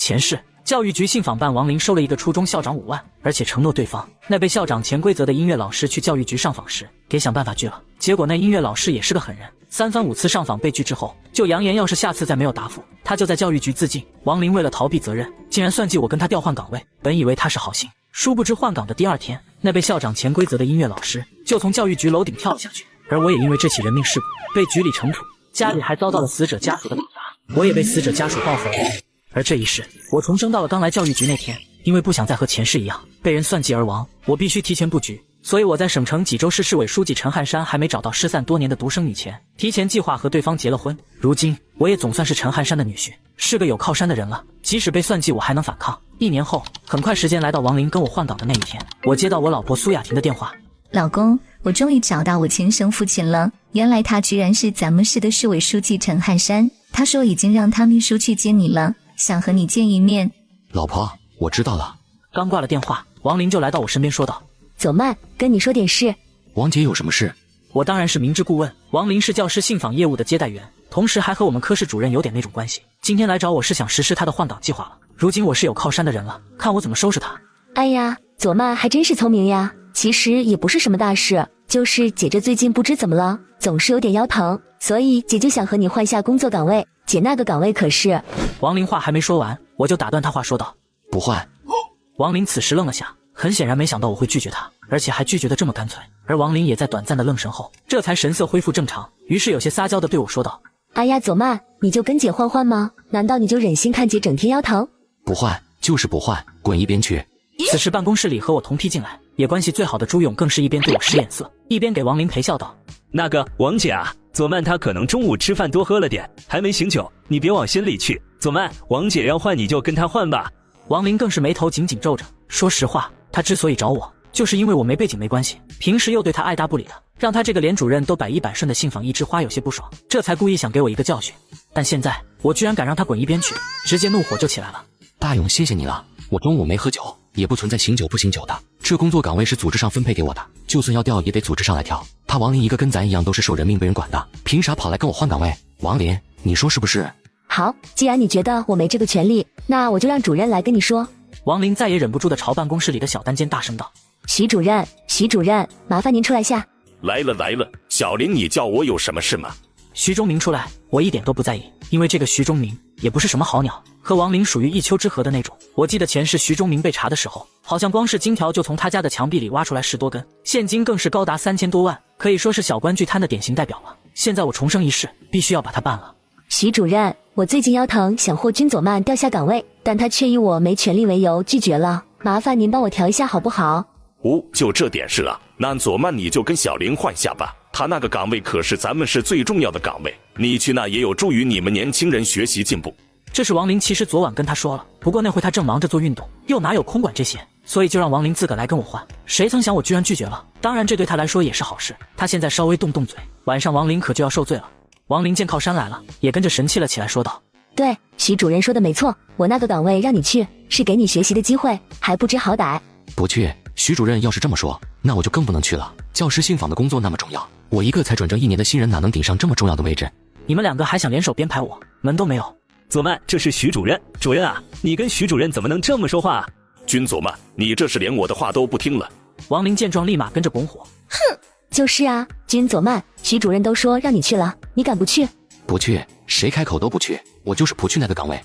前世教育局信访办王林收了一个初中校长5万，而且承诺对方那被校长潜规则的音乐老师去教育局上访时给想办法拒了。结果那音乐老师也是个狠人，3番5次上访被拒之后，就扬言要是下次再没有答复，他就在教育局自尽。王林为了逃避责任，竟然算计我跟他调换岗位，本以为他是好心，殊不知换岗的第2天，那被校长潜规则的音乐老师就从教育局楼顶跳了下去，而我也因为这起人命事故被局里惩处，家里还遭到了死者家属的打砸，我也被死者家属报复了。而这一世，我重生到了刚来教育局那天，因为不想再和前世一样被人算计而亡，我必须提前布局。所以我在省城济州市市委书记陈汉山还没找到失散多年的独生女前，提前计划和对方结了婚。如今我也总算是陈汉山的女婿，是个有靠山的人了，即使被算计我还能反抗。1年后，很快时间来到王林跟我换岗的那一天，我接到我老婆苏雅婷的电话。老公，我终于找到我亲生父亲了，原来他居然是咱们市的市委书记陈汉山，他说已经让他秘书去接你了，想和你见一面。老婆，我知道了。刚挂了电话，王林就来到我身边说道：走慢，跟你说点事。王姐有什么事？我当然是明知故问。王林是教师信访业务的接待员，同时还和我们科室主任有点那种关系，今天来找我是想实施他的换岗计划了。如今我是有靠山的人了，看我怎么收拾他。哎呀，左曼还真是聪明呀，其实也不是什么大事，就是姐这最近不知怎么了，总是有点腰疼，所以姐就想和你换下工作岗位。姐那个岗位可是……王林话还没说完，我就打断他话说道：不换。王林此时愣了下，很显然没想到我会拒绝他，而且还拒绝得这么干脆。而王林也在短暂的愣神后，这才神色恢复正常，于是有些撒娇的对我说道：哎呀，左曼，你就跟姐换换吗？难道你就忍心看姐整天腰疼？不换就是不换，滚一边去。此时办公室里和我同批进来也关系最好的朱勇更是一边对我使眼色，一边给王林陪笑道：那个王姐啊，左曼她可能中午吃饭多喝了点，还没醒酒，你别往心里去。左曼，王姐要换你就跟她换吧。王林更是眉头紧紧皱着，说实话，他之所以找我，就是因为我没背景没关系，平时又对他爱答不理的，让他这个连主任都百依百顺的信访一枝花有些不爽，这才故意想给我一个教训。但现在我居然敢让他滚一边去，直接怒火就起来了。大勇，谢谢你了，我中午没喝酒，也不存在醒酒不醒酒的，这工作岗位是组织上分配给我的，就算要调也得组织上来调。他王林一个跟咱一样都是受人命被人管的，凭啥跑来跟我换岗位？王林，你说是不是？好，既然你觉得我没这个权利，那我就让主任来跟你说。王林再也忍不住地朝办公室里的小单间大声道：徐主任，徐主任，麻烦您出来下。来了来了，小林，你叫我有什么事吗？徐忠明出来，我一点都不在意，因为这个徐忠明也不是什么好鸟，和王林属于一丘之貉的那种。我记得前世徐忠明被查的时候，好像光是金条就从他家的墙壁里挖出来10多根，现金更是高达3000多万，可以说是小官巨贪的典型代表了。现在我重生一世，必须要把他办了。徐主任，我最近腰疼，想获军左曼调下岗位，但他却以我没权利为由拒绝了，麻烦您帮我调一下好不好？就这点事啊？那左曼你就跟小林换下吧，他那个岗位可是咱们市最重要的岗位，你去那也有助于你们年轻人学习进步。这是王林其实昨晚跟他说了，不过那会他正忙着做运动，又哪有空管这些，所以就让王林自个来跟我换。谁曾想我居然拒绝了，当然这对他来说也是好事，他现在稍微动嘴，晚上王林可就要受罪了。王林见靠山来了，也跟着神气了起来，说道：对，徐主任说的没错，我那个岗位让你去，是给你学习的机会，还不知好歹。不去，徐主任要是这么说，那我就更不能去了。教师信访的工作那么重要，我一个才转正1年的新人哪能顶上这么重要的位置？你们2个还想联手编排我，门都没有。左曼，这是徐主任。主任啊，你跟徐主任怎么能这么说话啊？军左曼，你这是连我的话都不听了。王林见状立马跟着拱火：哼，就是啊，军左曼，徐主任都说让你去了，你敢不去？不去，谁开口都不去，我就是不去那个岗位。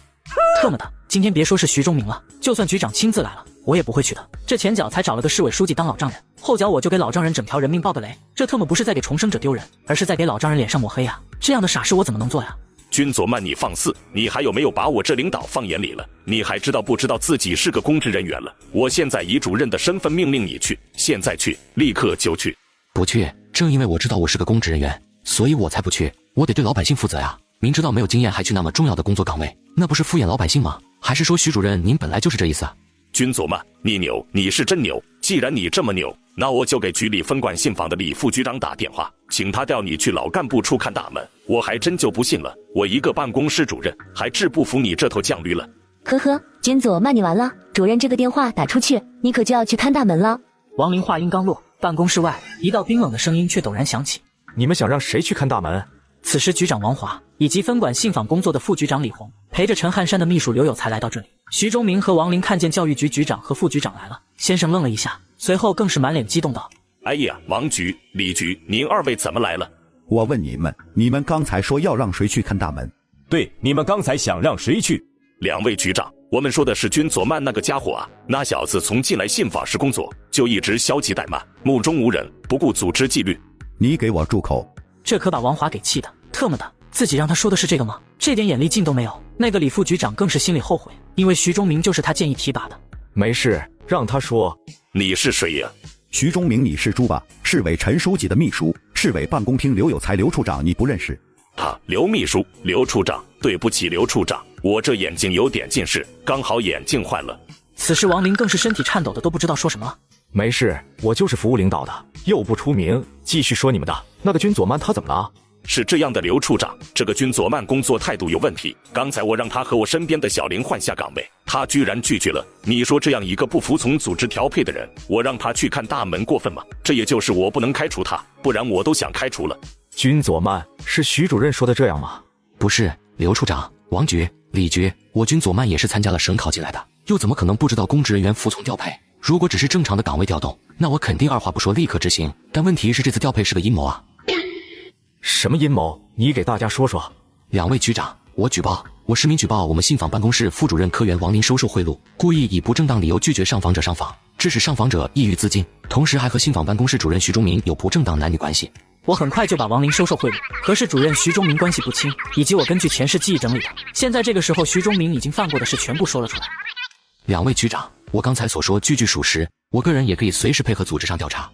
特么的，今天别说是徐忠明了，就算局长亲自来了，我也不会去的。这前脚才找了个市委书记当老丈人，后脚我就给老丈人整条人命报个雷，这特么不是在给重生者丢人，而是在给老丈人脸上抹黑啊！这样的傻事我怎么能做呀？军左曼，你放肆！你还有没有把我这领导放眼里了？你还知道不知道自己是个公职人员了？我现在以主任的身份命令你去，现在去，立刻就去。不去，正因为我知道我是个公职人员，所以我才不去。我得对老百姓负责呀！明知道没有经验还去那么重要的工作岗位，那不是敷衍老百姓吗？还是说徐主任您本来就是这意思啊？军左曼，你牛，你是真牛！既然你这么牛，那我就给局里分管信访的李副局长打电话，请他调你去老干部处看大门。我还真就不信了，我一个办公室主任还治不服你这头犟驴了。呵呵，军左曼你完了，主任这个电话打出去，你可就要去看大门了。王林话音刚落，办公室外一道冰冷的声音却陡然响起：你们想让谁去看大门？此时局长王华以及分管信访工作的副局长李红陪着陈汉山的秘书刘有才来到这里。徐忠明和王林看见教育局局长和副局长来了，先生愣了一下，随后更是满脸激动道：哎呀，王局、李局，您二位怎么来了？我问你们，你们刚才说要让谁去看大门？对，你们刚才想让谁去？两位局长，我们说的是君佐曼那个家伙啊，那小子从进来信访时工作就一直消极怠慢，目中无人，不顾组织纪律。你给我住口！这可把王华给气的，特么的，自己让他说的是这个吗？这点眼力劲都没有。那个李副局长更是心里后悔，因为徐忠明就是他建议提拔的。没事，让他说。你是谁呀？徐忠明，你是猪吧？市委陈书记的秘书，市委办公厅刘有才刘处长，你不认识？刘秘书，刘处长，对不起，刘处长，我这眼睛有点近视，刚好眼镜坏了。此时王林更是身体颤抖的，都不知道说什么了。没事，我就是服务领导的，又不出名。继续说你们的。那个君佐曼他怎么了？是这样的，刘处长，这个君佐曼工作态度有问题。刚才我让他和我身边的小林换下岗位，他居然拒绝了。你说这样一个不服从组织调配的人，我让他去看大门过分吗？这也就是我不能开除他，不然我都想开除了。君佐曼是徐主任说的这样吗？不是，刘处长、王局、李局，我君佐曼也是参加了省考进来的，又怎么可能不知道公职人员服从调配？如果只是正常的岗位调动，那我肯定二话不说立刻执行。但问题是这次调配是个阴谋啊！什么阴谋？你给大家说说。两位局长，我举报，我实名举报我们信访办公室副主任科员王林收受贿赂，故意以不正当理由拒绝上访者上访，致使上访者抑郁自尽，同时还和信访办公室主任徐忠明有不正当男女关系。我很快就把王林收受贿赂和市主任徐忠明关系不清，以及我根据前世记忆整理的，现在这个时候徐忠明已经犯过的事全部说了出来。两位局长，我刚才所说句句属实，我个人也可以随时配合组织上调查。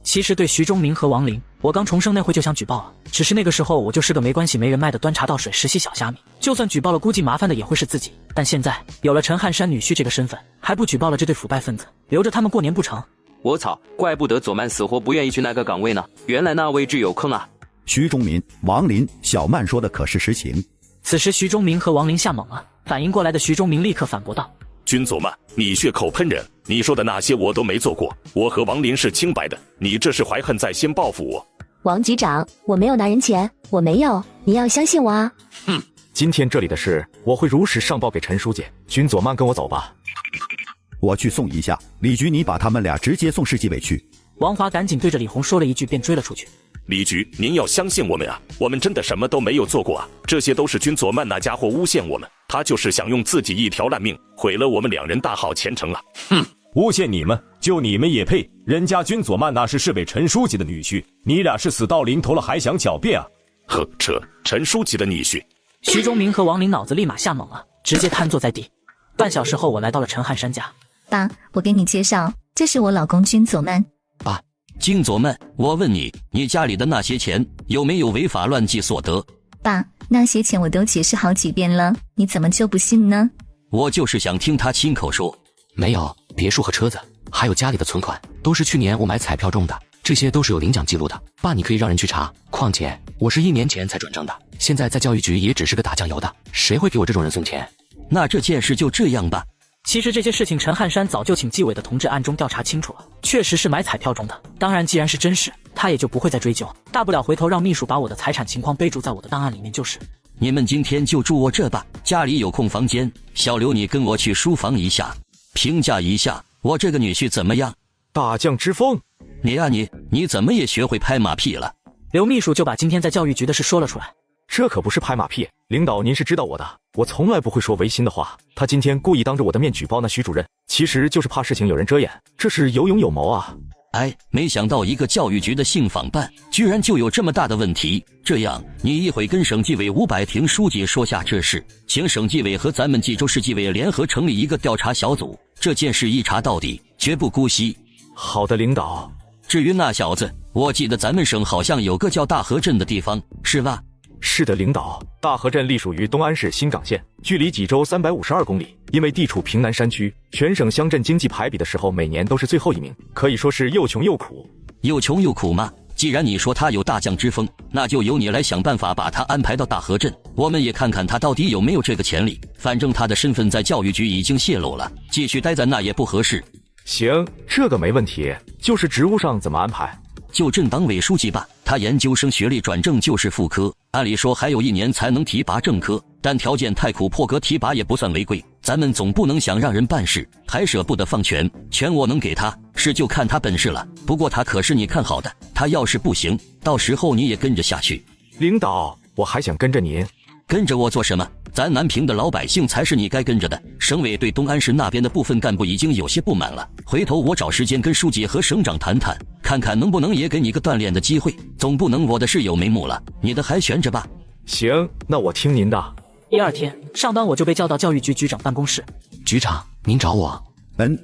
其实对徐忠明和王林，我刚重生那会就想举报了，只是那个时候我就是个没关系没人脉的端茶倒水实习小虾米，就算举报了估计麻烦的也会是自己。但现在有了陈汉山女婿这个身份，还不举报了这对腐败分子，留着他们过年不成？我操，怪不得佐曼死活不愿意去那个岗位呢，原来那位置有坑啊！徐忠民、王林、小曼说的可是实情。此时徐忠明和王林吓懵了，反应过来的徐忠明立刻反驳道：君佐曼，你血口喷人，你说的那些我都没做过，我和王林是清白的，你这是怀恨在心报复我。王局长，我没有拿人钱，我没有，你要相信我啊！今天这里的事我会如实上报给陈书记。君佐曼，跟我走吧。我去送一下。李局，你把他们俩直接送市纪委去。王华赶紧对着李红说了一句，便追了出去。李局，您要相信我们啊，我们真的什么都没有做过啊，这些都是君佐曼那家伙诬陷我们，他就是想用自己一条烂命毁了我们两人大好前程啊！诬陷你们，就你们也配？人家君佐曼那是市委陈书记的女婿，你俩是死到临头了还想狡辩啊？陈书记的女婿。徐忠明和王林脑子立马吓懵了，直接瘫坐在地。半小时后，我来到了陈汉山家。爸，我给你介绍，这是我老公君佐曼。爸，君佐曼，我问你，你家里的那些钱有没有违法乱纪所得？爸，那些钱我都解释好几遍了，你怎么就不信呢？我就是想听他亲口说。没有，别墅和车子，还有家里的存款，都是去年我买彩票中的，这些都是有领奖记录的。爸，你可以让人去查。况且我是1年前才转正的，现在在教育局也只是个打酱油的，谁会给我这种人送钱？那这件事就这样吧。其实这些事情陈汉山早就请纪委的同志暗中调查清楚了，确实是买彩票中的。当然既然是真事，他也就不会再追究，大不了回头让秘书把我的财产情况备注在我的档案里面就是。你们今天就住我这吧，家里有空房间，小刘你跟我去书房一下，评价一下我这个女婿怎么样？大将之风。你啊你怎么也学会拍马屁了？刘秘书就把今天在教育局的事说了出来。这可不是拍马屁，领导您是知道我的，我从来不会说违心的话。他今天故意当着我的面举报那徐主任，其实就是怕事情有人遮掩，这是有勇有谋啊。哎，没想到一个教育局的信访办居然就有这么大的问题。这样，你一会跟省纪委伍百庭书记说下这事，请省纪委和咱们济州市纪委联合成立一个调查小组，这件事一查到底，绝不姑息。好的，领导。至于那小子，我记得咱们省好像有个叫大河镇的地方，是吧？是的，领导。大河镇隶属于东安市新港县，距离济州352公里。因为地处平南山区，全省乡镇经济排比的时候，每年都是最后1名，可以说是又穷又苦。又穷又苦吗？既然你说他有大将之风，那就由你来想办法把他安排到大河镇，我们也看看他到底有没有这个潜力。反正他的身份在教育局已经泄露了，继续待在那也不合适。行，这个没问题，就是职务上怎么安排？就镇党委书记吧，他研究生学历转正就是副科，按理说还有1年才能提拔正科，但条件太苦，破格提拔也不算违规。咱们总不能想让人办事还舍不得放权，权我能给他，是就看他本事了。不过他可是你看好的，他要是不行，到时候你也跟着下去。领导，我还想跟着您。跟着我做什么？咱南平的老百姓才是你该跟着的。省委对东安市那边的部分干部已经有些不满了，回头我找时间跟书记和省长谈谈，看看能不能也给你个锻炼的机会，总不能我的事有眉目了，你的还悬着吧。行，那我听您的。第二天上班，我就被叫到教育局局长办公室。局长，您找我？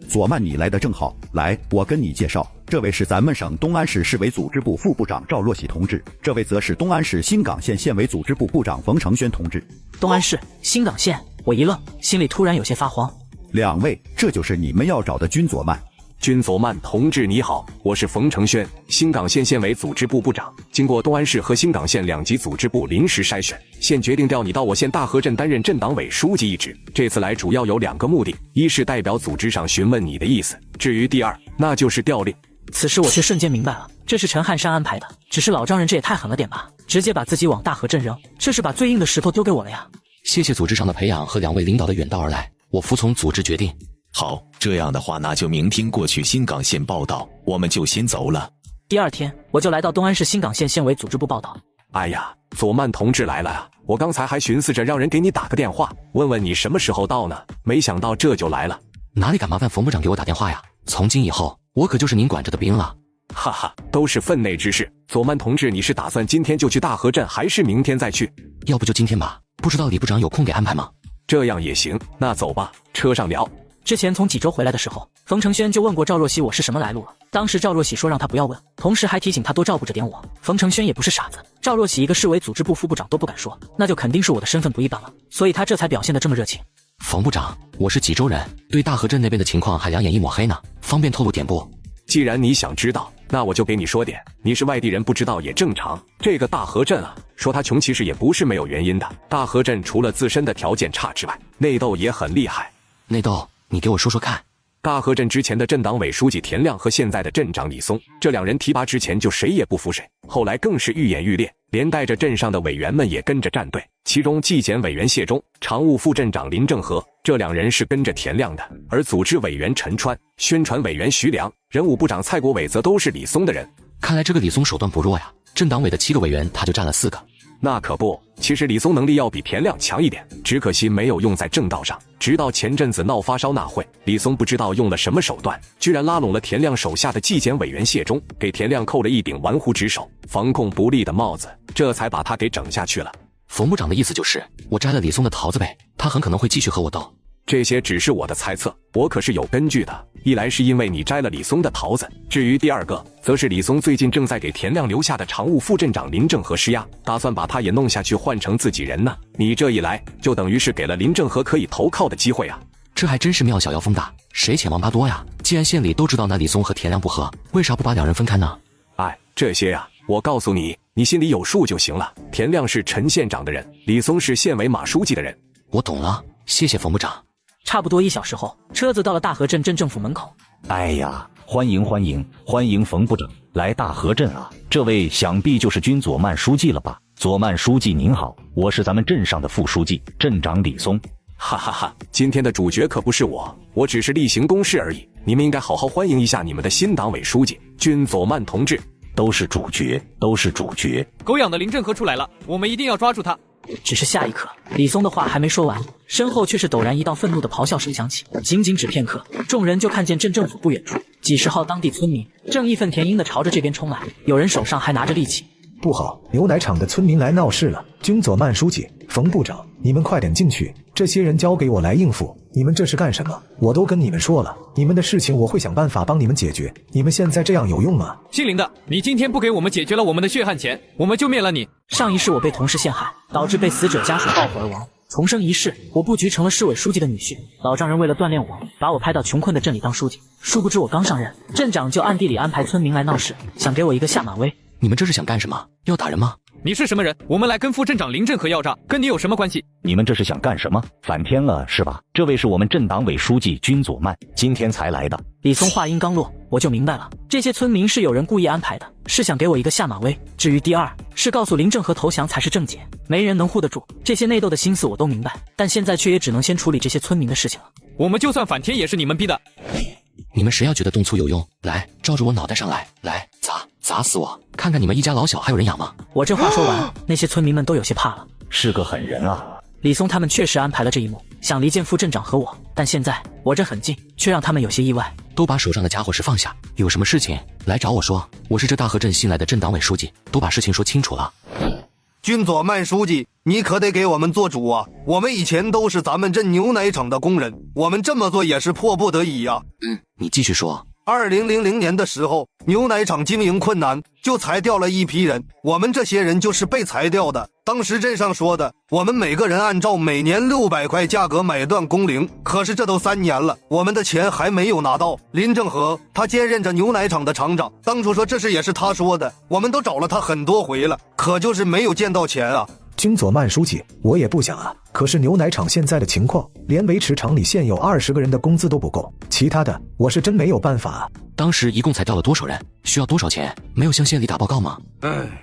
左曼，你来的正好。来，我跟你介绍，这位是咱们省东安市市委组织部副部长赵若喜同志，这位则是东安市新港县县委组织部部长冯承轩同志。东安市新港县，我一愣，心里突然有些发慌。两位，这就是你们要找的君佐曼。君佐曼同志你好，我是冯承轩，新港县县委组织部部长。经过东安市和新港县两级组织部临时筛选，现决定调你到我县大河镇担任镇党委书记一职。这次来主要有2个目的，一是代表组织上询问你的意思，至于第二，那就是调令。此时我却瞬间明白了，这是陈汉山安排的。只是老丈人这也太狠了点吧，直接把自己往大河镇扔，这是把最硬的石头丢给我了呀。谢谢组织上的培养和2位领导的远道而来，我服从组织决定。好，这样的话那就明天过去新港县报道，我们就先走了。第二天我就来到东安市新港县县委组织部报道。哎呀，佐曼同志来了啊！我刚才还寻思着让人给你打个电话，问问你什么时候到呢，没想到这就来了。哪里敢麻烦冯部长给我打电话呀？从今以后我可就是您管着的兵了。哈哈，都是分内之事。佐曼同志，你是打算今天就去大河镇，还是明天再去？要不就今天吧，不知道李部长有空给安排吗？这样也行，那走吧，车上聊。之前从济州回来的时候，冯承轩就问过赵若曦我是什么来路了。当时赵若曦说让他不要问，同时还提醒他多照顾着点我。冯承轩也不是傻子，赵若曦一个市委组织部副部长都不敢说，那就肯定是我的身份不一般了，所以他这才表现得这么热情。冯部长，我是济州人，对大河镇那边的情况还两眼一抹黑呢，方便透露点不？既然你想知道，那我就给你说点。你是外地人，不知道也正常。这个大河镇啊，说它穷其实也不是没有原因的。大河镇除了自身的条件差之外，内斗也很厉害。内斗？你给我说说看。大河镇之前的镇党委书记田亮和现在的镇长李松，这2人提拔之前就谁也不服谁，后来更是愈演愈烈，连带着镇上的委员们也跟着站队。其中纪检委员谢忠、常务副镇长林正和，这2人是跟着田亮的，而组织委员陈川、宣传委员徐良、人武部长蔡国伟则都是李松的人。看来这个李松手段不弱呀，镇党委的7个委员他就占了4个。那可不，其实李松能力要比田亮强一点，只可惜没有用在正道上。直到前阵子闹发烧那会，李松不知道用了什么手段，居然拉拢了田亮手下的纪检委员谢忠，给田亮扣了一顶玩忽职守、防控不力的帽子，这才把他给整下去了。冯部长的意思就是我摘了李松的桃子呗，他很可能会继续和我斗。这些只是我的猜测，我可是有根据的。一来是因为你摘了李松的桃子，至于第二个，则是李松最近正在给田亮留下的常务副镇长林正和施压，打算把他也弄下去，换成自己人呢。你这一来，就等于是给了林正和可以投靠的机会啊。这还真是庙小妖风大，谁且王八多呀？既然县里都知道那李松和田亮不和，为啥不把2人分开呢？哎，这些呀，我告诉你，你心里有数就行了。田亮是陈县长的人，李松是县委马书记的人。我懂了，谢谢冯部长。差不多1小时后，车子到了大河镇镇政府门口。哎呀，欢迎欢迎欢迎冯部长来大河镇啊！这位想必就是君佐曼书记了吧？佐曼书记您好，我是咱们镇上的副书记镇长李松。哈哈哈，今天的主角可不是我只是例行公事而已。你们应该好好欢迎一下你们的新党委书记君佐曼同志。都是主角，都是主角。狗养的林正和出来了，我们一定要抓住他。只是下一刻，李松的话还没说完，身后却是陡然一道愤怒的咆哮声响起。仅仅只片刻，众人就看见镇政府不远处，几十号当地村民正义愤填膺地朝着这边冲来，有人手上还拿着利器。不好，牛奶厂的村民来闹事了！君佐曼书记、冯部长，你们快点进去，这些人交给我来应付。你们这是干什么？我都跟你们说了，你们的事情我会想办法帮你们解决。你们现在这样有用吗？姓林的，你今天不给我们解决了我们的血汗钱，我们就灭了你！上一世我被同事陷害，导致被死者家属报复而亡。重生一世，我布局成了市委书记的女婿。老丈人为了锻炼我，把我派到穷困的镇里当书记。殊不知我刚上任，镇长就暗地里安排村民来闹事，想给我一个下马威。你们这是想干什么？要打人吗？你是什么人？我们来跟副镇长林振和要账，跟你有什么关系？你们这是想干什么？反天了是吧？这位是我们镇党委书记君佐曼，今天才来的。李松话音刚落，我就明白了，这些村民是有人故意安排的，是想给我一个下马威。至于第二，是告诉林正和投降才是正解，没人能护得住。这些内斗的心思我都明白，但现在却也只能先处理这些村民的事情了。我们就算反天也是你们逼的。你们谁要觉得动粗有用，来照着我脑袋上来，来砸死我，看看你们一家老小还有人养吗？我这话说完，那些村民们都有些怕了。是个狠人啊！李松他们确实安排了这一幕，想离间副镇长和我，但现在我这很近，却让他们有些意外。都把手上的家伙事放下，有什么事情来找我说，我是这大河镇新来的镇党委书记，都把事情说清楚了。君佐曼书记，你可得给我们做主啊！我们以前都是咱们镇牛奶厂的工人，我们这么做也是迫不得已呀。你继续说。2000年的时候，牛奶厂经营困难，就裁掉了一批人，我们这些人就是被裁掉的。当时镇上说的，我们每个人按照每年600块价格买断工龄，可是这都3年了，我们的钱还没有拿到。林正和他兼任着牛奶厂的厂长，当初说这事也是他说的，我们都找了他很多回了，可就是没有见到钱啊。君佐曼书记，我也不想啊，可是牛奶厂现在的情况，连维持厂里现有20个人的工资都不够，其他的我是真没有办法啊。当时一共裁掉了多少人？需要多少钱？没有向县里打报告吗？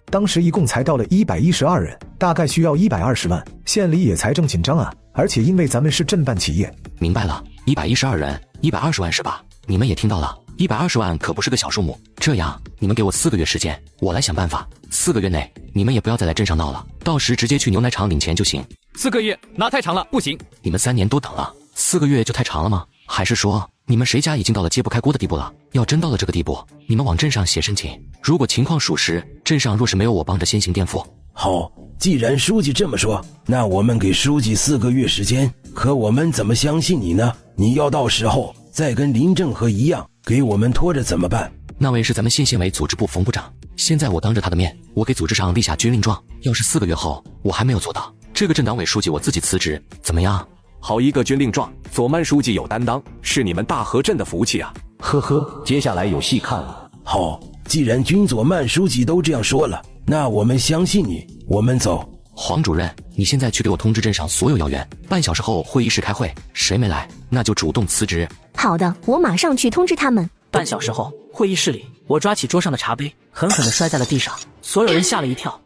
当时一共裁掉了112人，大概需要120万，县里也财政紧张啊，而且因为咱们是镇办企业。明白了，112人，120万是吧？你们也听到了，120万可不是个小数目。这样，你们给我4个月时间，我来想办法。4个月内，你们也不要再来镇上闹了，到时直接去牛奶厂领钱就行。4个月那太长了，不行。你们3年多等了，4个月就太长了吗？还是说你们谁家已经到了揭不开锅的地步了？要真到了这个地步，你们往镇上写申请，如果情况属实，镇上若是没有我帮着先行垫付。好，既然书记这么说，那我们给书记4个月时间，可我们怎么相信你呢？你要到时候再跟林正和一样给我们拖着怎么办？那位是咱们县委组织部冯部长，现在我当着他的面，我给组织上立下军令状，要是4个月后我还没有做到，这个镇党委书记我自己辞职，怎么样？好一个军令状，佐曼书记有担当，是你们大河镇的福气啊！呵呵，接下来有戏看了。好，既然君佐曼书记都这样说了，那我们相信你，我们走。黄主任，你现在去给我通知镇上所有要员，半小时后会议室开会，谁没来，那就主动辞职。好的，我马上去通知他们。半小时后，会议室里，我抓起桌上的茶杯，狠狠地摔在了地上，所有人吓了一跳。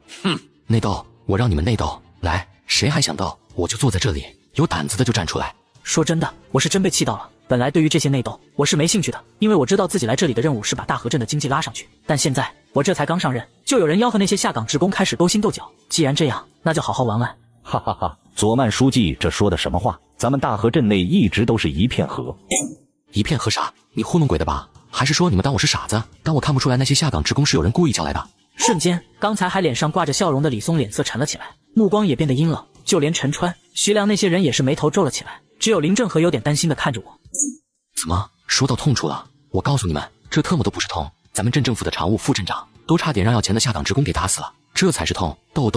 内斗，我让你们内斗，来，谁还想斗，我就坐在这里，有胆子的就站出来。说真的，我是真被气到了。本来对于这些内斗，我是没兴趣的，因为我知道自己来这里的任务是把大河镇的经济拉上去。但现在，我这才刚上任，就有人吆喝那些下岗职工开始勾心斗角。既然这样，那就好好玩玩。哈哈哈，佐曼书记这说的什么话？咱们大河镇内一直都是一片和。一片和啥？你糊弄鬼的吧？还是说你们当我是傻子，当我看不出来那些下岗职工是有人故意叫来的？瞬间，刚才还脸上挂着笑容的李松脸色沉了起来，目光也变得阴冷，就连陈川、徐良那些人也是眉头皱了起来，只有林正和有点担心的看着我。怎么说到痛处了？我告诉你们，这特么都不是痛，咱们镇政府的常务副镇长都差点让要钱的下岗职工给打死了，这才是痛。斗，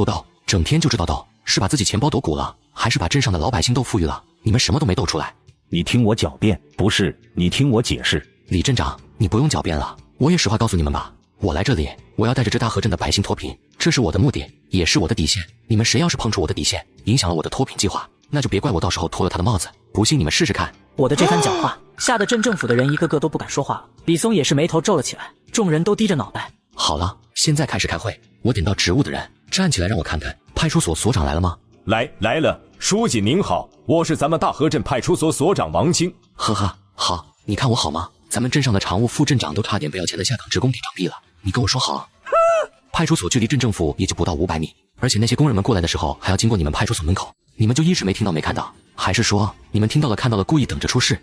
整天就知道斗，是把自己钱包斗鼓了，还是把镇上的老百姓斗富裕了？你们什么都没斗出来。你听我狡辩，不是，你听我解释。李镇长，你不用狡辩了，我也实话告诉你们吧，我来这里，我要带着这大河镇的百姓脱贫，这是我的目的，也是我的底线。你们谁要是碰触我的底线，影响了我的脱贫计划，那就别怪我到时候脱了他的帽子，不信你们试试看。我的这番讲话，吓得镇政府的人一个个都不敢说话了。李松也是眉头皱了起来，众人都低着脑袋。好了，现在开始开会，我点到职务的人站起来让我看看。派出所所长来了吗？来了，书记您好，我是咱们大河镇派出所所长王清。呵呵，好，你看我好吗？咱们镇上的常务副镇长都差点被要钱的下岗职工给杖毙了，你跟我说好。派出所距离镇政府也就不到500米，而且那些工人们过来的时候还要经过你们派出所门口，你们就一直没听到没看到？还是说你们听到了看到了，故意等着出事？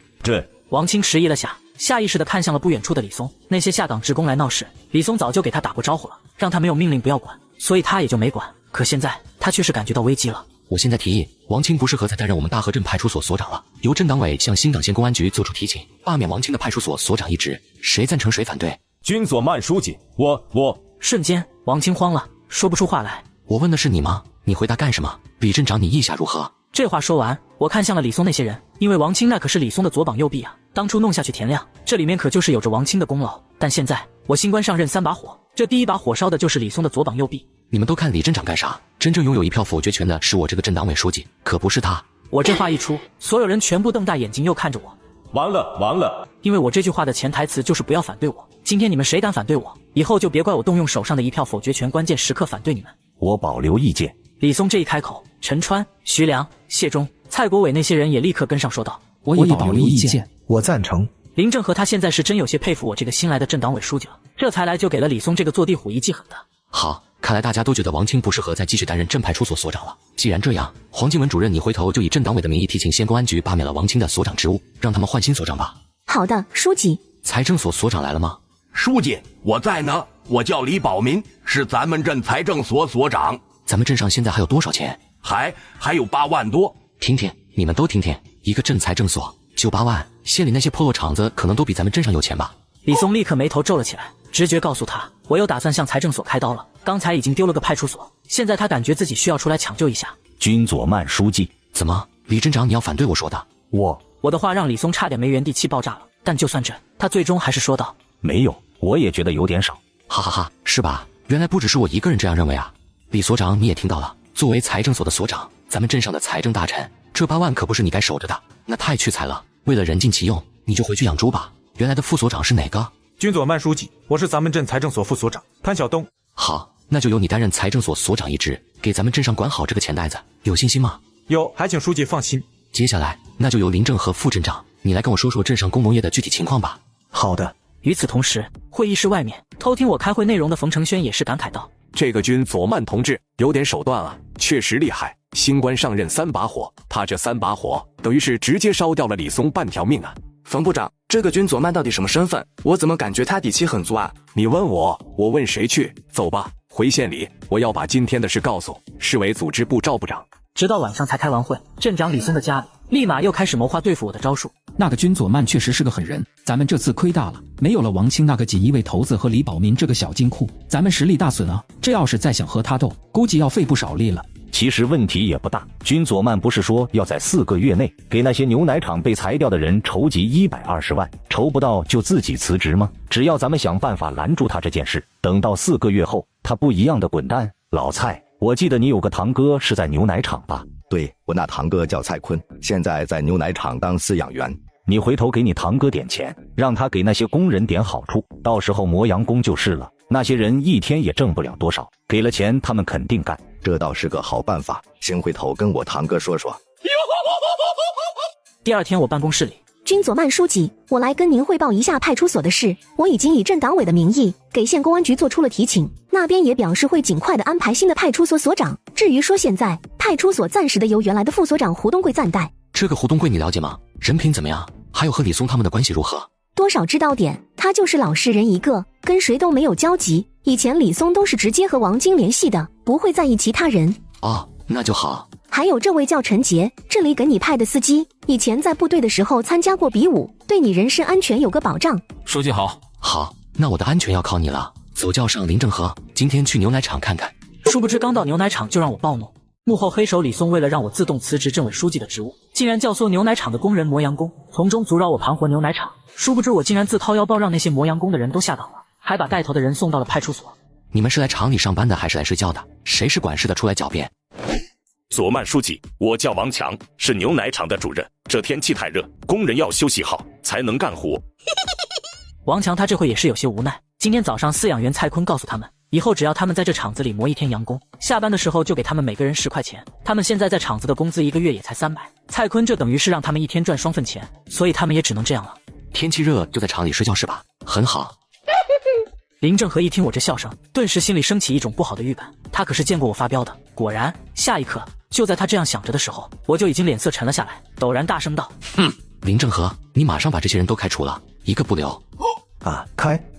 王清迟疑了下，下意识地看向了不远处的李松。那些下岗职工来闹事，李松早就给他打过招呼了，让他没有命令不要管，所以他也就没管。可现在他却是感觉到危机了。我现在提议，王清不适合再担任我们大河镇派出所所长了，由镇党委向新港县公安局作出提请，罢免王清的派出所所长一职。谁赞成谁反对？君佐曼书记，我。瞬间，王清慌了，说不出话来。我问的是你吗？你回答干什么？李镇长，你意下如何？这话说完，我看向了李松那些人，因为王清那可是李松的左膀右臂啊，当初弄下去田亮，这里面可就是有着王清的功劳。但现在我新官上任3把火，这第1把火烧的就是李松的左膀右臂。你们都看李镇长干啥？真正拥有一票否决权的是我这个镇党委书记，可不是他。我这话一出，所有人全部瞪大眼睛又看着我。完了完了！因为我这句话的潜台词就是不要反对我。今天你们谁敢反对我，以后就别怪我动用手上的一票否决权，关键时刻反对你们。我保留意见。李松这一开口，陈川、徐良、谢忠、蔡国伟那些人也立刻跟上说道：“我也保留意见，我赞成。”林正和他现在是真有些佩服我这个新来的镇党委书记了，这才来就给了李松这个坐地虎一记狠的。好，看来大家都觉得王清不适合再继续担任镇派出所所长了。既然这样，黄静文主任，你回头就以镇党委的名义提请县公安局罢免了王清的所长职务，让他们换新所长吧。好的，书记。财政所所长来了吗？书记，我在呢。我叫李保民，是咱们镇财政所所长。咱们镇上现在还有多少钱？还有8万多。听听，你们都听听，一个镇财政所就8万，县里那些破落厂子可能都比咱们镇上有钱吧？李松立刻眉头皱了起来，直觉告诉他，我又打算向财政所开刀了。刚才已经丢了个派出所，现在他感觉自己需要出来抢救一下。军佐曼书记，怎么，李镇长你要反对我说的？我的话让李松差点没原地气爆炸了，但就算这，他最终还是说道：没有，我也觉得有点少。哈哈哈，是吧？原来不只是我一个人这样认为啊。李所长你也听到了，作为财政所的所长，咱们镇上的财政大臣，这8万可不是你该守着的，那太屈才了。为了人尽其用，你就回去养猪吧。原来的副所长是哪个？军佐曼书记，我是咱们镇财政所副所长潘晓东。好，那就由你担任财政所所长一职，给咱们镇上管好这个钱袋子，有信心吗？有，还请书记放心。接下来，那就由林正和副镇长，你来跟我说说镇上工农业的具体情况吧。好的。与此同时，会议室外面偷听我开会内容的冯承轩也是感慨道：这个军佐曼同志有点手段啊，确实厉害。新官上任3把火，他这3把火等于是直接烧掉了李松半条命啊。冯部长，这个军佐曼到底什么身份？我怎么感觉他底气很足啊？你问我，我问谁去？走吧，回县里，我要把今天的事告诉市委组织部赵部长。直到晚上才开完会，镇长李松的家里立马又开始谋划对付我的招数。那个军佐曼确实是个狠人，咱们这次亏大了，没有了王清那个锦衣卫头子和李保民这个小金库，咱们实力大损啊！这要是再想和他斗，估计要费不少力了。其实问题也不大，军佐曼不是说要在4个月内给那些牛奶厂被裁掉的人筹集120万，筹不到就自己辞职吗？只要咱们想办法拦住他这件事，等到4个月后，他不一样的滚蛋。老蔡，我记得你有个堂哥是在牛奶厂吧？对，我那堂哥叫蔡坤，现在在牛奶厂当饲养员。你回头给你堂哥点钱，让他给那些工人点好处，到时候磨洋工就是了。那些人一天也挣不了多少，给了钱他们肯定干。这倒是个好办法，先回头跟我堂哥说说。第2天我办公室里，军佐曼书记，我来跟您汇报一下派出所的事。我已经以镇党委的名义给县公安局做出了提请，那边也表示会尽快的安排新的派出所所长。至于说现在派出所暂时的由原来的副所长胡东贵暂代。这个胡东贵你了解吗？人品怎么样？还有和李松他们的关系如何？多少知道点，他就是老实人一个，跟谁都没有交集。以前李松都是直接和王晶联系的，不会在意其他人。哦，那就好。还有这位叫陈杰，这里给你派的司机，以前在部队的时候参加过比武，对你人身安全有个保障。书记好。好，那我的安全要靠你了。走，叫上林正和，今天去牛奶厂看看。殊不知刚到牛奶厂就让我暴怒。幕后黑手李松为了让我自动辞职镇委书记的职务，竟然教唆牛奶厂的工人磨洋工，从中阻扰我盘活牛奶厂。殊不知我竟然自掏腰包让那些磨洋工的人都下岗了，还把带头的人送到了派出所。你们是来厂里上班的还是来睡觉的？谁是管事的出来狡辩？佐曼书记，我叫王强，是牛奶厂的主任。这天气太热，工人要休息好才能干活。王强他这回也是有些无奈。今天早上饲养员蔡坤告诉他们，以后只要他们在这厂子里磨1天洋工，下班的时候就给他们每个人10块钱。他们现在在厂子的工资1个月也才300，蔡坤这等于是让他们1天赚2份钱，所以他们也只能这样了。天气热就在厂里睡觉是吧？很好。林正和一听我这笑声，顿时心里升起一种不好的预感。他可是见过我发飙的。果然，下一刻，就在他这样想着的时候，我就已经脸色沉了下来，陡然大声道：哼，林正和，你马上把这些人都开除了，一个不留。啊，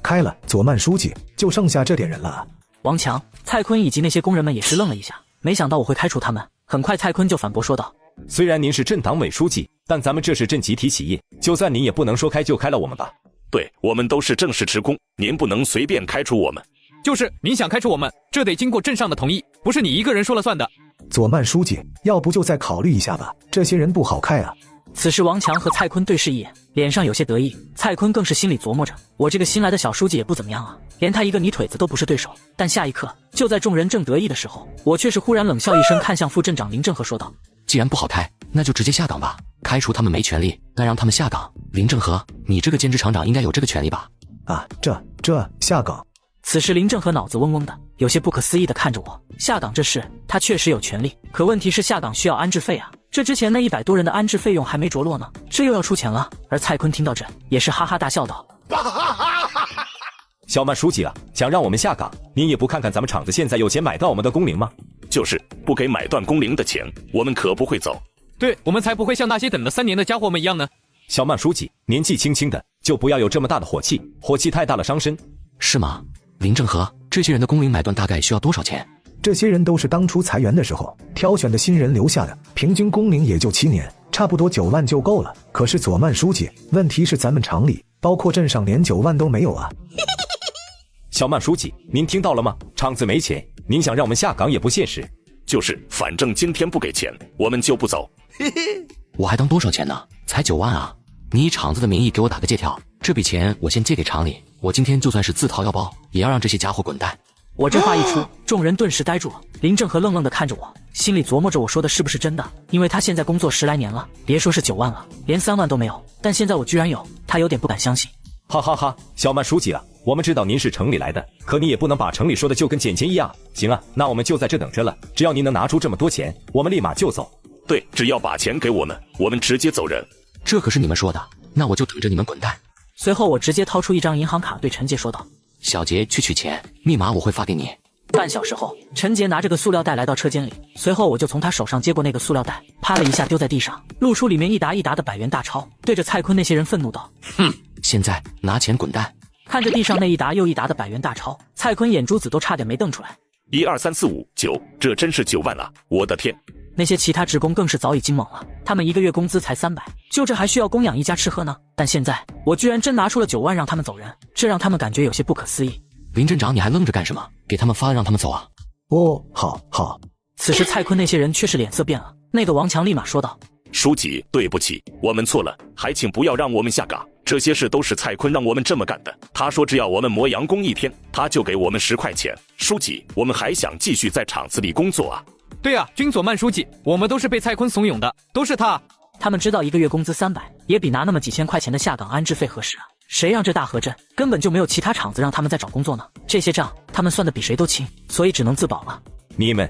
开了，佐曼书记，就剩下这点人了。王强、蔡坤以及那些工人们也是愣了一下，没想到我会开除他们。很快蔡坤就反驳说道：虽然您是镇党委书记，但咱们这是镇集体企业，就算您也不能说开就开了我们吧。对，我们都是正式职工，您不能随便开除我们。就是您想开除我们，这得经过镇上的同意，不是你一个人说了算的。佐曼书记，要不就再考虑一下吧，这些人不好开啊。此时王强和蔡坤对视一眼，脸上有些得意，蔡坤更是心里琢磨着，我这个新来的小书记也不怎么样啊，连他一个泥腿子都不是对手。但下一刻，就在众人正得意的时候，我却是忽然冷笑一声，看向副镇长林正和说道：既然不好开，那就直接下岗吧，开除他们没权利，但让他们下岗。林正和，你这个兼职厂长应该有这个权利吧？啊，这下岗。此时林正和脑子嗡嗡的，有些不可思议的看着我。下岗这事他确实有权利，可问题是下岗需要安置费啊，这之前那100多人的安置费用还没着落呢，这又要出钱了。而蔡坤听到这也是哈哈大笑道：小曼书记啊，想让我们下岗，您也不看看咱们厂子现在有钱买断我们的工龄吗？就是不给买断工龄的钱，我们可不会走。对，我们才不会像那些等了3年的家伙们一样呢。小曼书记，年纪轻轻的就不要有这么大的火气，火气太大了伤身。是吗？林正和，这些人的工龄买断大概需要多少钱？这些人都是当初裁员的时候挑选的新人留下的，平均工龄也就7年，差不多9万就够了。可是左曼书记，问题是咱们厂里包括镇上连9万都没有啊。小曼书记，您听到了吗？厂子没钱，您想让我们下岗也不现实。就是，反正今天不给钱，我们就不走。我还当多少钱呢？才9万啊！你以厂子的名义给我打个借条，这笔钱我先借给厂里，我今天就算是自掏腰包，也要让这些家伙滚蛋。我这话一出，众人顿时呆住了。林正和愣愣地看着我，心里琢磨着我说的是不是真的，因为他现在工作10来年了，别说是9万了，连3万都没有，但现在我居然有，他有点不敢相信。哈哈哈，小曼书记啊，我们知道您是城里来的，可你也不能把城里说的就跟捡钱一样。行啊，那我们就在这等着了，只要您能拿出这么多钱，我们立马就走。对，只要把钱给我们，我们直接走人。这可是你们说的，那我就等着你们滚蛋。随后我直接掏出一张银行卡对陈杰说道：小杰去取钱，密码我会发给你。半小时后，陈杰拿着个塑料袋来到车间里，随后我就从他手上接过那个塑料袋，啪了一下丢在地上，露出里面一沓一沓的100元大钞，对着蔡坤那些人愤怒道：哼，现在拿钱滚蛋！看着地上那一沓又一沓的100元大钞，蔡坤眼珠子都差点没瞪出来。1、2、3、4、5、9，这真是9万啊！我的天！那些其他职工更是早已经懵了，他们1个月工资才300，就这还需要供养一家吃喝呢。但现在我居然真拿出了9万让他们走人，这让他们感觉有些不可思议。林镇长，你还愣着干什么？给他们发了让他们走啊！哦，好。此时蔡坤那些人却是脸色变了，那个王强立马说道：书记，对不起，我们错了，还请不要让我们下岗。这些事都是蔡坤让我们这么干的。他说只要我们磨洋工1天，他就给我们10块钱。书记，我们还想继续在厂子里工作啊。对啊，军佐曼书记，我们都是被蔡坤怂恿的，都是他。他们知道1个月工资300，也比拿那么几千块钱的下岗安置费合适啊。谁让这大河镇根本就没有其他厂子让他们再找工作呢？这些账他们算的比谁都清，所以只能自保了。你们，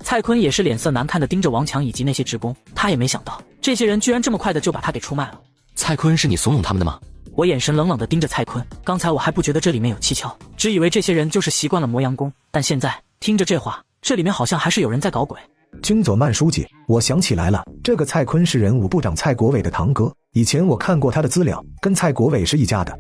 蔡坤也是脸色难看的盯着王强以及那些职工，他也没想到这些人居然这么快的就把他给出卖了。蔡坤是你怂恿他们的吗？我眼神冷冷的盯着蔡坤，刚才我还不觉得这里面有蹊跷，只以为这些人就是习惯了磨洋工，但现在听着这话，这里面好像还是有人在搞鬼。军佐曼书记，我想起来了，这个蔡坤是人武部长蔡国伟的堂哥，以前我看过他的资料，跟蔡国伟是一家的。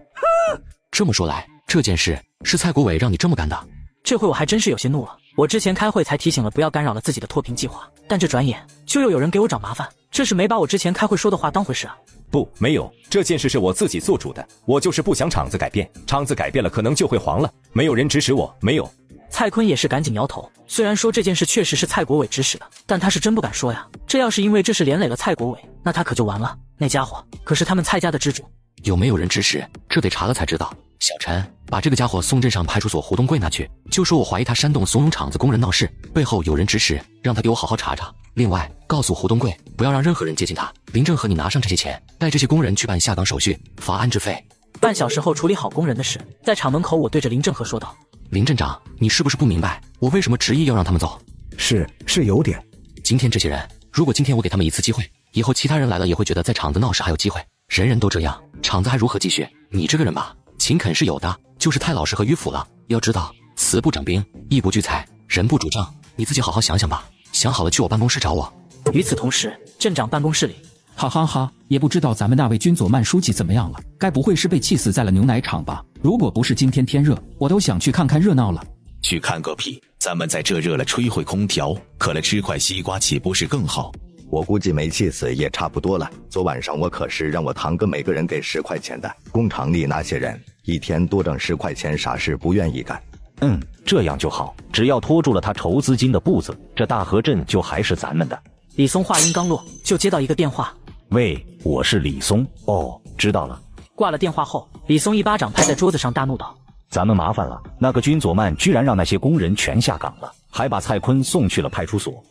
这么说来，这件事是蔡国伟让你这么干的？这回我还真是有些怒了。我之前开会才提醒了不要干扰了自己的脱贫计划，但这转眼就又有人给我找麻烦，这是没把我之前开会说的话当回事啊。不，没有，这件事是我自己做主的，我就是不想厂子改变，厂子改变了可能就会黄了，没有人指使我，没有。蔡坤也是赶紧摇头，虽然说这件事确实是蔡国伟指使的，但他是真不敢说呀，这要是因为这事连累了蔡国伟，那他可就完了，那家伙可是他们蔡家的支柱。有没有人指使，这得查了才知道。小陈，把这个家伙送镇上派出所胡东贵那去，就说我怀疑他煽动怂恿厂子工人闹事，背后有人指使，让他给我好好查查。另外，告诉胡东贵不要让任何人接近他。林正和你拿上这些钱，带这些工人去办下岗手续，发安置费。半小时后处理好工人的事，在厂门口我对着林正和说道：林镇长，你是不是不明白我为什么执意要让他们走？是有点。今天这些人，如果今天我给他们一次机会，以后其他人来了也会觉得在厂子闹事还有机会。人人都这样，厂子还如何继续？你这个人吧，勤恳是有的，就是太老实和迂腐了。要知道，慈不掌兵，义不聚财，人不主政。你自己好好想想吧，想好了去我办公室找我。与此同时，镇长办公室里，哈哈哈，也不知道咱们那位军佐曼书记怎么样了，该不会是被气死在了牛奶厂吧？如果不是今天天热，我都想去看看热闹了。去看个屁！咱们在这热了吹会空调，渴了吃块西瓜岂不是更好？我估计没气死也差不多了。昨晚上我可是让我堂哥每个人给10块钱的，工厂里那些人一天多挣10块钱，啥事不愿意干。这样就好，只要拖住了他筹资金的步子，这大河镇就还是咱们的。李松话音刚落，就接到一个电话。喂，我是李松。哦，知道了。挂了电话后，李松一巴掌拍在桌子上，大怒道：“咱们麻烦了，那个君佐曼居然让那些工人全下岗了，还把蔡坤送去了派出所。”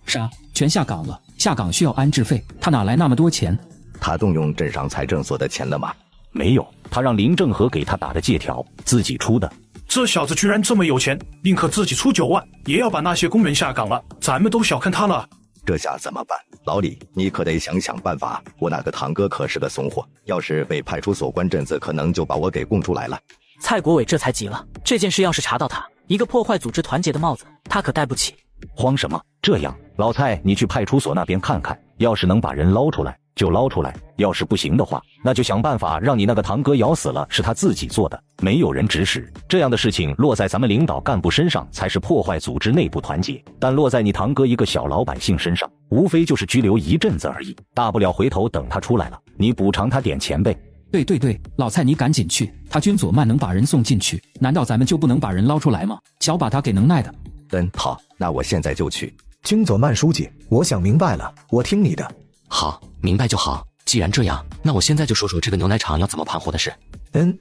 啥？全下岗了？下岗需要安置费，他哪来那么多钱？他动用镇上财政所的钱了吗？没有，他让林正和给他打的借条，自己出的。这小子居然这么有钱，宁可自己出9万，也要把那些工人下岗了。咱们都小看他了。这下怎么办？老李，你可得想想办法。我那个堂哥可是个怂货，要是被派出所关阵子，可能就把我给供出来了。蔡国伟这才急了，这件事要是查到他，一个破坏组织团结的帽子，他可戴不起。慌什么？这样，老蔡，你去派出所那边看看，要是能把人捞出来就捞出来，要是不行的话，那就想办法让你那个堂哥咬死了，是他自己做的，没有人指使。这样的事情落在咱们领导干部身上才是破坏组织内部团结，但落在你堂哥一个小老百姓身上，无非就是拘留一阵子而已，大不了回头等他出来了，你补偿他点钱呗。对，老蔡你赶紧去，他君佐曼能把人送进去，难道咱们就不能把人捞出来吗？瞧把他给能耐的。好，那我现在就去。君佐曼书记，我想明白了，我听你的。好，明白就好。既然这样，那我现在就说说这个牛奶厂要怎么盘活的事。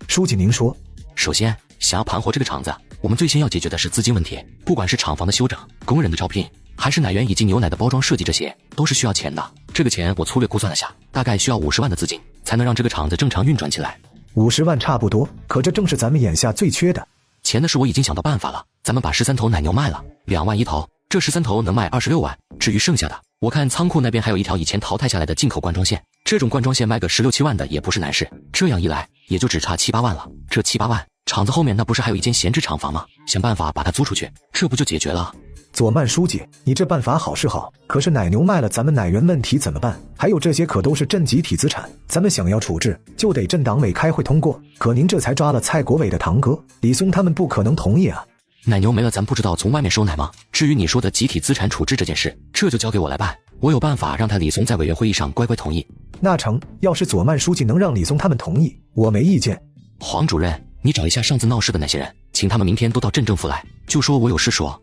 书记您说。首先，想要盘活这个厂子，我们最先要解决的是资金问题。不管是厂房的修整、工人的招聘，还是奶源以及牛奶的包装设计，这些都是需要钱的。这个钱我粗略估算了下，大概需要50万的资金，才能让这个厂子正常运转起来。50万差不多，可这正是咱们眼下最缺的。钱的事我已经想到办法了，咱们把13头奶牛卖了，2万1头，这13头能卖26万。至于剩下的，我看仓库那边还有一条以前淘汰下来的进口罐装线，这种罐装线卖个16、17万的也不是难事。这样一来，也就只差7、8万了。这7、8万，厂子后面那不是还有一间闲置厂房吗？想办法把它租出去，这不就解决了？佐曼书记，你这办法好是好，可是奶牛卖了，咱们奶源问题怎么办？还有这些可都是镇集体资产，咱们想要处置，就得镇党委开会通过。可您这才抓了蔡国伟的堂哥李松，他们不可能同意啊。奶牛没了，咱不知道从外面收奶吗？至于你说的集体资产处置这件事，这就交给我来办，我有办法让他李松在委员会议上乖乖同意。那成，要是佐曼书记能让李松他们同意，我没意见。黄主任，你找一下上次闹事的那些人，请他们明天都到镇政府来，就说我有事说。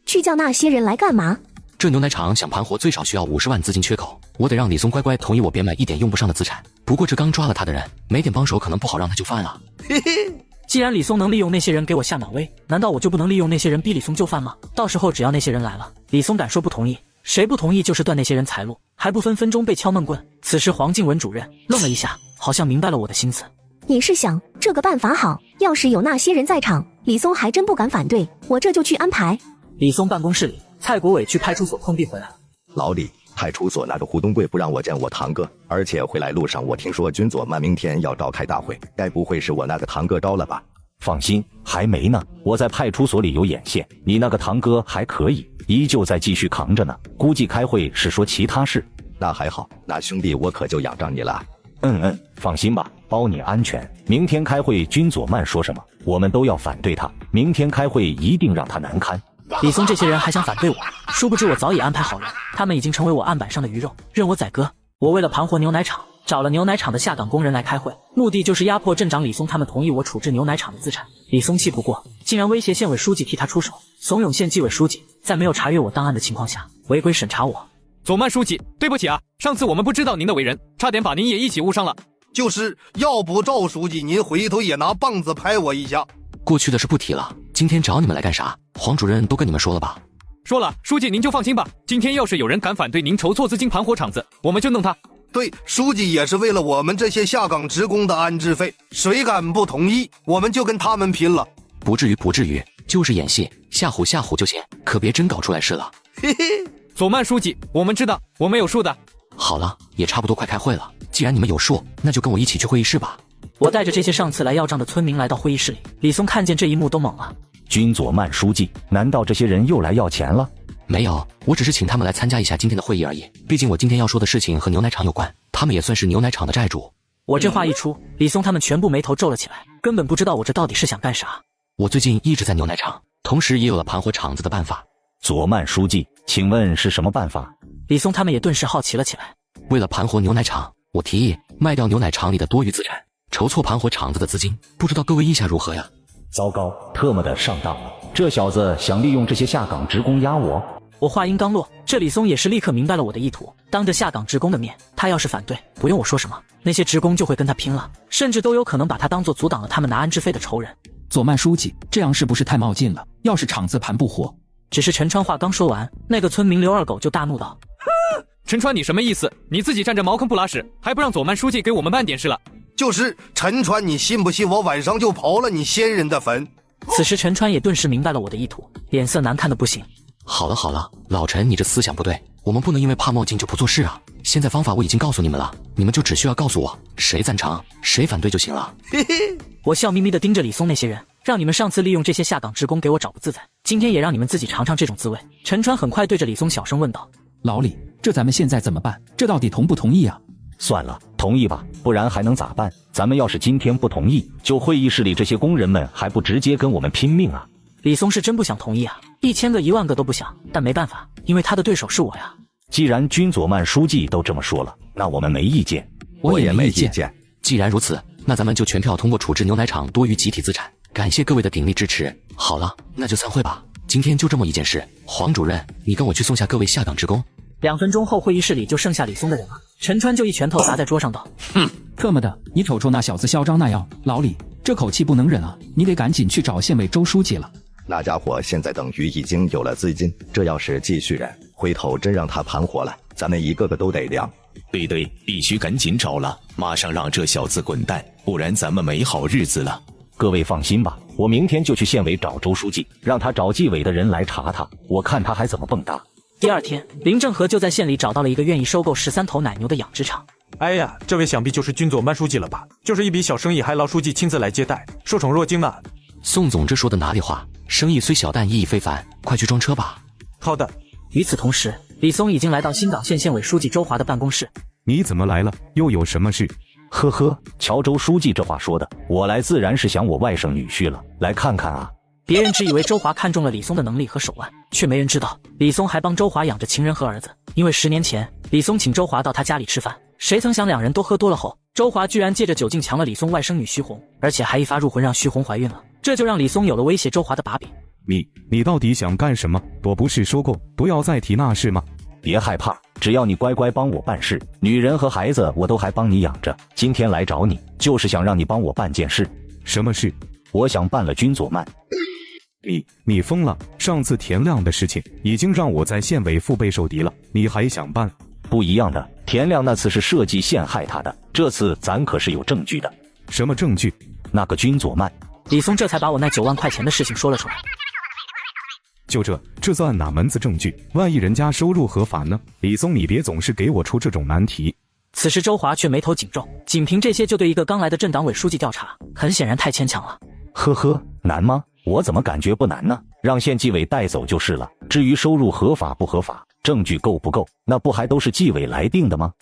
去叫那些人来干嘛？这牛奶厂想盘活最少需要50万资金缺口，我得让李松乖乖同意我别买一点用不上的资产。不过这刚抓了他的人，没点帮手可能不好让他就范啊。既然李松能利用那些人给我下马威，难道我就不能利用那些人逼李松就范吗？到时候只要那些人来了，李松敢说不同意，谁不同意就是断那些人财路，还不分分钟被敲闷棍。此时黄静文主任愣了一下，好像明白了我的心思。你是想这个办法好，要是有那些人在场，李松还真不敢反对，我这就去安排。李松办公室里，蔡国伟去派出所碰壁回来。老李，派出所那个胡东贵不让我见我堂哥，而且回来路上我听说君佐曼明天要召开大会，该不会是我那个堂哥招了吧？放心，还没呢，我在派出所里有眼线，你那个堂哥还可以，依旧在继续扛着呢，估计开会是说其他事。那还好，那兄弟我可就仰仗你了。放心吧，包你安全。明天开会君佐曼说什么，我们都要反对他，明天开会一定让他难堪。李松这些人还想反对我，殊不知我早已安排好人，他们已经成为我案板上的鱼肉，任我宰割。我为了盘活牛奶厂，找了牛奶厂的下岗工人来开会，目的就是压迫镇长李松他们同意我处置牛奶厂的资产。李松气不过，竟然威胁县委书记替他出手，怂恿县纪委书记在没有查阅我档案的情况下违规审查我。佐曼书记，对不起啊，上次我们不知道您的为人，差点把您也一起误伤了。就是要不赵书记您回头也拿棒子拍我一下。过去的事不提了，今天找你们来干啥？黄主任都跟你们说了吧？说了，书记您就放心吧。今天要是有人敢反对您筹措资金盘活厂子，我们就弄他。对，书记也是为了我们这些下岗职工的安置费，谁敢不同意，我们就跟他们拼了。不至于，就是演戏，吓唬就行，可别真搞出来事了。佐曼书记，我们知道，我们有数的。好了，也差不多快开会了，既然你们有数，那就跟我一起去会议室吧。我带着这些上次来要账的村民来到会议室里，李松看见这一幕都懵了。君佐曼书记，难道这些人又来要钱了？没有，我只是请他们来参加一下今天的会议而已。毕竟我今天要说的事情和牛奶厂有关，他们也算是牛奶厂的债主。我这话一出，李松他们全部眉头皱了起来，根本不知道我这到底是想干啥。我最近一直在牛奶厂，同时也有了盘活厂子的办法。佐曼书记，请问是什么办法？李松他们也顿时好奇了起来。为了盘活牛奶厂，我提议卖掉牛奶厂里的多余资产，筹措盘活厂子的资金，不知道各位意下如何呀？糟糕，特么的上当了！这小子想利用这些下岗职工压我。我话音刚落，这李松也是立刻明白了我的意图。当着下岗职工的面，他要是反对，不用我说什么，那些职工就会跟他拼了，甚至都有可能把他当作阻挡了他们拿安置费的仇人。左曼书记，这样是不是太冒进了？要是场子盘不活……只是陈川话刚说完，那个村民刘二狗就大怒道：“陈川，你什么意思？你自己占着茅坑不拉屎，还不让左曼书记给我们办点事了？”就是陈川，你信不信我晚上就刨了你先人的坟？此时陈川也顿时明白了我的意图，脸色难看的不行。好了好了，老陈，你这思想不对，我们不能因为怕冒进就不做事啊。现在方法我已经告诉你们了，你们就只需要告诉我谁赞成谁反对就行了。嘿嘿，我笑眯眯地盯着李松那些人，让你们上次利用这些下岗职工给我找不自在，今天也让你们自己尝尝这种滋味。陈川很快对着李松小声问道：“老李，这咱们现在怎么办？这到底同不同意啊？”算了，同意吧，不然还能咋办？咱们要是今天不同意，就会议室里这些工人们还不直接跟我们拼命啊！李松是真不想同意啊，1000个10000个都不想，但没办法，因为他的对手是我呀。既然军佐曼书记都这么说了，那我们没意见。我也没意见。既然如此，那咱们就全票通过处置牛奶厂多余集体资产。感谢各位的鼎力支持。好了，那就散会吧。今天就这么一件事。黄主任，你跟我去送下各位下岗职工。2分钟后，会议室里就剩下李松的人了。陈川就一拳头砸在桌上道：“哼，特么的，你瞅瞅那小子嚣张那样，老李，这口气不能忍啊！你得赶紧去找县委周书记了。那家伙现在等于已经有了资金，这要是继续忍，回头真让他盘活了，咱们一个个都得凉。对，必须赶紧找了，马上让这小子滚蛋，不然咱们没好日子了。各位放心吧，我明天就去县委找周书记，让他找纪委的人来查他，我看他还怎么蹦跶。”第二天，林正和就在县里找到了一个愿意收购13头奶牛的养殖场。哎呀，这位想必就是军佐曼书记了吧？就是一笔小生意，还劳书记亲自来接待，受宠若惊呢。宋总这说的哪里话？生意虽小，但意义非凡，快去装车吧。好的。与此同时，李松已经来到新港县县委书记周华的办公室。你怎么来了？又有什么事？呵呵，瞧周书记这话说的，我来自然是想我外甥女婿了，来看看啊。别人只以为周华看中了李松的能力和手腕，却没人知道李松还帮周华养着情人和儿子。因为10年前李松请周华到他家里吃饭，谁曾想两人都喝多了后，周华居然借着酒劲抢了李松外甥女徐红，而且还一发入魂让徐红怀孕了。这就让李松有了威胁周华的把柄。你到底想干什么？我不是说过不要再提那事吗？别害怕，只要你乖乖帮我办事，女人和孩子我都还帮你养着。今天来找你，就是想让你帮我办件事。什么事？我想办了军佐曼。你疯了！上次田亮的事情已经让我在县委腹背受敌了，你还想办？不一样的，田亮那次是设计陷害他的，这次咱可是有证据的。什么证据？那个军佐曼。李松这才把我那9万块钱的事情说了出来。就这算哪门子证据？万一人家收入合法呢？李松，你别总是给我出这种难题。此时周华却眉头紧皱，仅凭这些就对一个刚来的镇党委书记调查，很显然太牵强了。呵呵，难吗？我怎么感觉不难呢？让县纪委带走就是了。至于收入合法不合法，证据够不够，那不还都是纪委来定的吗？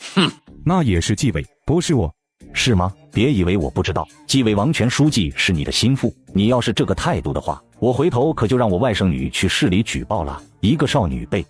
那也是纪委，不是我。是吗？别以为我不知道，纪委王全书记是你的心腹。你要是这个态度的话，我回头可就让我外甥女去市里举报了，一个少女被。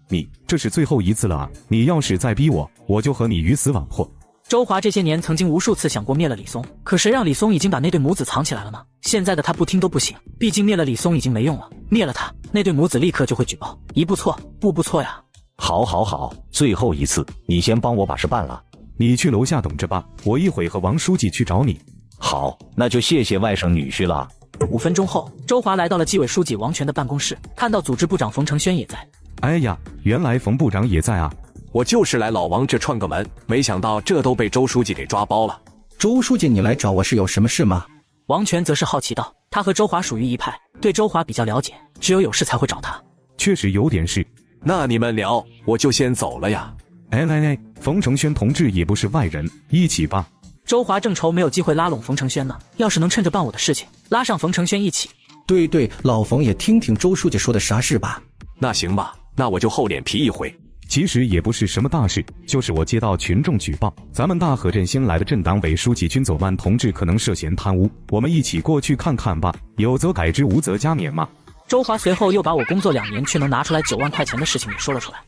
你这是最后一次了啊！你要是再逼我，我就和你鱼死网破。周华这些年曾经无数次想过灭了李松，可谁让李松已经把那对母子藏起来了呢？现在的他不听都不行，毕竟灭了李松已经没用了，灭了他，那对母子立刻就会举报，一步错，步步错呀！好，最后一次，你先帮我把事办了。你去楼下等着吧，我一会和王书记去找你。好，那就谢谢外甥女婿了。5分钟后，周华来到了纪委书记王全的办公室，看到组织部长冯承轩也在。哎呀，原来冯部长也在啊！我就是来老王这串个门，没想到这都被周书记给抓包了。周书记，你来找我是有什么事吗？王全则是好奇道，他和周华属于一派，对周华比较了解，只有事才会找他。确实有点事。那你们聊，我就先走了呀。哎，冯承轩同志也不是外人，一起吧。周华正愁没有机会拉拢冯承轩呢，要是能趁着办我的事情，拉上冯承轩一起。对，老冯也听听周书记说的啥事吧。那行吧，那我就厚脸皮一回。其实也不是什么大事，就是我接到群众举报，咱们大河镇新来的镇党委书记军佐曼同志可能涉嫌贪污，我们一起过去看看吧，有则改之，无则加勉嘛。周华随后又把我工作2年却能拿出来9万块钱的事情也说了出来。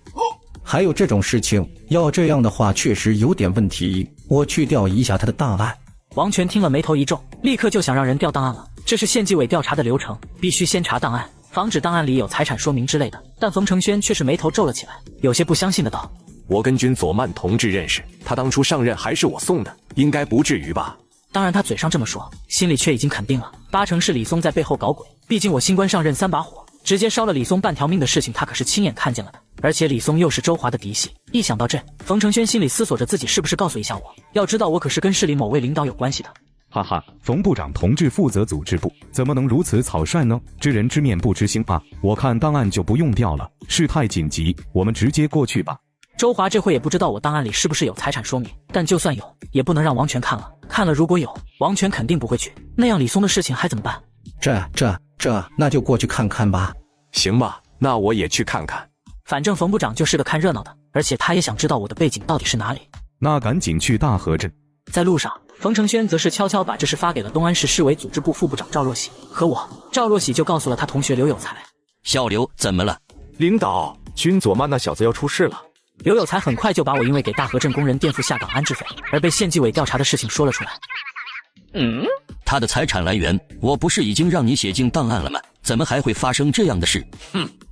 还有这种事情，要这样的话确实有点问题，我去调一下他的档案。王全听了眉头一皱，立刻就想让人调档案了。这是县纪委调查的流程，必须先查档案，防止档案里有财产说明之类的。但冯承轩却是眉头皱了起来，有些不相信的道：“我跟君佐曼同志认识，他当初上任还是我送的，应该不至于吧？”当然，他嘴上这么说，心里却已经肯定了，8成是李松在背后搞鬼。毕竟我新官上任3把火，直接烧了李松半条命的事情，他可是亲眼看见了的。而且李松又是周华的嫡系，一想到这，冯承轩心里思索着自己是不是告诉一下我。要知道，我可是跟市里某位领导有关系的。哈哈，冯部长同志负责组织部，怎么能如此草率呢？知人知面不知心啊！我看档案就不用调了，事态紧急，我们直接过去吧。周华这会也不知道我档案里是不是有财产说明，但就算有，也不能让王权看了。看了如果有，王权肯定不会去，那样李松的事情还怎么办？那就过去看看吧。行吧，那我也去看看。反正冯部长就是个看热闹的，而且他也想知道我的背景到底是哪里。那赶紧去大河镇。在路上，冯承轩则是悄悄把这事发给了东安市市委组织部副部长赵若喜和我。赵若喜就告诉了他同学刘有才。小刘，怎么了？领导，君佐曼那小子要出事了。刘有才很快就把我因为给大河镇工人垫付下岗安置费而被县纪委调查的事情说了出来。他的财产来源，我不是已经让你写进档案了吗？怎么还会发生这样的事？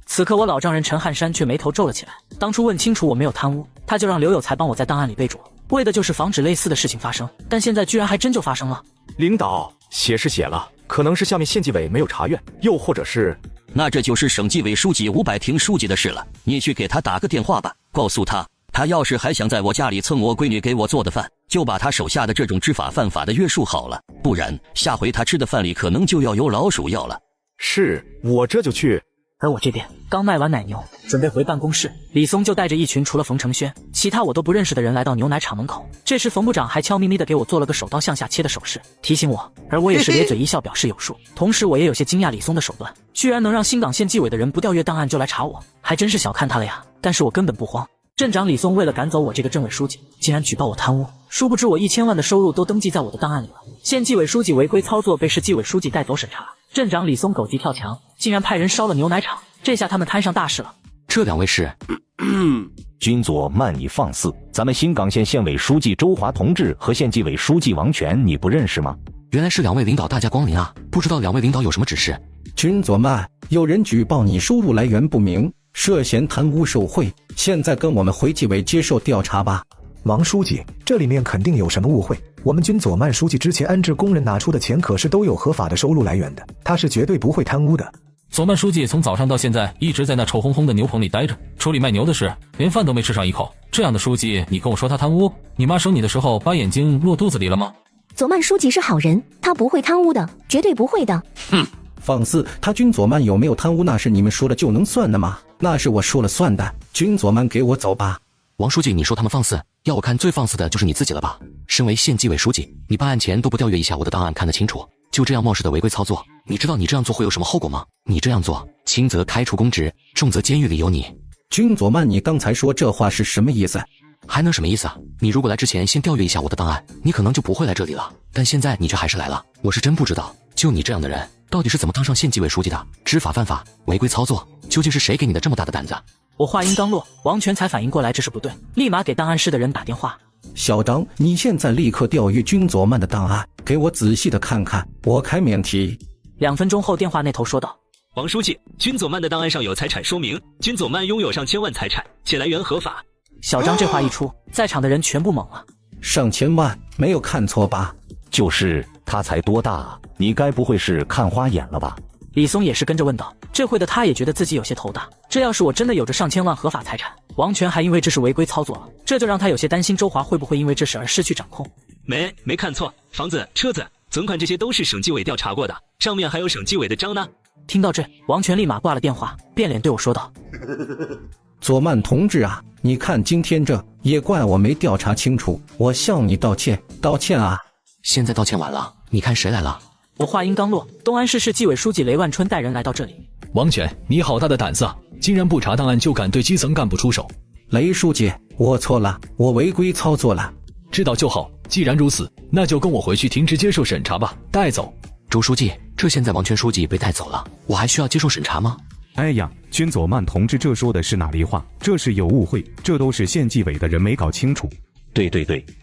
此刻我老丈人陈汉山却眉头皱了起来。当初问清楚我没有贪污，他就让刘有才帮我在档案里备注，为的就是防止类似的事情发生。但现在居然还真就发生了。领导，写是写了，可能是下面县纪委没有查阅，又或者是……那这就是省纪委书记伍百庭书记的事了。你去给他打个电话吧，告诉他，他要是还想在我家里蹭我闺女给我做的饭，就把他手下的这种知法犯法的约束好了，不然下回他吃的饭里可能就要有老鼠药了。是，我这就去。而我这边刚卖完奶牛，准备回办公室，李松就带着一群除了冯承轩其他我都不认识的人来到牛奶厂门口。这时冯部长还悄咪咪地给我做了个手刀向下切的手势，提醒我，而我也是咧嘴一笑表示有数。同时我也有些惊讶李松的手段，居然能让新港县纪委的人不调阅档案就来查我，还真是小看他了呀。但是我根本不慌。镇长李松为了赶走我这个政委书记，竟然举报我贪污，殊不知我1000万的收入都登记在我的档案里了。县纪委书记违规操作被市纪委书记带走审查，镇长李松狗急跳墙，竟然派人烧了牛奶厂，这下他们摊上大事了。这两位是君佐曼，你放肆！咱们新港县县委书记周华同志和县纪委书记王权，你不认识吗？原来是两位领导大驾光临啊！不知道两位领导有什么指示？君佐曼，有人举报你收入来源不明，涉嫌贪污受贿，现在跟我们回纪委接受调查吧。王书记，这里面肯定有什么误会。我们君佐曼书记之前安置工人拿出的钱可是都有合法的收入来源的，他是绝对不会贪污的。佐曼书记从早上到现在一直在那臭烘烘的牛棚里待着，处理卖牛的事，连饭都没吃上一口。这样的书记，你跟我说他贪污？你妈生你的时候把眼睛落肚子里了吗？佐曼书记是好人，他不会贪污的，绝对不会的。放肆！他君佐曼有没有贪污，那是你们说了就能算的吗？那是我说了算的。君佐曼，给我走吧。王书记，你说他们放肆，要我看最放肆的就是你自己了吧？身为县纪委书记，你办案前都不调阅一下我的档案看得清楚，就这样冒失的违规操作，你知道你这样做会有什么后果吗？你这样做，轻则开除公职，重则监狱里有你。君佐曼，你刚才说这话是什么意思？还能什么意思啊？你如果来之前先调阅一下我的档案，你可能就不会来这里了。但现在你却还是来了，我是真不知道，就你这样的人，到底是怎么当上县纪委书记的？知法犯法，违规操作，究竟是谁给你的这么大的胆子？我话音刚落，王权才反应过来这是不对，立马给档案室的人打电话。小张，你现在立刻调阅君佐曼的档案，给我仔细的看看，我开免提。2分钟后，电话那头说道：王书记，君佐曼的档案上有财产说明，君佐曼拥有上千万财产，且来源合法。小张这话一出，在场的人全部懵了。上千万，没有看错吧？就是他才多大啊？你该不会是看花眼了吧？李松也是跟着问道。这会的他也觉得自己有些头大，这要是我真的有着上千万合法财产，王权还因为这是违规操作了，这就让他有些担心周华会不会因为这事而失去掌控。没看错，房子、车子、存款这些都是省纪委调查过的，上面还有省纪委的章呢。听到这，王权立马挂了电话，变脸对我说道：佐曼同志啊，你看今天这也怪我没调查清楚，我向你道歉啊。现在道歉晚了，你看谁来了？我话音刚落，东安市市纪委书记雷万春带人来到这里。王权，你好大的胆子啊，竟然不查档案就敢对基层干部出手。雷书记，我错了，我违规操作了。知道就好，既然如此，那就跟我回去停职接受审查吧，带走。周书记，这现在王权书记被带走了，我还需要接受审查吗？哎呀，君佐曼同志这说的是哪里话？这是有误会，这都是县纪委的人没搞清楚。对，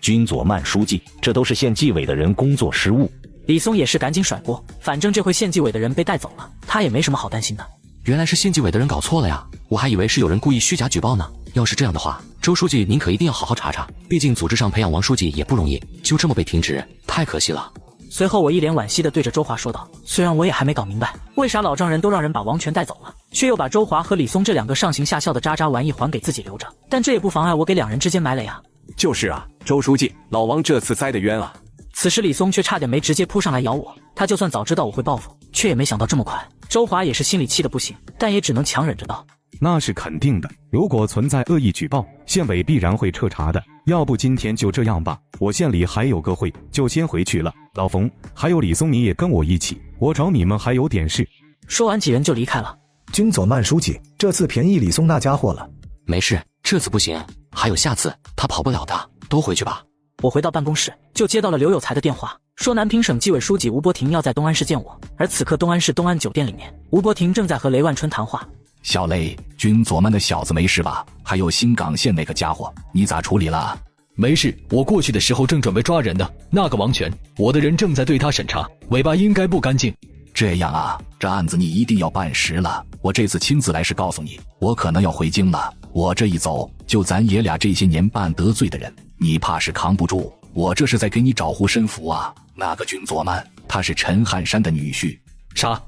君佐曼书记，这都是县纪委的人工作失误。李松也是赶紧甩锅，反正这回县纪委的人被带走了，他也没什么好担心的。原来是县纪委的人搞错了呀，我还以为是有人故意虚假举报呢。要是这样的话，周书记您可一定要好好查查，毕竟组织上培养王书记也不容易，就这么被停职，太可惜了。随后我一脸惋惜地对着周华说道，虽然我也还没搞明白，为啥老丈人都让人把王权带走了，却又把周华和李松这两个上行下效的渣渣玩意还给自己留着，但这也不妨碍我给两人之间埋雷啊。就是啊，周书记，老王这次栽的冤啊。此时李松却差点没直接扑上来咬我，他就算早知道我会报复，却也没想到这么快。周华也是心里气得不行，但也只能强忍着道，那是肯定的，如果存在恶意举报，县委必然会彻查的。要不今天就这样吧，我县里还有个会，就先回去了。老冯，还有李松，你也跟我一起，我找你们还有点事。说完几人就离开了。军佐曼书记，这次便宜李松那家伙了。没事，这次不行，还有下次，他跑不了的，都回去吧。我回到办公室，就接到了刘有才的电话，说南平省纪委书记吴伯庭要在东安市见我，而此刻东安市东安酒店里面，吴伯庭正在和雷万春谈话。小雷，军佐曼的小子没事吧？还有新港县那个家伙，你咋处理了？没事，我过去的时候正准备抓人呢。那个王权，我的人正在对他审查，尾巴应该不干净。这样啊，这案子你一定要办实了。我这次亲自来是告诉你，我可能要回京了。我这一走，就咱爷俩这些年办得罪的人，你怕是扛不住。我这是在给你找护身符啊。那个军佐曼，他是陈汉山的女婿。啥？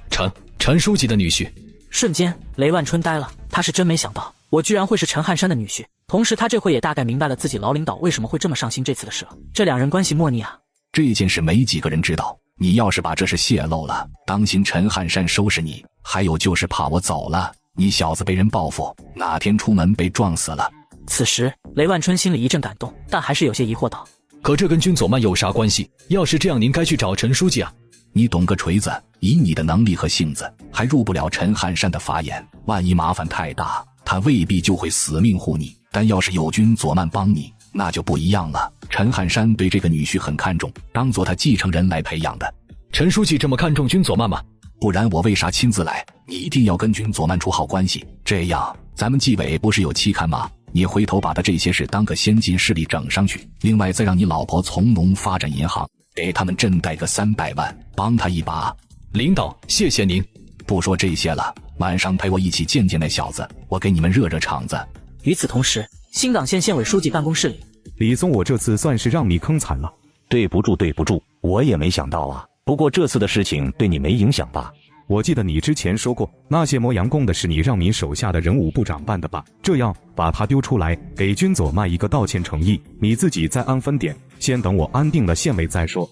陈书记的女婿？瞬间，雷万春呆了，他是真没想到，我居然会是陈汉山的女婿。同时，他这回也大概明白了自己老领导为什么会这么上心这次的事了。这两人关系莫逆啊。这件事没几个人知道，你要是把这事泄露了，当心陈汉山收拾你。还有就是怕我走了，你小子被人报复，哪天出门被撞死了。此时，雷万春心里一阵感动，但还是有些疑惑道：可这跟军佐曼有啥关系？要是这样，您该去找陈书记啊。你懂个锤子，以你的能力和性子，还入不了陈汉山的法眼。万一麻烦太大，他未必就会死命护你。但要是有军佐曼帮你，那就不一样了。陈汉山对这个女婿很看重，当做他继承人来培养的。陈书记这么看重军佐曼吗？不然我为啥亲自来？你一定要跟军佐曼处好关系，这样咱们纪委不是有期刊吗？你回头把他这些事当个先进事例整上去，另外再让你老婆从农发展银行给他们镇贷个300万，帮他一把。领导，谢谢您。不说这些了，晚上陪我一起见见那小子，我给你们热热场子。与此同时，新港县县委书记办公室里，李松，我这次算是让你坑惨了。对不住，我也没想到啊。不过这次的事情对你没影响吧？我记得你之前说过，那些磨洋工的是你让你手下的人武部长办的吧？这样把他丢出来，给军佐曼一个道歉诚意，你自己再安分点，先等我安定了县委再说。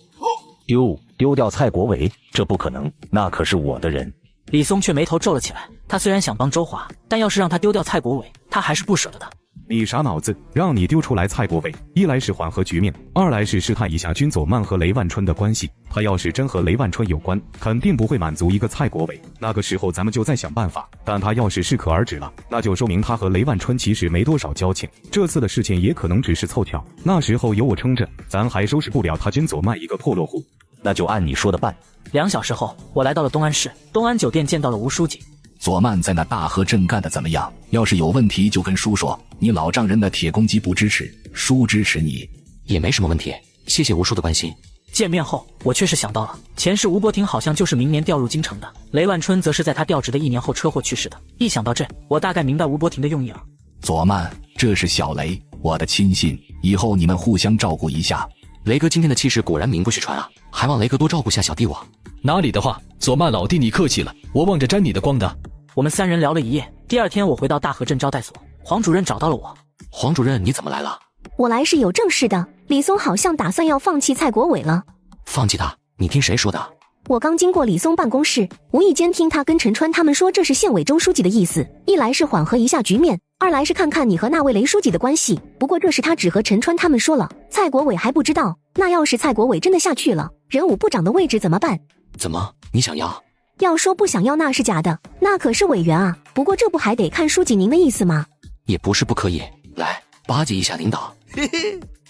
丢掉蔡国伟，这不可能，那可是我的人。李松却眉头皱了起来，他虽然想帮周华，但要是让他丢掉蔡国伟，他还是不舍得的。你啥脑子？让你丢出来蔡国伟，一来是缓和局面，二来是试探一下军佐曼和雷万春的关系。他要是真和雷万春有关，肯定不会满足一个蔡国伟，那个时候咱们就再想办法。但他要是适可而止了，那就说明他和雷万春其实没多少交情，这次的事情也可能只是凑巧。那时候有我撑着，咱还收拾不了他军佐曼一个破落户。那就按你说的办。2小时后，我来到了东安市东安酒店，见到了吴书记。佐曼在那大河镇干的怎么样？要是有问题就跟叔说，你老丈人的铁公鸡不支持，叔支持你。也没什么问题，谢谢吴叔的关心。见面后，我确实想到了，前世吴伯庭好像就是明年调入京城的，雷万春则是在他调职的1年后车祸去世的。一想到这，我大概明白吴伯庭的用意了。佐曼，这是小雷，我的亲信，以后你们互相照顾一下。雷哥今天的气势果然名不虚传啊，还望雷哥多照顾下小弟我。哪里的话，佐曼老弟你客气了，我望着沾你的光的。我们3人聊了一夜，第2天我回到大河镇招待所，黄主任找到了我。黄主任你怎么来了？我来是有正事的，李松好像打算要放弃蔡国伟了。放弃他？你听谁说的？我刚经过李松办公室，无意间听他跟陈川他们说这是县委周书记的意思，一来是缓和一下局面，二来是看看你和那位雷书记的关系。不过这事他只和陈川他们说了，蔡国伟还不知道。那要是蔡国伟真的下去了，人武部长的位置怎么办？怎么？你想要？要说不想要那是假的，那可是委员啊。不过这不还得看书记您的意思吗？也不是不可以，来巴结一下领导。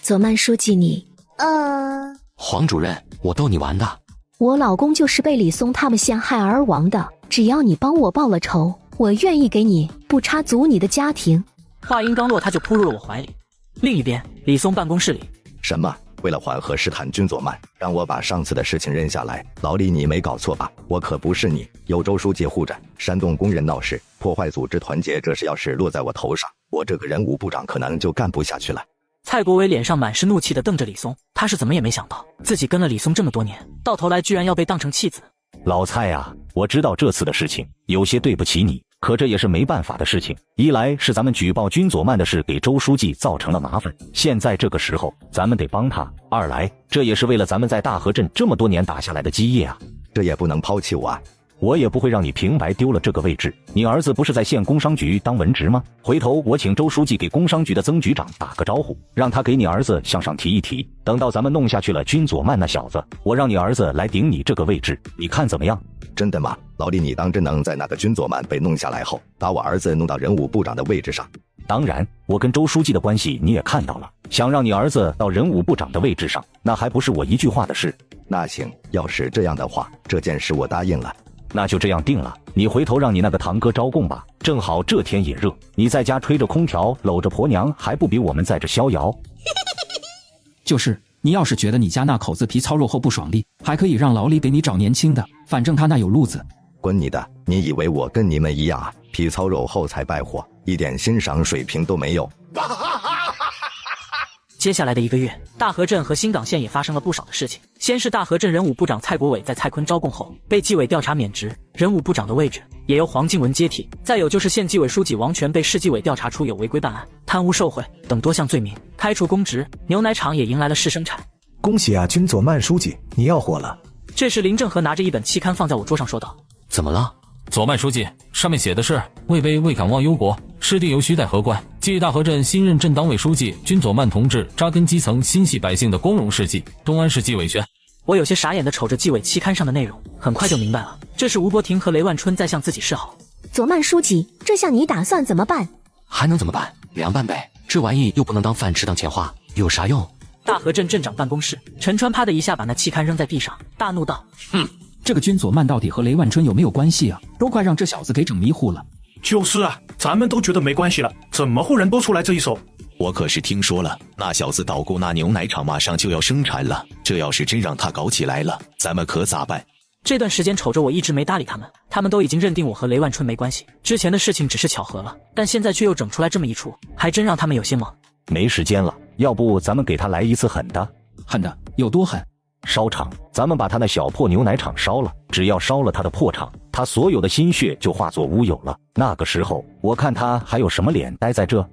佐曼书记你，黄主任，我逗你玩的。我老公就是被李松他们陷害而亡的，只要你帮我报了仇，我愿意给你，不插足你的家庭。话音刚落，他就扑入了我怀里。另一边，李松办公室里，什么？为了缓和事态，君佐曼让我把上次的事情认下来。老李，你没搞错吧？我可不是你，有周书记护着，煽动工人闹事，破坏组织团结，这事要是落在我头上，我这个人武部长可能就干不下去了。蔡国伟脸上满是怒气地瞪着李松，他是怎么也没想到，自己跟了李松这么多年，到头来居然要被当成弃子。老蔡啊，我知道这次的事情有些对不起你，可这也是没办法的事情。一来是咱们举报君佐曼的事给周书记造成了麻烦，现在这个时候咱们得帮他；二来这也是为了咱们在大河镇这么多年打下来的基业啊，这也不能抛弃我啊。我也不会让你平白丢了这个位置。你儿子不是在县工商局当文职吗？回头我请周书记给工商局的曾局长打个招呼，让他给你儿子向上提一提。等到咱们弄下去了君佐曼那小子，我让你儿子来顶你这个位置，你看怎么样？真的吗？老李，你当真能在那个君佐曼被弄下来后，把我儿子弄到人武部长的位置上？当然，我跟周书记的关系你也看到了，想让你儿子到人武部长的位置上，那还不是我一句话的事。那行，要是这样的话，这件事我答应了。那就这样定了，你回头让你那个堂哥招供吧，正好这天也热，你在家吹着空调搂着婆娘，还不比我们在这逍遥？就是你要是觉得你家那口子皮糙肉厚不爽利，还可以让老李给你找年轻的，反正他那有路子。滚你的！你以为我跟你们一样啊？皮糙肉厚才败火，一点欣赏水平都没有。接下来的1个月，大河镇和新港县也发生了不少的事情。先是大河镇人武部长蔡国伟在蔡坤招供后被纪委调查免职，人武部长的位置也由黄静文接替。再有就是县纪委书记王权被市纪委调查出有违规办案、贪污受贿等多项罪名，开除公职。牛奶厂也迎来了市生产。恭喜啊，君佐曼书记，你要火了。这时林正和拿着一本期刊放在我桌上说道：怎么了？佐曼书记，上面写的是位卑未敢忘忧国，师弟犹须待何关，继大河镇新任镇党委书记君佐曼同志扎根基层心系百姓的光荣事迹。东安市纪委宣。我有些傻眼地瞅着纪委期刊上的内容，很快就明白了，这是吴伯庭和雷万春在向自己示好。佐曼书记，这下你打算怎么办？还能怎么办？凉拌呗，这玩意又不能当饭吃当钱花，有啥用？大河镇镇长办公室，陈川啪的一下把那期刊扔在地上，大怒道：哼！这个君佐曼到底和雷万春有没有关系啊？都快让这小子给整迷糊了。就是啊，咱们都觉得没关系了，怎么忽然多出来这一手？我可是听说了，那小子捣鼓那牛奶厂马上就要生产了，这要是真让他搞起来了，咱们可咋办？这段时间瞅着我一直没搭理他们，他们都已经认定我和雷万春没关系，之前的事情只是巧合了，但现在却又整出来这么一出，还真让他们有些懵。没时间了，要不咱们给他来一次狠的？狠的有多狠？烧厂，咱们把他那小破牛奶厂烧了，只要烧了他的破厂，他所有的心血就化作乌有了。那个时候，我看他还有什么脸待在这？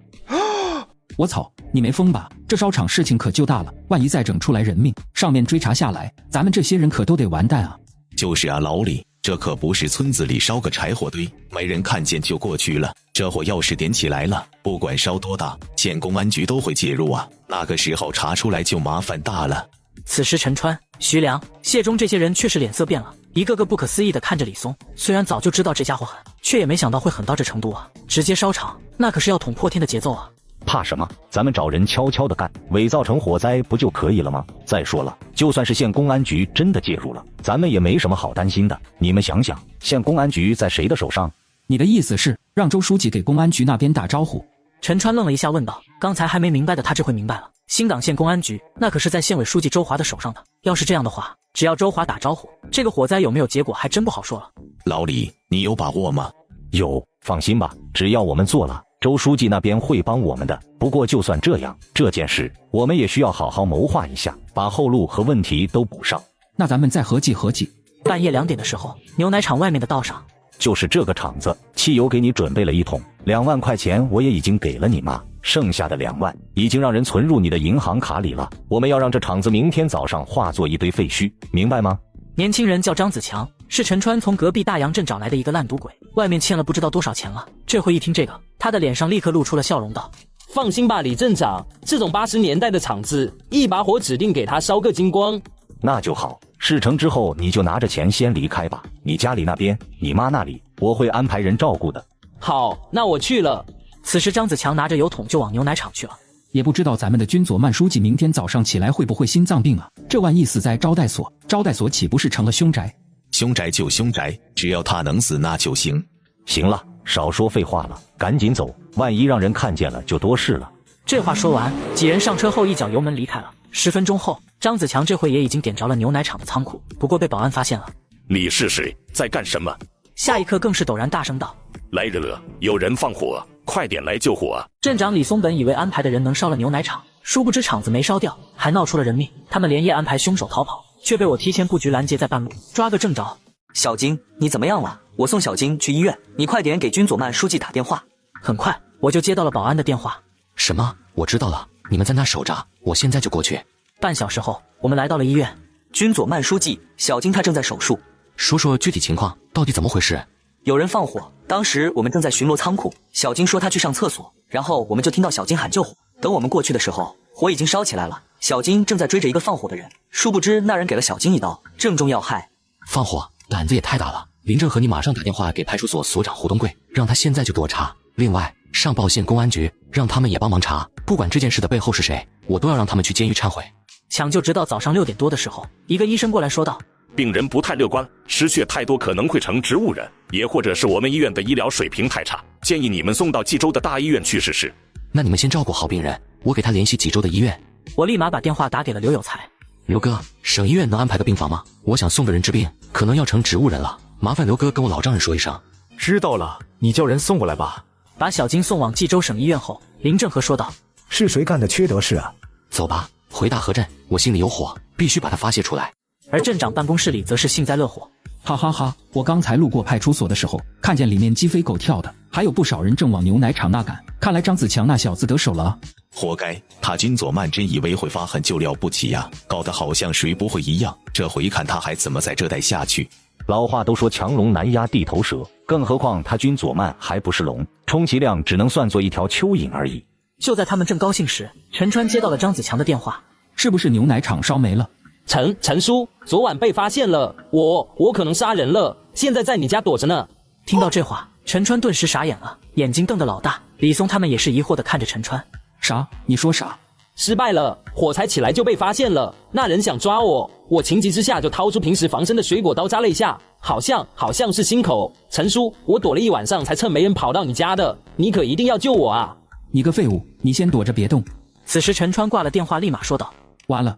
我操，你没疯吧？这烧厂事情可就大了，万一再整出来人命，上面追查下来，咱们这些人可都得完蛋啊！就是啊，老李，这可不是村子里烧个柴火堆，没人看见就过去了。这火要是点起来了，不管烧多大，县公安局都会介入啊。那个时候查出来就麻烦大了。此时陈川、徐良、谢忠这些人却是脸色变了，一个个不可思议地看着李松。虽然早就知道这家伙狠，却也没想到会狠到这程度啊！直接烧厂，那可是要捅破天的节奏啊！怕什么？咱们找人悄悄地干，伪造成火灾不就可以了吗？再说了，就算是县公安局真的介入了，咱们也没什么好担心的。你们想想，县公安局在谁的手上？你的意思是让周书记给公安局那边打招呼？陈川愣了一下问道，刚才还没明白的他这回明白了，新港县公安局那可是在县委书记周华的手上的，要是这样的话，只要周华打招呼，这个火灾有没有结果还真不好说了。老李，你有把握吗？有，放心吧，只要我们做了，周书记那边会帮我们的。不过就算这样，这件事我们也需要好好谋划一下，把后路和问题都补上。那咱们再合计合计。半夜2点的时候，牛奶厂外面的道上，就是这个厂子，汽油给你准备了1桶，2万块钱我也已经给了你妈，剩下的2万已经让人存入你的银行卡里了。我们要让这厂子明天早上化作一堆废墟，明白吗？年轻人叫张子强，是陈川从隔壁大洋镇找来的一个烂赌鬼，外面欠了不知道多少钱了。这回一听这个，他的脸上立刻露出了笑容，道：放心吧，李镇长，这种80年代的厂子，一把火指定给他烧个精光。那就好，事成之后你就拿着钱先离开吧，你家里那边，你妈那里，我会安排人照顾的。好，那我去了。此时张子强拿着油桶就往牛奶厂去了。也不知道咱们的君佐曼书记明天早上起来会不会心脏病啊？这万一死在招待所，招待所岂不是成了凶宅？凶宅就凶宅，只要他能死那就行。行了，少说废话了，赶紧走，万一让人看见了就多事了。这话说完，几人上车后一脚油门离开了。10分钟后，张子强这回也已经点着了牛奶厂的仓库，不过被保安发现了。你是谁？在干什么？下一刻更是陡然大声道：“来人了，有人放火，快点来救火啊！”镇长李松本以为安排的人能烧了牛奶厂，殊不知厂子没烧掉，还闹出了人命。他们连夜安排凶手逃跑，却被我提前布局拦截在半路，抓个正着。小金，你怎么样了？我送小金去医院，你快点给军佐曼书记打电话。很快我就接到了保安的电话。什么？我知道了，你们在那守着，我现在就过去。半小时后，我们来到了医院。军佐曼书记，小金他正在手术。说说具体情况，到底怎么回事？有人放火，当时我们正在巡逻仓库，小金说他去上厕所，然后我们就听到小金喊救火。等我们过去的时候，火已经烧起来了，小金正在追着一个放火的人，殊不知那人给了小金一刀，正中要害。放火，胆子也太大了！林正和你马上打电话给派出所所长胡东贵，让他现在就给我查。另外，上报县公安局，让他们也帮忙查，不管这件事的背后是谁，我都要让他们去监狱忏悔。抢救直到早上6点多的时候，一个医生过来说道：“病人不太乐观，失血太多可能会成植物人，也或者是我们医院的医疗水平太差，建议你们送到济州的大医院去试试。”那你们先照顾好病人，我给他联系济州的医院。我立马把电话打给了刘有才。刘哥，省医院能安排个病房吗？我想送个人治病，可能要成植物人了，麻烦刘哥跟我老丈人说一声。知道了，你叫人送过来吧。把小金送往济州省医院后，林正和说道：“是谁干的缺德事啊？”走吧，回大河镇，我心里有火，必须把它发泄出来。而镇长办公室里则是幸灾乐祸。哈哈哈！我刚才路过派出所的时候，看见里面鸡飞狗跳的，还有不少人正往牛奶厂那赶。看来张子强那小子得手了。活该，他军佐曼真以为会发狠就了不起呀，搞得好像谁不会一样。这回看他还怎么在这待下去。老话都说强龙难压地头蛇，更何况他军佐曼还不是龙，充其量只能算作一条蚯蚓而已。就在他们正高兴时，陈川接到了张子强的电话。是不是牛奶厂烧没了？陈叔，昨晚被发现了，我可能杀人了，现在在你家躲着呢。听到这话，陈川顿时傻眼了，眼睛瞪得老大。李松他们也是疑惑地看着陈川。啥？你说啥？失败了，火才起来就被发现了。那人想抓我，我情急之下就掏出平时防身的水果刀扎了一下，好像是心口。陈叔，我躲了一晚上才趁没人跑到你家的，你可一定要救我啊！你个废物，你先躲着别动。此时陈川挂了电话，立马说道：“完了，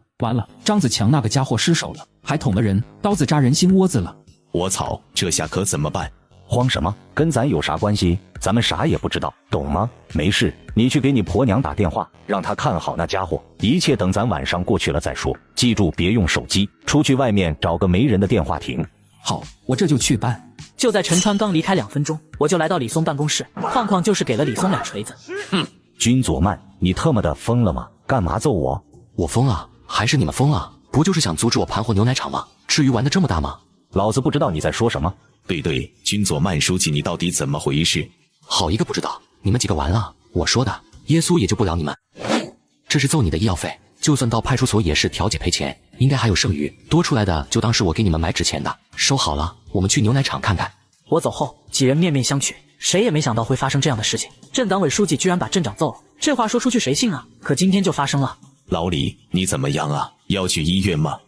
张子强那个家伙失手了，还捅了人，刀子扎人心窝子了。我操，这下可怎么办？慌什么？跟咱有啥关系？咱们啥也不知道，懂吗？没事，你去给你婆娘打电话，让她看好那家伙。一切等咱晚上过去了再说。记住，别用手机，出去外面找个没人的电话亭。好，我这就去办。”就在陈川刚离开2分钟，我就来到李松办公室，况况就是给了李松2锤子。军佐曼，你特么的疯了吗？干嘛揍我？我疯了？还是你们疯了？不就是想阻止我盘活牛奶厂吗？至于玩得这么大吗？老子不知道你在说什么。对，军佐曼书记，你到底怎么回事？好一个不知道！你们几个完了！我说的，耶稣也救不了你们。这是揍你的医药费，就算到派出所也是调解赔钱，应该还有剩余，多出来的就当是我给你们买纸钱的。收好了，我们去牛奶厂看看。我走后，几人面面相觑，谁也没想到会发生这样的事情。镇党委书记居然把镇长揍了，这话说出去谁信啊？可今天就发生了。老李，你怎么样啊？要去医院吗？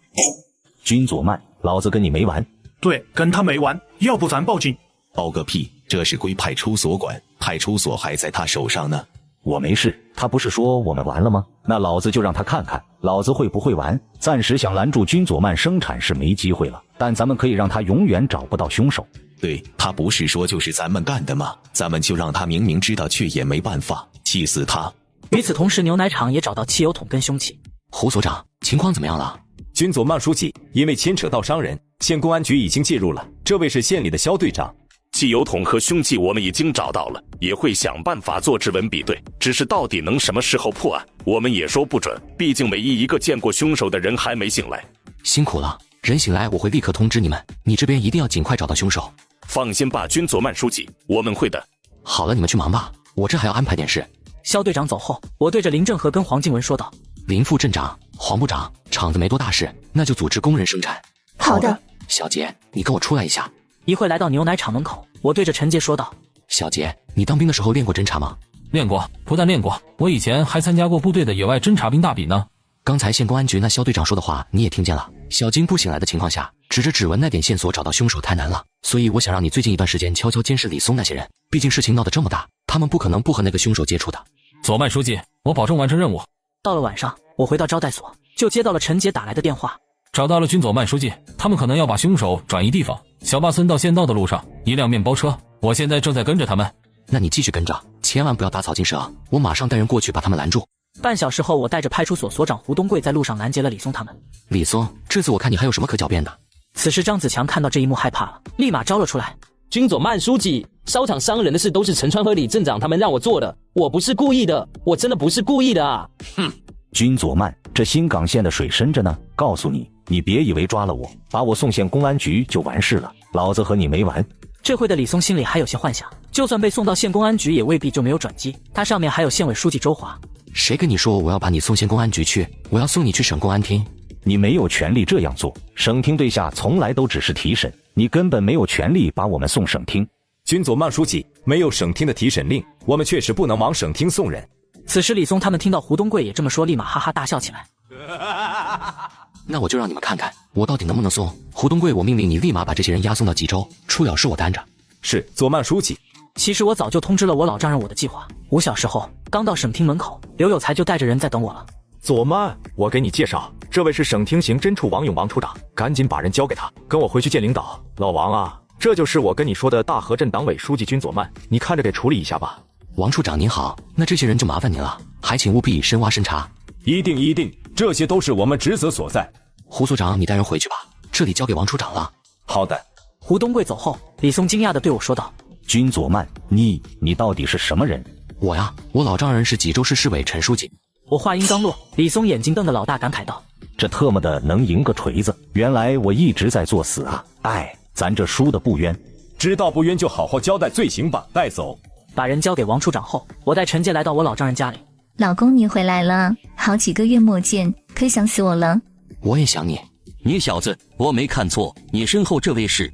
军佐曼，老子跟你没完。对，跟他没完，要不咱报警。报个屁，这是归派出所管，派出所还在他手上呢。我没事，他不是说我们完了吗？那老子就让他看看老子会不会玩。暂时想拦住军佐曼生产是没机会了，但咱们可以让他永远找不到凶手。对，他不是说就是咱们干的吗？咱们就让他明明知道却也没办法，气死他。与此同时，牛奶厂也找到汽油桶跟凶器。胡所长，情况怎么样了？军佐曼书记，因为牵扯到伤人，县公安局已经介入了。这位是县里的肖队长。汽油桶和凶器我们已经找到了，也会想办法做指纹比对，只是到底能什么时候破案，我们也说不准，毕竟唯一一个见过凶手的人还没醒来。辛苦了，人醒来我会立刻通知你们，你这边一定要尽快找到凶手。放心吧，军佐曼书记，我们会的。好了，你们去忙吧，我这还要安排点事。肖队长走后，我对着林正和跟黄静文说道：“林副镇长，黄部长，厂子没多大事，那就组织工人生产。”好的。小杰，你跟我出来一下。一会来到牛奶厂门口，我对着陈杰说道：“小杰，你当兵的时候练过侦察吗？”“练过，不但练过，我以前还参加过部队的野外侦察兵大比呢。”刚才县公安局那肖队长说的话你也听见了。小金不醒来的情况下，指着指纹那点线索找到凶手太难了，所以我想让你最近一段时间悄悄监视李松那些人，毕竟事情闹得这么大，他们不可能不和那个凶手接触的。佐曼书记，我保证完成任务。到了晚上，我回到招待所，就就接到了陈杰打来的电话。找到了军佐曼书记，他们可能要把凶手转移地方。小坝村到县道的路上，一辆面包车，我现在正在跟着他们。那你继续跟着，千万不要打草惊蛇，我马上带人过去把他们拦住。半小时后，我带着派出所所长胡东贵在路上拦截了李松他们。李松，这次我看你还有什么可狡辩的？此时张子强看到这一幕害怕了，立马招了出来。军佐曼书记，烧厂伤人的事都是陈川和李镇长他们让我做的，我不是故意的，我真的不是故意的啊！哼，军佐曼，这新港县的水深着呢，告诉你，你别以为抓了我，把我送县公安局就完事了，老子和你没完。这回的李松心里还有些幻想，就算被送到县公安局，也未必就没有转机。他上面还有县委书记周华。谁跟你说我要把你送县公安局去？我要送你去省公安厅。你没有权利这样做，省厅对下从来都只是提审，你根本没有权利把我们送省厅。军佐曼书记，没有省厅的提审令，我们确实不能往省厅送人。此时李松他们听到胡东贵也这么说，立马哈哈大笑起来。那我就让你们看看我到底能不能送。胡东贵，我命令你立马把这些人押送到济州，出了事我担着。是，佐曼书记。其实我早就通知了我老丈人我的计划，5小时后刚到省厅门口，刘有才就带着人在等我了。佐曼，我给你介绍，这位是省厅刑侦处王勇王处长，赶紧把人交给他，跟我回去见领导。老王啊，这就是我跟你说的大河镇党委书记军佐曼，你看着给处理一下吧。王处长您好，那这些人就麻烦您了，还请务必深挖深查。一定，这些都是我们职责所在。胡所长，你带人回去吧，这里交给王处长了。好的。胡东贵走后，李松惊讶地对我说道：军佐曼，你到底是什么人？我呀，我老丈人是济州市市委陈书记。我话音刚落，李松眼睛瞪得老大，感慨道：这特么的能赢个锤子，原来我一直在作死啊！哎，咱这输的不冤，知道不冤就好好交代罪行吧，带走。把人交给王处长后，我带陈杰来到我老丈人家里。老公，你回来了，好几个月没见，可想死我了。我也想你。你小子，我没看错，你身后这位是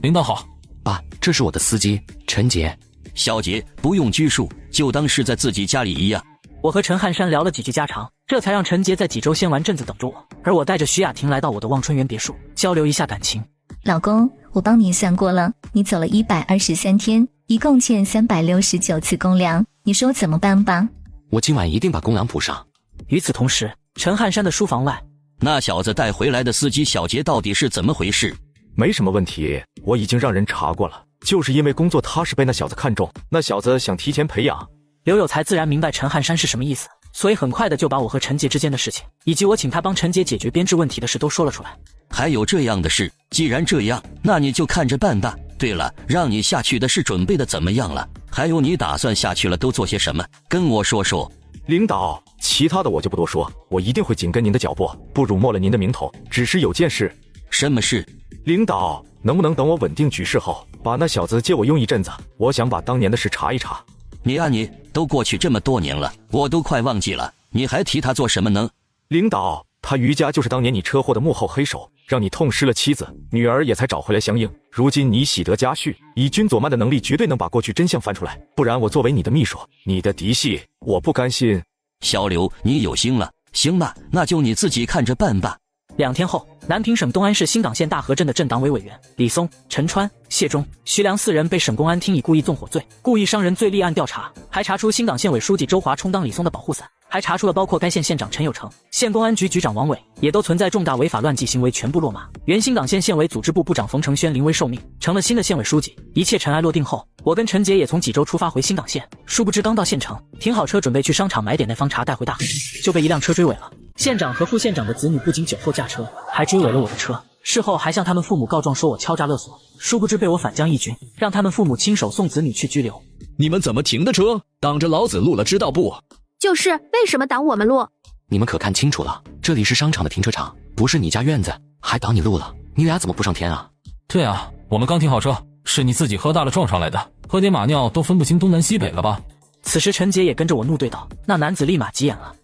领导好。爸，这是我的司机陈杰。小杰，不用拘束，就当是在自己家里一样。我和陈汉山聊了几句家常，这才让陈杰在济州先玩阵子等着我，而我带着徐雅婷来到我的望春园别墅，交流一下感情。老公，我帮你算过了，你走了123天，一共欠369次公粮，你说怎么办吧？我今晚一定把公粮补上。与此同时，陈汉山的书房外，那小子带回来的司机小杰到底是怎么回事？没什么问题，我已经让人查过了，就是因为工作踏实被那小子看中，那小子想提前培养。刘有才自然明白陈汉山是什么意思，所以很快的就把我和陈杰之间的事情，以及我请他帮陈杰解决编制问题的事都说了出来。还有这样的事？既然这样，那你就看着办吧。对了，让你下去的事准备的怎么样了？还有你打算下去了都做些什么？跟我说说。领导，其他的我就不多说，我一定会紧跟您的脚步，不辱没了您的名头。只是有件事。什么事？领导，能不能等我稳定局势后，把那小子借我用一阵子？我想把当年的事查一查。你都过去这么多年了，我都快忘记了，你还提他做什么呢？领导，他于家就是当年你车祸的幕后黑手，让你痛失了妻子，女儿也才找回来相应。如今你喜得家婿，以军佐曼的能力，绝对能把过去真相翻出来。不然我作为你的秘书，你的嫡系，我不甘心。小刘，你有心了，行吧，那就你自己看着办吧。2天后，南平省东安市新港县大河镇的镇党委委员李松、陈川、谢忠、徐良4人被省公安厅以故意纵火罪、故意伤人罪立案调查，还查出新港县委书记周华充当李松的保护伞，还查出了包括该县县长陈有成、县公安局局长王伟也都存在重大违法乱纪行为，全部落马。原新港县县委组织部部长冯承轩临危受命，成了新的县委书记。一切尘埃落定后，我跟陈杰也从济州出发回新港县，殊不知刚到县城，停好车准备去商场买点那方茶带回大河，就被一辆车追尾了。县长和副县长的子女不仅酒后驾车，还追尾了我的车，事后还向他们父母告状说我敲诈勒索，殊不知被我反将一军，让他们父母亲手送子女去拘留。你们怎么停的车，挡着老子路了知道不？就是为什么挡我们路？你们可看清楚了，这里是商场的停车场，不是你家院子，还挡你路了，你俩怎么不上天啊？对啊，我们刚停好车，是你自己喝大了撞上来的，喝点马尿都分不清东南西北了吧？此时陈杰也跟着我怒对道，那男子立马急眼了。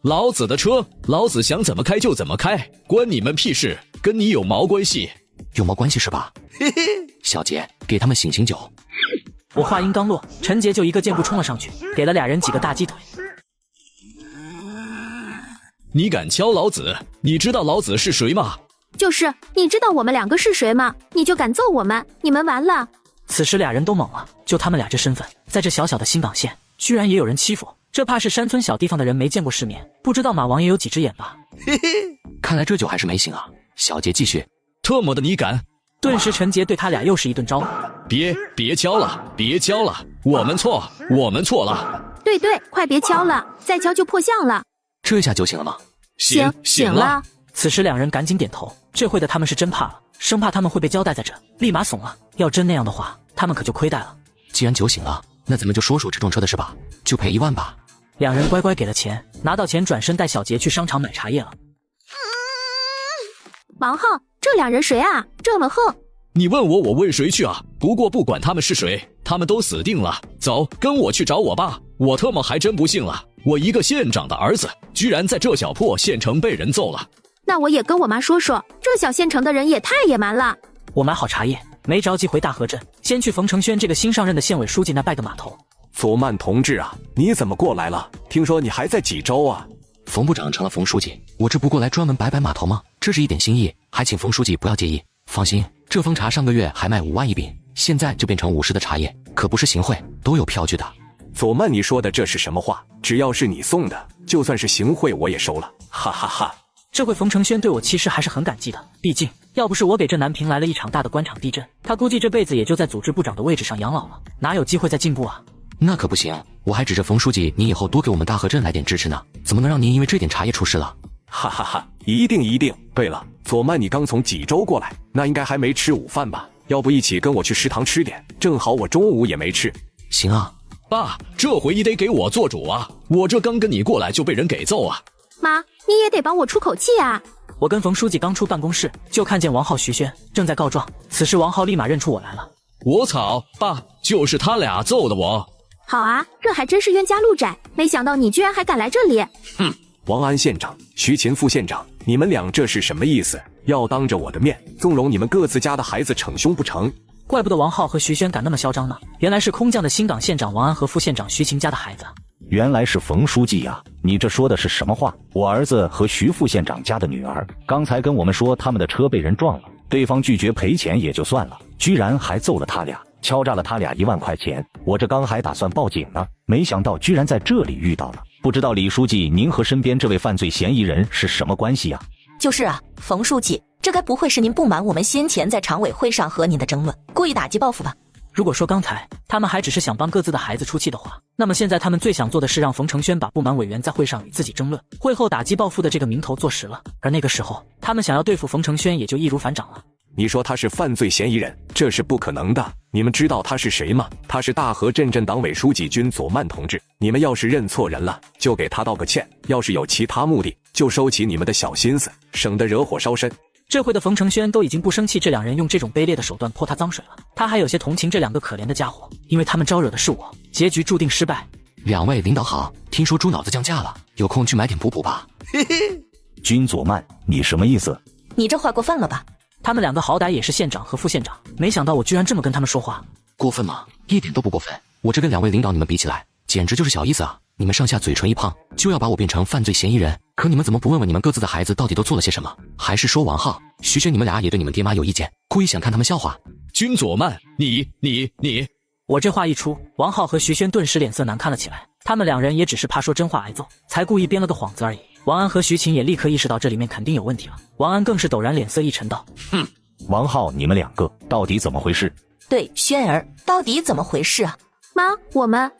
老子的车，老子想怎么开就怎么开，关你们屁事，跟你有毛关系？有毛关系是吧？小杰，给他们醒醒酒。我话音刚落，陈杰就一个箭步冲了上去，给了俩人几个大鸡腿。你敢敲老子？你知道老子是谁吗？就是，你知道我们2个是谁吗？你就敢揍我们，你们完了。此时俩人都懵了，就他们俩这身份，在这小小的新港县，居然也有人欺负。这怕是山村小地方的人没见过世面，不知道马王爷有几只眼吧？嘿嘿，看来这酒还是没醒啊。小杰继续，特么的你敢！顿时陈杰对他俩又是一顿招呼。别敲了，别敲了，我们错了。对，快别敲了，再敲就破相了。这下酒醒了吗？醒了。此时两人赶紧点头，这会的他们是真怕了，生怕他们会被交代在这，立马怂了。要真那样的话，他们可就亏待了。既然酒醒了，那咱们就说说这撞车的事吧，就赔1万吧。两人乖乖给了钱，拿到钱转身带小杰去商场买茶叶了。王浩，这两人谁啊？这么横！你问我，我问谁去啊？不过不管他们是谁，他们都死定了。走，跟我去找我爸。我特么还真不信了，我一个县长的儿子，居然在这小破县城被人揍了。那我也跟我妈说说，这小县城的人也太野蛮了。我买好茶叶，没着急回大河镇，先去冯承轩这个新上任的县委书记那拜个码头。左曼同志啊，你怎么过来了？听说你还在济州啊？冯部长成了冯书记，我这不过来专门摆码头吗？这是一点心意，还请冯书记不要介意。放心，这封茶上个月还卖5万一饼，现在就变成50的茶叶，可不是行贿，都有票据的。左曼，你说的这是什么话？只要是你送的，就算是行贿我也收了，哈哈哈。这回冯承轩对我其实还是很感激的，毕竟要不是我给这南平来了一场大的官场地震，他估计这辈子也就在组织部长的位置上养老了，哪有机会再进步啊？那可不行，我还指着冯书记，你以后多给我们大河镇来点支持呢，怎么能让您因为这点茶叶出事了？哈哈哈，一定。对了，左曼，你刚从济州过来，那应该还没吃午饭吧？要不一起跟我去食堂吃点，正好我中午也没吃。行啊，爸，这回你得给我做主啊！我这刚跟你过来就被人给揍啊！妈，你也得帮我出口气啊！我跟冯书记刚出办公室，就看见王浩、徐轩正在告状。此时王浩立马认出我来了。我操，爸，就是他俩揍的我。好啊，这还真是冤家路窄，没想到你居然还敢来这里。哼，王安县长、徐勤副县长，你们俩这是什么意思？要当着我的面纵容你们各自家的孩子逞凶不成？怪不得王浩和徐轩敢那么嚣张呢，原来是空降的新港县长王安和副县长徐勤家的孩子。原来是冯书记呀！你这说的是什么话？我儿子和徐副县长家的女儿刚才跟我们说他们的车被人撞了，对方拒绝赔钱也就算了，居然还揍了他俩，敲诈了他俩1万块钱。我这刚还打算报警呢，没想到居然在这里遇到了。不知道李书记您和身边这位犯罪嫌疑人是什么关系啊？就是啊，冯书记，这该不会是您不满我们先前在常委会上和您的争论，故意打击报复吧？如果说刚才他们还只是想帮各自的孩子出气的话，那么现在他们最想做的是让冯承轩把不满委员在会上与自己争论、会后打击报复的这个名头做实了。而那个时候，他们想要对付冯承轩也就易如反掌了。你说他是犯罪嫌疑人，这是不可能的。你们知道他是谁吗？他是大河镇镇党委书记君左曼同志。你们要是认错人了，就给他道个歉；要是有其他目的，就收起你们的小心思，省得惹火烧身。这回的冯承轩都已经不生气这两人用这种卑劣的手段泼他脏水了，他还有些同情这两个可怜的家伙，因为他们招惹的是我，结局注定失败。两位领导好，听说猪脑子降价了，有空去买点补补吧。嘿嘿，君左曼，你什么意思？你这话过分了吧？他们两个好歹也是县长和副县长，没想到我居然这么跟他们说话。过分吗？一点都不过分，我这跟两位领导你们比起来，简直就是小意思啊！你们上下嘴唇一碰，就要把我变成犯罪嫌疑人，可你们怎么不问问你们各自的孩子到底都做了些什么？还是说王浩、徐轩你们俩也对你们爹妈有意见，故意想看他们笑话？君左曼，你，我这话一出，王浩和徐轩顿时脸色难看了起来。他们两人也只是怕说真话挨揍，才故意编了个幌子而已。王安和徐勤也立刻意识到这里面肯定有问题了。王安更是陡然脸色一沉道：哼，王浩，你们两个到底怎么回事？对，轩儿，到底怎么回事啊？妈，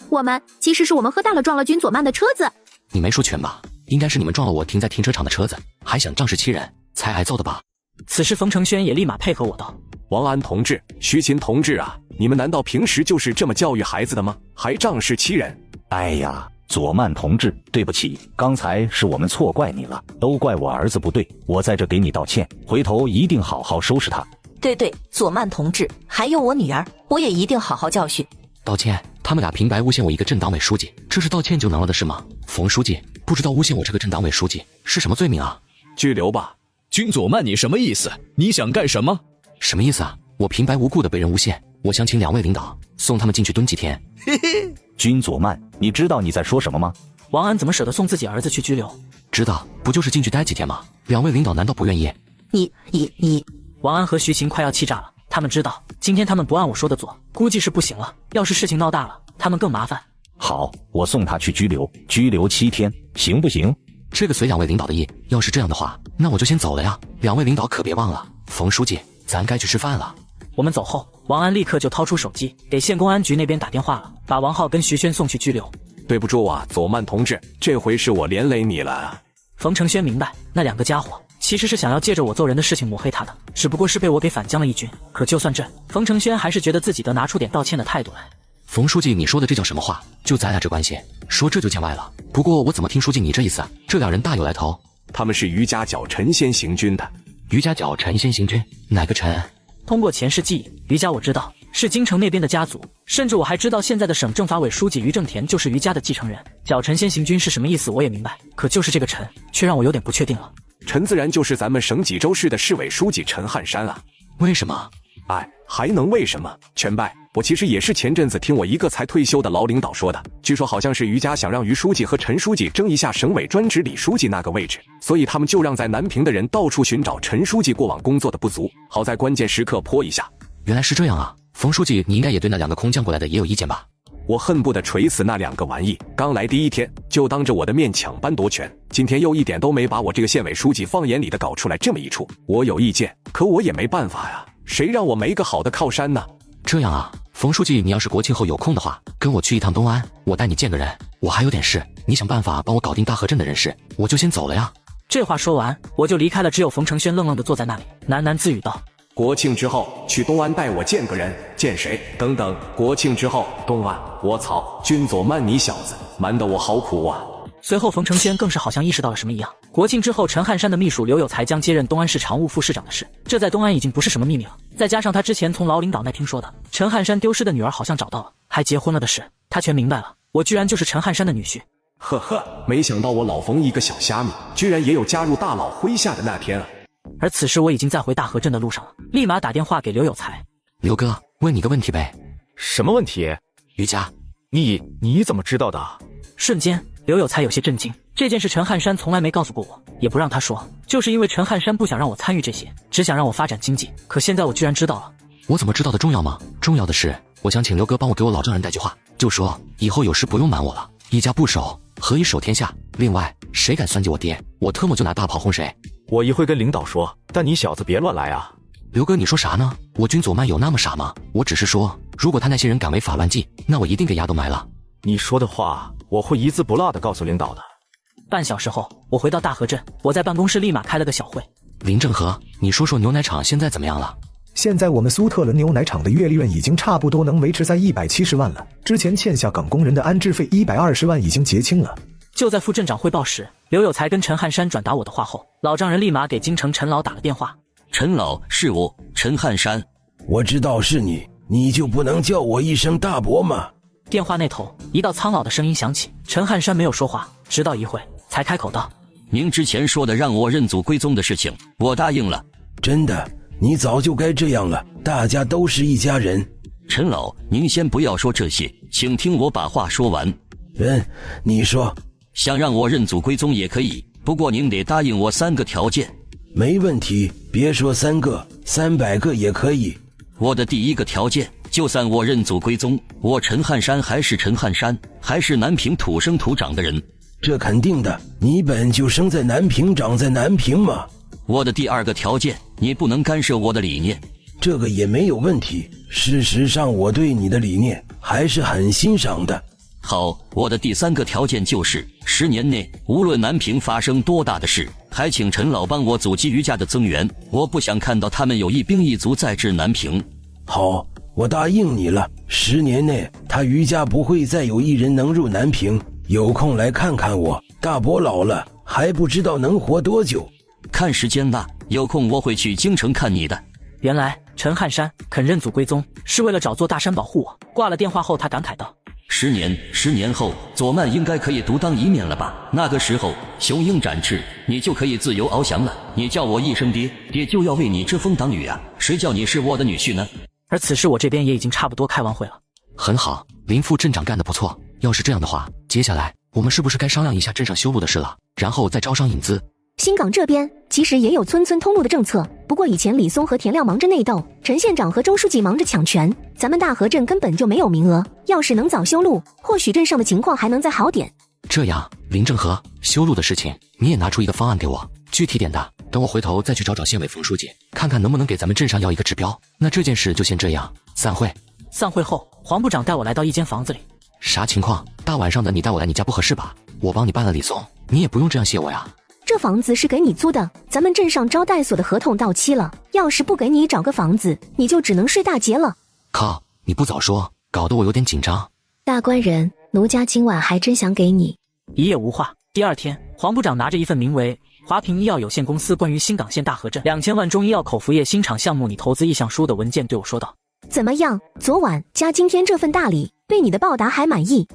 我们其实是我们喝大了撞了君左曼的车子。你没说全吧？应该是你们撞了我停在停车场的车子，还想仗势欺人，才挨揍的吧？此时冯承轩也立马配合我道：王安同志、徐勤同志啊，你们难道平时就是这么教育孩子的吗？还仗势欺人？哎呀，左曼同志，对不起，刚才是我们错怪你了，都怪我儿子不对，我在这给你道歉，回头一定好好收拾他。对，左曼同志，还有我女儿，我也一定好好教训。道歉？他们俩平白诬陷我一个镇党委书记，这是道歉就能了的事吗？冯书记，不知道诬陷我这个镇党委书记是什么罪名啊？拘留吧。君左曼，你什么意思？你想干什么？什么意思啊？我平白无故的被人诬陷，我想请两位领导送他们进去蹲几天。嘿嘿，君左曼，你知道你在说什么吗？王安怎么舍得送自己儿子去拘留？知道，不就是进去待几天吗？两位领导难道不愿意？你，王安和徐勤快要气炸了，他们知道今天他们不按我说的做，估计是不行了。要是事情闹大了，他们更麻烦。好，我送他去拘留，拘留7天，行不行？这个随两位领导的意，要是这样的话，那我就先走了呀。两位领导可别忘了，冯书记，咱该去吃饭了。我们走后，王安立刻就掏出手机给县公安局那边打电话了，把王浩跟徐轩送去拘留。对不住啊，左曼同志，这回是我连累你了。冯承轩明白，那两个家伙其实是想要借着我揍人的事情抹黑他的，只不过是被我给反将了一军。可就算这，冯承轩还是觉得自己得拿出点道歉的态度来。冯书记，你说的这叫什么话？就咱俩这关系，说这就见外了。不过我怎么听书记你这意思啊？这两人大有来头。他们是于家角陈先行军的。于家角陈先行军？哪个陈？通过前世记忆，于家我知道是京城那边的家族，甚至我还知道现在的省政法委书记于正田就是于家的继承人。角陈先行军是什么意思我也明白，可就是这个陈却让我有点不确定了。陈自然就是咱们省济州市的市委书记陈汉山啊。为什么？哎，还能为什么？全拜，我其实也是前阵子听我一个才退休的老领导说的，据说好像是于家想让于书记和陈书记争一下省委专职李书记那个位置，所以他们就让在南平的人到处寻找陈书记过往工作的不足，好在关键时刻泼一下。原来是这样啊，冯书记，你应该也对那两个空降过来的也有意见吧？我恨不得锤死那两个玩意，刚来第一天就当着我的面抢班夺权，今天又一点都没把我这个县委书记放眼里的搞出来这么一出。我有意见，可我也没办法呀，谁让我没个好的靠山呢？这样啊，冯书记，你要是国庆后有空的话，跟我去一趟东安，我带你见个人。我还有点事，你想办法帮我搞定大河镇的人事，我就先走了呀。这话说完，我就离开了，只有冯承轩愣愣地坐在那里，喃喃自语道：国庆之后去东安带我见个人，见谁？等等，国庆之后东安，我操，军左慢你小子，瞒得我好苦啊！随后冯承轩更是好像意识到了什么一样，国庆之后陈汉山的秘书刘有才将接任东安市常务副市长的事，这在东安已经不是什么秘密了。再加上他之前从老领导那听说的陈汉山丢失的女儿好像找到了，还结婚了的事，他全明白了，我居然就是陈汉山的女婿。呵呵，没想到我老冯一个小虾米，居然也有加入大佬麾下的那天啊！而此时我已经在回大河镇的路上了，立马打电话给刘有才。刘哥，问你个问题呗。什么问题？于家，你怎么知道的？瞬间刘有才有些震惊，这件事陈汉山从来没告诉过我，也不让他说，就是因为陈汉山不想让我参与这些，只想让我发展经济。可现在我居然知道了。我怎么知道的重要吗？重要的是，我想请刘哥帮我给我老丈人带句话，就说以后有事不用瞒我了，一家不守，何以守天下？另外，谁敢算计我爹，我特么就拿大炮轰谁。我一会跟领导说，但你小子别乱来啊！刘哥，你说啥呢？我军左曼有那么傻吗？我只是说，如果他那些人敢违法乱纪，那我一定给丫都埋了。你说的话，我会一字不落的告诉领导的。半小时后，我回到大河镇，我在办公室立马开了个小会。林正和，你说说牛奶厂现在怎么样了？现在我们苏特伦牛奶厂的月利润已经差不多能维持在170万了，之前欠下岗工人的安置费120万已经结清了。就在副镇长汇报时，刘有才跟陈汉山转达我的话后，老丈人立马给京城陈老打了电话。陈老，是我，陈汉山。我知道是你，你就不能叫我一声大伯吗？电话那头一道苍老的声音响起，陈汉山没有说话，直到一会才开口道：您之前说的让我认祖归宗的事情，我答应了。真的，你早就该这样了，大家都是一家人。陈老，您先不要说这些，请听我把话说完。你说。想让我认祖归宗也可以，不过您得答应我3个条件。没问题，别说3个，300个也可以。我的第一个条件，就算我认祖归宗，我陈汉山还是陈汉山，还是南平土生土长的人。这肯定的，你本就生在南平，长在南平嘛。我的第2个条件，你不能干涉我的理念。这个也没有问题，事实上我对你的理念还是很欣赏的。好，我的第3个条件就是10年内无论南平发生多大的事，还请陈老帮我阻击余家的增援，我不想看到他们有一兵一卒再至南平。好，我答应你了，10年内他余家不会再有一人能入南平，有空来看看我，大伯老了还不知道能活多久。看时间吧，有空我会去京城看你的。原来陈汉山肯认祖归宗是为了找座大山保护我。挂了电话后，他感慨道10年后，左曼应该可以独当一面了吧？那个时候，雄鹰展翅，你就可以自由翱翔了。你叫我一声爹，爹就要为你遮风挡雨啊！谁叫你是我的女婿呢？而此时我这边也已经差不多开完会了。很好，林副镇长干得不错。要是这样的话，接下来我们是不是该商量一下镇上修路的事了，然后再招商引资？新港这边其实也有村村通路的政策，不过以前李松和田亮忙着内斗，陈县长和周书记忙着抢权，咱们大河镇根本就没有名额。要是能早修路，或许镇上的情况还能再好点。这样，林正和，修路的事情你也拿出一个方案给我，具体点的，等我回头再去找县委冯书记，看看能不能给咱们镇上要一个指标。那这件事就先这样，散会。散会后，黄部长带我来到一间房子里。啥情况？大晚上的你带我来你家不合适吧？我帮你办了李松，你也不用这样谢我呀。这房子是给你租的，咱们镇上招待所的合同到期了，要是不给你找个房子，你就只能睡大街了。靠，你不早说，搞得我有点紧张。大官人，奴家今晚还真想给你。一夜无话。第二天，黄部长拿着一份名为华平医药有限公司关于新港县大河镇2000万中医药口服液新厂项目拟投资意向书的文件对我说道：怎么样？昨晚加今天这份大礼，对你的报答还满意？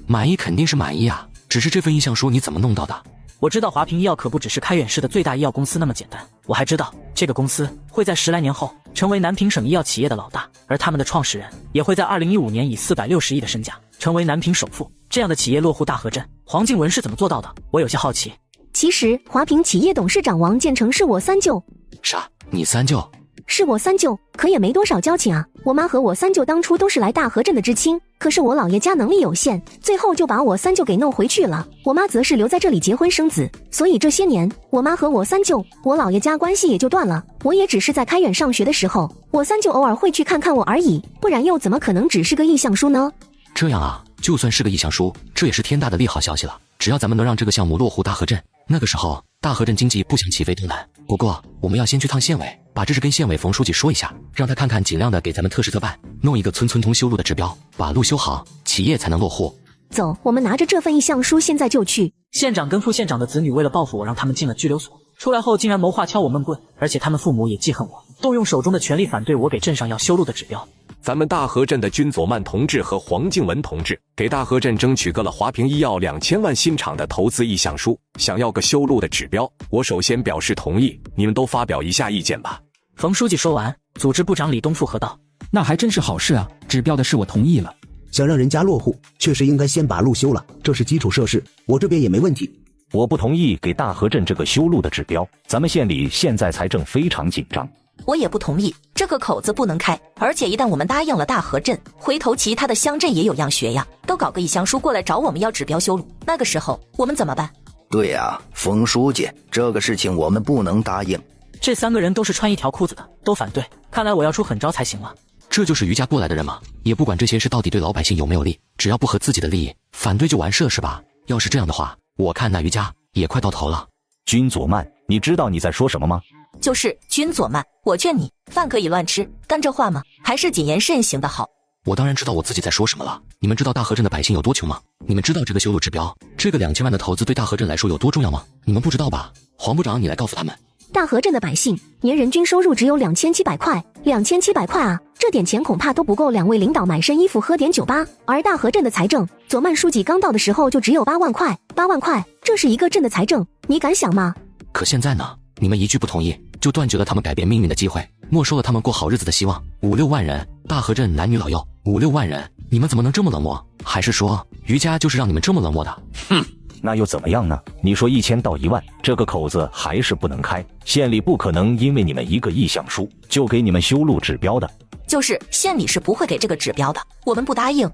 满意肯定是满意啊，只是这份意向书你怎么弄到的？我知道华平医药可不只是开远市的最大医药公司那么简单，我还知道这个公司会在10来年后成为南平省医药企业的老大，而他们的创始人也会在2015年以460亿的身价成为南平首富。这样的企业落户大河镇，黄静文是怎么做到的？我有些好奇。其实华平企业董事长王建成是我三舅。啥？你三舅？是我三舅，可也没多少交情啊。我妈和我三舅当初都是来大河镇的知青，可是我姥爷家能力有限，最后就把我三舅给弄回去了。我妈则是留在这里结婚生子，所以这些年我妈和我三舅、我姥爷家关系也就断了。我也只是在开远上学的时候，我三舅偶尔会去看看我而已，不然又怎么可能只是个意向书呢？这样啊，就算是个意向书，这也是天大的利好消息了。只要咱们能让这个项目落户大河镇，那个时候大河镇经济不想起飞都难。不过我们要先去趟县委，把这事跟县委冯书记说一下，让他看看，尽量的给咱们特事特办，弄一个村村通修路的指标，把路修好，企业才能落户。走，我们拿着这份意向书现在就去。县长跟副县长的子女为了报复我，让他们进了拘留所，出来后竟然谋划敲我闷棍，而且他们父母也记恨我，动用手中的权力反对我给镇上要修路的指标。咱们大河镇的君佐曼同志和黄静文同志给大河镇争取了华平医药2000万新厂的投资意向书，想要个修路的指标，我首先表示同意，你们都发表一下意见吧。冯书记说完，组织部长李东附和道：那还真是好事啊，指标的事我同意了。想让人家落户，确实应该先把路修了，这是基础设施，我这边也没问题。我不同意给大河镇这个修路的指标，咱们县里现在财政非常紧张。我也不同意，这个口子不能开，而且一旦我们答应了大河镇，回头其他的乡镇也有样学呀，都搞个意向书过来找我们要指标修路，那个时候我们怎么办？对啊，冯书记，这个事情我们不能答应。这3个人都是穿一条裤子的，都反对，看来我要出狠招才行了。这就是余家过来的人吗？也不管这些事到底对老百姓有没有利，只要不合自己的利益，反对就完事了是吧？要是这样的话，我看那余家也快到头了。君佐曼，你知道你在说什么吗？就是君佐曼，我劝你，饭可以乱吃，但这话嘛，还是谨言慎行的好。我当然知道我自己在说什么了。你们知道大河镇的百姓有多穷吗？你们知道这个修路指标，这个2000万的投资对大河镇来说有多重要吗？你们不知道吧？黄部长，你来告诉他们。大河镇的百姓年人均收入只有2700块，2700块啊，这点钱恐怕都不够2位领导买身衣服喝点酒吧。而大河镇的财政，佐曼书记刚到的时候就只有8万块，8万块，这是一个镇的财政，你敢想吗？可现在呢？你们一句不同意，就断绝了他们改变命运的机会，没收了他们过好日子的希望。5、6万人，大河镇男女老幼5、6万人，你们怎么能这么冷漠？还是说余家就是让你们这么冷漠的？哼，那又怎么样呢？你说1000到1万，这个口子还是不能开。县里不可能因为你们一个意向书就给你们修路指标的。就是县里是不会给这个指标的，我们不答应。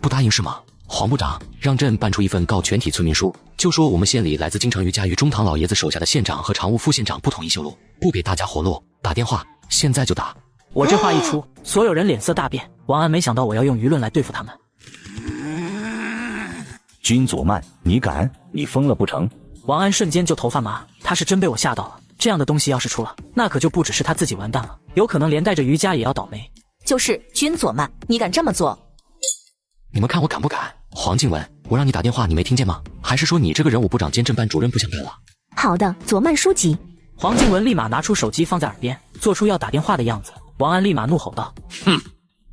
不答应是吗？黄部长，让镇办出一份告全体村民书，就说我们县里来自京城余家与中堂老爷子手下的县长和常务副县长不同意修路，不给大家活路。打电话，现在就打。我这话一出，所有人脸色大变。王安没想到我要用舆论来对付他们。君佐曼，你敢？你疯了不成？王安瞬间就头发麻，他是真被我吓到了。这样的东西要是出了，那可就不只是他自己完蛋了，有可能连带着余家也要倒霉。就是君佐曼，你敢这么做？你们看我敢不敢？黄静文，我让你打电话，你没听见吗？还是说你这个人武部长兼镇办主任不想干了？好的，佐曼书记。黄静文立马拿出手机放在耳边，做出要打电话的样子。王安立马怒吼道：哼，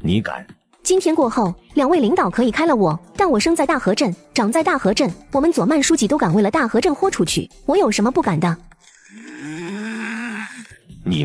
你敢！今天过后，2位领导可以开了我，但我生在大河镇，长在大河镇，我们佐曼书记都敢为了大河镇豁出去，我有什么不敢的？你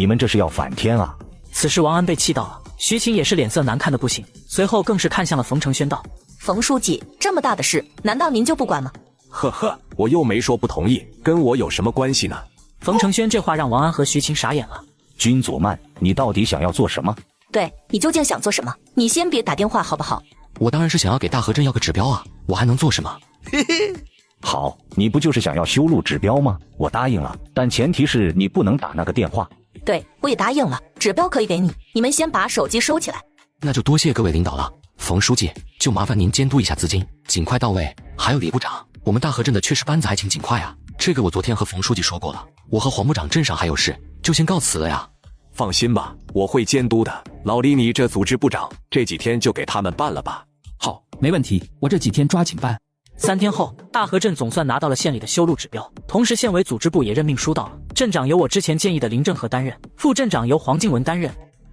们这是要反天啊！此时王安被气到了，徐晴也是脸色难看的不行，随后更是看向了冯承轩道：冯书记，这么大的事，难道您就不管吗？呵呵，我又没说不同意，跟我有什么关系呢？冯承轩这话让王安和徐晴傻眼了。君佐曼，你到底想要做什么？对，你究竟想做什么？你先别打电话好不好？我当然是想要给大河镇要个指标啊，我还能做什么？嘿嘿。好，你不就是想要修路指标吗？我答应了，但前提是你不能打那个电话。对，我也答应了，指标可以给你，你们先把手机收起来。那就多谢各位领导了。冯书记，就麻烦您监督一下资金，尽快到位。还有李部长，我们大河镇的缺失班子还请尽快啊。这个我昨天和冯书记说过了，我和黄部长镇上还有事，就先告辞了呀。放心吧，我会监督的。老李，你这组织部长，这几天就给他们办了吧。好，没问题，我这几天抓紧办。3天后，大河镇总算拿到了县里的修路指标，同时县委组织部也任命书到了，镇长由我之前建议的林正和担任，副镇长由黄静文担任。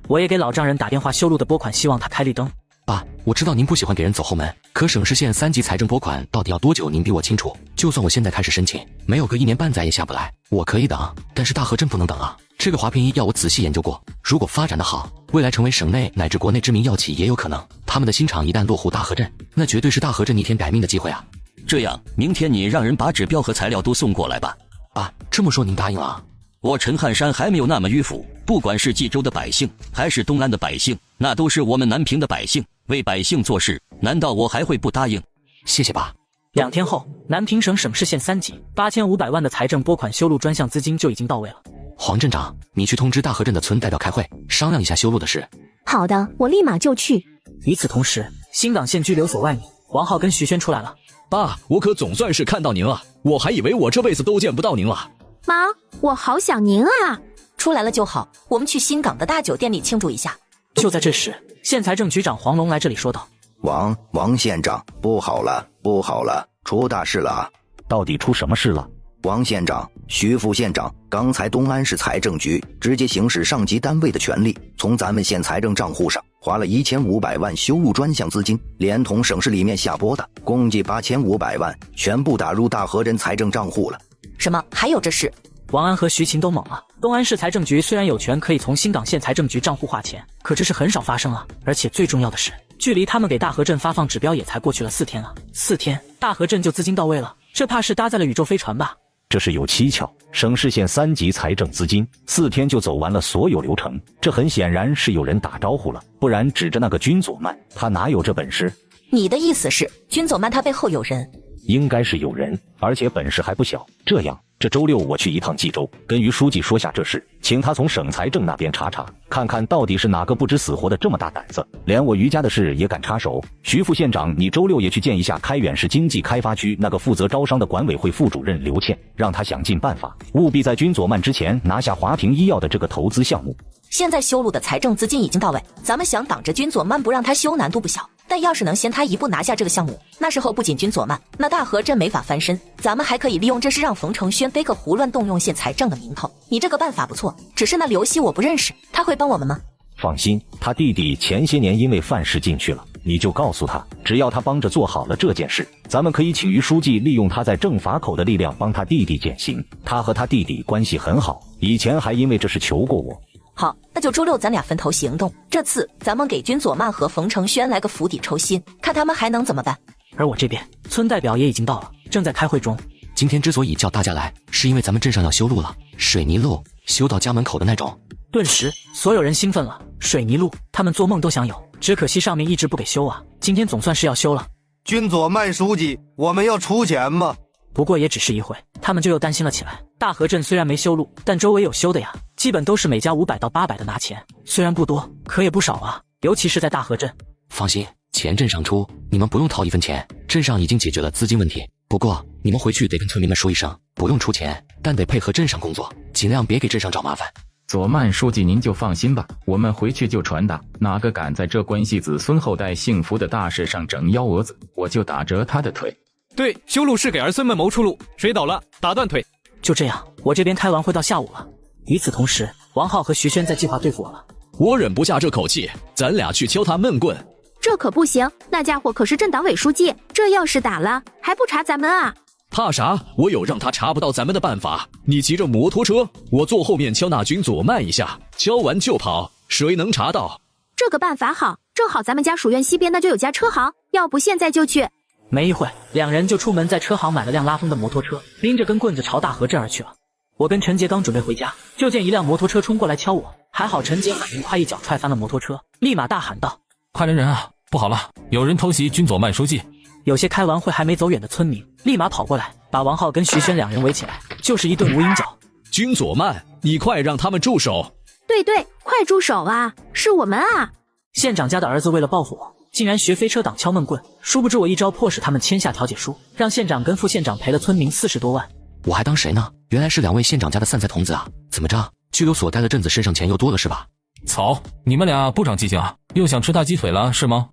我也给老丈人打电话修路的拨款，希望他开绿灯。爸，我知道您不喜欢给人走后门，可省市县3级财政拨款到底要多久，您比我清楚。就算我现在开始申请，没有个1年半载也下不来，我可以等，但是大河镇不能等啊。这个华平医药我仔细研究过，如果发展的好，未来成为省内乃至国内知名药企也有可能。他们的新厂一旦落户大河镇，那绝对是大河镇逆天改命的机会啊。这样，明天你让人把指标和材料都送过来吧。爸，这么说您答应了啊？我陈汉山还没有那么迂腐，不管是冀州的百姓，还是东安的百姓，那都是我们南平的百姓，为百姓做事，难道我还会不答应？谢谢爸。2天后，南平省省市县3级8500万的财政拨款修路专项资金就已经到位了。黄镇长，你去通知大河镇的村代表开会，商量一下修路的事。好的，我立马就去。与此同时，新港县拘留所外面，王浩跟徐轩出来了。爸，我可总算是看到您了，我还以为我这辈子都见不到您了。妈，我好想您啊！出来了就好，我们去新港的大酒店里庆祝一下。就在这时，县财政局长黄龙来这里说道：王县长，不好了，不好了，出大事了啊！到底出什么事了？王县长、徐副县长，刚才东安市财政局直接行使上级单位的权力，从咱们县财政账户上划了1500万修路专项资金，连同省市里面下拨的，共计8500万，全部打入大河镇财政账户了。什么？还有这事？王安和徐晴都懵了。东安市财政局虽然有权可以从新港县财政局账户划钱，可这是很少发生啊。而且最重要的是，距离他们给大河镇发放指标也才过去了4天啊，4天大河镇就资金到位了，这怕是搭在了宇宙飞船吧？这是有蹊跷，省市县3级财政资金4天就走完了所有流程，这很显然是有人打招呼了，不然指着那个君佐曼，他哪有这本事？你的意思是君佐曼他背后有人？应该是有人，而且本事还不小。这样，这周6我去一趟冀州，跟于书记说下这事，请他从省财政那边查查，看看到底是哪个不知死活的这么大胆子，连我于家的事也敢插手。徐副县长，你周6也去见一下开远市经济开发区那个负责招商的管委会副主任刘倩，让他想尽办法，务必在君佐曼之前拿下华平医药的这个投资项目。现在修路的财政资金已经到位，咱们想挡着君佐曼不让他修难度不小，但要是能先他一步拿下这个项目，那时候不仅君佐曼，那大河镇没法翻身，咱们还可以利用这事让冯承轩背个胡乱动用县财政的名头。你这个办法不错，只是那刘希我不认识，他会帮我们吗？放心，他弟弟前些年因为犯事进去了，你就告诉他，只要他帮着做好了这件事，咱们可以请于书记利用他在政法口的力量帮他弟弟减刑。他和他弟弟关系很好，以前还因为这事求过我。好，那就周6咱俩分头行动，这次咱们给君佐曼和冯承轩来个釜底抽薪，看他们还能怎么办。而我这边村代表也已经到了，正在开会中。今天之所以叫大家来，是因为咱们镇上要修路了，水泥路，修到家门口的那种。顿时所有人兴奋了，水泥路他们做梦都想有，只可惜上面一直不给修啊，今天总算是要修了。君佐曼书记，我们要出钱吗？不过也只是一会，他们就又担心了起来。大河镇虽然没修路，但周围有修的呀，基本都是每家500到800的拿钱，虽然不多，可也不少啊，尤其是在大河镇。放心，钱镇上出，你们不用掏1分钱，镇上已经解决了资金问题。不过你们回去得跟村民们说一声，不用出钱，但得配合镇上工作，尽量别给镇上找麻烦。佐曼书记您就放心吧，我们回去就传达，哪个敢在这关系子孙后代幸福的大事上整幺蛾子，我就打折他的腿。对，修路是给儿孙们谋出路，谁倒了打断腿。就这样，我这边开完会到下午了。与此同时，王浩和徐轩在计划对付我了。我忍不下这口气，咱俩去敲他闷棍。这可不行，那家伙可是镇党委书记，这要是打了，还不查咱们啊？怕啥？我有让他查不到咱们的办法。你骑着摩托车，我坐后面敲那君佐曼一下，敲完就跑，谁能查到？这个办法好，正好咱们家蜀院西边那就有家车行，要不现在就去。没一会，两人就出门，在车行买了辆拉风的摩托车，拎着根棍子朝大河镇而去了。我跟陈杰刚准备回家，就见一辆摩托车冲过来敲我，还好陈杰反应快，一脚踹翻了摩托车，立马大喊道：快来人啊！不好了，有人偷袭军佐曼书记！有些开完会还没走远的村民立马跑过来，把王浩跟徐轩两人围起来，就是一顿无影脚。军佐曼，你快让他们住手！对对，快住手啊！是我们啊！县长家的儿子为了报复我，竟然学飞车党敲闷棍，殊不知我一招迫使他们签下调解书，让县长跟副县长赔了村民40多万。我还当谁呢？原来是2位县长家的散财童子啊！怎么着，拘留所待了阵子，身上钱又多了是吧？草，你们俩不长记性啊！又想吃大鸡腿了是吗？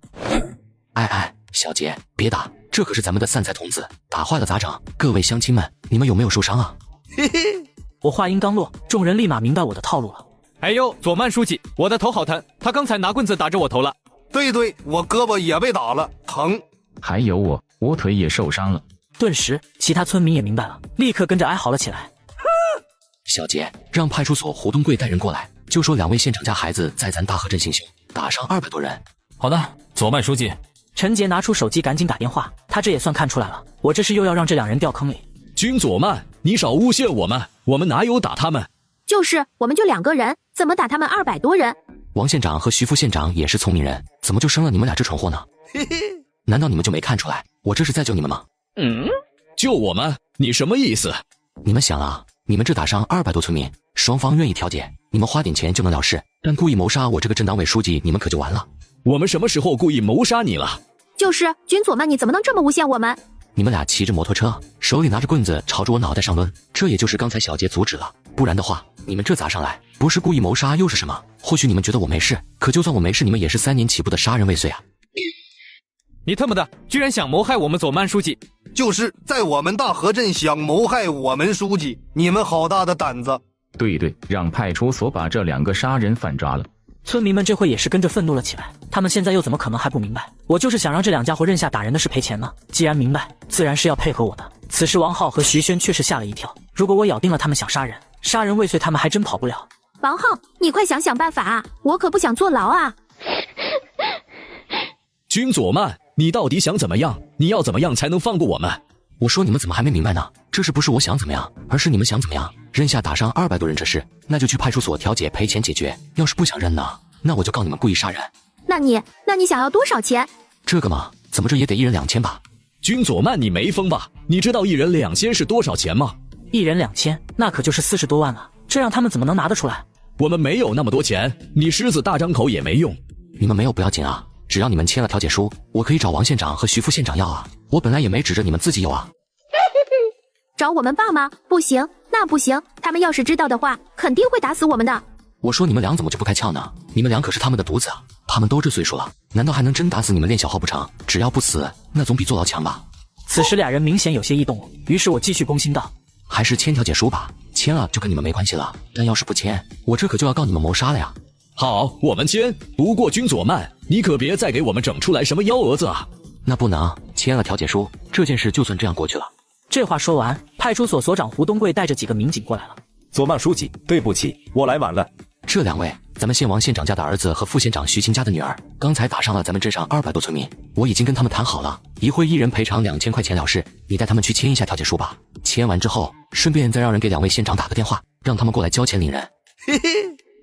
哎，小杰，别打，这可是咱们的散财童子，打坏了咋整？各位乡亲们，你们有没有受伤啊？嘿嘿，我话音刚落，众人立马明白我的套路了。哎呦，佐曼书记，我的头好疼，他刚才拿棍子打着我头了。对，我胳膊也被打了，疼。还有我腿也受伤了。顿时，其他村民也明白了，立刻跟着哀嚎了起来。小杰，让派出所胡东贵带人过来，就说2位县长家孩子在咱大河镇行凶，打伤200多人。好的，佐曼书记。陈杰拿出手机赶紧打电话，他这也算看出来了，我这是又要让这2人掉坑里。军佐曼，你少诬陷我们哪有打他们？就是我们就2个人，怎么打他们200多人？王县长和徐副县长也是聪明人，怎么就生了你们俩这蠢货呢？难道你们就没看出来，我这是在救你们吗？救我们？你什么意思？你们想啊，你们这打伤200多村民，双方愿意调解，你们花点钱就能了事，但故意谋杀我这个镇党委书记，你们可就完了。我们什么时候故意谋杀你了？就是军佐曼，你怎么能这么诬陷我们？你们俩骑着摩托车，手里拿着棍子朝着我脑袋上抡，这也就是刚才小杰阻止了，不然的话，你们这砸上来，不是故意谋杀又是什么？或许你们觉得我没事，可就算我没事，你们也是3年起步的杀人未遂啊！你特么的，居然想谋害我们佐曼书记！就是在我们大河镇想谋害我们书记，你们好大的胆子！对，让派出所把这2个杀人犯抓了。村民们这会也是跟着愤怒了起来，他们现在又怎么可能还不明白？我就是想让这2家伙认下打人的是赔钱呢。既然明白，自然是要配合我的。此时王浩和徐轩却是吓了一跳，如果我咬定了他们想杀人，杀人未遂，他们还真跑不了。王浩，你快想办法啊！我可不想坐牢啊！军佐曼，你到底想怎么样？你要怎么样才能放过我们？我说你们怎么还没明白呢？这是不是我想怎么样，而是你们想怎么样？认下打伤200多人这事，那就去派出所调解赔钱解决。要是不想认呢，那我就告你们故意杀人。那你想要多少钱？这个嘛，怎么着也得1人2000吧。军佐曼，你没疯吧？你知道1人2000是多少钱吗？1人2000，那可就是40多万了。这让他们怎么能拿得出来？我们没有那么多钱，你狮子大张口也没用。你们没有不要紧啊，只要你们签了调解书，我可以找王县长和徐副县长要啊。我本来也没指着你们自己有啊。找我们爸吗？不行，那不行，他们要是知道的话，肯定会打死我们的。我说你们俩怎么就不开窍呢？你们俩可是他们的独子啊，他们都这岁数了，难道还能真打死你们练小号不成？只要不死，那总比坐牢强吧。此时2人明显有些异动，于是我继续攻心道：还是签调解书吧，签了就跟你们没关系了，但要是不签，我这可就要告你们谋杀了呀。好，我们签，不过军佐曼，你可别再给我们整出来什么幺蛾子啊。那不能，签了调解书，这件事就算这样过去了。这话说完，派出所所长胡东贵带着几个民警过来了。佐曼书记，对不起，我来晚了。这2位，咱们县王县长家的儿子和副县长徐琴家的女儿，刚才打伤了咱们镇上200多村民，我已经跟他们谈好了，一会1人赔偿2000块钱了事，你带他们去签一下调解书吧。签完之后，顺便再让人给2位县长打个电话，让他们过来交钱领人。嘿嘿，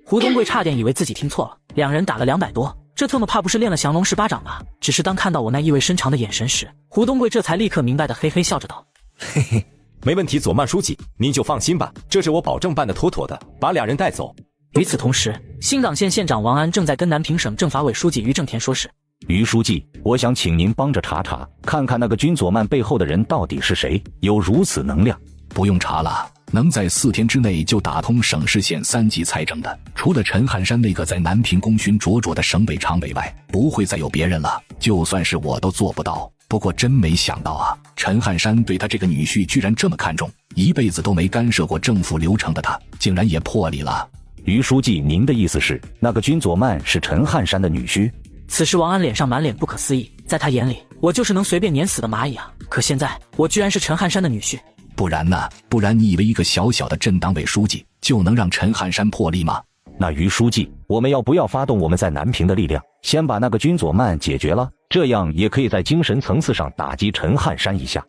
胡东贵差点以为自己听错了，2人打了200多，这特么怕不是练了降龙十八掌吧？只是当看到我那意味深长的眼神时，胡东贵这才立刻明白的，嘿嘿笑着道：嘿嘿，没问题，佐曼书记，您就放心吧，这是我保证办得妥妥的，把2人带走。与此同时，新港县县长王安正在跟南平省政法委书记于正田说事。于书记，我想请您帮着查查，看看那个军佐曼背后的人到底是谁，有如此能量。不用查了，能在4天之内就打通省市县3级财政的，除了陈汉山那个在南平功勋卓著的省委常委外，不会再有别人了。就算是我都做不到。不过真没想到啊，陈汉山对他这个女婿居然这么看重，一辈子都没干涉过政府流程的他，竟然也破例了。于书记，您的意思是，那个军佐曼是陈汉山的女婿？此时王安脸上满脸不可思议，在他眼里，我就是能随便碾死的蚂蚁啊！可现在，我居然是陈汉山的女婿。不然呢？不然你以为一个小小的镇党委书记就能让陈汉山破例吗？那于书记，我们要不要发动我们在南平的力量，先把那个军佐曼解决了？这样也可以在精神层次上打击陈汉山一下。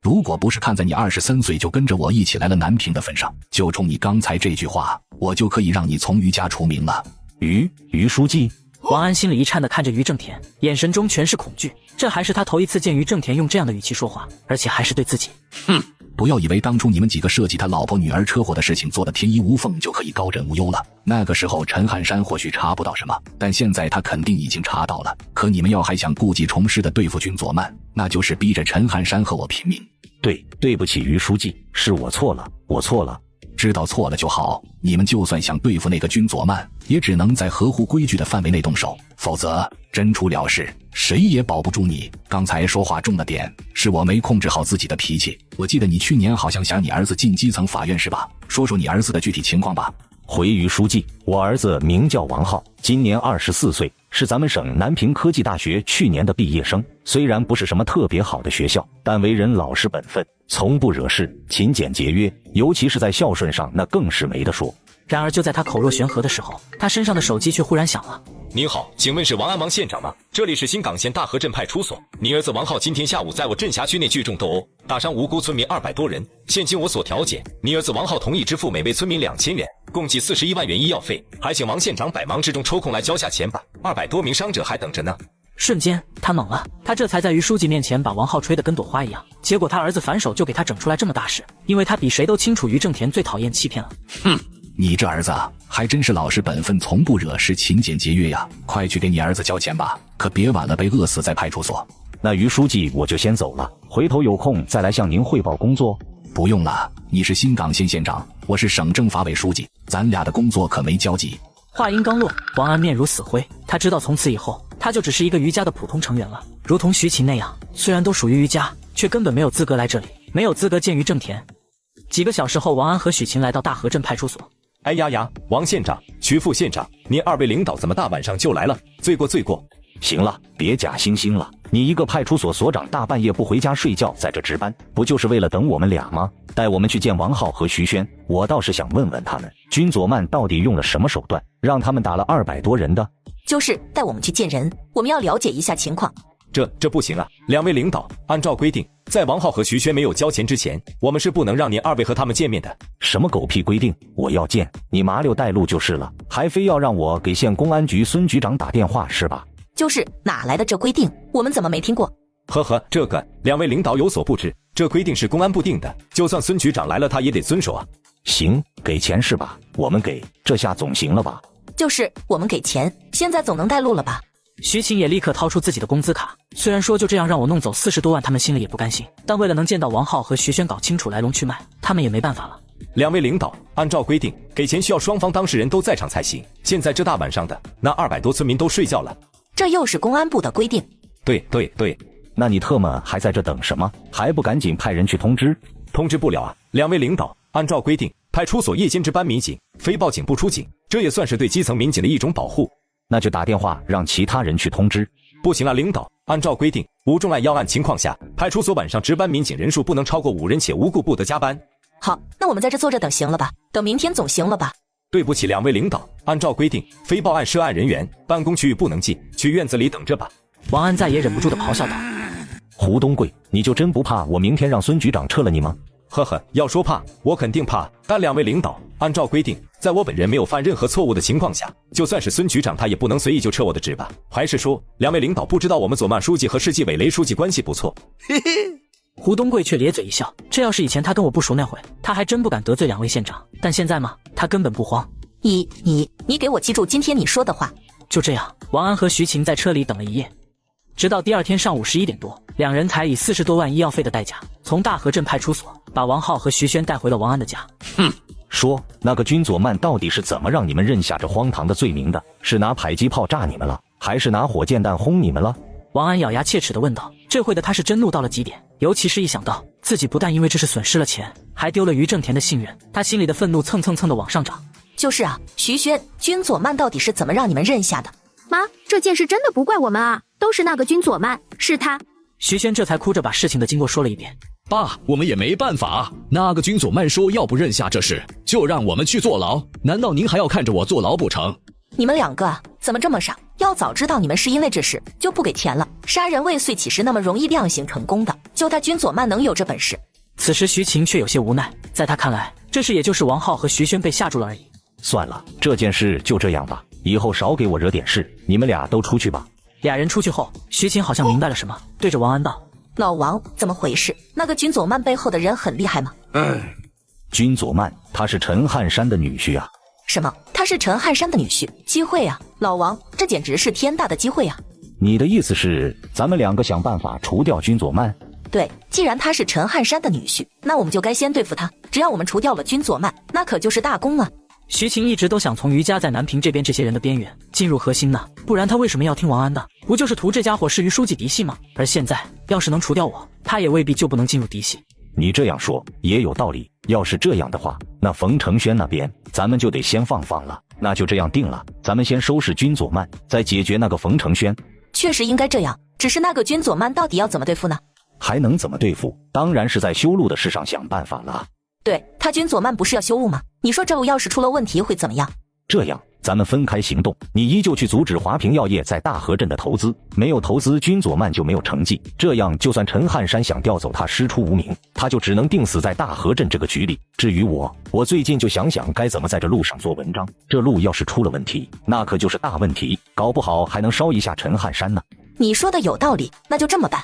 如果不是看在你23岁就跟着我一起来了南平的份上，就冲你刚才这句话，我就可以让你从于家除名了。于书记。王安心里一颤地看着于正田，眼神中全是恐惧。这还是他头一次见于正田用这样的语气说话，而且还是对自己。不要以为当初你们几个设计他老婆女儿车祸的事情做得天衣无缝就可以高枕无忧了。那个时候陈汉山或许查不到什么，但现在他肯定已经查到了。可你们要还想故技重施的对付君佐曼，那就是逼着陈汉山和我拼命。对不起于书记，是我错了，我错了。知道错了就好，你们就算想对付那个君佐曼，也只能在合乎规矩的范围内动手，否则真出了事，谁也保不住你。刚才说话重了点，是我没控制好自己的脾气。我记得你去年好像想你儿子进基层法院是吧？说说你儿子的具体情况吧。回于书记，我儿子名叫王浩，今年24岁，是咱们省南平科技大学去年的毕业生。虽然不是什么特别好的学校，但为人老实本分，从不惹事，勤俭节约，尤其是在孝顺上，那更是没得说。然而就在他口若悬河的时候，他身上的手机却忽然响了。您好，请问是王安王县长吗？这里是新港县大河镇派出所。你儿子王浩今天下午在我镇辖区内聚众斗殴，打伤无辜村民200多人。现经我所调解，你儿子王浩同意支付每位村民2000元，共计41万元医药费。还请王县长百忙之中抽空来交下钱吧。200多名伤者还等着呢。瞬间他懵了，他这才在于书记面前把王浩吹得跟朵花一样，结果他儿子反手就给他整出来这么大事，因为他比谁都清楚于正田最讨厌欺骗了。你这儿子还真是老实本分，从不惹事，勤俭节约呀！快去给你儿子交钱吧，可别晚了被饿死在派出所。那于书记我就先走了，回头有空再来向您汇报工作。不用了，你是新港县县长，我是省政法委书记，咱俩的工作可没交集。话音刚落，王安面如死灰，他知道从此以后他就只是一个于家的普通成员了，如同徐琴那样，虽然都属于于家，却根本没有资格来这里，没有资格见于正田。几个小时后，王安和许琴来到大河镇派出所。哎呀，王县长、徐副县长，您2位领导怎么大晚上就来了？罪过。行了，别假惺惺了。你一个派出所所长，大半夜不回家睡觉，在这值班，不就是为了等我们俩吗？带我们去见王浩和徐轩，我倒是想问问他们，君佐曼到底用了什么手段，让他们打了200多人的？就是带我们去见人，我们要了解一下情况。这不行啊！2位领导，按照规定，在王浩和徐轩没有交钱之前，我们是不能让您2位和他们见面的。什么狗屁规定？我要见你麻溜带路就是了，还非要让我给县公安局孙局长打电话是吧？就是哪来的这规定？我们怎么没听过？这个2位领导有所不知，这规定是公安部定的，就算孙局长来了，他也得遵守啊。行，给钱是吧？我们给，这下总行了吧？就是我们给钱，现在总能带路了吧？徐琴也立刻掏出自己的工资卡，虽然说就这样让我弄走40多万，他们心里也不甘心，但为了能见到王浩和徐轩搞清楚来龙去脉，他们也没办法了。2位领导，按照规定，给钱需要双方当事人都在场才行。现在这大晚上的，那200多村民都睡觉了。这又是公安部的规定。对，那你特么还在这等什么？还不赶紧派人去通知？通知不了啊！2位领导，按照规定，派出所夜间值班民警，非报警不出警，这也算是对基层民警的一种保护。那就打电话让其他人去通知。不行啊，领导，按照规定，无重案要案情况下，派出所晚上值班民警人数不能超过5人，且无故不得加班。好，那我们在这坐着等行了吧？等明天总行了吧？对不起，2位领导，按照规定，非报案涉案人员办公区域不能进，去院子里等着吧。王安再也忍不住的咆哮道：胡东贵，你就真不怕我明天让孙局长撤了你吗？要说怕，我肯定怕，但2位领导，按照规定，在我本人没有犯任何错误的情况下，就算是孙局长他也不能随意就撤我的职吧？还是说2位领导不知道我们左曼书记和市纪委雷书记关系不错？胡东贵却咧嘴一笑，这要是以前他跟我不熟那会，他还真不敢得罪2位县长，但现在嘛，他根本不慌。你给我记住今天你说的话。就这样，王安和徐琴在车里等了一夜，直到第2天上午11点多，2人才以40多万医药费的代价，从大河镇派出所把王浩和徐轩带回了王安的家。说那个君佐曼到底是怎么让你们认下这荒唐的罪名的？是拿迫击炮炸你们了，还是拿火箭弹轰你们了？王安咬牙切齿地问道。这回的他是真怒到了极点，尤其是一想到自己不但因为这事损失了钱，还丢了于正田的信任，他心里的愤怒蹭地往上涨。就是啊，徐轩，君佐曼到底是怎么让你们认下的？妈，这件事真的不怪我们啊，都是那个君佐曼，是他。徐轩这才哭着把事情的经过说了一遍。爸，我们也没办法，那个君佐曼说要不认下这事，就让我们去坐牢，难道您还要看着我坐牢不成？你们2个怎么这么傻？要早知道你们是因为这事，就不给钱了。杀人未遂岂是那么容易量刑成功的？就他君佐曼能有这本事？此时徐晴却有些无奈，在他看来，这事也就是王浩和徐轩被吓住了而已。算了，这件事就这样吧，以后少给我惹点事。你们俩都出去吧。俩人出去后，徐晴好像明白了什么，对着王安道：“老王，怎么回事？那个君佐曼背后的人很厉害吗？”君佐曼，他是陈汉山的女婿啊。什么？他是陈汉山的女婿？机会啊，老王，这简直是天大的机会啊！你的意思是，咱们两个想办法除掉君佐曼？对，既然他是陈汉山的女婿，那我们就该先对付他。只要我们除掉了君佐曼，那可就是大功啊！徐晴一直都想从于家在南平这边这些人的边缘进入核心呢，不然他为什么要听王安的？不就是图这家伙是于书记嫡系吗？而现在要是能除掉我，他也未必就不能进入嫡系。你这样说也有道理，要是这样的话，那冯承轩那边咱们就得先放了。那就这样定了，咱们先收拾君佐曼，再解决那个冯承轩。确实应该这样，只是那个君佐曼到底要怎么对付呢？还能怎么对付？当然是在修路的事上想办法了。对，他君佐曼不是要修路吗？你说这路要是出了问题会怎么样？这样，咱们分开行动，你依旧去阻止华平药业在大河镇的投资，没有投资，君佐曼就没有成绩。这样，就算陈汉山想调走他师出无名，他就只能定死在大河镇这个局里。至于我最近就想该怎么在这路上做文章。这路要是出了问题，那可就是大问题，搞不好还能烧一下陈汉山呢。你说的有道理，那就这么办。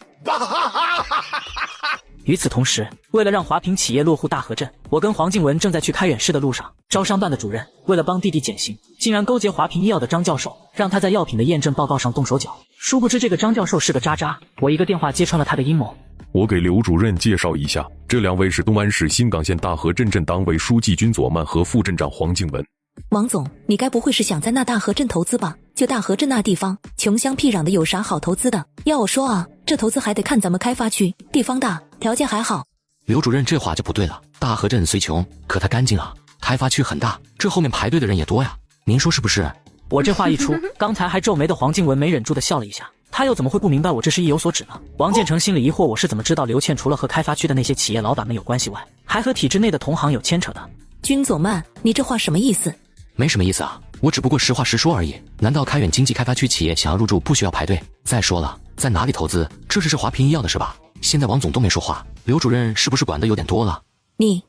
与此同时，为了让华平企业落户大河镇，我跟黄静文正在去开远市的路上。招商办的主任为了帮弟弟减刑，竟然勾结华平医药的张教授，让他在药品的验证报告上动手脚。殊不知这个张教授是个渣渣，我一个电话揭穿了他的阴谋。我给刘主任介绍一下，这两位是东安市新港县大河镇镇党委书记君佐曼和副镇长黄静文。王总，你该不会是想在那大河镇投资吧？就大河镇那地方，穷乡僻壤的，有啥好投资的？要我说啊，这投资还得看咱们开发区，地方大，条件还好。刘主任这话就不对了，大河镇虽穷，可它干净啊，开发区很大，这后面排队的人也多呀，您说是不是？我这话一出，刚才还皱眉的黄静文没忍住的笑了一下，他又怎么会不明白我这是意有所指呢？王建成心里疑惑，我是怎么知道刘倩除了和开发区的那些企业老板们有关系外，还和体制内的同行有牵扯的？君佐曼，你这话什么意思？没什么意思啊，我只不过实话实说而已。难道开远经济开发区企业想要入驻不需要排队？再说了，在哪里投资？这是华平医药的是吧？现在王总都没说话，刘主任是不是管得有点多了？你，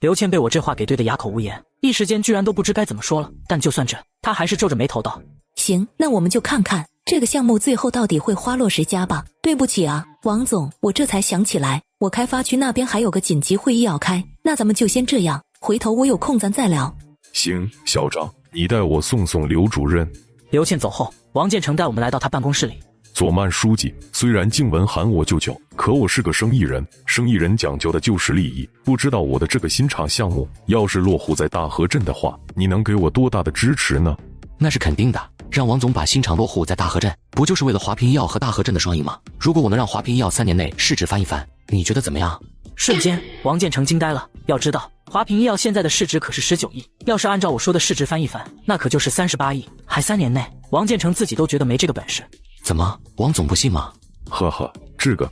刘倩被我这话给对得哑口无言，一时间居然都不知该怎么说了。但就算这，她还是皱着眉头道：行，那我们就看看这个项目最后到底会花落谁家吧。对不起啊，王总，我这才想起来，我开发区那边还有个紧急会议要开，那咱们就先这样，回头我有空咱再聊。行，校长，你带我送刘主任。刘倩走后，王建成带我们来到他办公室里。佐曼书记，虽然静文喊我舅舅，可我是个生意人，生意人讲究的就是利益。不知道我的这个新厂项目要是落户在大河镇的话，你能给我多大的支持呢？那是肯定的，让王总把新厂落户在大河镇，不就是为了华平医药和大河镇的双赢吗？如果我能让华平医药3年内市值翻一番，你觉得怎么样？瞬间，王建成惊呆了。要知道，华平医药现在的市值可是19亿，要是按照我说的市值翻一番，那可就是38亿，还3年内。王建成自己都觉得没这个本事。怎么，王总不信吗？呵呵，这个。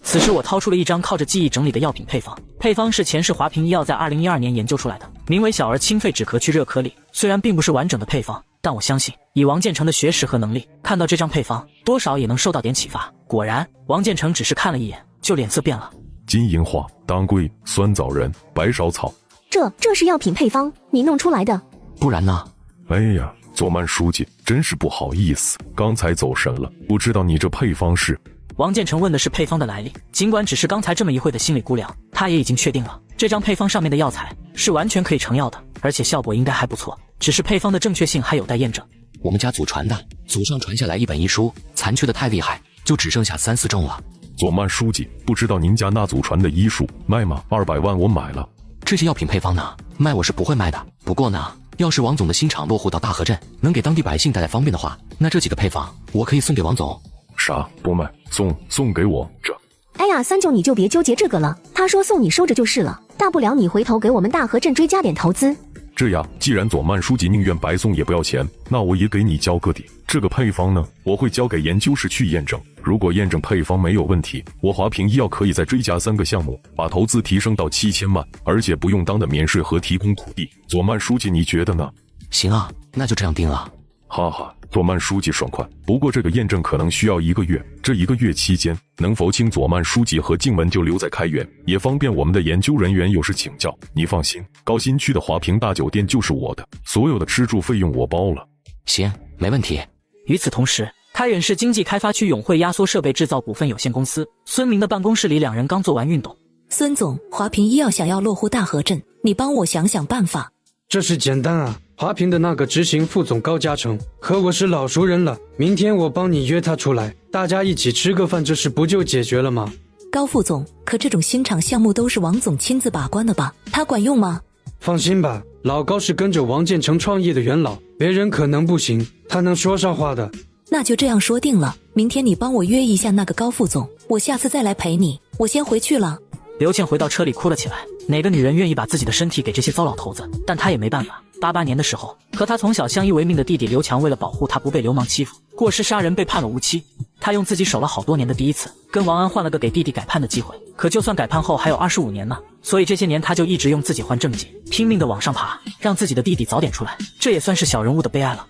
此时我掏出了一张靠着记忆整理的药品配方，配方是前世华平医药在2012年研究出来的，名为小儿清肺止咳去热颗粒。虽然并不是完整的配方，但我相信以王建成的学识和能力，看到这张配方，多少也能受到点启发。果然，王建成只是看了一眼，就脸色变了。金银花、当归、酸枣仁、白芍草，这是药品配方，你弄出来的？不然呢？哎呀，佐曼书记，真是不好意思，刚才走神了，不知道你这配方是……王建成问的是配方的来历，尽管只是刚才这么一会的心理估量，他也已经确定了这张配方上面的药材是完全可以成药的，而且效果应该还不错，只是配方的正确性还有待验证。我们家祖传的，祖上传下来一本医书，残缺的太厉害，就只剩下3、4种了。佐曼书记，不知道您家那祖传的医术卖吗？200万我买了。这些药品配方呢，卖我是不会卖的。不过呢，要是王总的新厂落户到大河镇，能给当地百姓带来方便的话，那这几个配方我可以送给王总。啥？不卖？送给我这？哎呀，三舅你就别纠结这个了，他说送你收着就是了，大不了你回头给我们大河镇追加点投资。这样，既然佐曼书记宁愿白送也不要钱，那我也给你交个底。这个配方呢，我会交给研究室去验证。如果验证配方没有问题，我华平医药可以再追加3个项目，把投资提升到7000万，而且不用当的免税和提供土地。佐曼书记，你觉得呢？行啊，那就这样定了。哈哈，佐曼书记爽快，不过这个验证可能需要1个月，这1个月期间，能否请佐曼书记和静雯就留在开元，也方便我们的研究人员有事请教。你放心，高新区的华平大酒店就是我的，所有的吃住费用我包了。行，没问题。与此同时，开远市经济开发区永汇压缩设备制造股份有限公司孙明的办公室里，2人刚做完运动。孙总，华平医药想要落户大河镇，你帮我想想办法。这事简单啊，华平的那个执行副总高嘉诚和我是老熟人了，明天我帮你约他出来，大家一起吃个饭，这事不就解决了吗？高副总，可这种新厂项目都是王总亲自把关的吧？他管用吗？放心吧，老高是跟着王建成创业的元老，别人可能不行，他能说上话的。那就这样说定了，明天你帮我约一下那个高副总，我下次再来陪你，我先回去了。刘倩回到车里哭了起来，哪个女人愿意把自己的身体给这些糟老头子？但她也没办法。88年的时候，和她从小相依为命的弟弟刘强为了保护她不被流氓欺负，过失杀人被判了无期。他用自己守了好多年的第一次，跟王安换了个给弟弟改判的机会。可就算改判后还有25年呢，所以这些年他就一直用自己换政绩，拼命的往上爬，让自己的弟弟早点出来。这也算是小人物的悲哀了。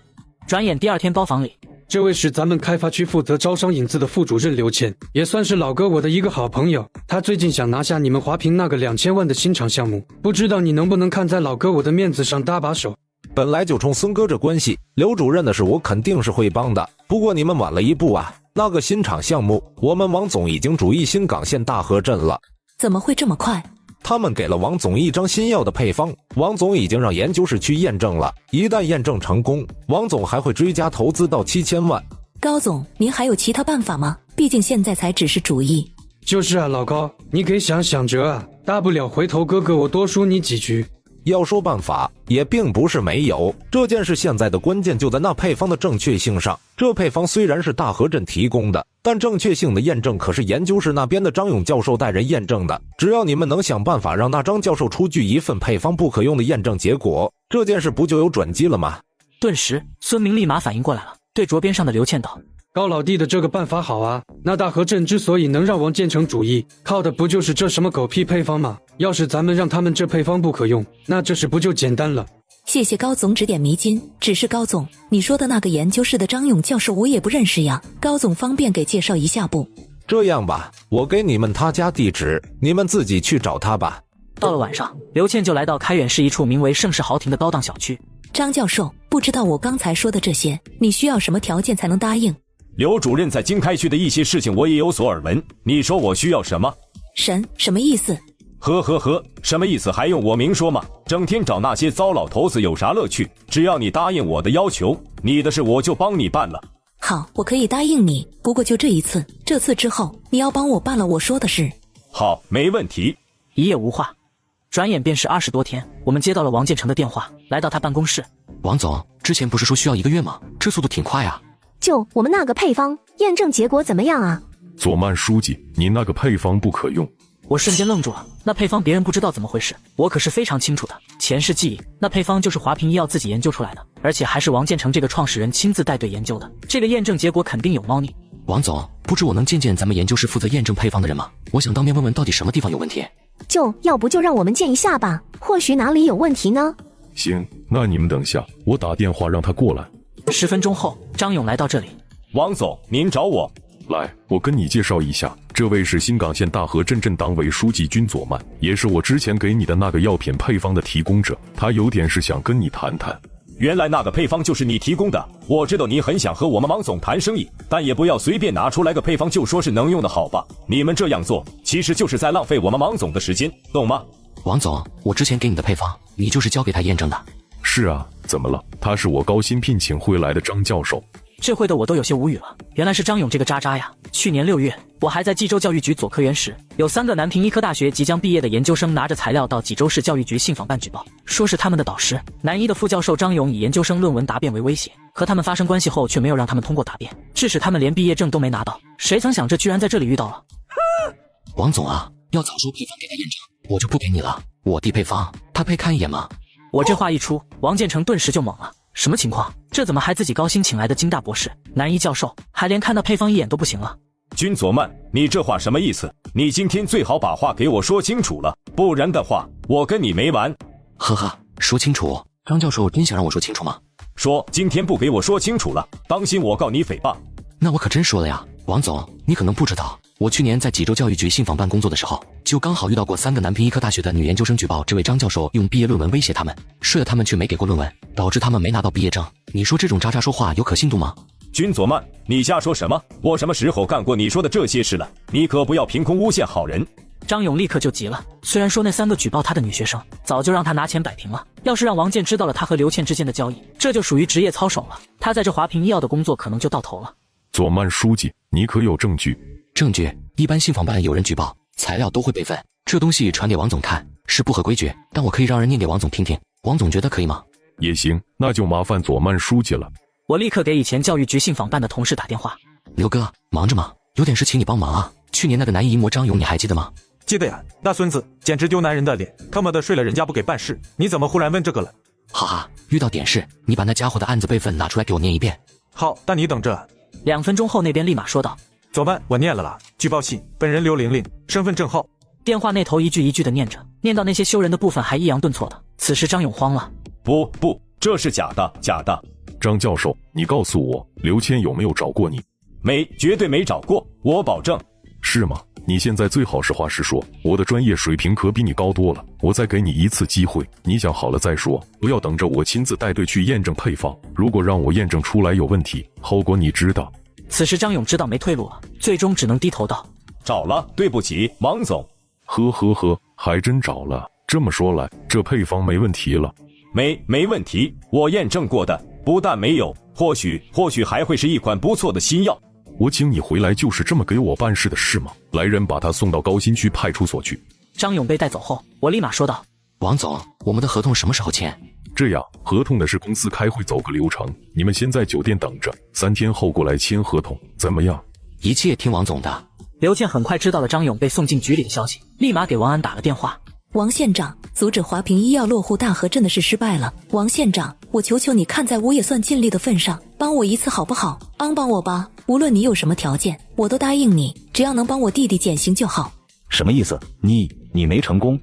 转眼第2天包房里，这位是咱们开发区负责招商引资的副主任刘倩，也算是老哥我的一个好朋友。他最近想拿下你们华平那个2000万的新厂项目，不知道你能不能看在老哥我的面子上搭把手。本来就冲孙哥这关系，刘主任的事我肯定是会帮的。不过你们晚了一步啊，那个新厂项目，我们王总已经主意新港县大河镇了。怎么会这么快？他们给了王总一张新药的配方，王总已经让研究室去验证了。一旦验证成功，王总还会追加投资到7000万。高总，您还有其他办法吗？毕竟现在才只是主意。就是啊，老高，你给想辙啊，大不了回头哥哥我多输你几局。要说办法，也并不是没有。这件事现在的关键就在那配方的正确性上。这配方虽然是大河镇提供的，但正确性的验证可是研究室那边的张勇教授带人验证的。只要你们能想办法让那张教授出具一份配方不可用的验证结果，这件事不就有转机了吗？顿时，孙明立马反应过来了，对桌边上的刘倩道：高老弟的这个办法好啊，那大河镇之所以能让王建成主意，靠的不就是这什么狗屁配方吗？要是咱们让他们这配方不可用，那这事不就简单了？谢谢高总指点迷津，只是高总，你说的那个研究室的张勇教授我也不认识呀，高总方便给介绍一下不？这样吧，我给你们他家地址，你们自己去找他吧。到了晚上，刘倩就来到开远市一处名为盛世豪庭的高档小区。张教授，不知道我刚才说的这些，你需要什么条件才能答应？刘主任在经开区的一些事情我也有所耳闻，你说我需要什么？什么意思？什么意思还用我明说吗？整天找那些糟老头子有啥乐趣？只要你答应我的要求，你的事我就帮你办了。好，我可以答应你，不过就这一次，这次之后你要帮我办了我说的事。好，没问题。一夜无话，转眼便是20多天，我们接到了王建成的电话，来到他办公室。王总，之前不是说需要1个月吗？这速度挺快啊。就我们那个配方验证结果怎么样啊？佐曼书记，你那个配方不可用。我瞬间愣住了，那配方别人不知道怎么回事，我可是非常清楚的。前世记忆，那配方就是华平医药自己研究出来的，而且还是王建成这个创始人亲自带队研究的，这个验证结果肯定有猫腻。王总，不知我能见见咱们研究室负责验证配方的人吗？我想当面问问到底什么地方有问题。要不就让我们见一下吧，或许哪里有问题呢？行，那你们等下，我打电话让他过来。10分钟后，张勇来到这里。王总，您找我。来，我跟你介绍一下，这位是新港县大河镇镇党委书记君佐曼，也是我之前给你的那个药品配方的提供者，他有点事想跟你谈谈。原来那个配方就是你提供的，我知道你很想和我们王总谈生意，但也不要随便拿出来个配方就说是能用的好吧？你们这样做其实就是在浪费我们王总的时间，懂吗？王总，我之前给你的配方，你就是交给他验证的。是啊，怎么了？他是我高薪聘请回来的张教授。这会的我都有些无语了，原来是张勇这个渣渣呀！去年6月，我还在冀州教育局左科员时，有3个南平医科大学即将毕业的研究生拿着材料到济州市教育局信访办举报，说是他们的导师南医的副教授张勇以研究生论文答辩为威胁，和他们发生关系后却没有让他们通过答辩，致使他们连毕业证都没拿到。谁曾想这居然在这里遇到了。王总啊，要早说配方给他验证，我就不给你了。我递配方，他配看一眼吗？我这话一出，王建成顿时就懵了。什么情况？这怎么还自己高薪请来的金大博士、南医教授，还连看到配方一眼都不行了？君佐曼，你这话什么意思？你今天最好把话给我说清楚了，不然的话，我跟你没完。呵呵，说清楚。张教授真想让我说清楚吗？说今天不给我说清楚了，当心我告你诽谤。那我可真说了呀，王总，你可能不知道，我去年在济州教育局信访办工作的时候，就刚好遇到过3个南平医科大学的女研究生举报这位张教授用毕业论文威胁他们，睡了他们却没给过论文，导致他们没拿到毕业证。你说这种渣渣说话有可信度吗？君佐曼，你瞎说什么？我什么时候干过你说的这些事了？你可不要凭空诬陷好人。张勇立刻就急了，虽然说那3个举报他的女学生早就让他拿钱摆平了，要是让王健知道了他和刘倩之间的交易，这就属于职业操守了，他在这华平医药的工作可能就到头了。佐曼书记，你可有证据？证据？一般信访办有人举报，材料都会备份，这东西传给王总看是不合规矩，但我可以让人念给王总听听，王总觉得可以吗？也行，那就麻烦佐曼书记了。我立刻给以前教育局信访办的同事打电话。刘哥，忙着吗？有点事请你帮忙啊。去年那个男淫魔张勇你还记得吗？记得呀，大孙子简直丢男人的脸，他妈的睡了人家不给办事，你怎么忽然问这个了？哈哈，遇到点事，你把那家伙的案子备份拿出来给我念一遍。好，但你等着。2分钟后那边立马说道。佐曼，我念了啦，举报信，本人刘玲玲，身份证号。电话那头一句一句的念着，念到那些羞人的部分还抑扬顿挫的。此时张勇慌了。不，这是假的，假的。张教授，你告诉我，刘谦有没有找过你？没，绝对没找过，我保证。是吗？你现在最好实话实说，我的专业水平可比你高多了，我再给你一次机会，你想好了再说，不要等着我亲自带队去验证配方，如果让我验证出来有问题，后果你知道。此时张勇知道没退路了，最终只能低头道：找了，对不起，王总。呵，还真找了。这么说来，这配方没问题了？没问题，我验证过的，不但没有，或许还会是一款不错的新药。我请你回来就是这么给我办事的是吗？来人，把他送到高新区派出所去。张勇被带走后，我立马说道：王总，我们的合同什么时候签？这样，合同的是公司开会走个流程，你们先在酒店等着，3天后过来签合同，怎么样？一切听王总的。刘倩很快知道了张勇被送进局里的消息，立马给王安打了电话。王县长，阻止华平医药落户大河镇的事失败了。王县长，我求求你，看在我也算尽力的份上，帮我一次好不好？帮我吧，无论你有什么条件，我都答应你，只要能帮我弟弟减刑就好。什么意思？你没成功，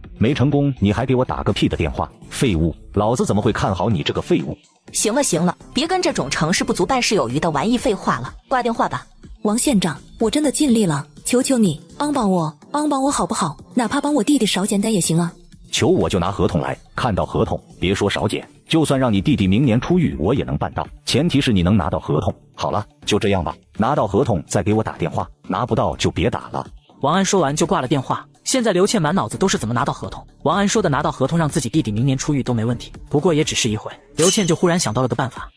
你还给我打个屁的电话？废物！老子怎么会看好你这个废物？行了，别跟这种成事不足败事有余的玩意废话了，挂电话吧。王县长，我真的尽力了，求求你帮我好不好？哪怕帮我弟弟少减点也行啊。求我就拿合同来，看到合同别说少减，就算让你弟弟明年出狱我也能办到，前提是你能拿到合同。好了，就这样吧，拿到合同再给我打电话，拿不到就别打了。王安说完就挂了电话。现在刘倩满脑子都是怎么拿到合同。王安说的拿到合同让自己弟弟明年出狱都没问题，不过也只是一会，刘倩就忽然想到了个办法，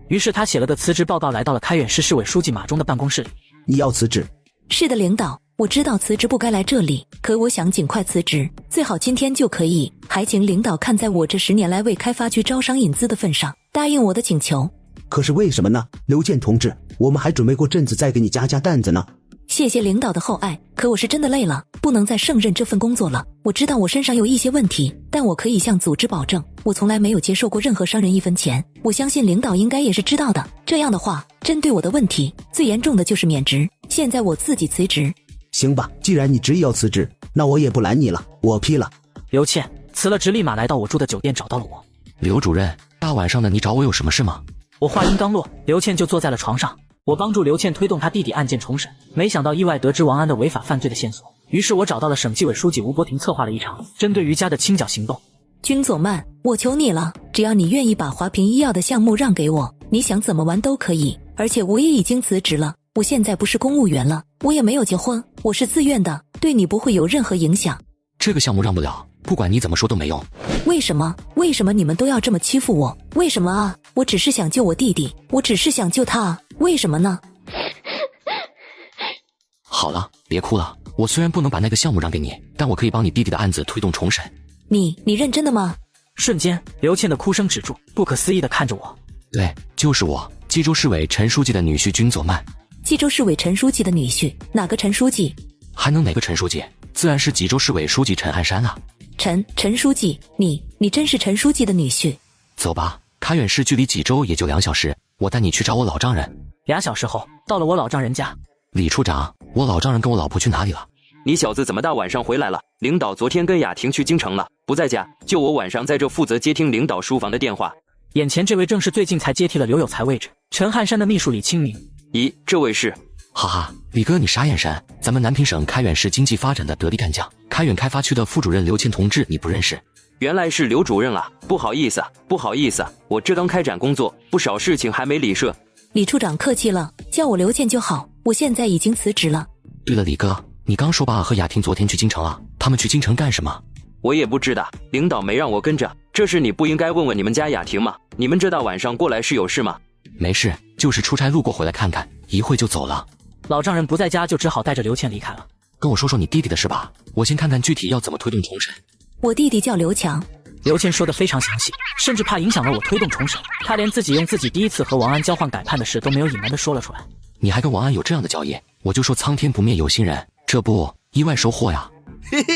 于是他写了个辞职报告来到了开远市市委书记马忠的办公室里。你要辞职？是的，领导，我知道辞职不该来这里，可我想尽快辞职，最好今天就可以，还请领导看在我这10年来为开发区招商引资的份上，答应我的请求。可是为什么呢？刘健同志，我们还准备过阵子再给你加担子呢。谢谢领导的厚爱，可我是真的累了，不能再胜任这份工作了。我知道我身上有一些问题，但我可以向组织保证，我从来没有接受过任何商人1分钱。我相信领导应该也是知道的。这样的话，针对我的问题，最严重的就是免职。现在我自己辞职。行吧，既然你执意要辞职，那我也不拦你了，我批了。刘倩辞了职，立马来到我住的酒店找到了我。刘主任，大晚上的你找我有什么事吗？我话音刚落，刘倩就坐在了床上。我帮助刘倩推动她弟弟案件重审，没想到意外得知王安的违法犯罪的线索，于是我找到了省纪委书记吴伯庭，策划了一场针对于家的清剿行动。君佐曼，我求你了，只要你愿意把华平医药的项目让给我，你想怎么玩都可以。而且我也已经辞职了，我现在不是公务员了，我也没有结婚，我是自愿的，对你不会有任何影响。这个项目让不了，不管你怎么说都没用。为什么你们都要这么欺负我？为什么啊？我只是想救我弟弟，我只是想救他啊，为什么呢？好了，别哭了，我虽然不能把那个项目让给你，但我可以帮你弟弟的案子推动重审。你认真的吗？瞬间，刘倩的哭声止住，不可思议地看着我。对，就是我，冀州市委陈书记的女婿君佐曼。冀州市委陈书记的女婿？哪个陈书记？还能哪个陈书记？自然是冀州市委书记陈汉山啊。陈书记，你真是陈书记的女婿？走吧，开远市距离济州也就2小时，我带你去找我老丈人。2小时后，到了我老丈人家。李处长，我老丈人跟我老婆去哪里了？你小子怎么大晚上回来了？领导昨天跟雅婷去京城了，不在家，就我晚上在这负责接听领导书房的电话。眼前这位正是最近才接替了刘有才位置陈汉山的秘书李清明。咦，这位是？哈哈，李哥你啥眼神？咱们南平省开远市经济发展的得力干将，开远开发区的副主任刘谦同志你不认识？原来是刘主任啊，不好意思，我这刚开展工作，不少事情还没理顺。李处长客气了，叫我刘倩就好，我现在已经辞职了。对了，李哥，你刚说爸和雅婷昨天去京城了，他们去京城干什么？我也不知道，领导没让我跟着，这事你不应该问问你们家雅婷吗？你们这大晚上过来是有事吗？没事，就是出差路过回来看看，一会就走了。老丈人不在家，就只好带着刘倩离开了。跟我说说你弟弟的事吧，我先看看具体要怎么推动重审。我弟弟叫刘强。刘倩说得非常详细，甚至怕影响了我推动重审，他连自己用自己第一次和王安交换改判的事都没有隐瞒地说了出来。你还跟王安有这样的交易？我就说苍天不灭有心人，这不意外收获呀。嘿嘿，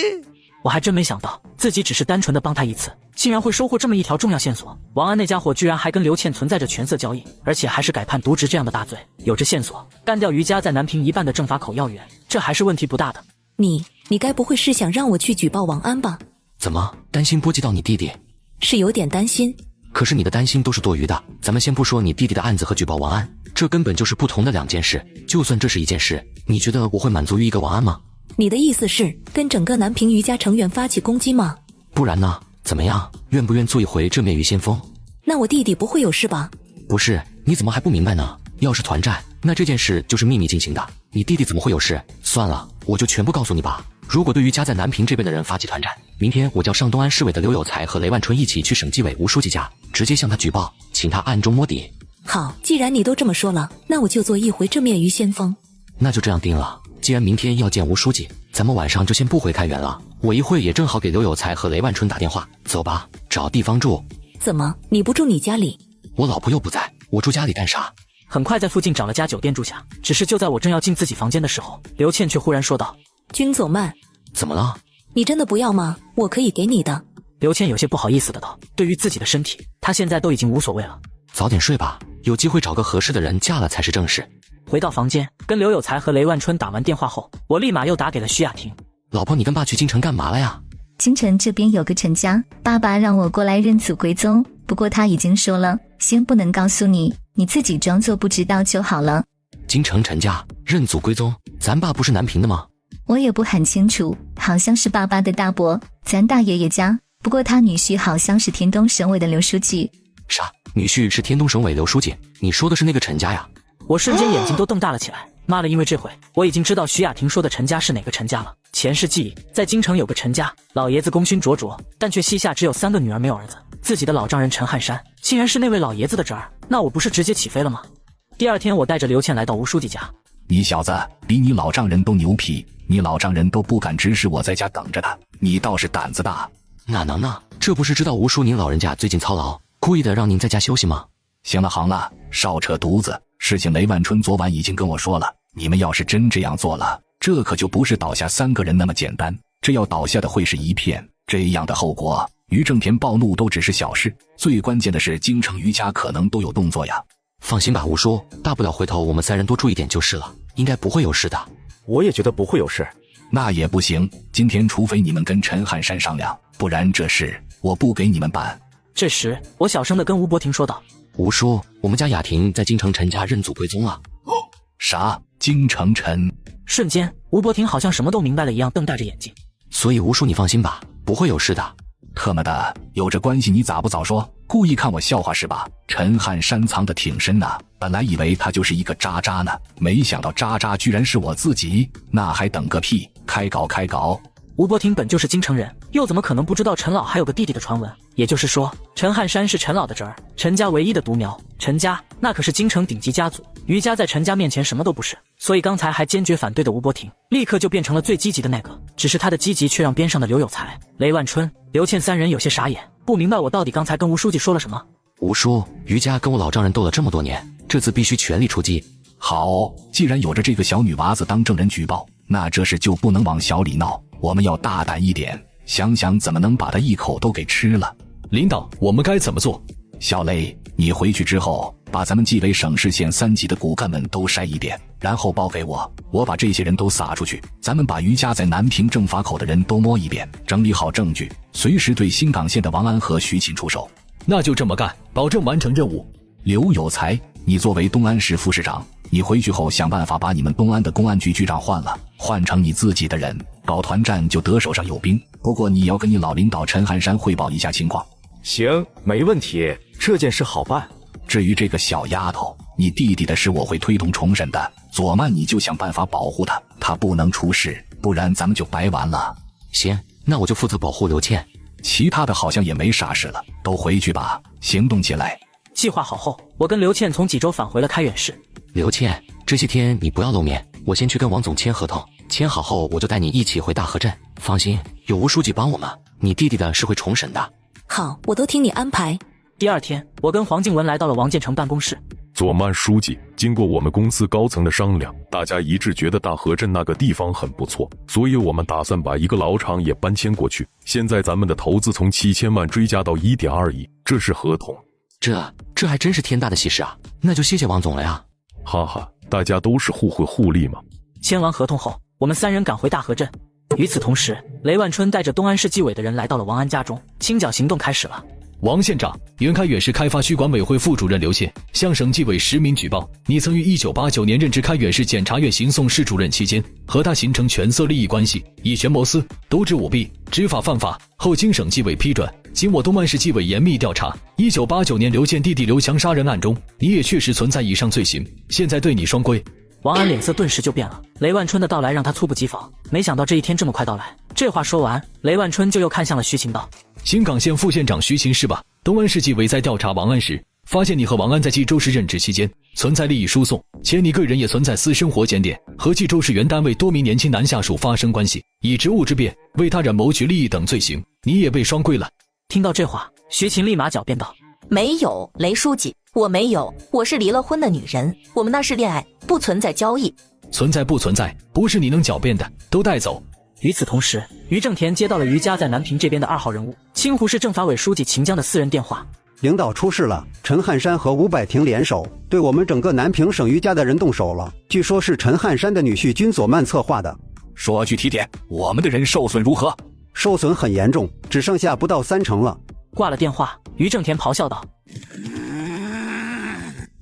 我还真没想到自己只是单纯的帮他一次，竟然会收获这么一条重要线索。王安那家伙居然还跟刘倩存在着权色交易，而且还是改判渎职这样的大罪。有着线索干掉于家在南平一半的政法口要员，这还是问题不大的。你该不会是想让我去举报王安吧？怎么担心波及到你弟弟？是有点担心。可是你的担心都是多余的，咱们先不说你弟弟的案子和举报王安，这根本就是不同的两件事。就算这是一件事，你觉得我会满足于一个王安吗？你的意思是跟整个南平于家成员发起攻击吗？不然呢？怎么样，愿不愿做一回这灭于先锋？那我弟弟不会有事吧？不是，你怎么还不明白呢？要是团战，那这件事就是秘密进行的，你弟弟怎么会有事？算了，我就全部告诉你吧。如果对于家在南平这边的人发起团战，明天我叫上东安市委的刘有才和雷万春一起去省纪委吴书记家，直接向他举报，请他暗中摸底。好，既然你都这么说了，那我就做一回这灭于先锋。那就这样定了。既然明天要见吴书记，咱们晚上就先不回开原了。我一会也正好给刘有才和雷万春打电话。走吧，找地方住。怎么，你不住你家里？我老婆又不在，我住家里干啥？很快在附近找了家酒店住下，只是就在我正要进自己房间的时候，刘倩却忽然说道：君佐慢。怎么了？你真的不要吗？我可以给你的。刘倩有些不好意思的道，对于自己的身体，她现在都已经无所谓了。早点睡吧，有机会找个合适的人嫁了才是正事。回到房间，跟刘有才和雷万春打完电话后，我立马又打给了徐雅婷。老婆，你跟爸去京城干嘛了呀？京城这边有个陈家，爸爸让我过来认祖归宗，不过他已经说了，先不能告诉你，你自己装作不知道就好了。京城陈家认祖归宗，咱爸不是南平的吗？我也不很清楚，好像是爸爸的大伯，咱大爷爷家，不过他女婿好像是天东省委的刘书记。啥？女婿是天东省委刘书记？你说的是那个陈家呀？我瞬间眼睛都瞪大了起来。妈的，因为这回我已经知道徐雅婷说的陈家是哪个陈家了。前世记忆，在京城有个陈家，老爷子功勋卓卓，但却膝下只有3个女儿没有儿子。自己的老丈人陈汉山竟然是那位老爷子的侄儿，那我不是直接起飞了吗？第二天，我带着刘倩来到吴书记家。你小子比你老丈人都牛皮，你老丈人都不敢指使我在家等着他，你倒是胆子大。哪能呢？这不是知道吴叔您老人家最近操劳，故意的让您在家休息吗？行了，少扯犊子。事情雷万春昨晚已经跟我说了，你们要是真这样做了，这可就不是倒下3个人那么简单，这要倒下的会是一片。这样的后果，于正田暴怒都只是小事，最关键的是京城于家可能都有动作呀。放心吧，吴叔，大不了回头我们3人多注意点就是了，应该不会有事的。我也觉得不会有事。那也不行，今天除非你们跟陈汉山商量，不然这事我不给你们办。这时，我小声地跟吴伯庭说道：吴叔，我们家雅婷在京城陈家认祖归宗了。啥？京城陈？瞬间，吴伯庭好像什么都明白了一样，瞪大着眼睛。所以吴叔你放心吧，不会有事的。特么的，有这关系你咋不早说？故意看我笑话是吧？陈汉山藏得挺深呐，本来以为他就是一个渣渣呢，没想到渣渣居然是我自己，那还等个屁！开搞！吴伯庭本就是京城人，又怎么可能不知道陈老还有个弟弟的传闻？也就是说，陈汉山是陈老的侄儿，陈家唯一的独苗。陈家那可是京城顶级家族，于家在陈家面前什么都不是。所以刚才还坚决反对的吴伯庭，立刻就变成了最积极的那个。只是他的积极却让边上的刘有才、雷万春、刘倩3人有些傻眼，不明白我到底刚才跟吴书记说了什么。吴叔，于家跟我老丈人斗了这么多年，这次必须全力出击。好，既然有着这个小女娃子当证人举报，那这事就不能往小里闹，我们要大胆一点，想想怎么能把她一口都给吃了。领导，我们该怎么做？小雷，你回去之后，把咱们纪委省市县3级的骨干们都筛一遍，然后报给我，我把这些人都撒出去。咱们把于家在南平政法口的人都摸一遍，整理好证据，随时对新港县的王安和徐琴出手。那就这么干，保证完成任务。刘有才，你作为东安市副市长，你回去后想办法把你们东安的公安局局长换了，换成你自己的人，搞团战就得手上有兵。不过你要跟你老领导陈汉山汇报一下情况。行，没问题，这件事好办。至于这个小丫头，你弟弟的事我会推动重审的，左曼你就想办法保护她，她不能出事，不然咱们就白玩了。行，那我就负责保护刘倩，其他的好像也没啥事了，都回去吧，行动起来。计划好后，我跟刘倩从济州返回了开远市。刘倩，这些天你不要露面，我先去跟王总签合同，签好后我就带你一起回大河镇。放心，有吴书记帮我们，你弟弟的是会重审的。好，我都听你安排。第二天，我跟黄静文来到了王建成办公室。左曼书记，经过我们公司高层的商量，大家一致觉得大河镇那个地方很不错，所以我们打算把一个老厂也搬迁过去。现在咱们的投资从7000万追加到1.2亿，这是合同。这还真是天大的喜事啊！那就谢谢王总了呀。哈哈，大家都是互惠互利嘛。签完合同后，我们3人赶回大河镇。与此同时，雷万春带着东安市纪委的人来到了王安家中，清剿行动开始了。王县长，原开远市开发区管委会副主任刘倩向省纪委实名举报，你曾于1989年任职开远市检察院刑讼室主任期间，和他形成权色利益关系，以权谋私，渎职舞弊，知法犯法。后经省纪委批准，经我东安市纪委严密调查，1989年刘倩弟弟刘强杀人案中，你也确实存在以上罪行，现在对你双规。王安脸色顿时就变了，雷万春的到来让他猝不及防，没想到这一天这么快到来。这话说完，雷万春就又看向了徐琴道：新港县副县长徐琴是吧？东安市纪委在调查王安时，发现你和王安在冀州市任职期间存在利益输送，且你个人也存在私生活检点，和冀州市原单位多名年轻男下属发生关系，以职务之便为他人谋取利益等罪行，你也被双规了。听到这话，徐琴立马狡辩道：没有，雷书记，我没有，我是离了婚的女人，我们那是恋爱，不存在交易。存在不存在，不是你能狡辩的，都带走。与此同时，于正田接到了于家在南平这边的2号人物清湖市政法委书记秦江的私人电话。领导出事了，陈汉山和伍百庭联手，对我们整个南平省于家的人动手了，据说是陈汉山的女婿军佐曼策划的。说具体点，我们的人受损如何？受损很严重，只剩下不到30%了。挂了电话，于正田咆哮道：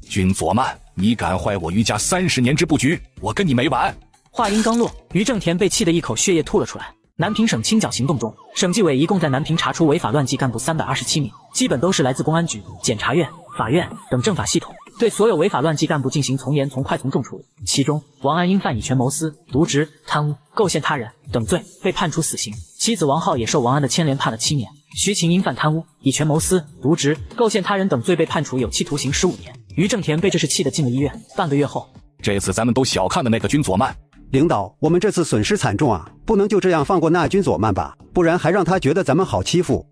军佐曼，你敢坏我于家30年之布局，我跟你没完！话音刚落，于正田被气得一口血液吐了出来。南平省清剿行动中，省纪委一共在南平查出违法乱纪干部327名，基本都是来自公安局、检察院、法院等政法系统，对所有违法乱纪干部进行从严从快从重处理。其中，王安因犯以权谋私、渎职、贪污、构陷他人等罪被判处死刑，妻子王浩也受王安的牵连判了7年。徐琴因犯贪污、以权谋私、渎职、构陷他人等罪被判处有期徒刑15年。于正田被这事气得进了医院，半个月后，这次咱们都小看了那个军佐曼。领导，我们这次损失惨重啊，不能就这样放过那军佐曼吧，不然还让他觉得咱们好欺负。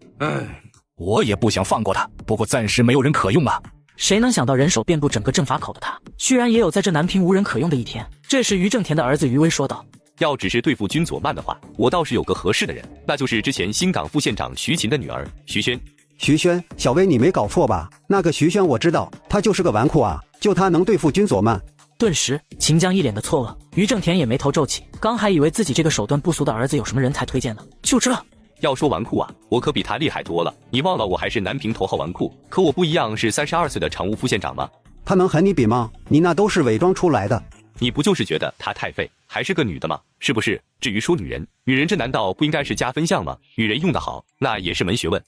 我也不想放过他，不过暂时没有人可用啊。谁能想到人手遍布整个政法口的他，居然也有在这南平无人可用的一天。这时于正田的儿子于威说道：要只是对付军佐曼的话，我倒是有个合适的人，那就是之前新港副县长徐琴的女儿徐萱。徐萱，小薇你没搞错吧？那个徐萱我知道，他就是个纨绔啊，就他能对付军佐曼。顿时，秦江一脸的错愕，于正田也眉头皱起，刚还以为自己这个手段不俗的儿子有什么人才推荐呢，就这。要说纨绔啊，我可比他厉害多了。你忘了我还是南平头号纨绔，可我不一样，是32岁的常务副县长吗？他能和你比吗？你那都是伪装出来的。你不就是觉得她太废，还是个女的吗？是不是？至于说女人，女人这难道不应该是加分项吗？女人用得好，那也是门学问。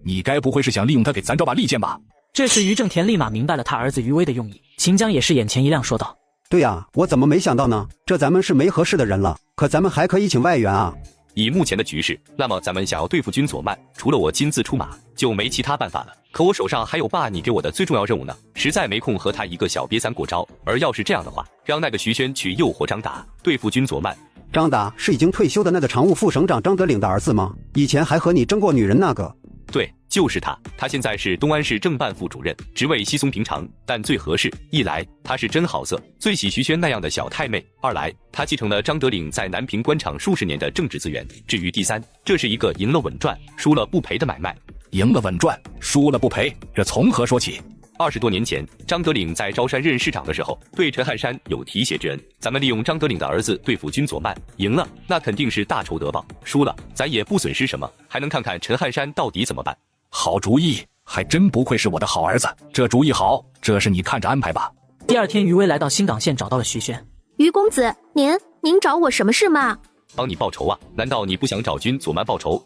你该不会是想利用她给咱找把利剑吧？这时于正田立马明白了他儿子于威的用意，秦江也是眼前一亮说道：对呀，我怎么没想到呢？这咱们是没合适的人了，可咱们还可以请外援啊。以目前的局势，那么咱们想要对付军佐曼，除了我亲自出马，就没其他办法了。可我手上还有爸你给我的最重要任务呢，实在没空和他一个小瘪三过招。而要是这样的话，让那个徐萱去诱惑张达，对付军佐曼。张达是已经退休的那个常务副省长张德岭的儿子吗？以前还和你争过女人那个？对，就是他。他现在是东安市政办副主任，职位稀松平常，但最合适。一来他是真好色，最喜徐萱那样的小太妹；二来他继承了张德岭在南平官场数十年的政治资源。至于第三，这是一个赢了稳赚，输了不赔的买卖。赢了稳赚，输了不赔，这从何说起？20多年前，张德岭在昭山任市长的时候，对陈汉山有提携之恩。咱们利用张德岭的儿子对付君左曼，赢了那肯定是大仇得报；输了，咱也不损失什么，还能看看陈汉山到底怎么办。好主意，还真不愧是我的好儿子，这主意好，这事你看着安排吧。第二天，于威来到新港县，找到了徐轩。于公子，您找我什么事吗？帮你报仇啊？难道你不想找君左曼报仇？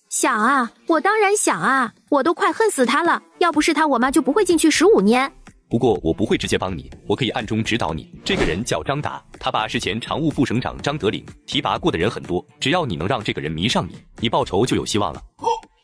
想啊，我当然想啊，我都快恨死他了，要不是他，我妈就不会进去15年。不过我不会直接帮你，我可以暗中指导你。这个人叫张达，他爸是前常务副省长张德岭，提拔过的人很多，只要你能让这个人迷上你，你报仇就有希望了。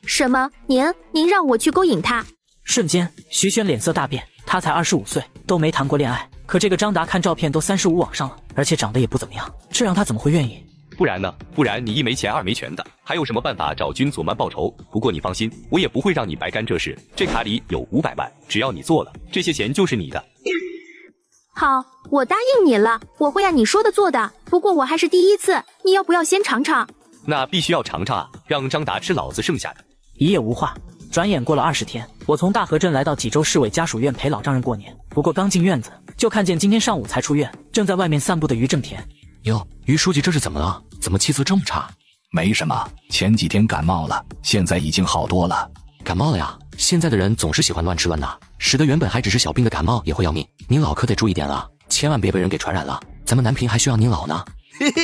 什么？您让我去勾引他？瞬间，徐轩脸色大变，他才25岁，都没谈过恋爱，可这个张达看照片都35往上了，而且长得也不怎么样，这让他怎么会愿意？不然呢？不然你一没钱二没权的，还有什么办法找君左曼报仇？不过你放心，我也不会让你白干这事。这卡里有500万，只要你做了，这些钱就是你的。好，我答应你了，我会按你说的做的。不过我还是第一次，你要不要先尝尝？那必须要尝尝啊！让张达吃老子剩下的。一夜无话，转眼过了20天，我从大河镇来到济州市委家属院陪老丈人过年。不过刚进院子，就看见今天上午才出院，正在外面散步的于正田。哟，于书记这是怎么了？怎么气色这么差？没什么，前几天感冒了，现在已经好多了。感冒了呀？现在的人总是喜欢乱吃乱拿，使得原本还只是小病的感冒也会要命。您老可得注意点了，千万别被人给传染了。咱们南平还需要您老呢。嘿嘿，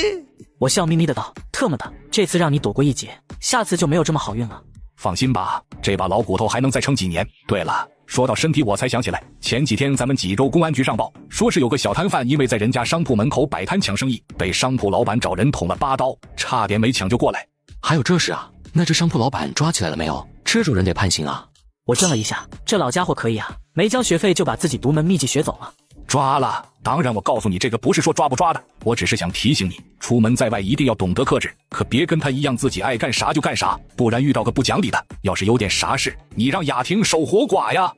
我笑眯眯的道：“特么的，这次让你躲过一劫，下次就没有这么好运了。”放心吧，这把老骨头还能再撑几年。对了，说到身体我才想起来，前几天咱们济州公安局上报，说是有个小摊贩因为在人家商铺门口摆摊抢生意，被商铺老板找人捅了8刀，差点没抢救过来。还有这事啊？那这商铺老板抓起来了没有？这种人得判刑啊！我怔了一下，这老家伙可以啊，没交学费就把自己独门秘籍学走了。抓了，当然我告诉你，这个不是说抓不抓的，我只是想提醒你，出门在外一定要懂得克制，可别跟他一样自己爱干啥就干啥，不然遇到个不讲理的，要是有点啥事，你让雅婷守活寡呀！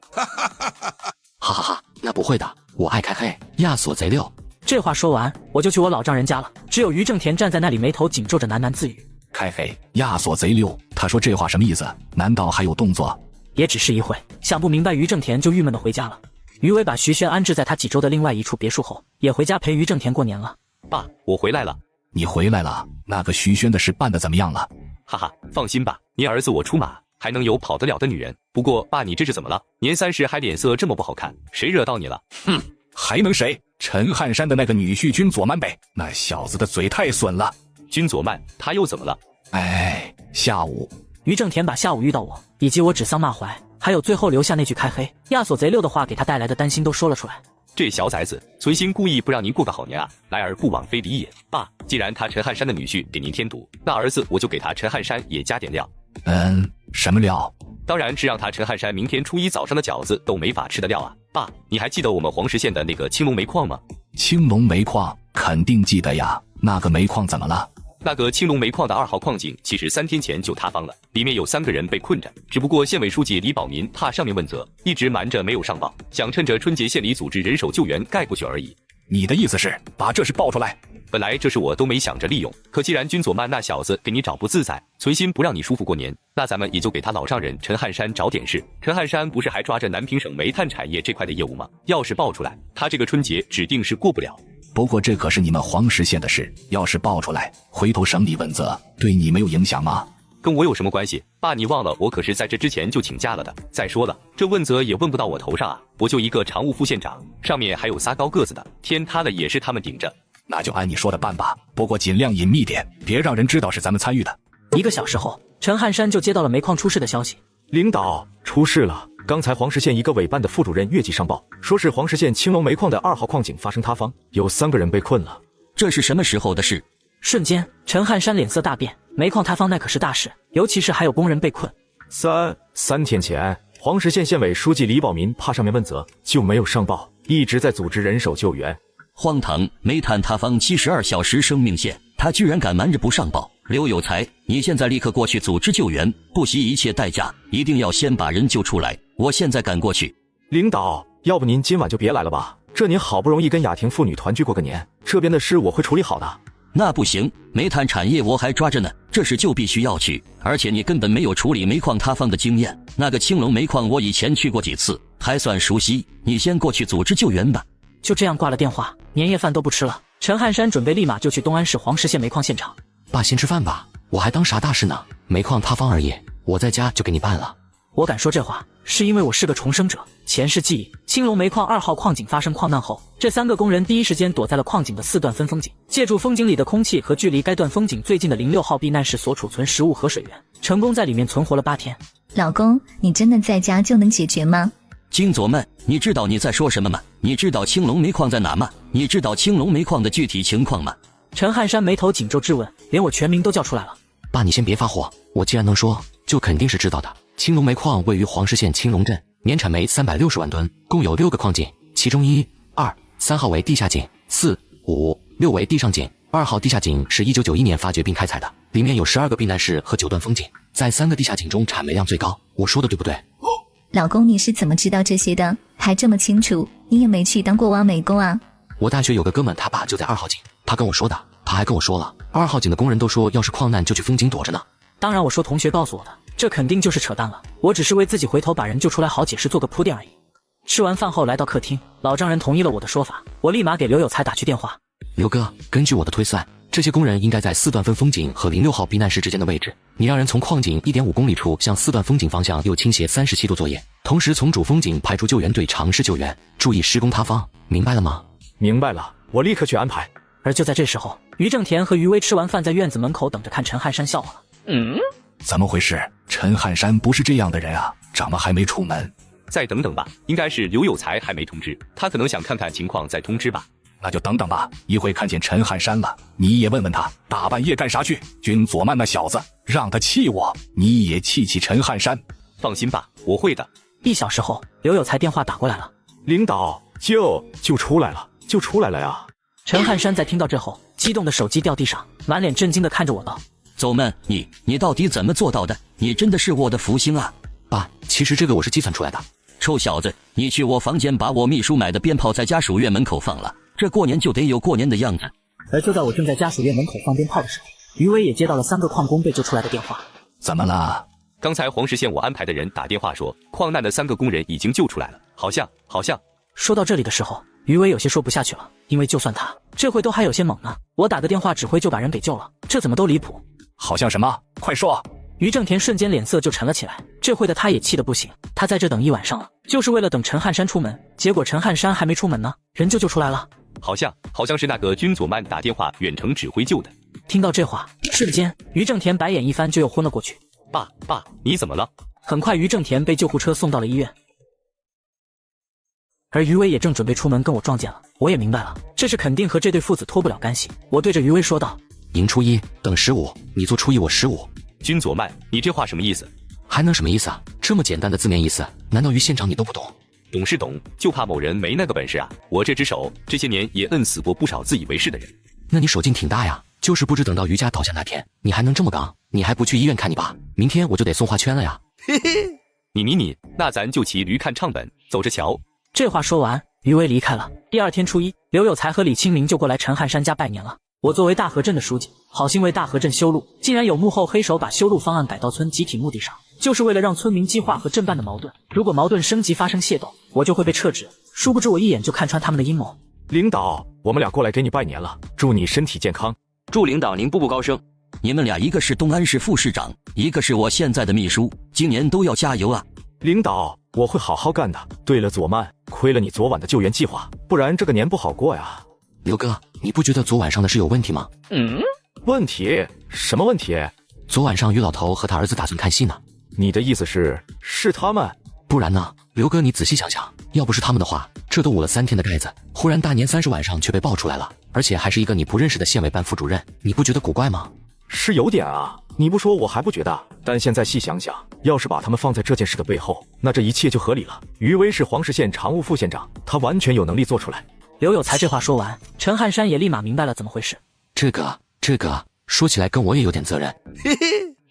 哈哈哈，那不会的，我爱开黑，亚索贼溜。这话说完，我就去我老丈人家了。只有于正田站在那里，眉头紧皱着喃喃自语：开黑，亚索贼溜。他说这话什么意思？难道还有动作？也只是一会，想不明白，于正田就郁闷的回家了。于伟把徐轩安置在他济州的另外一处别墅后，也回家陪于正田过年了。爸，我回来了。你回来了？那个徐轩的事办得怎么样了？哈哈，放心吧，您儿子我出马，还能有跑得了的女人？不过爸，你这是怎么了？年30还脸色这么不好看，谁惹到你了？哼，还能谁？陈汉山的那个女婿君左曼呗，那小子的嘴太损了。君左曼他又怎么了？哎，下午于正田把下午遇到我以及我指桑骂槐，还有最后留下那句开黑亚索贼溜的话给他带来的担心都说了出来。这小崽子存心故意不让您过个好年啊，来而不往非礼也。爸，既然他陈汉山的女婿给您添堵，那儿子我就给他陈汉山也加点料。什么料？当然是让他陈汉山明天初1早上的饺子都没法吃的料啊。爸，你还记得我们黄石县的那个青龙煤矿吗？青龙煤矿肯定记得呀，那个煤矿怎么了？那个青龙煤矿的2号矿井其实3天前就塌方了，里面有3个人被困着，只不过县委书记李保民怕上面问责，一直瞒着没有上报，想趁着春节县里组织人手救援盖过去而已。你的意思是把这事爆出来？本来这事我都没想着利用，可既然君左曼那小子给你找不自在，存心不让你舒服过年，那咱们也就给他老丈人陈汉山找点事。陈汉山不是还抓着南平省煤炭产业这块的业务吗？要是爆出来，他这个春节指定是过不了。不过这可是你们黄石县的事，要是爆出来，回头省里问责，对你没有影响吗？跟我有什么关系？爸，你忘了我可是在这之前就请假了的。再说了，这问责也问不到我头上啊，我就一个常务副县长，上面还有仨高个子的，天塌了也是他们顶着。那就按你说的办吧，不过尽量隐秘点，别让人知道是咱们参与的。1个小时后，陈汉山就接到了煤矿出事的消息。领导，出事了！刚才黄石县一个委办的副主任越级上报，说是黄石县青龙煤矿的2号矿井发生塌方，有3个人被困了。这是什么时候的事？瞬间，陈汉山脸色大变。煤矿塌方那可是大事，尤其是还有工人被困。3天前，黄石县县委书记李保民怕上面问责，就没有上报，一直在组织人手救援。荒唐！煤炭塌方72小时生命线，他居然敢瞒着不上报。刘有才，你现在立刻过去组织救援，不惜一切代价，一定要先把人救出来。我现在赶过去。领导，要不您今晚就别来了吧？这您好不容易跟雅婷父女团聚过个年，这边的事我会处理好的。那不行，煤炭产业我还抓着呢，这事就必须要去。而且你根本没有处理煤矿塌方的经验，那个青龙煤矿我以前去过几次，还算熟悉。你先过去组织救援吧。就这样挂了电话，年夜饭都不吃了。陈汉山准备立马就去东安市黄石县煤矿现场。爸，先吃饭吧，我还当啥大事呢？煤矿塌方而已，我在家就给你办了。我敢说这话，是因为我是个重生者。前世记忆，青龙煤矿2号矿井发生矿难后，这3个工人第一时间躲在了矿井的4段分风井，借助风井里的空气和距离该段风井最近的06号避难室所储存食物和水源，成功在里面存活了8天。老公，你真的在家就能解决吗？金左曼，你知道你在说什么吗？你知道青龙煤矿在哪吗？你知道青龙煤矿的具体情况吗？陈汉山眉头紧皱质问，连我全名都叫出来了。爸，你先别发火，我既然能说，就肯定是知道的。青龙煤矿位于黄石县青龙镇，年产煤360万吨，共有6个矿井，其中1、2、3号为地下井，4、5、6为地上井。2号地下井是1991年发掘并开采的，里面有12个避难室和9段风井，在3个地下井中产煤量最高。我说的对不对？老公，你是怎么知道这些的？还这么清楚？你也没去当过挖煤工啊？我大学有个哥们，他爸就在2号井，他跟我说的。他还跟我说了，2号井的工人都说，要是矿难就去风井躲着呢。当然，我说同学告诉我的，这肯定就是扯淡了。我只是为自己回头把人救出来好解释做个铺垫而已。吃完饭后来到客厅，老丈人同意了我的说法，我立马给刘有才打去电话。刘哥，根据我的推算，这些工人应该在4段分风井和06号避难室之间的位置。你让人从矿井1.5公里处向4段风井方向右倾斜37度作业，同时从主风井派出救援队尝试救援，注意施工塌方，明白了吗？明白了，我立刻去安排。而就在这时候，于正田和于威吃完饭在院子门口等着看陈汉山笑话了。怎么回事？陈汉山不是这样的人啊，怎么还没出门？再等等吧，应该是刘有才还没通知，他可能想看看情况再通知吧。那就等等吧，一会看见陈汉山了，你也问问他大半夜干啥去。君左曼那小子，让他气我，你也气气陈汉山。放心吧，我会的。1小时后，刘有才电话打过来了。领导，就出来了，就出来了呀。陈汉山在听到这后，激动的手机掉地上，满脸震惊的看着我道：左曼，你到底怎么做到的？你真的是我的福星啊！爸，其实这个我是计算出来的。臭小子，你去我房间把我秘书买的鞭炮在家属院门口放了，这过年就得有过年的样子。而就在我正在家属院门口放鞭炮的时候，于威也接到了3个矿工被救出来的电话。怎么了？刚才黄石县我安排的人打电话说，矿难的3个工人已经救出来了，好像。说到这里的时候，于威有些说不下去了，因为就算他这回都还有些猛呢，我打个电话指挥就把人给救了，这怎么都离谱。好像什么？快说！于正田瞬间脸色就沉了起来，这回的他也气得不行，他在这等1晚上了，就是为了等陈汉山出门，结果陈汉山还没出门呢，人就救出来了。好像是那个君左曼打电话远程指挥救的。听到这话，瞬间于正田白眼一翻就又昏了过去。爸，你怎么了？很快于正田被救护车送到了医院，而于威也正准备出门跟我撞见了，我也明白了，这是肯定和这对父子脱不了干系。我对着于威说道：迎初一等15，你做初一我15。君左曼，你这话什么意思？还能什么意思啊？这么简单的字面意思，难道于县长你都不懂？懂是懂，就怕某人没那个本事啊！我这只手这些年也摁死过不少自以为是的人。那你手劲挺大呀，就是不知等到于家倒下那天，你还能这么刚？你还不去医院看你爸？明天我就得送花圈了呀！嘿嘿，你，那咱就骑驴看唱本，走着瞧。这话说完，于威离开了。第2天初一，刘有才和李清明就过来陈汉山家拜年了。我作为大河镇的书记，好心为大河镇修路，竟然有幕后黑手把修路方案改到村集体墓地上，就是为了让村民激化和镇办的矛盾。如果矛盾升级发生械斗，我就会被撤职。殊不知我一眼就看穿他们的阴谋。领导，我们俩过来给你拜年了，祝你身体健康。祝领导您步步高升。你们俩一个是东安市副市长，一个是我现在的秘书，今年都要加油啊！领导，我会好好干的。对了，左曼，亏了你昨晚的救援计划，不然这个年不好过呀。刘哥，你不觉得昨晚上的事有问题吗？问题？什么问题？昨晚上于老头和他儿子打算看戏呢。你的意思是他们？不然呢？刘哥，你仔细想想，要不是他们的话，这都捂了3天的盖子，忽然大年30晚上却被爆出来了，而且还是一个你不认识的县委办副主任，你不觉得古怪吗？是有点啊，你不说我还不觉得，但现在细想想，要是把他们放在这件事的背后，那这一切就合理了。于威是黄石县常务副县长，他完全有能力做出来。刘有才这话说完，陈汉山也立马明白了怎么回事。这个说起来跟我也有点责任。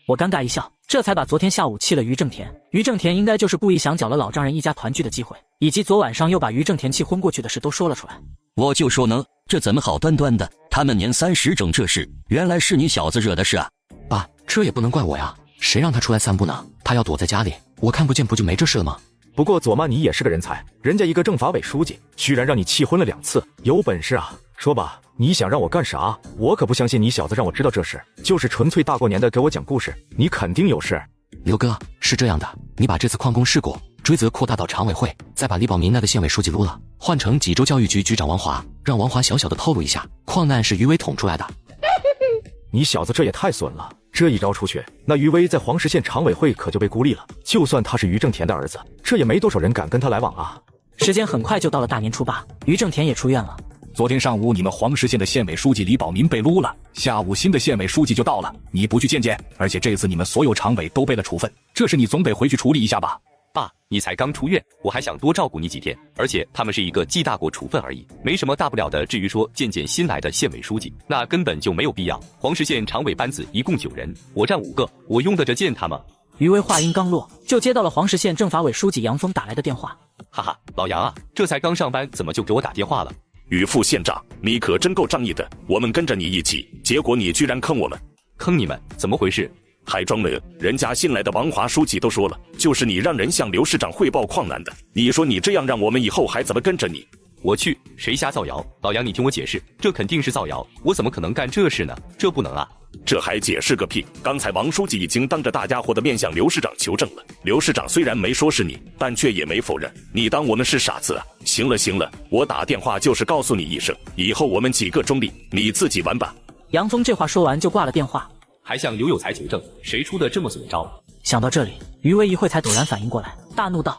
我尴尬一笑，这才把昨天下午气了于正田。于正田应该就是故意想搅了老丈人一家团聚的机会，以及昨晚上又把于正田气昏过去的事都说了出来。我就说呢，这怎么好端端的？他们年30整这事，原来是你小子惹的事啊！爸，这也不能怪我呀，谁让他出来散步呢？他要躲在家里，我看不见不就没这事了吗？不过左曼你也是个人才，人家一个政法委书记，居然让你气昏了2次，有本事啊！说吧，你想让我干啥？我可不相信你小子让我知道这事，就是纯粹大过年的给我讲故事，你肯定有事。刘哥，是这样的，你把这次矿工事故追责扩大到常委会，再把李保民那个县委书记撸了，换成济州教育局局长王华，让王华小小的透露一下，矿难是于威捅出来的。你小子这也太损了，这一招出去，那于威在黄石县常委会可就被孤立了。就算他是于正田的儿子，这也没多少人敢跟他来往啊。时间很快就到了大年初8，于正田也出院了。昨天上午你们黄石县的县委书记李保民被撸了，下午新的县委书记就到了，你不去见见？而且这次你们所有常委都被了处分，这事你总得回去处理一下吧？爸，你才刚出院，我还想多照顾你几天，而且他们是一个记大过处分而已，没什么大不了的。至于说见见新来的县委书记，那根本就没有必要。黄石县常委班子一共9人，我占5个，我用得着见他吗？于威话音刚落，就接到了黄石县政法委书记杨峰打来的电话。哈哈，老杨啊，这才刚上班，怎么就给我打电话了？于副县长，你可真够仗义的，我们跟着你一起，结果你居然坑我们。坑你们？怎么回事？还装了，人家新来的王华书记都说了，就是你让人向刘市长汇报矿难的。你说你这样让我们以后还怎么跟着你？我去，谁瞎造谣？老杨，你听我解释，这肯定是造谣，我怎么可能干这事呢？这不能啊！这还解释个屁！刚才王书记已经当着大家伙的面向刘市长求证了，刘市长虽然没说是你，但却也没否认。你当我们是傻子啊？行了行了，我打电话就是告诉你一声，以后我们几个中立，你自己玩吧。杨峰这话说完就挂了电话。还向刘有才求证，谁出的这么损招？想到这里，于威一会才陡然反应过来，大怒道：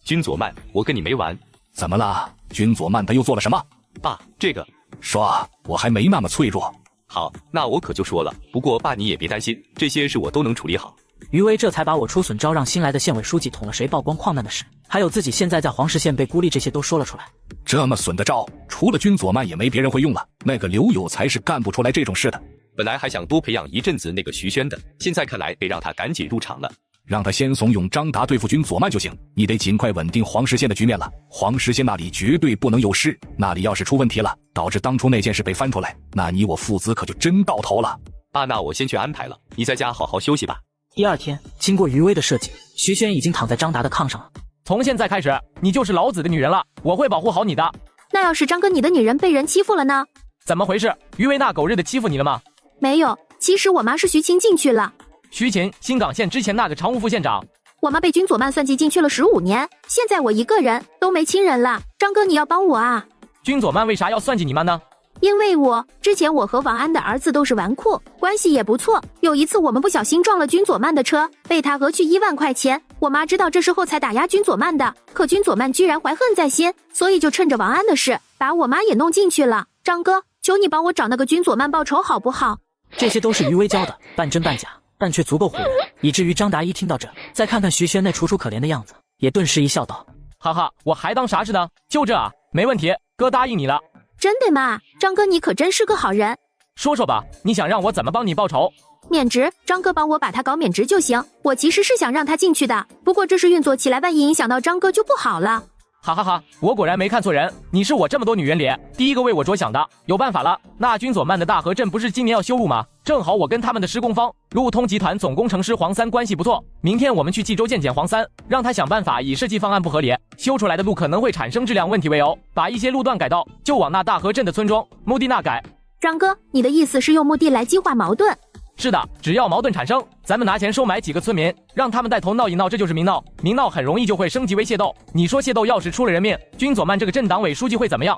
君左曼，我跟你没完！怎么了？君左曼他又做了什么？爸，这个说，我还没那么脆弱。好，那我可就说了。不过爸你也别担心，这些事我都能处理好。于威这才把我出损招让新来的县委书记捅了谁曝光矿难的事，还有自己现在在黄石县被孤立这些都说了出来。这么损的招，除了君左曼也没别人会用了。那个刘有才是干不出来这种事的。本来还想多培养一阵子那个徐轩的，现在看来得让他赶紧入场了。让他先怂恿张达对付君左曼就行，你得尽快稳定黄石县的局面了。黄石县那里绝对不能有事，那里要是出问题了，导致当初那件事被翻出来，那你我父子可就真到头了。爸，那我先去安排了，你在家好好休息吧。第二天，经过于威的设计，徐轩已经躺在张达的炕上了。从现在开始，你就是老子的女人了，我会保护好你的。那要是张哥你的女人被人欺负了呢？怎么回事？于威那狗日的欺负你了吗？没有，其实我妈是徐琴进去了。徐琴，新港县之前那个常务副县长。我妈被君左曼算计进去了15年，现在我一个人都没亲人了。张哥你要帮我啊！君左曼为啥要算计你妈呢？因为之前我和王安的儿子都是纨绔，关系也不错。有一次我们不小心撞了君左曼的车，被他讹去1万块钱。我妈知道这事后才打压君左曼的，可君左曼居然怀恨在心，所以就趁着王安的事，把我妈也弄进去了。张哥，求你帮我找那个君左曼报仇好不好？这些都是于威教的，半真半假，但却足够唬人，以至于张达一听到这，再看看徐轩那楚楚可怜的样子，也顿时一笑道：哈哈，我还当啥事呢？就这啊，没问题，哥答应你了。真的吗？张哥你可真是个好人。说说吧，你想让我怎么帮你报仇？免职，张哥帮我把他搞免职就行。我其实是想让他进去的，不过这事运作起来，万一影响到张哥就不好了。哈哈哈，我果然没看错人，你是我这么多女人里第一个为我着想的。有办法了，那君左曼的大河镇不是今年要修路吗？正好我跟他们的施工方路通集团总工程师黄三关系不错，明天我们去冀州见黄三，让他想办法以设计方案不合理修出来的路可能会产生质量问题为由，把一些路段改道，就往那大河镇的村庄墓地那改。张哥，你的意思是用墓地来激化矛盾？是的，只要矛盾产生，咱们拿钱收买几个村民，让他们带头闹一闹，这就是明闹。明闹很容易就会升级为械斗。你说械斗要是出了人命，君左曼这个镇党委书记会怎么样？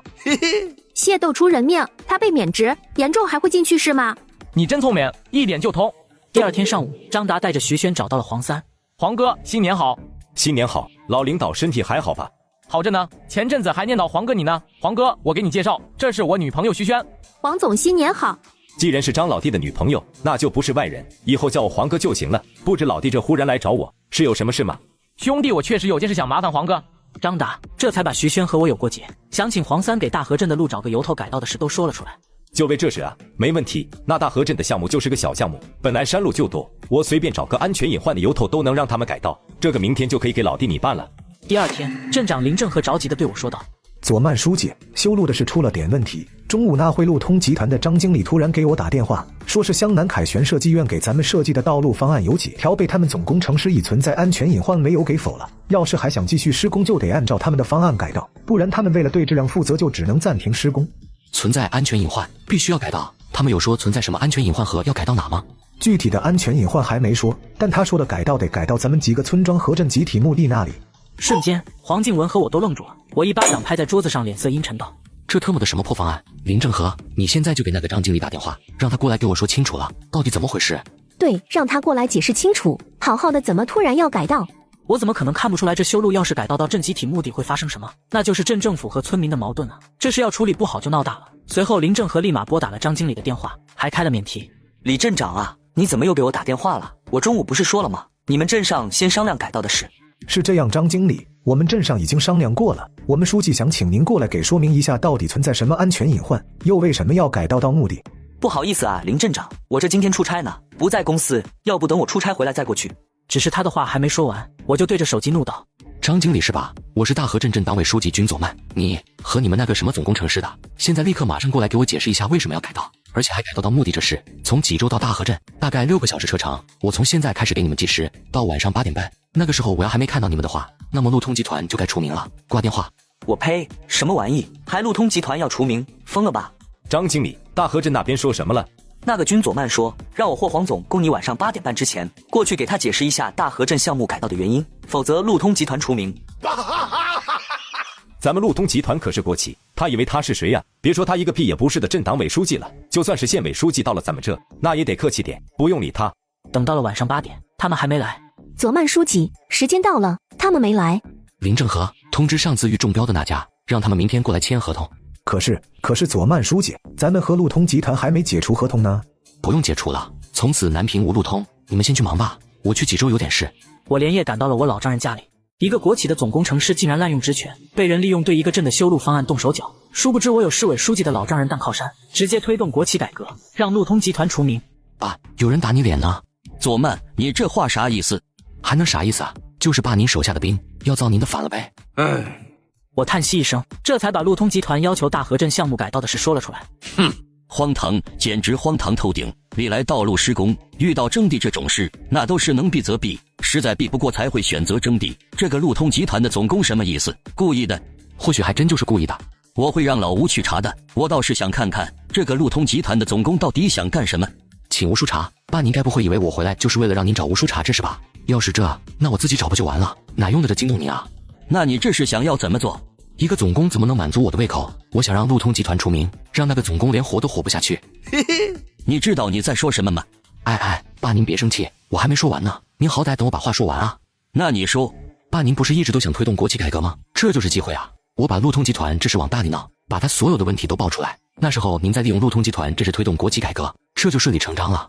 械斗出人命，他被免职，严重还会进去是吗？你真聪明，一点就通。第二天上午，张达带着徐轩找到了黄三。黄哥，新年好。新年好，老领导身体还好吧？好着呢，前阵子还念叨黄哥你呢。黄哥，我给你介绍，这是我女朋友徐轩。黄总新年好。既然是张老弟的女朋友，那就不是外人，以后叫我黄哥就行了。不知老弟这忽然来找我，是有什么事吗？兄弟，我确实有件事想麻烦黄哥。张达这才把徐轩和我有过节，想请黄三给大河镇的路找个由头改道的事都说了出来。就为这事啊？没问题，那大河镇的项目就是个小项目，本来山路就多，我随便找个安全隐患的由头都能让他们改道，这个明天就可以给老弟你办了。第二天，镇长林正和着急地对我说道：“左曼书记，修路的事出了点问题。中午那会路通集团的张经理突然给我打电话，说是湘南凯旋设计院给咱们设计的道路方案有几条被他们总工程师已存在安全隐患，没有给否了。要是还想继续施工，就得按照他们的方案改道，不然他们为了对质量负责，就只能暂停施工。存在安全隐患，必须要改道。他们有说存在什么安全隐患和要改到哪吗？具体的安全隐患还没说，但他说的改道得改到咱们几个村庄和镇集体墓地那里。”瞬间，黄静文和我都愣住了。我一巴掌拍在桌子上，脸色阴沉道：“这特么的什么破方案？林正和，你现在就给那个张经理打电话，让他过来给我说清楚了，到底怎么回事？”对，让他过来解释清楚。好好的，怎么突然要改道？我怎么可能看不出来，这修路要是改道到镇集体墓地会发生什么？那就是镇政府和村民的矛盾啊！这事要处理不好就闹大了。随后，林正和立马拨打了张经理的电话，还开了免提。李镇长啊，你怎么又给我打电话了？我中午不是说了吗？你们镇上先商量改道的事。是这样，张经理，我们镇上已经商量过了，我们书记想请您过来给说明一下，到底存在什么安全隐患，又为什么要改道到墓地。不好意思啊，林镇长，我这今天出差呢，不在公司，要不等我出差回来再过去。只是他的话还没说完，我就对着手机怒道：“张经理是吧？我是大河镇镇党委书记军佐曼，你和你们那个什么总工程师的，现在立刻马上过来给我解释一下为什么要改道，而且还改道到墓地这事。从济州到大河镇大概6个小时车程，我从现在开始给你们计时，到晚上8点半，那个时候我要还没看到你们的话，那么路通集团就该除名了。挂电话。”我呸，什么玩意？还路通集团要除名？疯了吧？张经理，大河镇那边说什么了？那个军佐曼说，让我或黄总供你晚上8点半之前过去给他解释一下大河镇项目改道的原因，否则路通集团除名。咱们路通集团可是国企，他以为他是谁呀？别说他一个屁也不是的镇党委书记了，就算是县委书记到了咱们这，那也得客气点，不用理他。等到了晚上8点，他们还没来。左曼书记，时间到了，他们没来。林正和，通知上次预中标的那家，让他们明天过来签合同。可是左曼书记，咱们和路通集团还没解除合同呢。不用解除了，从此南平无路通，你们先去忙吧，我去济州有点事。我连夜赶到了我老丈人家里，一个国企的总工程师竟然滥用职权，被人利用对一个镇的修路方案动手脚。殊不知我有市委书记的老丈人当靠山，直接推动国企改革，让路通集团除名。爸，有人打你脸呢。左曼，你这话啥意思？还能啥意思啊？就是爸您手下的兵要造您的反了呗。我叹息一声，这才把路通集团要求大河镇项目改道的事说了出来。荒唐，简直荒唐透顶！历来道路施工遇到征地这种事，那都是能避则避，实在避不过才会选择征地。这个路通集团的总工什么意思？故意的？或许还真就是故意的。我会让老吴去查的。我倒是想看看这个路通集团的总工到底想干什么。请吴叔查，爸您该不会以为我回来就是为了让您找吴叔查这是吧？要是这，那我自己找不就完了？哪用得着惊动你啊？那你这是想要怎么做？一个总工怎么能满足我的胃口？我想让路通集团除名，让那个总工连活都活不下去。你知道你在说什么吗？哎，爸您别生气，我还没说完呢，您好歹等我把话说完啊。那你说，爸您不是一直都想推动国企改革吗？这就是机会啊！我把路通集团这事往大里闹，把他所有的问题都爆出来，那时候您再利用路通集团这事推动国企改革，这就顺理成章了。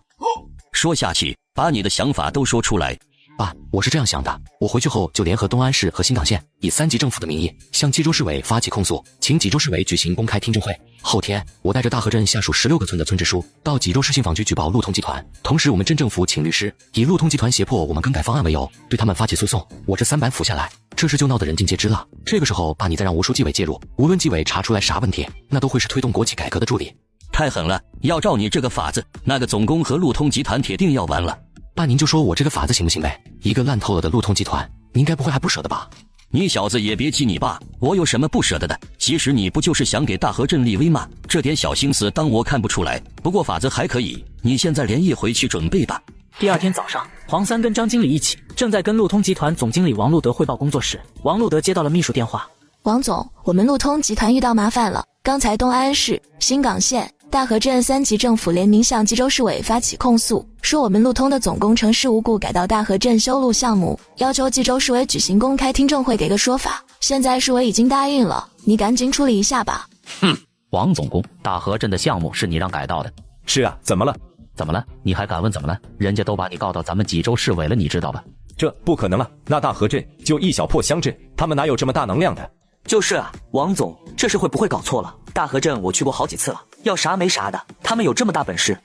说下去，把你的想法都说出来。爸，我是这样想的，我回去后就联合东安市和新港县，以3级政府的名义向济州市委发起控诉，请济州市委举行公开听证会。后天，我带着大河镇下属16个村的村支书到济州市信访局举报路通集团，同时我们镇政府请律师以路通集团胁迫我们更改方案为由，对他们发起诉讼。我这3板斧下来，这事就闹得人尽皆知了。这个时候，爸你再让吴书记委介入，无论纪委查出来啥问题，那都会是推动国企改革的助力。太狠了，要照你这个法子，那个总工和路通集团铁定要完了。爸您就说我这个法子行不行呗？一个烂透了的路通集团，您该不会还不舍得吧？你小子也别激你爸，我有什么不舍得的？其实你不就是想给大河镇立威吗？这点小心思当我看不出来。不过法子还可以，你现在连夜回去准备吧。第二天早上，黄三跟张经理一起正在跟路通集团总经理王路德汇报工作室。王路德接到了秘书电话。王总，我们路通集团遇到麻烦了。刚才东安市、新港县、大河镇3级政府联名向济州市委发起控诉，说我们路通的总工程师无故改到大河镇修路项目，要求济州市委举行公开听证会给个说法。现在市委已经答应了，你赶紧处理一下吧。王总工，大河镇的项目是你让改道的。是啊，怎么了？怎么了？你还敢问怎么了？人家都把你告到咱们济州市委了，你知道吧？这不可能了，那大河镇就一小破乡镇，他们哪有这么大能量的？就是啊，王总，这事会不会搞错了？大河镇我去过好几次了，要啥没啥的，他们有这么大本事？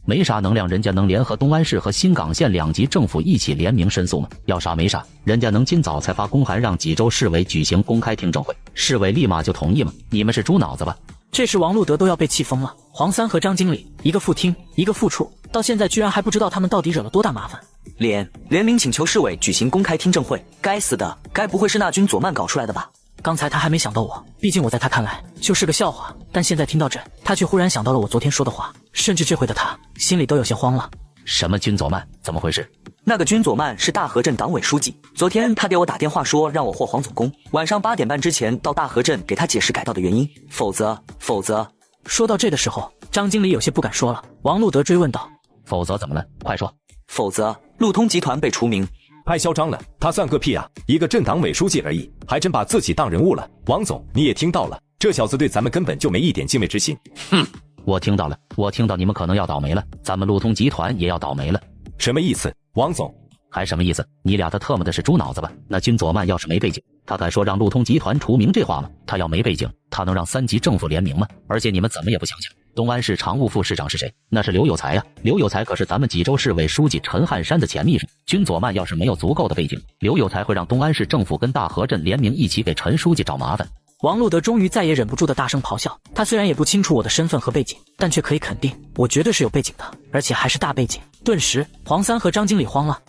没啥能量，人家能联合东安市和新港县2级政府一起联名申诉吗？要啥没啥，人家能今早才发公函让济州市委举行公开听证会，市委立马就同意吗？你们是猪脑子吧？这时王路德都要被气疯了。黄三和张经理，一个副厅，一个副处，到现在居然还不知道他们到底惹了多大麻烦。联名请求市委举行公开听证会，该死的，该不会是那军佐曼搞出来的吧？刚才他还没想到我，毕竟我在他看来就是个笑话，但现在听到这，他却忽然想到了我昨天说的话，甚至这回的他心里都有些慌了。什么军佐曼？怎么回事？那个军佐曼是大河镇党委书记，昨天他给我打电话说让我霍黄总工晚上8点半之前到大河镇给他解释改道的原因，否则。说到这的时候，张经理有些不敢说了。王路德追问道：否则怎么了？快说。否则路通集团被除名。太嚣张了，他算个屁啊！一个镇党委书记而已，还真把自己当人物了。王总，你也听到了，这小子对咱们根本就没一点敬畏之心。哼，我听到了，我听到你们可能要倒霉了，咱们路通集团也要倒霉了。什么意思，王总？还什么意思？你俩他特么的是猪脑子吧？那军佐曼要是没背景，他敢说让路通集团除名这话吗？他要没背景，他能让3级政府联名吗？而且你们怎么也不想想，东安市常务副市长是谁？那是刘有才啊！刘有才可是咱们济州市委书记陈汉山的前秘书。军佐曼要是没有足够的背景，刘有才会让东安市政府跟大河镇联名一起给陈书记找麻烦。王路德终于再也忍不住的大声咆哮。他虽然也不清楚我的身份和背景，但却可以肯定我绝对是有背景的，而且还是大背景。顿时黄三和张经理慌了。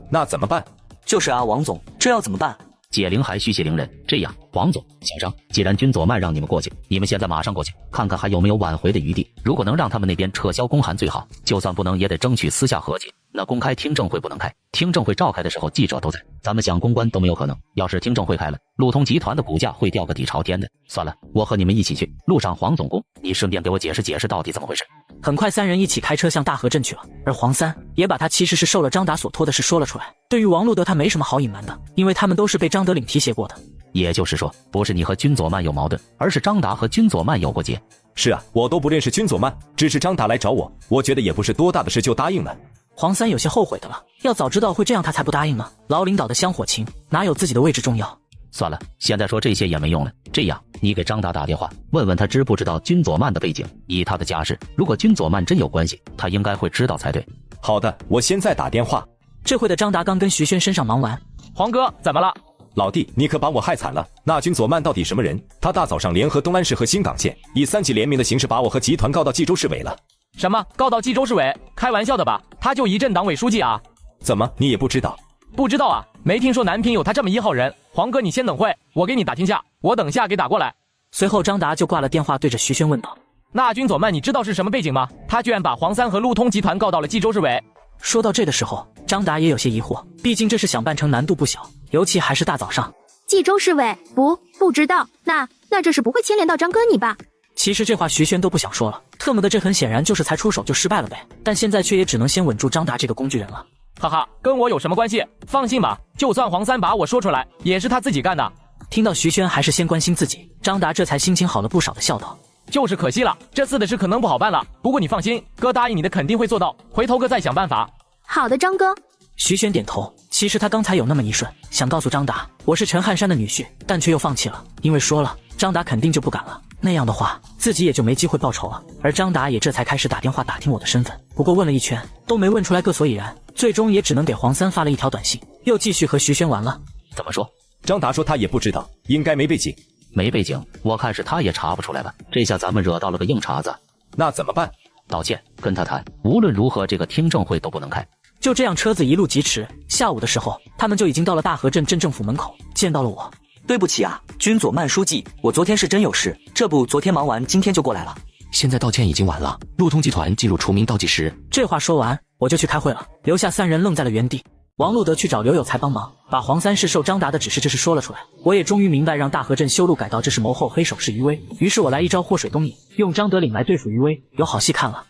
那怎么办？就是啊，王总，这要怎么办？解铃还须系铃人。这样，黄总、小张，既然军佐曼让你们过去，你们现在马上过去，看看还有没有挽回的余地。如果能让他们那边撤销公函最好，就算不能也得争取私下和解。那公开听证会不能开，听证会召开的时候记者都在，咱们想公关都没有可能。要是听证会开了，路通集团的股价会掉个底朝天的。算了，我和你们一起去。路上黄总工，你顺便给我解释解释到底怎么回事。很快3人一起开车向大河镇去了，而黄三也把他其实是受了张达所托的事说了出来。对于王路德，他没什么好隐瞒的，因为他们都是被张德岭提携过的。也就是说，不是你和军佐曼有矛盾，而是张达和军佐曼有过节。是啊，我都不认识军佐曼，只是张达来找我，我觉得也不是多大的事就答应了。黄三有些后悔的了，要早知道会这样他才不答应呢。老领导的香火情哪有自己的位置重要？算了，现在说这些也没用了。这样，你给张达打电话，问问他知不知道军佐曼的背景。以他的家世，如果军佐曼真有关系，他应该会知道才对。好的，我现在打电话。这会的张达刚跟徐轩身上忙完。黄哥，怎么了？老弟，你可把我害惨了。那军佐曼到底什么人？他大早上联合东安市和新港县，以3级联名的形式把我和集团告到济州市委了。什么？告到济州市委？开玩笑的吧？他就一镇党委书记啊？怎么，你也不知道？不知道啊，没听说南平有他这么1号人。黄哥，你先等会，我给你打听下，我等下给打过来。随后张达就挂了电话，对着徐轩问道：那军佐曼你知道是什么背景吗？他居然把黄三和路通集团告到了济州市委。说到这的时候，张达也有些疑惑，毕竟这事想办成难度不小，尤其还是大早上。济州市委不知道，那这是不会牵连到张哥你吧？其实这话徐轩都不想说了，特么的这很显然就是才出手就失败了呗，但现在却也只能先稳住张达这个工具人了。哈哈，跟我有什么关系？放心吧，就算黄三把我说出来，也是他自己干的。听到徐轩还是先关心自己，张达这才心情好了不少的笑道：就是可惜了，这次的事可能不好办了，不过你放心，哥答应你的肯定会做到，回头哥再想办法。好的，张哥。徐轩点头，其实他刚才有那么一瞬想告诉张达我是陈汉山的女婿，但却又放弃了，因为说了张达肯定就不敢了，那样的话自己也就没机会报仇了。而张达也这才开始打电话打听我的身份，不过问了一圈都没问出来个所以然，最终也只能给黄三发了一条短信，又继续和徐轩玩了。怎么说？张达说他也不知道，应该没背景。没背景，我看是他也查不出来吧，这下咱们惹到了个硬茬子。那怎么办？道歉，跟他谈，无论如何这个听证会都不能开。就这样，车子一路疾驰，下午的时候他们就已经到了大河镇镇政府门口，见到了我。对不起啊，军佐曼书记，我昨天是真有事，这不昨天忙完，今天就过来了。现在道歉已经晚了，路通集团进入除名倒计时。这话说完，我就去开会了，留下3人愣在了原地。王路德去找刘有才帮忙，把黄三是受张达的指示这事说了出来。我也终于明白让大河镇修路改道这是谋后黑手是余威，于是我来一招祸水东引，用张德岭来对付余威，有好戏看了。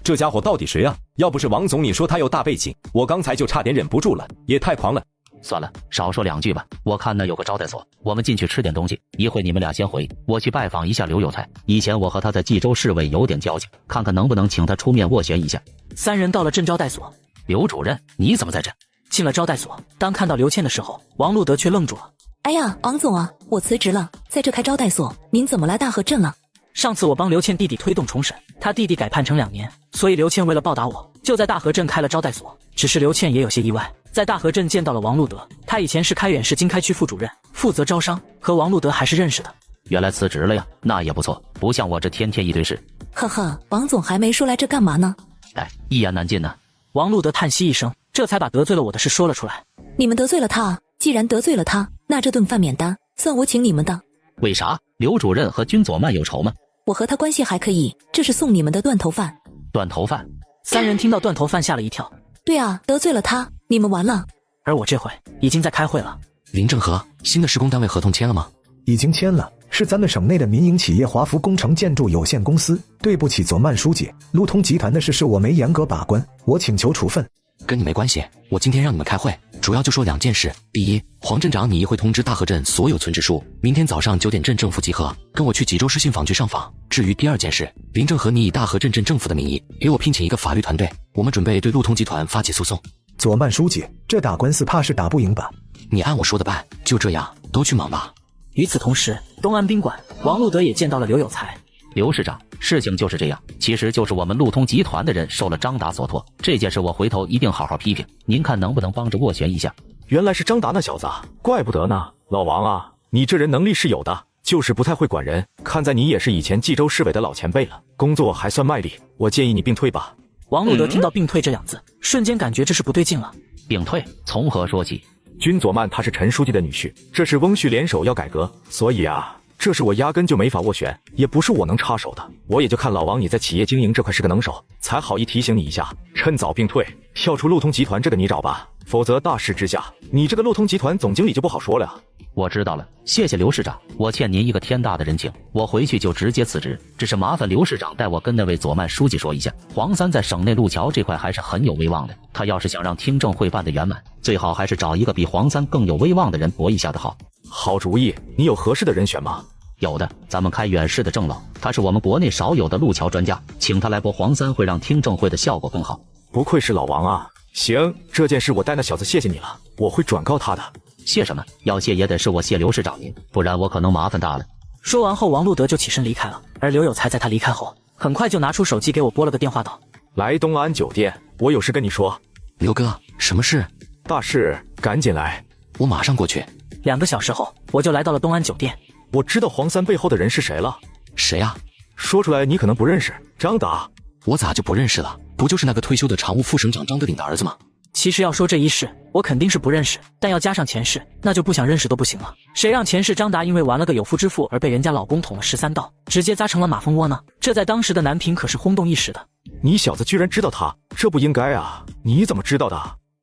这家伙到底谁啊？要不是王总你说他有大背景，我刚才就差点忍不住了，也太狂了。算了，少说2句吧。我看那有个招待所，我们进去吃点东西，一会你们俩先回，我去拜访一下刘有才。以前我和他在济州市委有点交情，看看能不能请他出面斡旋一下。3人到了镇招待所。刘主任，你怎么在这？进了招待所，当看到刘倩的时候，王路德却愣住了。哎呀，王总啊，我辞职了，在这开招待所，您怎么来大河镇了？上次我帮刘倩弟弟推动重审，他弟弟改判成2年，所以刘倩为了报答我，就在大河镇开了招待所。只是刘倩也有些意外，在大河镇见到了王路德，他以前是开远市经开区副主任，负责招商，和王路德还是认识的。原来辞职了呀，那也不错，不像我这天天一堆事。呵呵，王总还没说来这干嘛呢？哎，一言难尽呢。王路德叹息一声，这才把得罪了我的事说了出来。你们得罪了他，既然得罪了他，那这顿饭免单，算我请你们的。为啥？刘主任和君佐曼有仇吗？我和他关系还可以，这是送你们的断头饭。断头饭？3人听到断头饭吓了一跳。对啊，得罪了他，你们完了。而我这回已经在开会了。林正和，新的施工单位合同签了吗？已经签了，是咱们省内的民营企业华福工程建筑有限公司。对不起，佐曼书记，路通集团的事是我没严格把关，我请求处分。跟你没关系，我今天让你们开会，主要就说2件事。第一，黄镇长，你一会通知大河镇所有村支书，明天早上9点镇政府集合，跟我去济州市信访局上访。至于第2件事，林正和，你以大河镇镇政府的名义，给我聘请一个法律团队，我们准备对路通集团发起诉讼。佐曼书记，这打官司怕是打不赢吧？你按我说的办，就这样，都去忙吧。与此同时，东安宾馆，王路德也见到了刘有才。刘市长，事情就是这样，其实就是我们路通集团的人受了张达所托，这件事我回头一定好好批评，您看能不能帮着斡旋一下？原来是张达那小子，怪不得呢。老王啊，你这人能力是有的，就是不太会管人，看在你也是以前冀州市委的老前辈了，工作还算卖力，我建议你并退吧。王路德听到并退这2字，瞬间感觉这是不对劲了。并退？从何说起？君佐曼他是陈书记的女婿，这是翁婿联手要改革，所以啊，这事我压根就没法斡旋，也不是我能插手的。我也就看老王你在企业经营这块是个能手，才好意提醒你一下，趁早并退，跳出路通集团这个泥沼吧，否则大势之下，你这个路通集团总经理就不好说了。我知道了，谢谢刘市长，我欠您一个天大的人情，我回去就直接辞职。只是麻烦刘市长带我跟那位佐曼书记说一下，黄三在省内路桥这块还是很有威望的，他要是想让听证会办得圆满，最好还是找一个比黄三更有威望的人搏一下的好。好主意，你有合适的人选吗？有的，咱们开远市的郑老，他是我们国内少有的路桥专家，请他来搏黄三会让听证会的效果更好。不愧是老王啊！行，这件事我带那小子谢谢你了，我会转告他的。谢什么？要谢也得是我谢刘市长您，不然我可能麻烦大了。说完后，王路德就起身离开了，而刘有才在他离开后，很快就拿出手机给我拨了个电话道：来东安酒店，我有事跟你说。刘哥，什么事？大事，赶紧来。我马上过去。2个小时后，我就来到了东安酒店。我知道黄三背后的人是谁了。谁啊？说出来你可能不认识，张达。我咋就不认识了？不就是那个退休的常务副省长张德岭的儿子吗？其实要说这一事，我肯定是不认识，但要加上前世，那就不想认识都不行了。谁让前世张达因为玩了个有妇之夫而被人家老公捅了13刀，直接扎成了马蜂窝呢？这在当时的南平可是轰动一时的。你小子居然知道他，这不应该啊！你怎么知道的？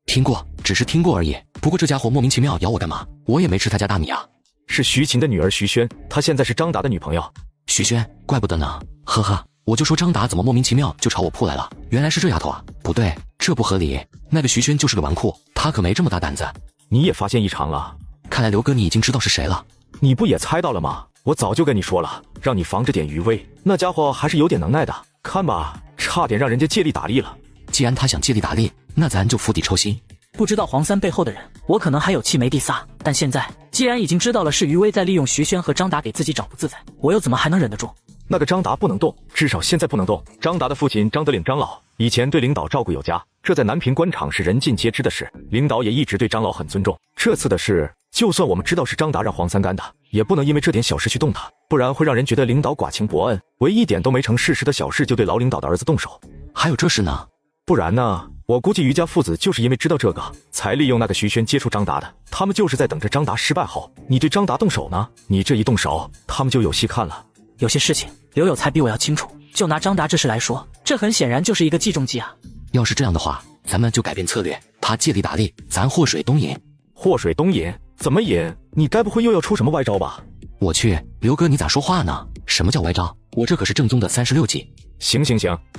听过，只是听过而已。不过这家伙莫名其妙咬我干嘛？我也没吃他家大米啊。是徐琴的女儿徐萱，她现在是张达的女朋友。徐萱，怪不得呢。呵呵，我就说张达怎么莫名其妙就朝我扑来了，原来是这丫头啊！不对，这不合理。那个徐萱就是个纨绔，她可没这么大胆子。你也发现异常了？看来刘哥你已经知道是谁了。你不也猜到了吗？我早就跟你说了，让你防着点余威。那家伙还是有点能耐的，看吧，差点让人家借力打力了。既然他想借力打力，那咱就釜底抽薪。不知道黄三背后的人，我可能还有气没地撒，但现在既然已经知道了是余威在利用徐萱和张达给自己找不自在，我又怎么还能忍得住？那个张达不能动，至少现在不能动。张达的父亲张德岭张老以前对领导照顾有加，这在南平官场是人尽皆知的事，领导也一直对张老很尊重。这次的事，就算我们知道是张达让黄三干的，也不能因为这点小事去动他，不然会让人觉得领导寡情薄恩，为一点都没成事实的小事就对老领导的儿子动手。还有这事呢？不然呢？我估计余家父子就是因为知道这个，才利用那个徐萱接触张达的。他们就是在等着张达失败后，你对张达动手呢。你这一动手，他们就有戏看了。有些事情刘有才比我要清楚，就拿张达这事来说，这很显然就是一个计中计啊。要是这样的话，咱们就改变策略，他借力打力，咱祸水东引。祸水东引？怎么引？你该不会又要出什么歪招吧？我去，刘哥你咋说话呢？什么叫歪招？我这可是正宗的36计。行，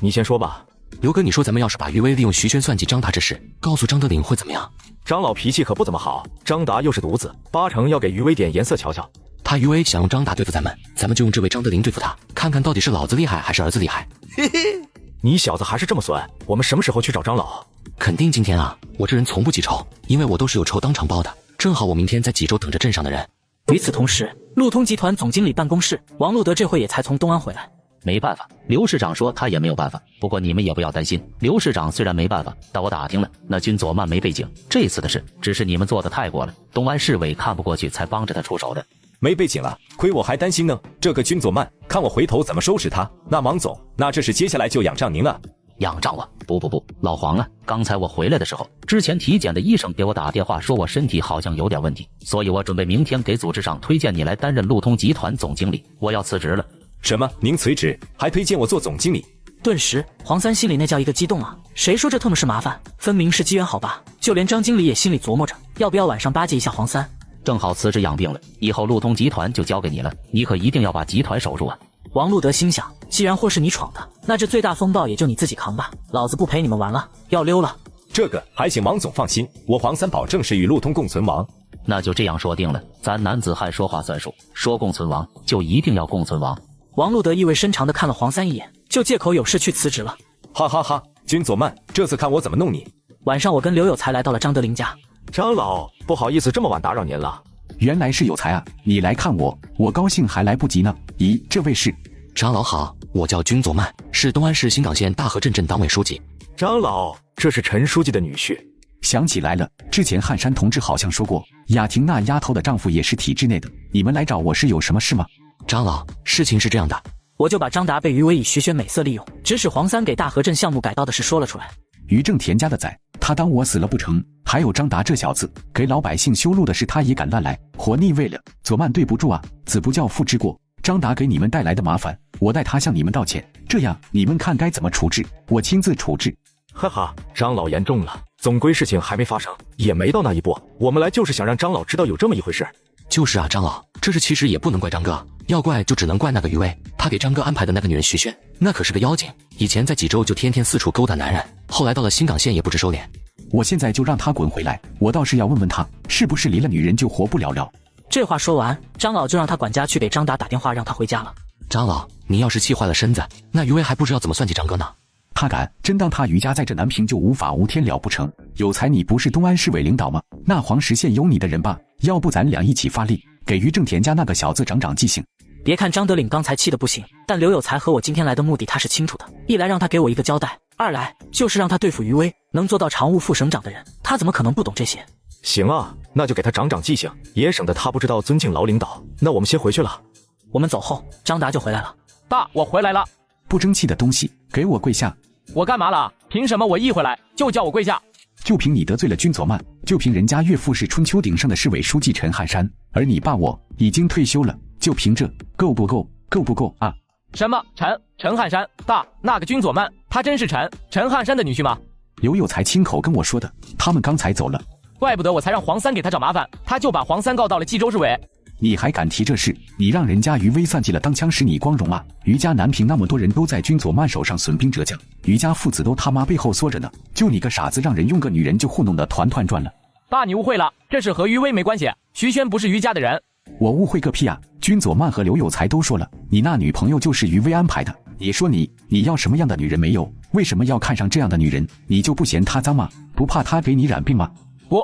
你先说吧。刘哥，你说咱们要是把余威利用徐萱算计张达这事，告诉张德岭会怎么样？张老脾气可不怎么好，张达又是独子，8成要给余威点颜色瞧瞧。他余威想用张达对付咱们就用这位张德林对付他，看看到底是老子厉害还是儿子厉害。嘿嘿，你小子还是这么损，我们什么时候去找张老？肯定今天啊，我这人从不记仇，因为我都是有仇当场报的。正好我明天在济州等着镇上的人。与此同时，路通集团总经理办公室，王路德这会也才从东安回来。没办法，刘市长说他也没有办法。不过你们也不要担心，刘市长虽然没办法，但我打听了，那君佐曼没背景，这次的事只是你们做的太过了，东安市委看不过去才帮着他出手的。没背景了，亏我还担心呢。这个君佐曼，看我回头怎么收拾他。那王总，那这是接下来就仰仗您了。仰仗我？不，老黄啊，刚才我回来的时候，之前体检的医生给我打电话说我身体好像有点问题，所以我准备明天给组织上推荐你来担任路通集团总经理，我要辞职了。什么？您辞职还推荐我做总经理？顿时，黄三心里那叫一个激动啊！谁说这特么是麻烦？分明是机缘好吧？就连张经理也心里琢磨着，要不要晚上巴结一下黄三。正好辞职养病了，以后路通集团就交给你了，你可一定要把集团守住啊！王路德心想，既然祸是你闯的，那这最大风暴也就你自己扛吧，老子不陪你们玩了，要溜了。这个还请王总放心，我黄三保证是与路通共存亡。那就这样说定了，咱男子汉说话算数，说共存亡就一定要共存亡。王路德意味深长地看了黄三一眼，就借口有事去辞职了。哈哈哈，君佐曼，这次看我怎么弄你。晚上我跟刘有才来到了张德林家。张老，不好意思这么晚打扰您了。原来是有才啊，你来看我，我高兴还来不及呢。咦，这位是？长老好，我叫君佐曼，是东安市新港县大河镇镇党委书记。长老，这是陈书记的女婿。想起来了，之前汉山同志好像说过，雅婷那丫头的丈夫也是体制内的。你们来找我是有什么事吗？长老，事情是这样的，我就把张达被于威以徐宣美色利用，指使黄三给大河镇项目改道的事说了出来。于正田家的崽，他当我死了不成？还有张达这小子，给老百姓修路的事他也敢乱来，活腻味了。佐曼对不住啊，子不教父之过，张达给你们带来的麻烦，我代他向你们道歉。这样你们看该怎么处置？我亲自处置。哈哈，张老言重了，总归事情还没发生，也没到那一步。我们来就是想让张老知道有这么一回事。就是啊，张老，这事其实也不能怪张哥，要怪就只能怪那个于威，他给张哥安排的那个女人徐轩，那可是个妖精，以前在济州就天天四处勾搭男人，后来到了新港县也不知收敛。我现在就让他滚回来，我倒是要问问他，是不是离了女人就活不了了。这话说完，张老就让他管家去给张达打电话，让他回家了。张老，你要是气坏了身子，那于威还不知道怎么算计张哥呢。他敢真当他于家在这南平就无法无天了不成？有才，你不是东安市委领导吗？那黄石县有你的人吧？要不咱俩一起发力，给于正田家那个小子长长记性。别看张德岭刚才气得不行，但刘有才和我今天来的目的他是清楚的，一来让他给我一个交代，二来就是让他对付于威，能做到常务副省长的人，他怎么可能不懂这些？行啊，那就给他长长记性，也省得他不知道尊敬老领导。那我们先回去了。我们走后，张达就回来了。爸，我回来了。不争气的东西，给我跪下！我干嘛了？凭什么我一回来就叫我跪下？就凭你得罪了君佐曼，就凭人家岳父是春秋鼎盛的市委书记陈汉山，而你爸我已经退休了，就凭这够不够？够不够啊？什么陈汉山？大那个君佐曼，他真是陈汉山的女婿吗？刘有才亲口跟我说的，他们刚才走了。怪不得我才让黄三给他找麻烦，他就把黄三告到了冀州市委。你还敢提这事？你让人家于威算计了，当枪使你光荣啊！于家南平那么多人都在君佐曼手上损兵折将，于家父子都他妈背后缩着呢，就你个傻子，让人用个女人就糊弄得团团转了。爸，你误会了，这事和于威没关系，徐轩不是于家的人。我误会个屁啊！君佐曼和刘有才都说了，你那女朋友就是于威安排的。你说你要什么样的女人没有？为什么要看上这样的女人？你就不嫌她脏吗？不怕她给你染病吗？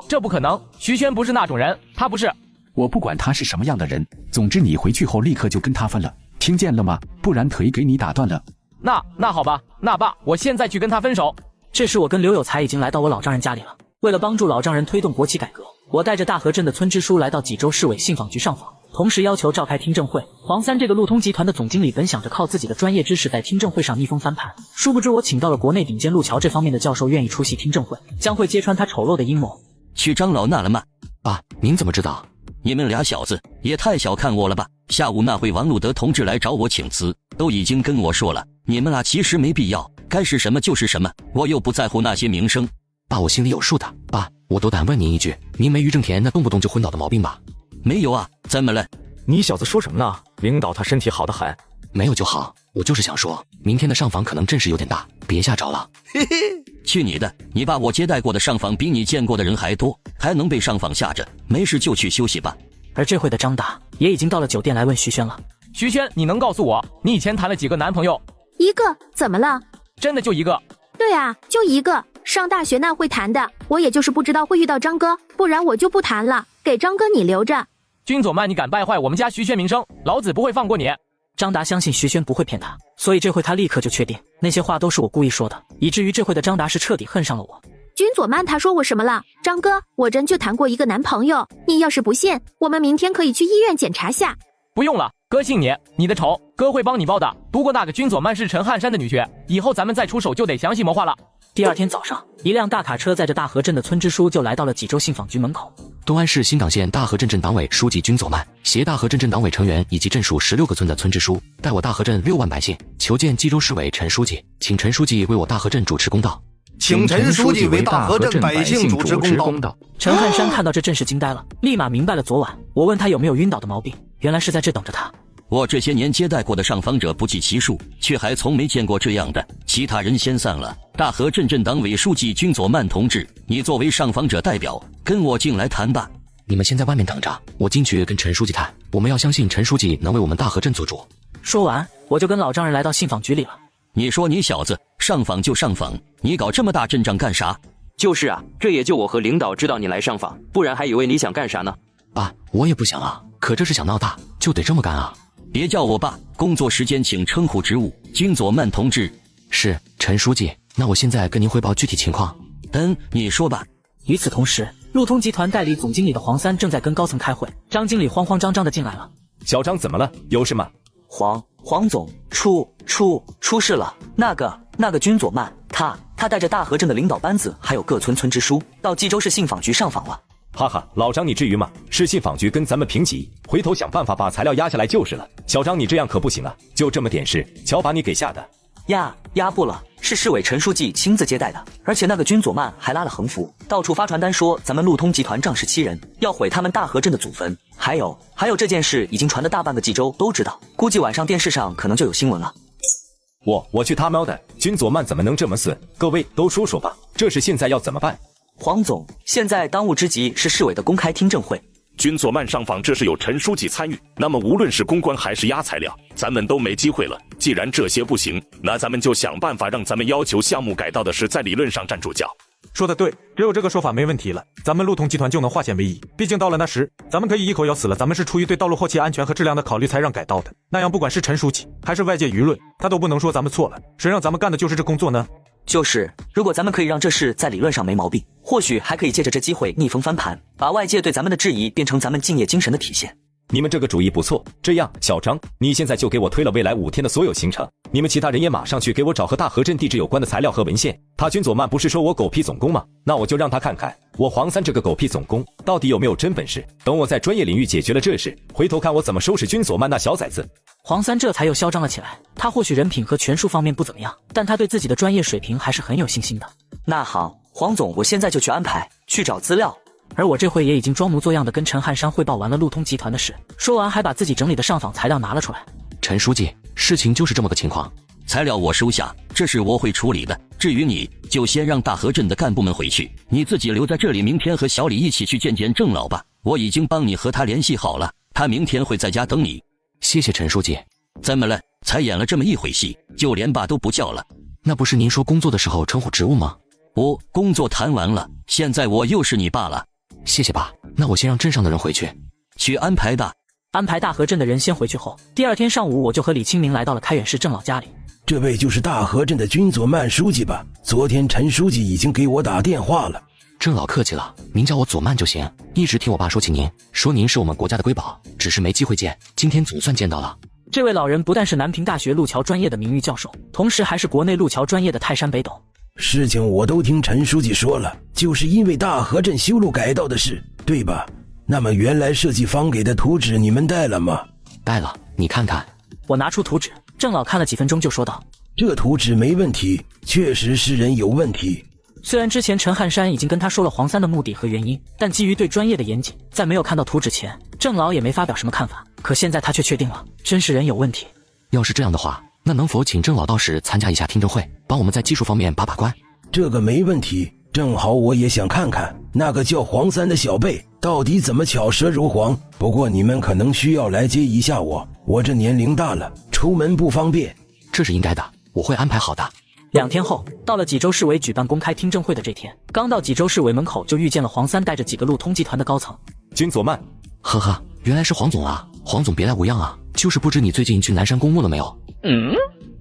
这不可能，徐轩不是那种人，他不是。我不管他是什么样的人，总之你回去后立刻就跟他分了，听见了吗？不然腿给你打断了。那好吧，那爸，我现在去跟他分手。这时我跟刘有才已经来到我老丈人家里了。为了帮助老丈人推动国企改革，我带着大河镇的村支书来到济州市委信访局上访，同时要求召开听证会。黄三这个路通集团的总经理本想着靠自己的专业知识在听证会上逆风翻盘，殊不知我请到了国内顶尖路桥这方面的教授，愿意出席听证会，将会揭穿他丑陋的阴谋。去张老那了吗？爸，您怎么知道？你们俩小子也太小看我了吧！下午那会王路德同志来找我请辞，都已经跟我说了，你们俩其实没必要，该是什么就是什么，我又不在乎那些名声。爸，我心里有数的。爸，我都敢问您一句，您没于正田那动不动就昏倒的毛病吧？没有啊，怎么了？你小子说什么呢？领导他身体好得很。没有就好，我就是想说，明天的上访可能阵势有点大，别吓着了。嘿嘿，去你的！你爸我接待过的上访比你见过的人还多，还能被上访吓着？没事就去休息吧。而这会的张达也已经到了酒店来问徐轩了。徐轩，你能告诉我你以前谈了几个男朋友？一个，怎么了？真的就一个？对啊，就一个。上大学那会谈的，我也就是不知道会遇到张哥，不然我就不谈了，给张哥你留着。君佐曼，你敢败坏我们家徐轩名声，老子不会放过你。张达相信徐轩不会骗他，所以这回他立刻就确定那些话都是我故意说的，以至于这回的张达是彻底恨上了我。君佐曼他说我什么了？张哥，我真就谈过一个男朋友，你要是不信，我们明天可以去医院检查下。不用了，哥信你，你的仇哥会帮你报的。不过那个君佐曼是陈汉山的女婿，以后咱们再出手就得详细谋划了。第二天早上，一辆大卡车载着大河镇的村支书就来到了济州信访局门口。东安市新港县大河镇镇党委书记君佐曼携大河镇镇党委成员以及镇属16个村的村支书，带我大河镇6万百姓求见冀州市委陈书记，请陈书记为我大河镇主持公道。请陈书记为大河镇百姓主持公道。陈汉山看到这阵势惊呆了，立马明白了昨晚我问他有没有晕倒的毛病，原来是在这等着他。我这些年接待过的上访者不计其数，却还从没见过这样的。其他人先散了。大河镇镇党委书记君佐曼同志，你作为上访者代表，跟我进来谈吧。你们先在外面等着，我进去跟陈书记谈。我们要相信陈书记能为我们大河镇做主。说完，我就跟老丈人来到信访局里了。你说你小子上访就上访，你搞这么大阵仗干啥？就是啊，这也就我和领导知道你来上访，不然还以为你想干啥呢。爸，我也不想啊，可这是想闹大，就得这么干啊。别叫我爸，工作时间请称呼职务。君佐曼同志。是，陈书记，那我现在跟您汇报具体情况。你说吧。与此同时，路通集团代理总经理的黄三正在跟高层开会，张经理慌慌张张的进来了。小张怎么了？有事吗？黄总出事了。那个君佐曼，他带着大河镇的领导班子，还有各村村支书，到冀州市信访局上访了。哈哈，老张你至于吗？是信访局跟咱们平级，回头想办法把材料压下来就是了。小张你这样可不行啊，就这么点事，瞧把你给吓的。压不了，是市委陈书记亲自接待的，而且那个君佐曼还拉了横幅，到处发传单说咱们路通集团仗势欺人，要毁他们大河镇的祖坟。还有这件事已经传得大半个冀州都知道，估计晚上电视上可能就有新闻了。我去他喵的，君佐曼怎么能这么损？各位都说说吧，这事现在要怎么办？黄总，现在当务之急是市委的公开听证会。君佐曼上访，这是有陈书记参与，那么无论是公关还是压材料，咱们都没机会了。既然这些不行，那咱们就想办法让咱们要求项目改道的事在理论上站住脚。说的对，只有这个说法没问题了，咱们路通集团就能化险为夷。毕竟到了那时，咱们可以一口咬死了，咱们是出于对道路后期安全和质量的考虑才让改道的。那样不管是陈书记还是外界舆论，他都不能说咱们错了。谁让咱们干的就是这工作呢？如果咱们可以让这事在理论上没毛病，或许还可以借着这机会逆风翻盘，把外界对咱们的质疑变成咱们敬业精神的体现。你们这个主意不错，这样小张，你现在就给我推了未来5天的所有行程，你们其他人也马上去给我找和大河镇地质有关的材料和文献。他君佐曼不是说我狗屁总工吗？那我就让他看看我黄三这个狗屁总工到底有没有真本事。等我在专业领域解决了这事，回头看我怎么收拾君佐曼那小崽子。黄三这才又嚣张了起来，他或许人品和权术方面不怎么样，但他对自己的专业水平还是很有信心的。那好，黄总，我现在就去安排，去找资料。而我这回也已经装模作样的跟陈汉山汇报完了路通集团的事，说完还把自己整理的上访材料拿了出来。陈书记，事情就是这么个情况，材料我收下，这事我会处理的。至于你，就先让大河镇的干部们回去，你自己留在这里，明天和小李一起去见见郑老吧。我已经帮你和他联系好了，他明天会在家等你。谢谢陈书记。怎么了？才演了这么一回戏，就连爸都不叫了？那不是您说工作的时候称呼职务吗？工作谈完了，现在我又是你爸了。谢谢爸，那我先让镇上的人回去安排大河镇的人先回去后，第二天上午我就和李清明来到了开远市郑老家里。这位就是大河镇的君佐曼书记吧？昨天陈书记已经给我打电话了。郑老客气了，您叫我佐曼就行。一直听我爸说起您，说您是我们国家的瑰宝，只是没机会见，今天总算见到了。这位老人不但是南平大学路桥专业的名誉教授，同时还是国内路桥专业的泰山北斗。事情我都听陈书记说了，就是因为大河镇修路改道的事，对吧？那么原来设计方给的图纸你们带了吗？带了，你看看。我拿出图纸，郑老看了几分钟就说道：这图纸没问题，确实是人有问题。虽然之前陈汉山已经跟他说了黄三的目的和原因，但基于对专业的严谨，在没有看到图纸前，郑老也没发表什么看法。可现在他却确定了，真是人有问题。要是这样的话，那能否请郑老到时参加一下听证会，帮我们在技术方面把关？这个没问题，正好我也想看看那个叫黄三的小辈到底怎么巧舌如簧。不过你们可能需要来接一下我这年龄大了，出门不方便。这是应该的，我会安排好的。2天后，到了济州市委举办公开听证会的这天，刚到济州市委门口就遇见了黄三带着几个路通集团的高层。君佐曼，呵呵，原来是黄总啊！黄总别来无恙啊！就是不知你最近去南山公墓了没有？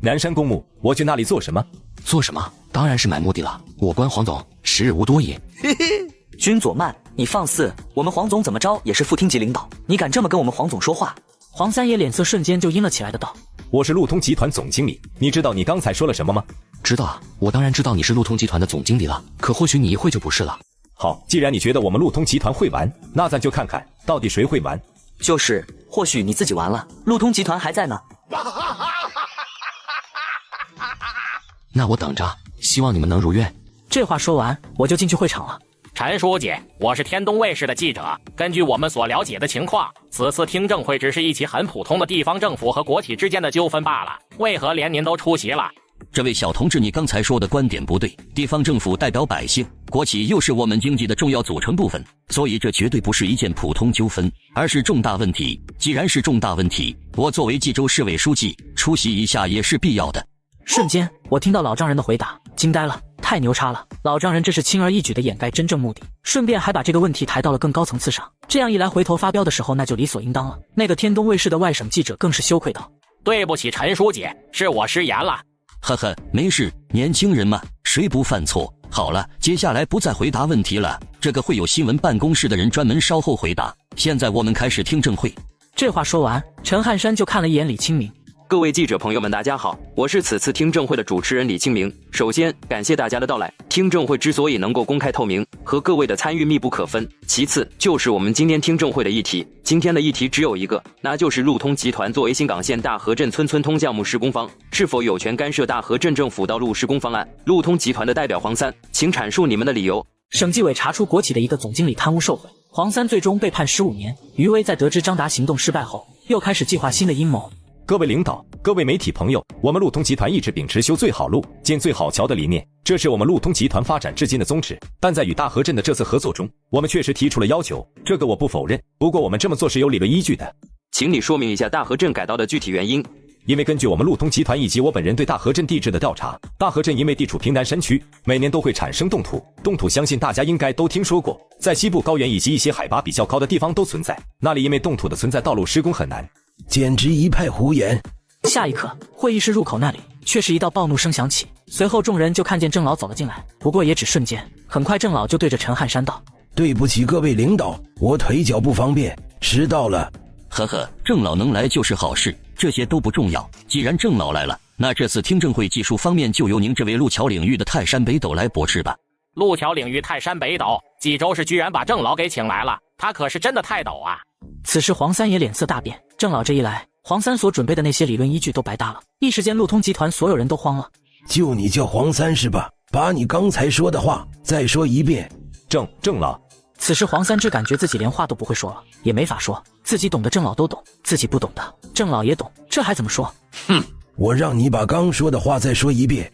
南山公墓，我去那里做什么？做什么？当然是买墓地了。我观黄总时日无多也。君佐曼，你放肆！我们黄总怎么着也是副厅级领导，你敢这么跟我们黄总说话？黄三爷脸色瞬间就阴了起来的道：“我是路通集团总经理，你知道你刚才说了什么吗？”知道啊，我当然知道你是路通集团的总经理了，可或许你一会就不是了。好，既然你觉得我们路通集团会玩，那咱就看看到底谁会玩。就是，或许你自己玩了，路通集团还在呢。那我等着，希望你们能如愿。这话说完，我就进去会场了。陈书记，我是天东卫视的记者。根据我们所了解的情况，此次听证会只是一起很普通的地方政府和国企之间的纠纷罢了。为何连您都出席了？这位小同志，你刚才说的观点不对。地方政府代表百姓，国企又是我们经济的重要组成部分，所以这绝对不是一件普通纠纷，而是重大问题。既然是重大问题，我作为冀州市委书记出席一下也是必要的。瞬间，我听到老丈人的回答，惊呆了，太牛叉了！老丈人这是轻而易举地掩盖真正目的，顺便还把这个问题抬到了更高层次上。这样一来，回头发飙的时候那就理所应当了。那个天东卫视的外省记者更是羞愧道：“对不起，陈书记，是我失言了。”呵呵，没事，年轻人嘛，谁不犯错？好了，接下来不再回答问题了，这个会有新闻办公室的人专门稍后回答。现在我们开始听证会。这话说完，陈汉山就看了一眼李清明。各位记者朋友们，大家好，我是此次听证会的主持人李清明。首先，感谢大家的到来。听证会之所以能够公开透明，和各位的参与密不可分。其次，就是我们今天听证会的议题。今天的议题只有一个，那就是路通集团作为新港县大河镇村村通项目施工方，是否有权干涉大河镇政府道路施工方案。路通集团的代表黄三，请阐述你们的理由。省纪委查出国企的一个总经理贪污受贿，黄三最终被判15年。余威在得知张达行动失败后，又开始计划新的阴谋。各位领导，各位媒体朋友，我们路通集团一直秉持修最好路、建最好桥的理念，这是我们路通集团发展至今的宗旨。但在与大河镇的这次合作中，我们确实提出了要求，这个我不否认。不过我们这么做是有理论依据的。请你说明一下大河镇改道的具体原因。因为根据我们路通集团以及我本人对大河镇地质的调查，大河镇因为地处平南山区，每年都会产生冻土。冻土相信大家应该都听说过，在西部高原以及一些海拔比较高的地方都存在。那里因为冻土的存在，道路施工很难，简直一派胡言。下一刻，会议室入口那里却是一道暴怒声响起，随后众人就看见郑老走了进来，不过也只瞬间。很快郑老就对着陈汉山道：“对不起各位领导，我腿脚不方便，迟到了。”呵呵，郑老能来就是好事，这些都不重要。既然郑老来了，那这次听证会技术方面就由您这位路桥领域的泰山北斗来驳斥吧。路桥领域泰山北斗，冀州市居然把郑老给请来了，他可是真的泰斗啊！此时黄三爷脸色大变，郑老这一来，黄三所准备的那些理论依据都白搭了。一时间路通集团所有人都慌了。就你叫黄三是吧？把你刚才说的话再说一遍。郑老。此时黄三只感觉自己连话都不会说了，也没法说，自己懂的郑老都懂，自己不懂的郑老也懂，这还怎么说？我让你把刚说的话再说一遍。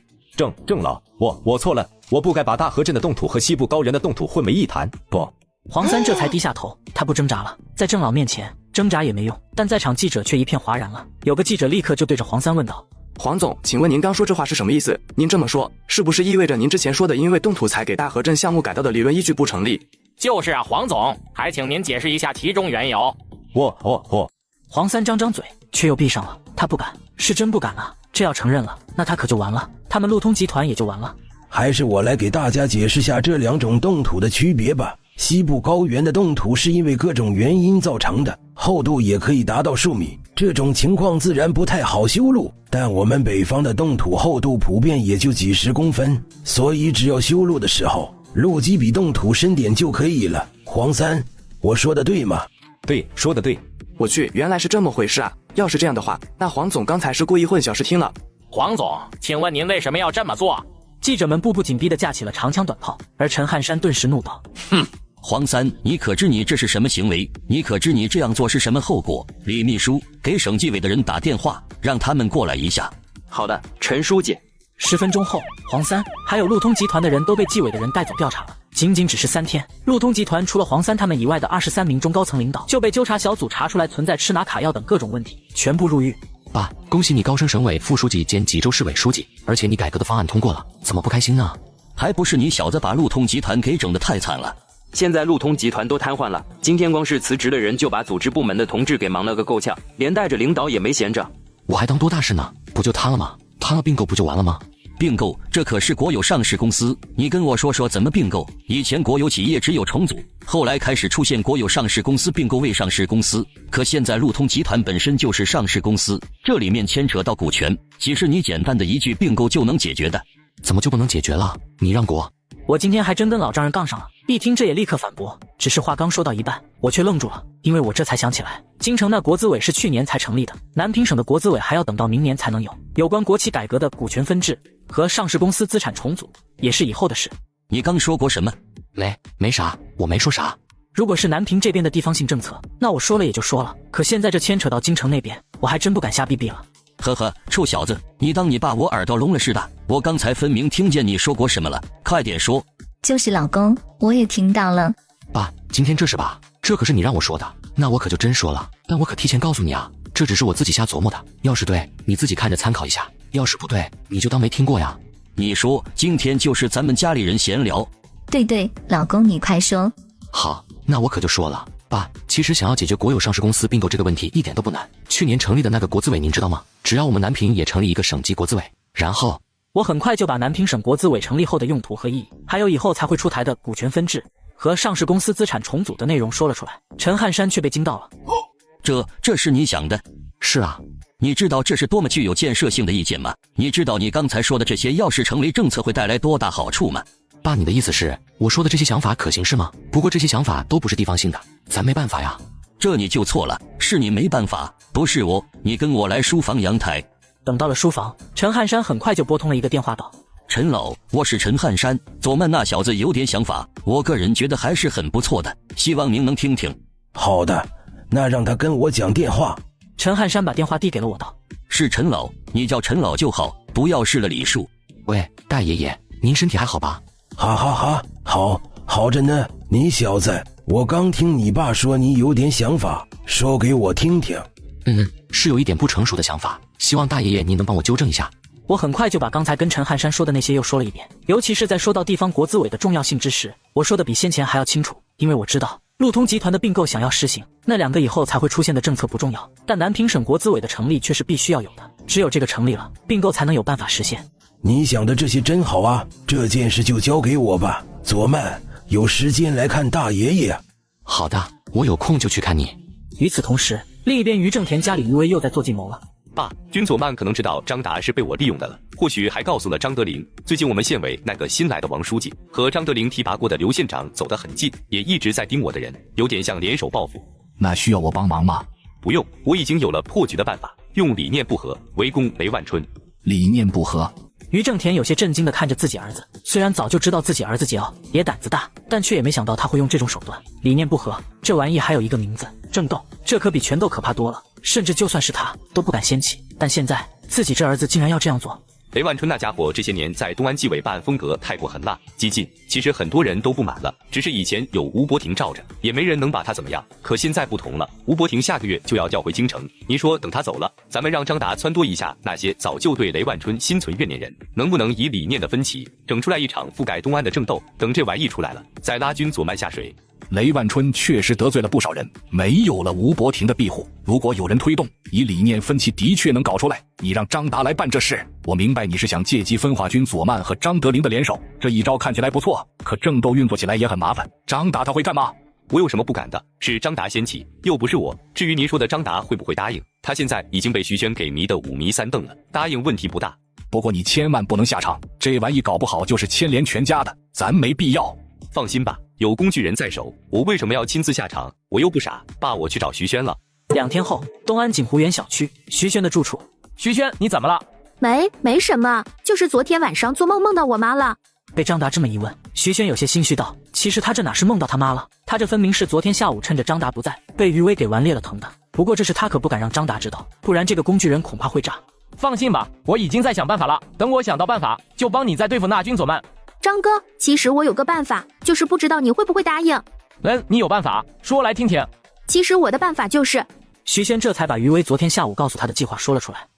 郑老，我错了，我不该把大河镇的冻土和西部高原的冻土混为一谈。不。黄三这才低下头，他不挣扎了，在郑老面前挣扎也没用。但在场记者却一片哗然了。有个记者立刻就对着黄三问道：“黄总，请问您刚说这话是什么意思？您这么说，是不是意味着您之前说的因为冻土才给大河镇项目改道的理论依据不成立？”就是啊，黄总，还请您解释一下其中缘由。我。黄三张张嘴，却又闭上了。他不敢，是真不敢了。这要承认了，那他可就完了，他们路通集团也就完了。还是我来给大家解释下这两种冻土的区别吧。西部高原的冻土是因为各种原因造成的，厚度也可以达到数米，这种情况自然不太好修路。但我们北方的冻土厚度普遍也就几十公分，所以只要修路的时候，路基比冻土深点就可以了。黄三，我说的对吗？对，说的对。我去，原来是这么回事啊！要是这样的话，那黄总刚才是故意混淆视听了。黄总，请问您为什么要这么做？记者们步步紧逼地架起了长枪短炮，而陈汉山顿时怒道：“黄三，你可知你这是什么行为？你可知你这样做是什么后果？李秘书，给省纪委的人打电话，让他们过来一下。”好的，陈书记。10分钟后，黄三还有路通集团的人都被纪委的人带走调查了。仅只是3天，路通集团除了黄三他们以外的23名中高层领导就被纠察小组查出来存在吃拿卡药等各种问题，全部入狱。爸，恭喜你高升省委副书记兼冀州市委书记，而且你改革的方案通过了，怎么不开心呢？还不是你小子把路通集团给整得太惨了。现在路通集团都瘫痪了，今天光是辞职的人就把组织部门的同志给忙了个够呛，连带着领导也没闲着。我还当多大事呢？不就瘫了吗？瘫了并购不就完了吗？并购，这可是国有上市公司，你跟我说说怎么并购？以前国有企业只有重组，后来开始出现国有上市公司并购未上市公司，可现在路通集团本身就是上市公司，这里面牵扯到股权，岂是你简单的一句并购就能解决的？怎么就不能解决了？你让国？我今天还真跟老丈人杠上了，一听这也立刻反驳，只是话刚说到一半，我却愣住了，因为我这才想起来，京城那国资委是去年才成立的，南平省的国资委还要等到明年才能有。有关国企改革的股权分置和上市公司资产重组，也是以后的事。你刚说过什么？没啥，我没说啥。如果是南平这边的地方性政策，那我说了也就说了，可现在这牵扯到京城那边，我还真不敢瞎逼逼了。呵呵，臭小子，你当你爸我耳朵聋了似的？我刚才分明听见你说过什么了，快点说。就是老公，我也听到了。爸，今天这是吧？这可是你让我说的，那我可就真说了。但我可提前告诉你啊，这只是我自己瞎琢磨的，要是对，你自己看着参考一下；要是不对，你就当没听过呀。你说今天就是咱们家里人闲聊？对，老公你快说。好，那我可就说了。爸，其实想要解决国有上市公司并购这个问题一点都不难。去年成立的那个国资委您知道吗？只要我们南平也成立一个省级国资委，然后我很快就把南平省国资委成立后的用途和意义，还有以后才会出台的股权分置和上市公司资产重组的内容说了出来。陈汉山却被惊到了。这是你想的？是啊。你知道这是多么具有建设性的意见吗？你知道你刚才说的这些要是成为政策会带来多大好处吗？爸，你的意思是我说的这些想法可行是吗？不过这些想法都不是地方性的，咱没办法呀。这你就错了，是你没办法，不是我。你跟我来书房阳台。等到了书房，陈汉山很快就拨通了一个电话道：陈老，我是陈汉山，左曼那小子有点想法，我个人觉得还是很不错的，希望您能听听。好的，那让他跟我讲电话。陈汉山把电话递给了我道：是陈老，你叫陈老就好，不要失了礼数。喂，大爷爷，您身体还好吧？好着呢。你小子，我刚听你爸说你有点想法，说给我听听。是有一点不成熟的想法，希望大爷爷您能帮我纠正一下。我很快就把刚才跟陈汉山说的那些又说了一遍，尤其是在说到地方国资委的重要性之时，我说的比先前还要清楚，因为我知道路通集团的并购想要实行，那两个以后才会出现的政策不重要，但南平省国资委的成立却是必须要有的，只有这个成立了，并购才能有办法实现。你想的这些真好啊，这件事就交给我吧。左曼，有时间来看大爷爷。好的，我有空就去看你。与此同时，另一边于正田家里余威又在做计谋了。爸，君佐曼可能知道张达是被我利用的了，或许还告诉了张德林。最近我们县委那个新来的王书记和张德林提拔过的刘县长走得很近，也一直在盯我的人，有点像联手报复。那需要我帮忙吗？不用，我已经有了破局的办法，用理念不合围攻雷万春。理念不合？于正田有些震惊地看着自己儿子，虽然早就知道自己儿子桀骜也胆子大，但却也没想到他会用这种手段。理念不合，这玩意还有一个名字，正斗，这可比拳斗可怕多了，甚至就算是他都不敢掀起。但现在自己这儿子竟然要这样做。雷万春那家伙这些年在东安纪委办案风格太过狠辣激进，其实很多人都不满了，只是以前有吴伯廷罩着，也没人能把他怎么样。可现在不同了，吴伯廷下个月就要调回京城，您说等他走了，咱们让张达撺掇一下那些早就对雷万春心存怨念人，能不能以理念的分歧整出来一场覆盖东安的正斗？等这玩意出来了，再拉君佐曼下水。雷万春确实得罪了不少人，没有了吴伯廷的庇护，如果有人推动，以理念分歧的确能搞出来。你让张达来办这事，我明白你是想借机分化君佐曼和张德林的联手，这一招看起来不错，可正斗运作起来也很麻烦。张达他会干嘛？我有什么不敢的？是张达先起，又不是我。至于您说的张达会不会答应，他现在已经被徐轩给迷得五迷三瞪了，答应问题不大。不过你千万不能下场，这玩意搞不好就是牵连全家的，咱没必要。放心吧，有工具人在手，我为什么要亲自下场？我又不傻，爸，我去找徐轩了。2天后，东安锦湖园小区，徐轩的住处。徐轩，你怎么了？没什么，就是昨天晚上做梦到我妈了。被张达这么一问，徐轩有些心虚道：其实他这哪是梦到他妈了，他这分明是昨天下午趁着张达不在，被余威给顽劣了疼的。不过这事他可不敢让张达知道，不然这个工具人恐怕会炸。放心吧，我已经在想办法了，等我想到办法，就帮你再对付那君佐曼。张哥，其实我有个办法，就是不知道你会不会答应。你有办法，说来听听。其实我的办法就是……徐轩这才把余威昨天下午告诉他的计划说了出来。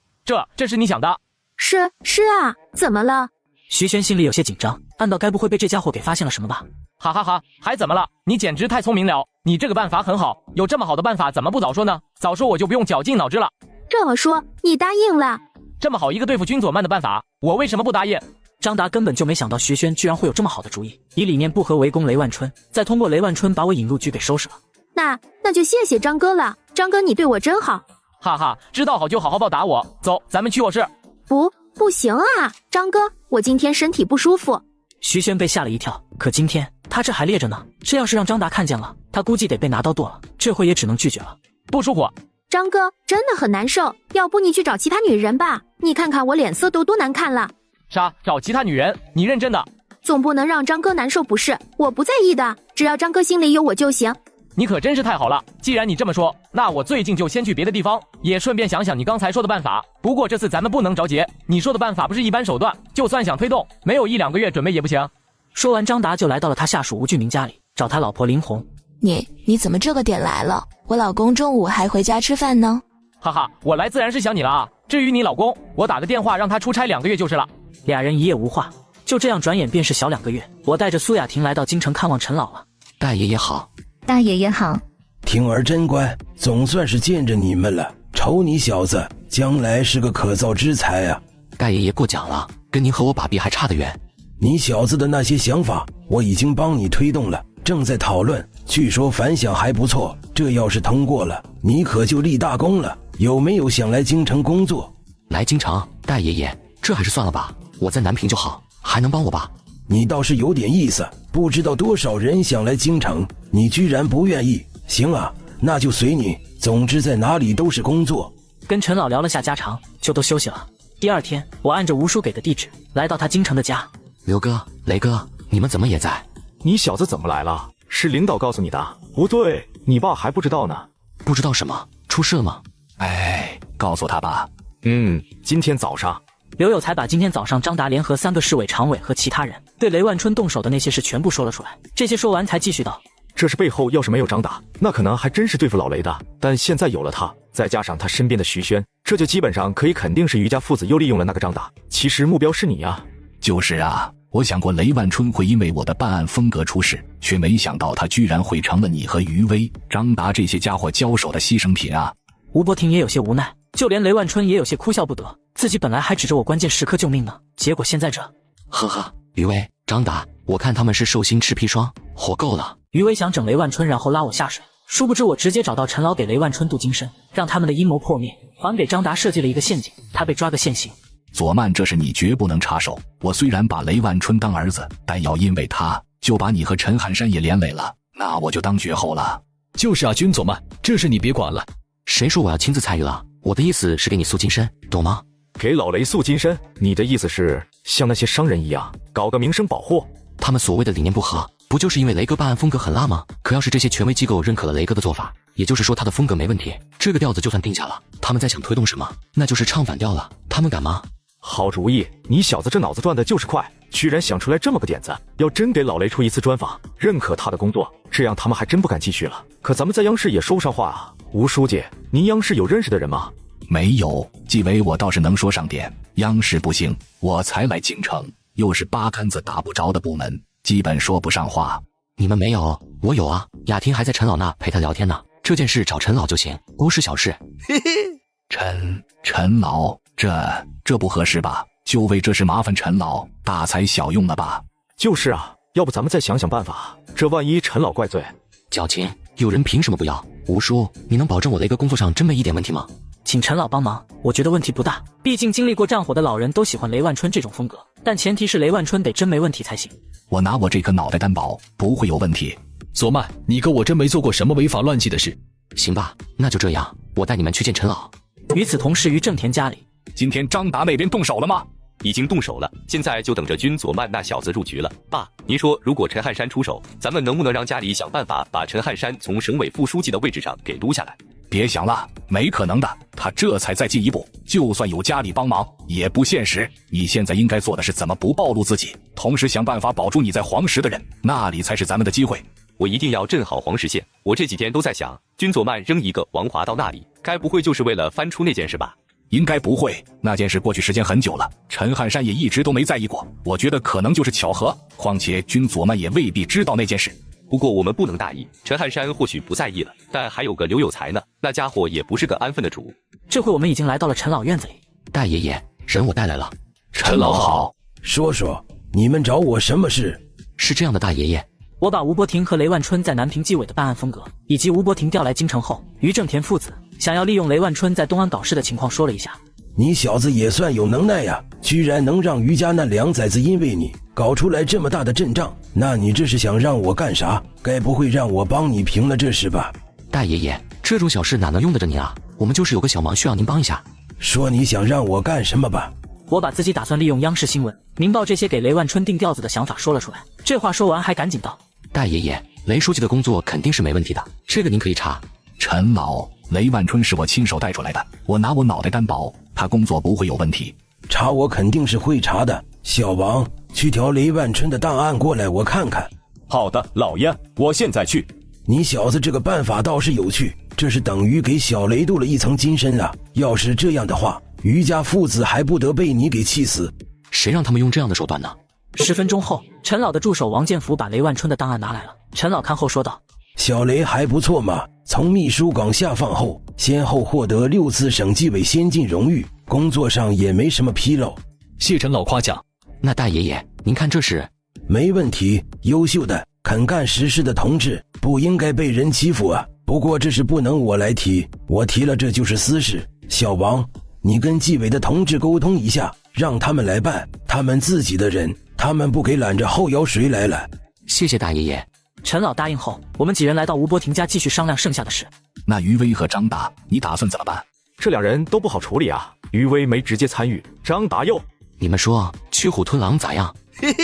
这是你想的？是啊，怎么了？徐轩心里有些紧张，暗道该不会被这家伙给发现了什么吧？哈哈哈，还怎么了？你简直太聪明了，你这个办法很好，有这么好的办法怎么不早说呢？早说我就不用绞尽脑汁了。这么说你答应了？这么好一个对付君佐曼的办法，我为什么不答应？张达根本就没想到徐轩居然会有这么好的主意，以理念不合围攻雷万春，再通过雷万春把我引入局给收拾了。那就谢谢张哥了，张哥你对我真好。哈哈，知道好就好好报答我。走，咱们去卧室。不行啊，张哥，我今天身体不舒服。徐轩被吓了一跳，可今天他这还烈着呢，这要是让张达看见了，他估计得被拿刀剁了。这回也只能拒绝了。不舒服。张哥真的很难受，要不你去找其他女人吧？你看看我脸色都多难看了。啥？找其他女人？你认真的？总不能让张哥难受不是？我不在意的，只要张哥心里有我就行。你可真是太好了，既然你这么说，那我最近就先去别的地方，也顺便想想你刚才说的办法。不过这次咱们不能着急，你说的办法不是一般手段，就算想推动，没有1-2个月准备也不行。说完，张达就来到了他下属吴俊明家里，找他老婆林红。你怎么这个点来了？我老公中午还回家吃饭呢。哈哈，我来自然是想你了啊。至于你老公，我打个电话让他出差2个月就是了。俩人一夜无话，就这样转眼便是小2个月。我带着苏雅婷来到京城看望陈老了。大爷爷好。大爷爷好。婷儿真乖，总算是见着你们了。瞅你小子，将来是个可造之才啊！大爷爷过奖了，跟您和我把臂还差得远。你小子的那些想法，我已经帮你推动了，正在讨论，据说反响还不错。这要是通过了，你可就立大功了。有没有想来京城工作？来京城？大爷爷，这还是算了吧，我在南平就好，还能帮我吧？你倒是有点意思，不知道多少人想来京城，你居然不愿意。行啊，那就随你，总之在哪里都是工作。跟陈老聊了下家常，就都休息了。第2天，我按着吴叔给的地址来到他京城的家。刘哥、雷哥，你们怎么也在？你小子怎么来了？是领导告诉你的？不对，你爸还不知道呢。不知道什么？出事了吗？哎，告诉他吧。今天早上刘有才把今天早上张达联合3个市委常委和其他人对雷万春动手的那些事全部说了出来。这些说完才继续道：这是背后要是没有张达，那可能还真是对付老雷的。但现在有了他，再加上他身边的徐轩，这就基本上可以肯定是于家父子又利用了那个张达。其实目标是你啊。就是啊，我想过雷万春会因为我的办案风格出事，却没想到他居然会成了你和于威、张达这些家伙交手的牺牲品啊。吴伯庭也有些无奈，就连雷万春也有些哭笑不得，自己本来还指着我关键时刻救命呢，结果现在这……呵呵，于威、张达，我看他们是寿星吃砒霜，活够了。于威想整雷万春，然后拉我下水，殊不知我直接找到陈老给雷万春镀金身，让他们的阴谋破灭，还给张达设计了一个陷阱，他被抓个现行。左曼，这事你绝不能插手。我虽然把雷万春当儿子，但要因为他就把你和陈寒山也连累了，那我就当绝后了。就是啊，君左曼，这事你别管了。谁说我要亲自参与了？我的意思是给你塑金身，懂吗？给老雷塑金身？你的意思是像那些商人一样搞个名声保护？他们所谓的理念不合，不就是因为雷哥办案风格很辣吗？可要是这些权威机构认可了雷哥的做法，也就是说他的风格没问题，这个调子就算定下了，他们再想推动什么，那就是唱反调了，他们敢吗？好主意，你小子这脑子转的就是快，居然想出来这么个点子。要真给老雷出一次专访，认可他的工作，这样他们还真不敢继续了。可咱们在央视也说不上话啊。吴书记，您央视有认识的人吗？没有，纪委我倒是能说上点，央视不行，我才来京城，又是八竿子打不着的部门，基本说不上话。你们没有，我有啊。雅婷还在陈老那陪他聊天呢，这件事找陈老就行，都是小事。嘿嘿，陈老，这不合适吧？就为这事麻烦陈老，大材小用了吧？就是啊，要不咱们再想想办法，这万一陈老怪罪。矫情，有人凭什么不要？吴叔，你能保证我雷哥工作上真没一点问题吗？请陈老帮忙，我觉得问题不大，毕竟经历过战火的老人都喜欢雷万春这种风格，但前提是雷万春得真没问题才行。我拿我这颗脑袋担保，不会有问题。左曼，你哥我真没做过什么违法乱纪的事。行吧，那就这样，我带你们去见陈老。与此同时，于正田家里，今天张达那边动手了吗？已经动手了，现在就等着君佐曼那小子入局了。爸，您说如果陈汉山出手，咱们能不能让家里想办法把陈汉山从省委副书记的位置上给撸下来？别想了，没可能的，他这才再进一步，就算有家里帮忙也不现实。你现在应该做的是怎么不暴露自己，同时想办法保住你在黄石的人，那里才是咱们的机会。我一定要镇好黄石县。我这几天都在想，君佐曼扔一个王华到那里，该不会就是为了翻出那件事吧？应该不会，那件事过去时间很久了，陈汉山也一直都没在意过。我觉得可能就是巧合，况且君佐曼也未必知道那件事。不过我们不能大意，陈汉山或许不在意了，但还有个刘有才呢，那家伙也不是个安分的主。这回我们已经来到了陈老院子里。大爷爷，人我带来了。陈老好，说说你们找我什么事？是这样的，大爷爷，我把吴伯庭和雷万春在南平纪委的办案风格，以及吴伯庭调来京城后，于正田父子想要利用雷万春在东安搞事的情况说了一下。你小子也算有能耐呀，居然能让于家那两崽子因为你搞出来这么大的阵仗，那你这是想让我干啥？该不会让我帮你平了这事吧？大爷爷，这种小事哪能用得着您啊？我们就是有个小忙需要您帮一下。说你想让我干什么吧？我把自己打算利用央视新闻、明报这些给雷万春定调子的想法说了出来。这话说完还赶紧道：大爷爷，雷书记的工作肯定是没问题的，这个您可以查。陈老，雷万春是我亲手带出来的，我拿我脑袋担保，他工作不会有问题。查我肯定是会查的。小王，去调雷万春的档案过来，我看看。好的，老爷，我现在去。你小子这个办法倒是有趣，这是等于给小雷镀了一层金身啊！要是这样的话，于家父子还不得被你给气死？谁让他们用这样的手段呢？10分钟后，陈老的助手王建福把雷万春的档案拿来了。陈老看后说道：小雷还不错嘛，从秘书岗下放后，先后获得6次省纪委先进荣誉，工作上也没什么纰漏。谢陈老夸奖。那大爷爷，您看这是？没问题，优秀的肯干实事的同志不应该被人欺负啊。不过这事不能我来提，我提了这就是私事。小王，你跟纪委的同志沟通一下，让他们来办，他们自己的人，他们不给揽着后腰谁来了？谢谢大爷爷。陈老答应后，我们几人来到吴伯庭家继续商量剩下的事。那于威和张达，你打算怎么办？这两人都不好处理啊。于威没直接参与，张达又……你们说驱虎吞狼咋样？嘿嘿。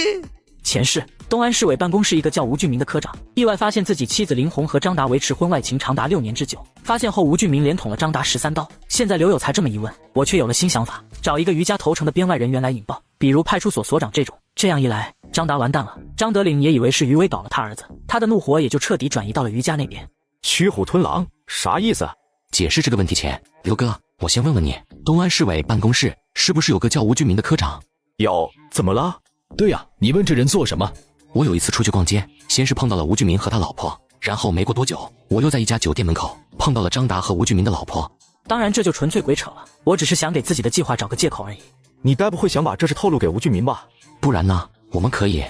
前世，东安市委办公室一个叫吴俊明的科长，意外发现自己妻子林红和张达维持婚外情长达6年之久。发现后，吴俊明连捅了张达13刀。现在刘有才这么一问，我却有了新想法，找一个于家投诚的编外人员来引爆，比如派出所所长这种。这样一来，张达完蛋了。张德岭也以为是于威搞了他儿子，他的怒火也就彻底转移到了于家那边。驱虎吞狼啥意思？解释这个问题前，刘哥，我先问问你，东安市委办公室是不是有个叫吴俊明的科长？有，怎么了？对呀，你问这人做什么？我有一次出去逛街，先是碰到了吴俊明和他老婆，然后没过多久，我又在一家酒店门口碰到了张达和吴俊明的老婆。当然这就纯粹鬼扯了，我只是想给自己的计划找个借口而已。你该不会想把这事透露给吴俊明吧？不然呢？我们可以……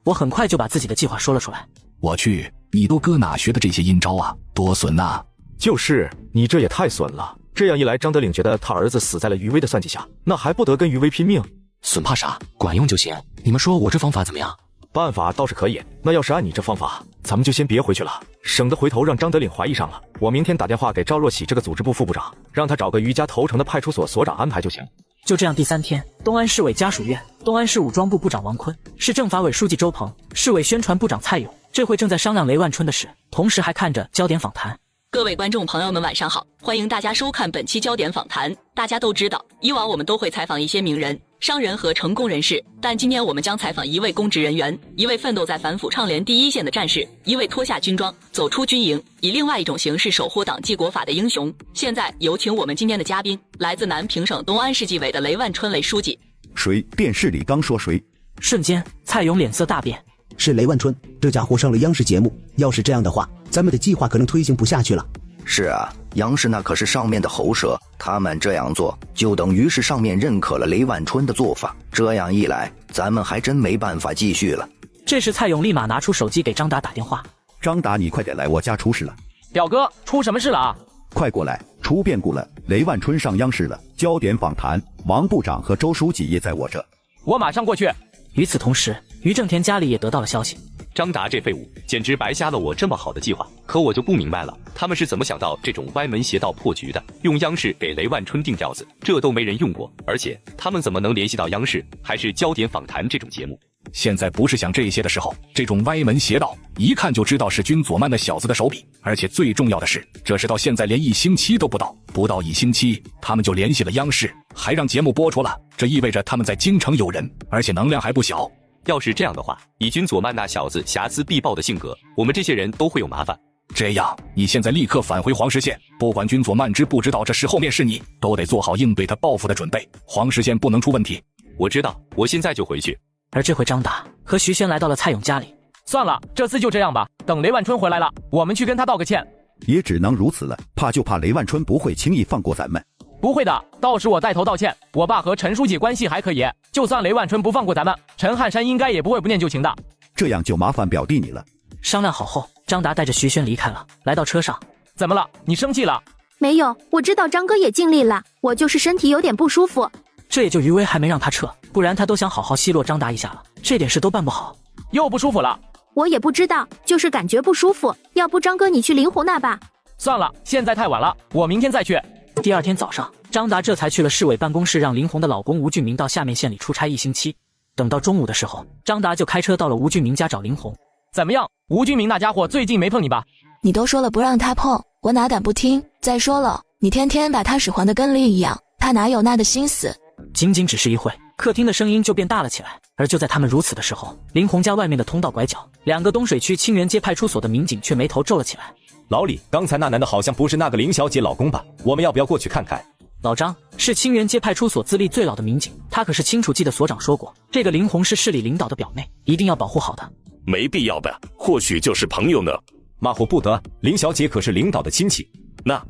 我很快就把自己的计划说了出来。我去，你都搁哪学的这些阴招啊？多损啊！就是你这也太损了。这样一来，张德岭觉得他儿子死在了于威的算计下，那还不得跟于威拼命？损怕啥？管用就行。你们说我这方法怎么样？办法倒是可以，那要是按你这方法，咱们就先别回去了，省得回头让张德岭怀疑上了。我明天打电话给赵若喜这个组织部副部长，让他找个于家投诚的派出所所长安排就行。就这样，第3天，东安市委家属院，东安市武装部部长王坤，市政法委书记周鹏，市委宣传部长蔡勇，这会正在商量雷万春的事，同时还看着焦点访谈。各位观众朋友们晚上好，欢迎大家收看本期焦点访谈。大家都知道，以往我们都会采访一些名人、商人和成功人士，但今天我们将采访一位公职人员，一位奋斗在反腐倡廉第一线的战士，一位脱下军装走出军营，以另外一种形式守护党纪国法的英雄。现在有请我们今天的嘉宾，来自南平省东安市纪委的雷万春雷书记。谁？电视里刚说谁？瞬间，蔡勇脸色大变。是雷万春，这家伙上了央视节目，要是这样的话，咱们的计划可能推行不下去了。是啊，央视那可是上面的喉舌，他们这样做就等于是上面认可了雷万春的做法，这样一来，咱们还真没办法继续了。这时蔡勇立马拿出手机给张达打电话。张达，你快点来，我家出事了。表哥，出什么事了啊？快过来，出变故了，雷万春上央视了。焦点访谈，王部长和周书记也在我这。我马上过去。与此同时，于正田家里也得到了消息。张达这废物简直白瞎了我这么好的计划，可我就不明白了，他们是怎么想到这种歪门邪道破局的？用央视给雷万春定调子，这都没人用过，而且他们怎么能联系到央视，还是焦点访谈这种节目？现在不是想这些的时候，这种歪门邪道一看就知道是君佐曼那小子的手笔，而且最重要的是，这是到现在连1星期都不到，不到1星期，他们就联系了央视，还让节目播出了，这意味着他们在京城有人，而且能量还不小。要是这样的话，以君佐曼那小子睚眦必报的性格，我们这些人都会有麻烦。这样，你现在立刻返回黄石县，不管军佐曼知不知道这事后面是你，都得做好应对他报复的准备。黄石县不能出问题。我知道，我现在就回去。而这回张达和徐轩来到了蔡勇家里。算了，这次就这样吧，等雷万春回来了，我们去跟他道个歉。也只能如此了，怕就怕雷万春不会轻易放过咱们。不会的，到时我带头道歉。我爸和陈书记关系还可以，就算雷万春不放过咱们，陈汉山应该也不会不念旧情的。这样就麻烦表弟你了。商量好后，张达带着徐轩离开了，来到车上。怎么了？你生气了？没有，我知道张哥也尽力了，我就是身体有点不舒服。这也就余威还没让他撤，不然他都想好好奚落张达一下了，这点事都办不好。又不舒服了？我也不知道，就是感觉不舒服。要不张哥你去灵湖那吧？算了，现在太晚了，我明天再去。第二天早上，张达这才去了市委办公室，让林红的老公吴俊明到下面县里出差1星期。等到中午的时候，张达就开车到了吴俊明家找林红。怎么样，吴俊明那家伙最近没碰你吧？你都说了不让他碰，我哪敢不听？再说了，你天天把他使唤得跟驴一样，他哪有那个心思？仅仅只是一会，客厅的声音就变大了起来。而就在他们如此的时候，林红家外面的通道拐角，2个东水区清源街派出所的民警却眉头皱了起来。老李，刚才那男的好像不是那个林小姐老公吧？我们要不要过去看看？老张是清源街派出所资历最老的民警，他可是清楚记得所长说过，这个林红是市里领导的表妹，一定要保护好的。没必要的，或许就是朋友呢。马虎不得，林小姐可是领导的亲戚。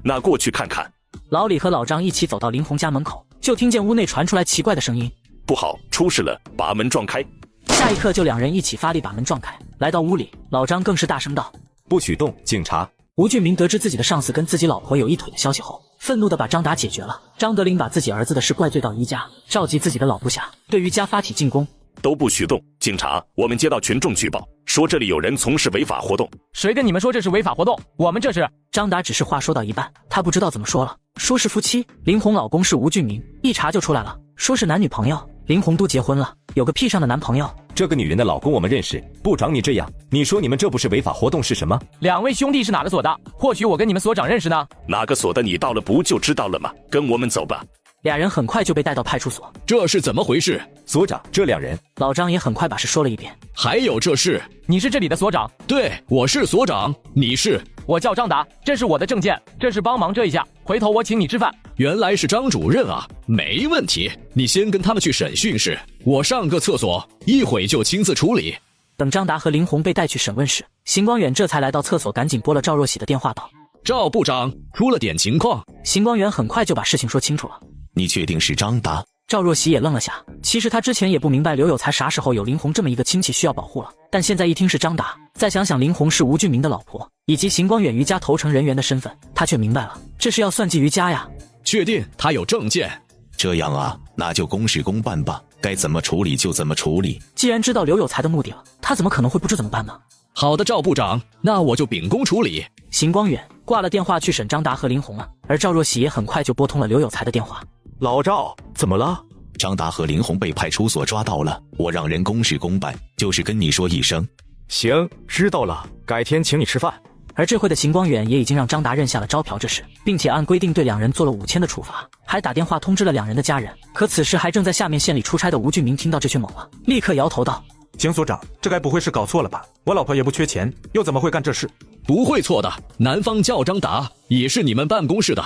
那过去看看。老李和老张一起走到林红家门口，就听见屋内传出来奇怪的声音。不好，出事了，把门撞开。下一刻就2人一起发力把门撞开，来到屋里，老张更是大声道：不许动，警察！吴俊明得知自己的上司跟自己老婆有一腿的消息后，愤怒地把张达解决了。张德林把自己儿子的事怪罪到于家，召集自己的老部下对于家发起进攻。都不许动！警察，我们接到群众举报，说这里有人从事违法活动。谁跟你们说这是违法活动？我们这是……张达只是话说到一半，他不知道怎么说了，说是夫妻，林红老公是吴俊明，一查就出来了，说是男女朋友，林红都结婚了，有个屁上的男朋友。这个女人的老公我们认识，部长你这样，你说你们这不是违法活动是什么？2位兄弟是哪个所的？或许我跟你们所长认识呢。哪个所的你到了不就知道了吗？跟我们走吧。 2人很快就被带到派出所。这是怎么回事？所长，这2人。老张也很快把事说了一遍。还有这事？你是这里的所长？对，我是所长。你是？我叫张达，这是我的证件，这是帮忙这一下，回头我请你吃饭。原来是张主任啊，没问题。你先跟他们去审讯室，我上个厕所，一会就亲自处理。等张达和林红被带去审问室，邢光远这才来到厕所，赶紧拨了赵若喜的电话道：“赵部长，出了点情况。”邢光远很快就把事情说清楚了。 你确定是张达？赵若喜也愣了下。其实他之前也不明白刘有才啥时候有林红这么一个亲戚需要保护了，但现在一听是张达，再想想林红是吴俊明的老婆，以及邢光远于家投诚人员的身份，他却明白了，这是要算计于家呀。确定他有证件？这样啊，那就公事公办吧，该怎么处理就怎么处理。既然知道刘有才的目的了，他怎么可能会不知怎么办呢？好的，赵部长，那我就秉公处理。邢光远挂了电话去审张达和林红了，而赵若喜也很快就拨通了刘有才的电话。 老赵，怎么了？张达和林红被派出所抓到了，我让人公事公办，就是跟你说一声。行，知道了，改天请你吃饭。而这回的邢光远也已经让张达认下了招嫖之事，并且按规定对2人做了5000的处罚，还打电话通知了2人的家人。可此时还正在下面县里出差的吴俊明听到这却懵了，立刻摇头道：“邢所长，这该不会是搞错了吧？我老婆也不缺钱，又怎么会干这事？不会错的，男方叫张达，也是你们办公室的。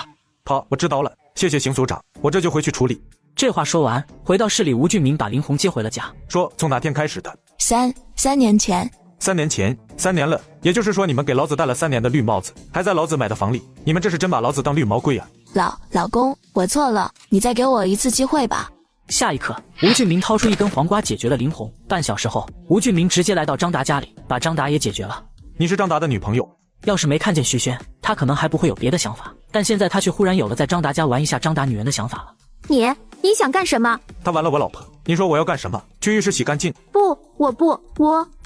好，我知道了。” 谢谢邢所长，我这就回去处理。这话说完，回到市里，吴俊明把林红接回了家，说从哪天开始的？三年前。3年前，3年了，也就是说你们给老子戴了3年的绿帽子，还在老子买的房里，你们这是真把老子当绿毛龟啊！老公，我错了，你再给我一次机会吧。下一刻，吴俊明掏出一根黄瓜解决了林红。半小时后，吴俊明直接来到张达家里，把张达也解决了。你是张达的女朋友？ 要是没看见徐轩，他可能还不会有别的想法，但现在他却忽然有了在张达家玩一下张达女人的想法了。你想干什么？他玩了我老婆，你说我要干什么？去浴室洗干净？不，我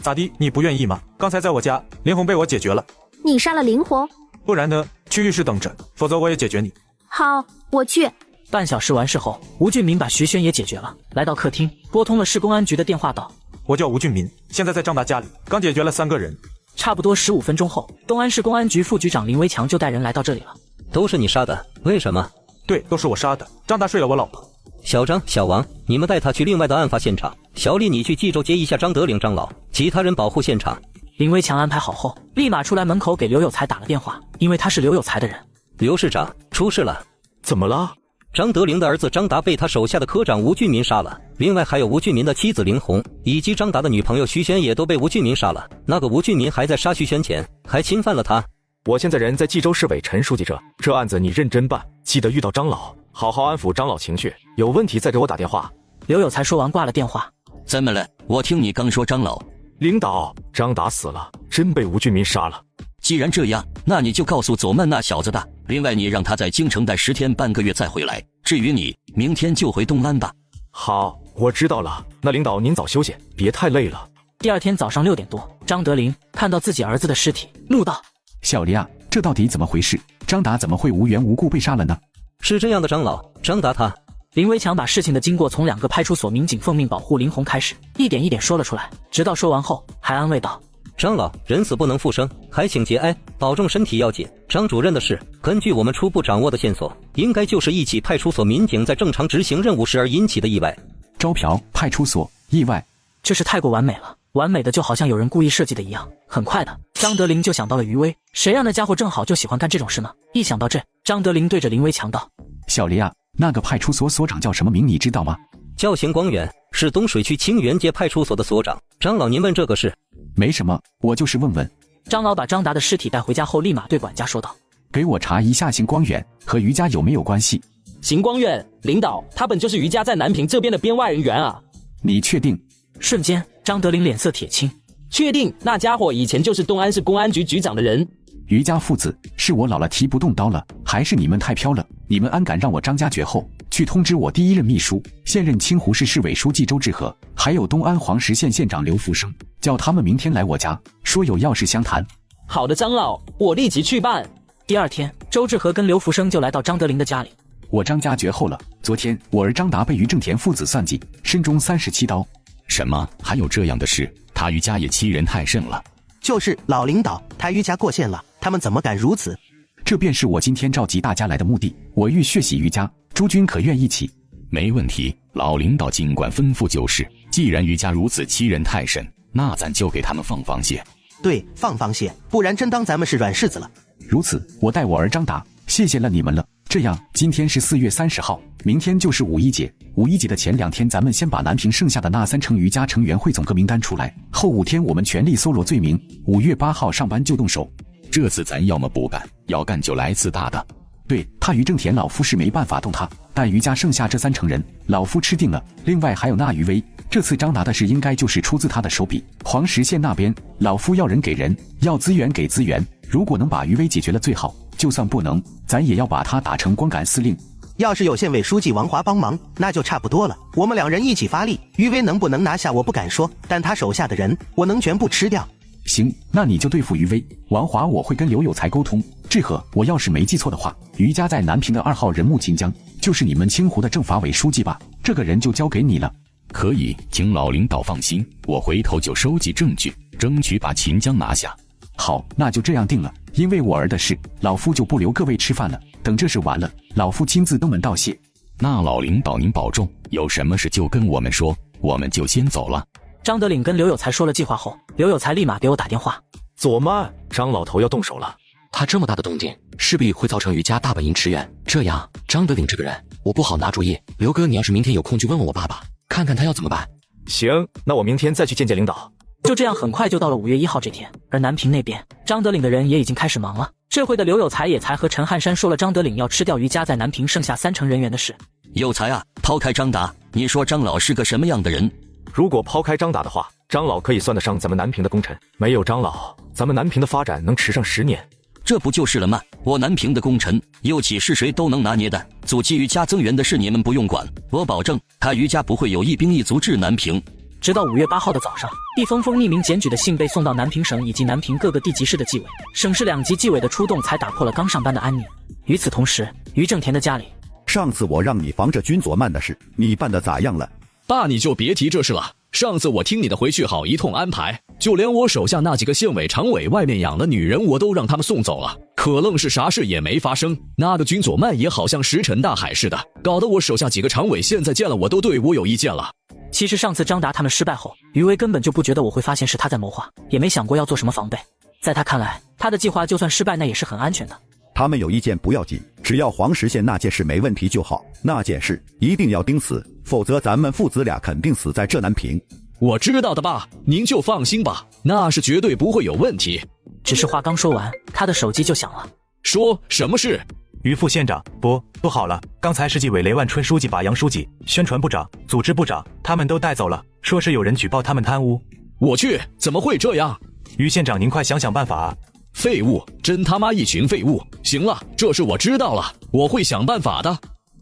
咋地？你不愿意吗？刚才在我家，林红被我解决了。你杀了林红？不然呢？去浴室等着，否则我也解决你。好，我去。半小时完事后，吴俊明把徐轩也解决了，来到客厅，拨通了市公安局的电话道：“我叫吴俊明，现在在张达家里，刚解决了3个人。” 差不多15分钟后，东安市公安局副局长林维强就带人来到这里了。都是你杀的？为什么？对，都是我杀的。张达睡了我老婆。小张、小王，你们带他去另外的案发现场。小李，你去冀州接一下张德龄长老，其他人保护现场。林威强安排好后，立马出来门口给刘有才打了电话，因为他是刘有才的人。刘市长，出事了！怎么了？张德龄的儿子张达被他手下的科长吴俊民杀了，另外还有吴俊民的妻子林红以及张达的女朋友徐萱也都被吴俊民杀了。那个吴俊民还在杀徐萱前还侵犯了他。我现在人在冀州市委陈书记这案子你认真办，记得遇到张老，好好安抚张老情绪，有问题再给我打电话。刘有才说完挂了电话。怎么了？我听你刚说张老。领导，张达死了，真被吴俊民杀了。既然这样，那你就告诉左曼那小子的，另外你让他在京城待10天半个月再回来。至于你，明天就回东安吧。好，我知道了。那领导您早休息，别太累了。第二天早上6点多，张德龄看到自己儿子的尸体，怒道：小黎啊，这到底怎么回事？张达怎么会无缘无故被杀了呢？是这样的，张老，张达他……林维强把事情的经过从2个派出所民警奉命保护林红开始，一点一点说了出来，直到说完后还安慰道：张老，人死不能复生，还请节哀，保重身体要紧。张主任的事，根据我们初步掌握的线索，应该就是一起派出所民警在正常执行任务时而引起的意外。招嫖、派出所、意外，这是太过完美了，完美的就好像有人故意设计的一样。很快的，张德龄就想到了余威，谁让那家伙正好就喜欢干这种事呢？一想到这，张德龄对着林威强道：小黎啊，那个派出所所长叫什么名你知道吗？叫邢光远，是东水区清源街派出所的所长。张老，您问这个事？没什么，我就是问问。张老把张达的尸体带回家后，立马对管家说道：给我查一下邢光远和余家有没有关系。邢光远，领导，他本就是余家在南平这边的编外人员啊。你确定？瞬间，张德龄脸色铁青。确定，那家伙以前就是东安市公安局局长的人。余家父子是我老了提不动刀了，还是你们太飘了？你们安敢让我张家绝后去通知我第一任秘书、现任清湖市市委书记周志和，还有东安黄石县县长刘福生，叫他们明天来我家，说有要事相谈。好的，张老，我立即去办。第二天，周志和跟刘福生就来到张德龄的家里。我张家绝后了，昨天我儿张达被于正田父子算计，身中37刀。什么？还有这样的事？他余家也欺人太甚了。就是老领导，他余家过线了，他们怎么敢如此？这便是我今天召集大家来的目的。我欲血洗余家，诸君可愿一起？没问题，老领导尽管吩咐就是。既然余家如此欺人太甚，那咱就给他们放血。对，放血，不然真当咱们是软柿子了。如此，我带我儿张达，谢谢了你们了。这样，今天是4月30号，明天就是五一节。五一节的前2天，咱们先把南平剩下的那3成余家成员汇总个名单出来，后5天我们全力搜罗罪名，5月8号上班就动手。这次咱要么不干，要干就来次大的。对，他于正田老夫是没办法动他，但余家剩下这3成人，老夫吃定了。另外还有那余威，这次张达的事应该就是出自他的手笔。黄石县那边，老夫要人给人，要资源给资源。如果能把余威解决了最好，就算不能，咱也要把他打成光杆司令。要是有县委书记王华帮忙，那就差不多了。我们2人一起发力，余威能不能拿下我不敢说，但他手下的人我能全部吃掉。行，那你就对付余威。王华我会跟刘有才沟通。志和，我要是没记错的话，余家在南平的2号人穆秦江，就是你们清湖的政法委书记吧？这个人就交给你了。可以，请老领导放心，我回头就收集证据，争取把秦江拿下。好，那就这样定了。因为我儿的事，老夫就不留各位吃饭了。等这事完了，老夫亲自登门道谢。那老领导您保重，有什么事就跟我们说，我们就先走了。张德龄跟刘有才说了计划后，刘有才立马给我打电话。左曼，张老头要动手了。他这么大的动静，势必会造成余家大本营驰援。这样，张德龄这个人，我不好拿主意。刘哥，你要是明天有空，就问问我爸爸，看看他要怎么办。行，那我明天再去见领导。就这样，很快就到了5月1号这天。而南平那边，张德龄的人也已经开始忙了。这回的刘有才也才和陈汉山说了张德龄要吃掉余家在南平剩下3成人员的事。有才啊，抛开张达，你说张老是个什么样的人？如果抛开张达的话，张老可以算得上咱们南平的功臣。没有张老，咱们南平的发展能迟上10年。这不就是了吗？我南平的功臣，又岂是谁都能拿捏的？阻击余家增援的事你们不用管，我保证他余家不会有一兵一卒至南平。直到5月8号的早上，一封封匿名检举的信被送到南平省以及南平各个地级市的纪委，省市2级纪委的出动才打破了刚上班的安宁。与此同时，于正田的家里，上次我让你防着军佐曼的事，你办得咋样了？爸，你就别提这事了。上次我听你的回去好一通安排，就连我手下那几个县委常委外面养的女人我都让他们送走了，可愣是啥事也没发生。那个军佐曼也好像石沉大海似的，搞得我手下几个常委现在见了我都对我有意见了。其实上次张达他们失败后，余威根本就不觉得我会发现是他在谋划，也没想过要做什么防备。在他看来，他的计划就算失败，那也是很安全的。他们有意见不要急，只要黄实现那件事没问题就好。那件事一定要盯死，否则咱们父子俩肯定死在这南平。我知道的爸，您就放心吧，那是绝对不会有问题。只是话刚说完，他的手机就响了。说什么事？于副县长，不好了！刚才市纪委雷万春书记把杨书记、宣传部长、组织部长他们都带走了，说是有人举报他们贪污。我去，怎么会这样？于县长，您快想想办法啊！废物，真他妈一群废物！行了，这事我知道了，我会想办法的。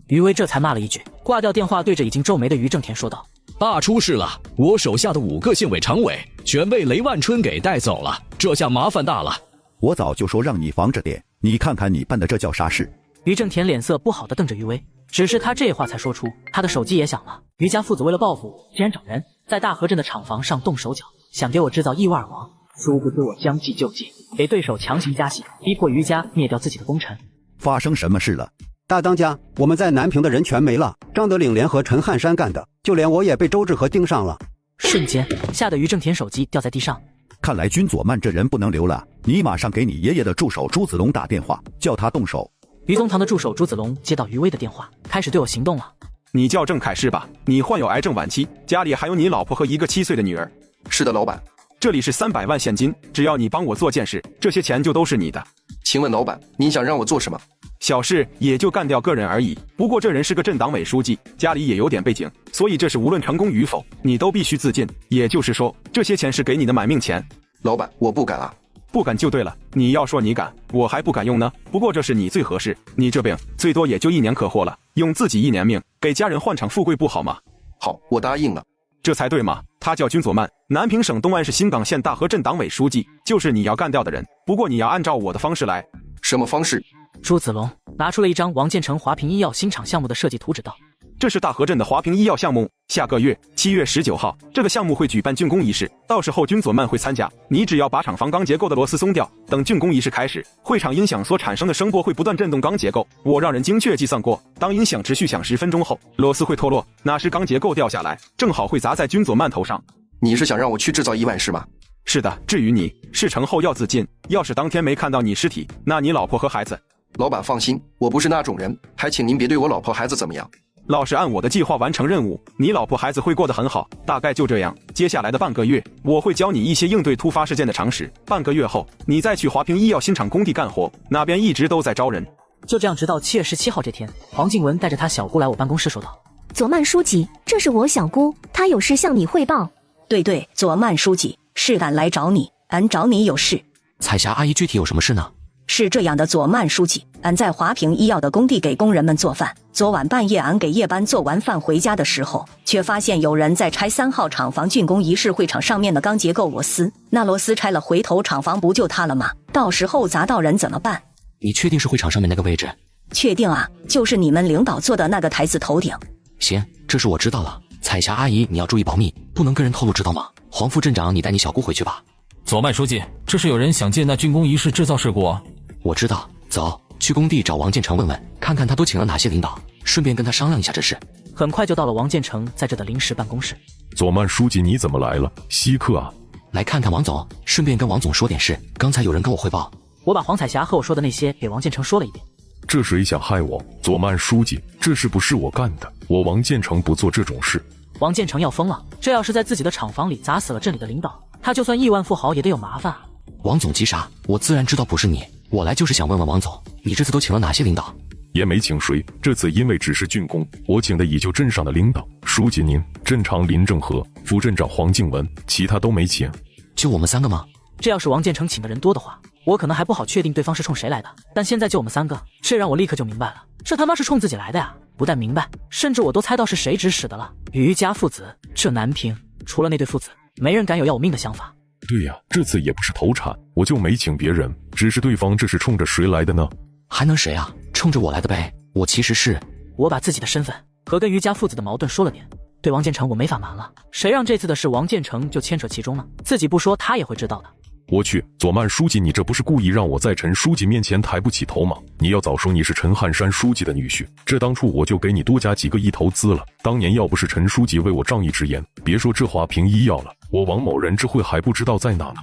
于威这才骂了一句，挂掉电话，对着已经皱眉的于正田说道：“爸出事了，我手下的5个县委常委全被雷万春给带走了，这下麻烦大了。”我早就说让你防着点，你看看你办的这叫啥事？于正田脸色不好地瞪着于威，只是他这话才说出，他的手机也响了。于家父子为了报复，竟然找人在大河镇的厂房上动手脚，想给我制造意外而亡。殊不知我将计就计，给对手强行加戏，逼迫于家灭掉自己的功臣。发生什么事了？大当家，我们在南平的人全没了，张德岭联合陈汉山干的，就连我也被周志和盯上了。瞬间吓得于正田手机掉在地上。看来君佐曼这人不能留了，你马上给你爷爷的助手朱子龙打电话，叫他动手。于宗堂的助手朱子龙接到于威的电话，开始对我行动了。你叫郑凯是吧？你患有癌症晚期，家里还有你老婆和一个7岁的女儿。是的，老板。这里是300万现金，只要你帮我做件事，这些钱就都是你的。请问老板，您想让我做什么？小事，也就干掉个人而已。不过这人是个镇党委书记，家里也有点背景，所以这事无论成功与否，你都必须自尽。也就是说，这些钱是给你的买命钱。老板，我不敢啊。不敢就对了，你要说你敢，我还不敢用呢。不过这是你最合适，你这病最多也就1年可活了，用自己1年命给家人换场富贵不好吗？好，我答应了。这才对嘛！他叫君佐曼，南平省东安市新港县大河镇党委书记，就是你要干掉的人。不过你要按照我的方式来。什么方式？朱子龙拿出了一张王建成华平医药新厂项目的设计图纸道：“这是大河镇的华平医药项目，下个月7月19号，这个项目会举办竣工仪式，到时候君佐曼会参加。你只要把厂房钢结构的螺丝松掉，等竣工仪式开始，会场音响所产生的声波会不断震动钢结构。我让人精确计算过，当音响持续响10分钟后，螺丝会脱落，那时钢结构掉下来，正好会砸在君佐曼头上。你是想让我去制造意外是吗？是的，至于你，事成后要自尽，要是当天没看到你尸体，那你老婆和孩子……老板放心，我不是那种人，还请您别对我老婆孩子怎么样。老实按我的计划完成任务，你老婆孩子会过得很好，大概就这样。接下来的半个月，我会教你一些应对突发事件的常识。半个月后，你再去华平医药新厂工地干活，那边一直都在招人。就这样，直到7月17号这天，黄静文带着他小姑来我办公室说道：“佐曼书记，这是我小姑，她有事向你汇报。”对，佐曼书记，是俺来找你，俺找你有事。彩霞阿姨具体有什么事呢？是这样的，佐曼书记，俺在华平医药的工地给工人们做饭。昨晚半夜，俺给夜班做完饭回家的时候，却发现有人在拆3号厂房竣工仪式会场上面的钢结构螺丝。那螺丝拆了，回头厂房不就塌了吗？到时候砸到人怎么办？你确定是会场上面那个位置？确定啊，就是你们领导坐的那个台子头顶。行，这事我知道了。彩霞阿姨，你要注意保密，不能跟人透露，知道吗？黄副镇长，你带你小姑回去吧。佐曼书记，这是有人想借那竣工仪式制造事故。我知道，走，去工地找王建成问问，看看他都请了哪些领导，顺便跟他商量一下这事。很快就到了王建成在这的临时办公室。佐曼书记，你怎么来了？稀客啊！来看看王总，顺便跟王总说点事。刚才有人跟我汇报，我把黄彩霞和我说的那些给王建成说了一遍。这谁想害我？佐曼书记，这事不是我干的，我王建成不做这种事。王建成要疯了，这要是在自己的厂房里砸死了镇里的领导，他就算亿万富豪也得有麻烦啊。王总急啥？我自然知道不是你，我来就是想问问王总，你这次都请了哪些领导？也没请谁，这次因为只是竣工，我请的也就镇上的领导。书记您，镇长林正和，副镇长黄静文，其他都没请。就我们3个吗？这要是王建成请的人多的话，我可能还不好确定对方是冲谁来的，但现在就我们3个，这让我立刻就明白了，这他妈是冲自己来的呀！不但明白，甚至我都猜到是谁指使的了。于家父子，这南平除了那对父子，没人敢有要我命的想法。对呀，这次也不是投产，我就没请别人，只是对方这是冲着谁来的呢？还能谁啊？冲着我来的呗。我其实是……我把自己的身份和跟于家父子的矛盾说了点，对王建成我没法瞒了，谁让这次的事王建成就牵扯其中呢？自己不说他也会知道的。我去，左曼书记，你这不是故意让我在陈书记面前抬不起头吗？你要早说你是陈汉山书记的女婿，这当初我就给你多加几个亿投资了。当年要不是陈书记为我仗义直言，别说这华平医药了，我王某人质会还不知道在哪呢。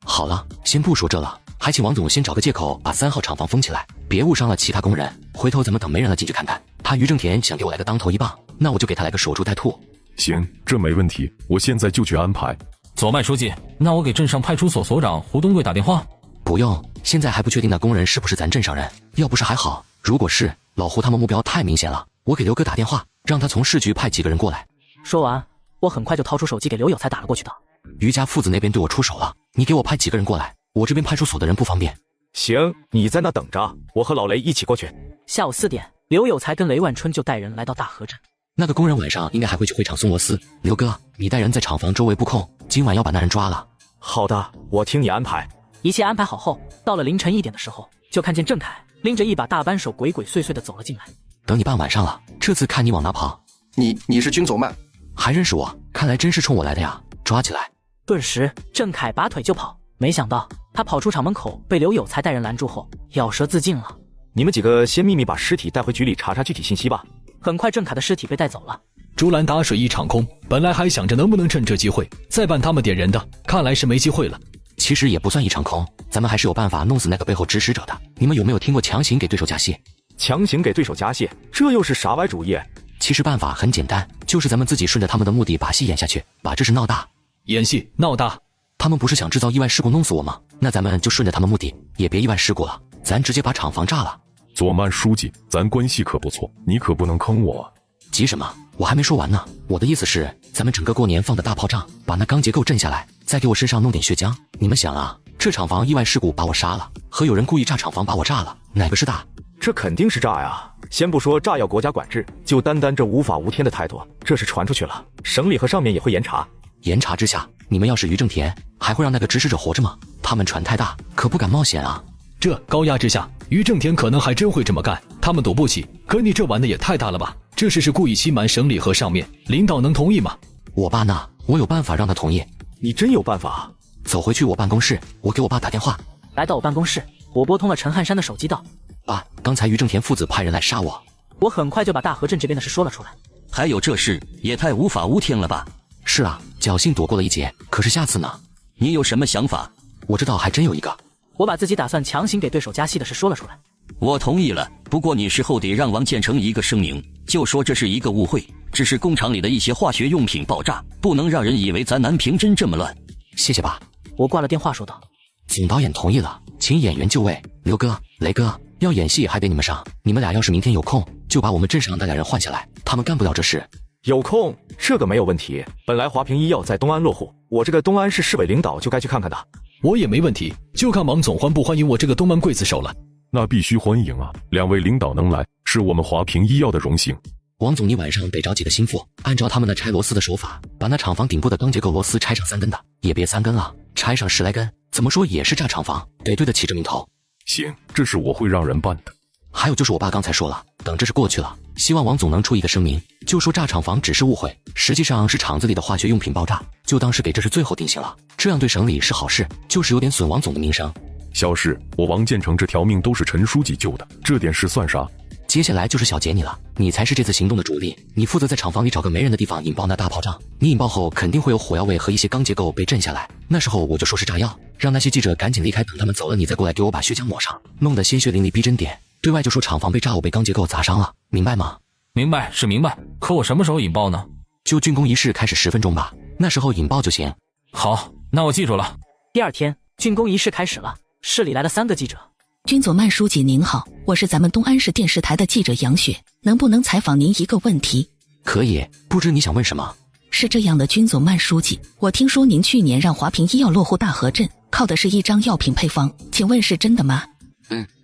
好了，先不说这了，还请王总先找个借口把3号厂房封起来，别误伤了其他工人。回头咱们等没人了进去看看。他于正田想给我来个当头一棒，那我就给他来个守株待兔。行，这没问题，我现在就去安排。左曼书记，那我给镇上派出所所长胡东贵打电话。不用，现在还不确定那工人是不是咱镇上人，要不是还好，如果是，老胡他们目标太明显了。我给刘哥打电话，让他从市局派几个人过来。说完，我很快就掏出手机给刘有才打了过去的。于家父子那边对我出手了，你给我派几个人过来，我这边派出所的人不方便。行，你在那等着，我和老雷一起过去。下午4点，刘有才跟雷万春就带人来到大河镇。那个工人晚上应该还会去会场送螺丝，刘哥，你带人在厂房周围布控，今晚要把那人抓了。好的，我听你安排。一切安排好后，到了凌晨1点的时候，就看见郑凯拎着一把大扳手鬼鬼祟祟的走了进来。等你办晚上了，这次看你往哪跑。你是军总曼，还认识我？看来真是冲我来的呀，抓起来。顿时郑凯拔腿就跑，没想到他跑出厂门口被刘有才带人拦住后，咬舌自尽了。你们几个先秘密把尸体带回局里查查具体信息吧。很快郑凯的尸体被带走了。竹篮打水一场空，本来还想着能不能趁这机会再办他们点人的，看来是没机会了。其实也不算一场空，咱们还是有办法弄死那个背后指使者的。你们有没有听过强行给对手加戏？强行给对手加戏，这又是啥歪主意？其实办法很简单，就是咱们自己顺着他们的目的把戏演下去，把这事闹大。演戏闹大？他们不是想制造意外事故弄死我吗？那咱们就顺着他们目的，也别意外事故了，咱直接把厂房炸了。左曼书记，咱关系可不错，你可不能坑我啊！急什么？我还没说完呢。我的意思是，咱们整个过年放的大炮仗，把那钢结构震下来，再给我身上弄点血浆。你们想啊，这厂房意外事故把我杀了，和有人故意炸厂房把我炸了，哪个是大？这肯定是炸呀！先不说炸要国家管制，就单这无法无天的态度，这是传出去了，省里和上面也会严查。严查之下，你们要是于正田，还会让那个指使者活着吗？他们船太大，可不敢冒险啊。这高压之下，于正田可能还真会这么干，他们赌不起。可你这玩的也太大了吧？这事是故意欺瞒省里和上面，领导能同意吗？我爸呢？我有办法让他同意。你真有办法？走回去我办公室，我给我爸打电话。来到我办公室，我拨通了陈汉山的手机道：爸，刚才于正田父子派人来杀我。我很快就把大河镇这边的事说了出来。还有这事，也太无法无天了吧？是啊，侥幸躲过了一劫，可是下次呢？你有什么想法？我知道，还真有一个。我把自己打算强行给对手加戏的事说了出来。我同意了，不过你事后得让王建成一个声明，就说这是一个误会，只是工厂里的一些化学用品爆炸，不能让人以为咱南平真这么乱。谢谢爸。我挂了电话说道。总导演同意了，请演员就位。刘哥、雷哥，要演戏还得你们上。你们俩要是明天有空，就把我们镇上那俩人换下来，他们干不了这事。有空，这个没有问题。本来华平医药在东安落户，我这个东安市市委领导就该去看看的。我也没问题，就看王总欢不欢迎我这个东安刽子手了。那必须欢迎啊！2位领导能来，是我们华平医药的荣幸。王总，你晚上得找几个心腹，按照他们那拆螺丝的手法，把那厂房顶部的钢结构螺丝拆上3根的，也别3根了，拆上10来根，怎么说也是炸厂房，得对得起这名头。行，这事我会让人办的。还有就是我爸刚才说了，等这事过去了，希望王总能出一个声明，就说炸厂房只是误会，实际上是厂子里的化学用品爆炸，就当是给这事最后定性了，这样对省里是好事，就是有点损王总的名声。小事，我王建成这条命都是陈书记救的，这点事算啥？接下来就是小杰你了，你才是这次行动的主力，你负责在厂房里找个没人的地方引爆那大炮仗，你引爆后肯定会有火药味和一些钢结构被震下来，那时候我就说是炸药，让那些记者赶紧离开，等他们走了你再过来给我把血浆抹上，弄得鲜血淋漓逼真点，对外就说厂房被炸，我被钢结构砸伤了，明白吗？明白是明白，可我什么时候引爆呢？就竣工仪式开始10分钟吧，那时候引爆就行。好，那我记住了。第2天，竣工仪式开始了，市里来了3个记者。军总曼书记您好，我是咱们东安市电视台的记者杨雪，能不能采访您一个问题？可以，不知你想问什么？是这样的，军总曼书记，我听说您去年让华平医药落户大河镇，靠的是一张药品配方，请问是真的吗？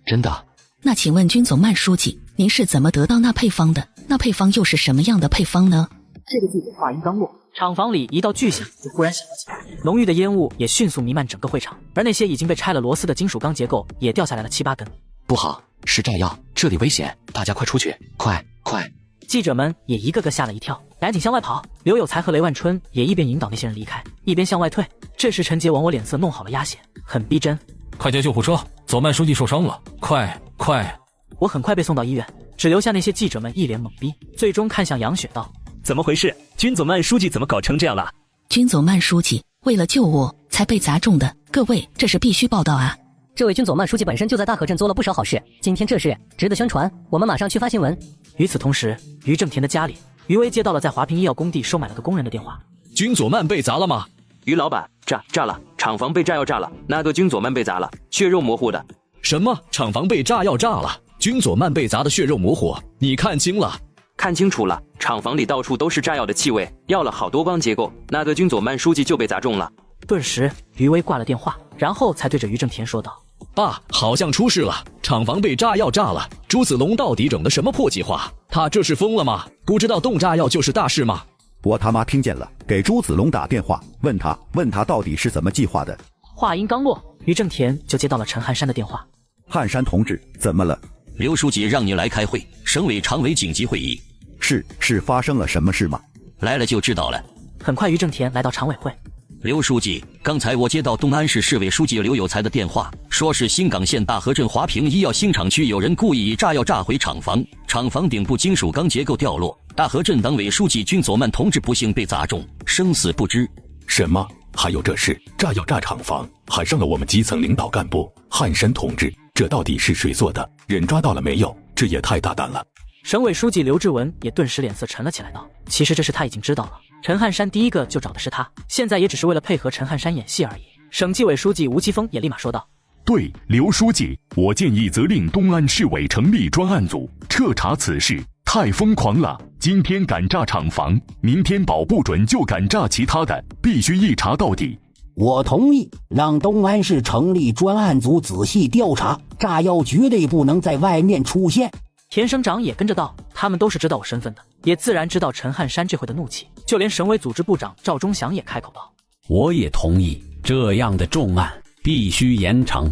真的。那请问军总曼书记，您是怎么得到那配方的？那配方又是什么样的配方呢？这个记者话音刚落，厂房里一道巨响就忽然响了起来，浓郁的烟雾也迅速弥漫整个会场，而那些已经被拆了螺丝的金属钢结构也掉下来了7、8根。不好，是炸药，这里危险，大家快出去，快！记者们也一个个吓了一跳，赶紧向外跑。刘有才和雷万春也一边引导那些人离开，一边向外退。这时陈杰往我脸色弄好了鸭血，很逼真。快叫救护车！左曼书记受伤了，快！我很快被送到医院，只留下那些记者们一脸懵逼。最终看向杨雪道：怎么回事？军左曼书记怎么搞成这样了？军左曼书记为了救我才被砸中的，各位，这是必须报道啊！这位军左曼书记本身就在大河镇做了不少好事，今天这事值得宣传，我们马上去发新闻。与此同时，于正田的家里，于威接到了在华平医药工地收买了个工人的电话。军左曼被砸了吗？于老板，炸了，厂房被炸药炸了，那个军左曼被砸了，血肉模糊的。什么？厂房被炸药炸了？军左曼被砸的血肉模糊？你看清了？看清楚了，厂房里到处都是炸药的气味，要了好多光结构，那个军左曼书记就被砸中了。顿时，于威挂了电话，然后才对着于正田说道：爸，好像出事了，厂房被炸药炸了。朱子龙到底整的什么破计划？他这是疯了吗？不知道动炸药就是大事吗？我他妈听见了，给朱子龙打电话，问他到底是怎么计划的。话音刚落，于正田就接到了陈汉山的电话。汉山同志，怎么了？刘书记让你来开会，省委常委紧急会议。是发生了什么事吗？来了就知道了。很快于正田来到常委会。刘书记，刚才我接到东安市市委书记刘有才的电话，说是新港县大河镇华平医药新厂区有人故意以炸药炸毁厂房，厂房顶部金属钢结构掉落，大河镇党委书记军左曼同志不幸被砸中，生死不知。什么？还有这事？炸药炸厂房，还伤了我们基层领导干部。汉山同志，这到底是谁做的？人抓到了没有？这也太大胆了。省委书记刘志文也顿时脸色沉了起来，道：其实这事他已经知道了，陈汉山第一个就找的是他，现在也只是为了配合陈汉山演戏而已。省纪委书记吴奇峰也立马说道：对，刘书记，我建议责令东安市委成立专案组彻查此事，太疯狂了，今天敢炸厂房，明天保不准就敢炸其他的，必须一查到底。我同意让东安市成立专案组仔细调查，炸药绝对不能在外面出现。田省长也跟着道：他们都是知道我身份的，也自然知道陈汉山这回的怒气，就连省委组织部长赵忠祥也开口道：我也同意，这样的重案必须严惩。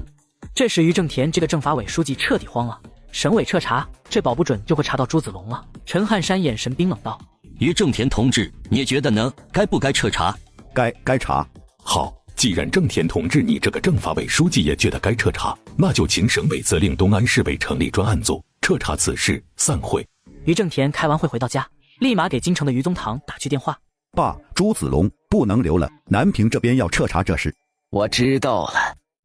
这时于正田这个政法委书记彻底慌了，省委彻查，这保不准就会查到朱子龙了。陈汉山眼神冰冷道：于正田同志，你觉得呢？该不该彻查？该查。好，既然正田同志你这个政法委书记也觉得该彻查，那就请省委责令东安市委成立专案组彻查此事。散会。于正田开完会回到家，立马给京城的于宗堂打去电话：爸，朱子龙不能留了，南平这边要彻查这事。我知道了。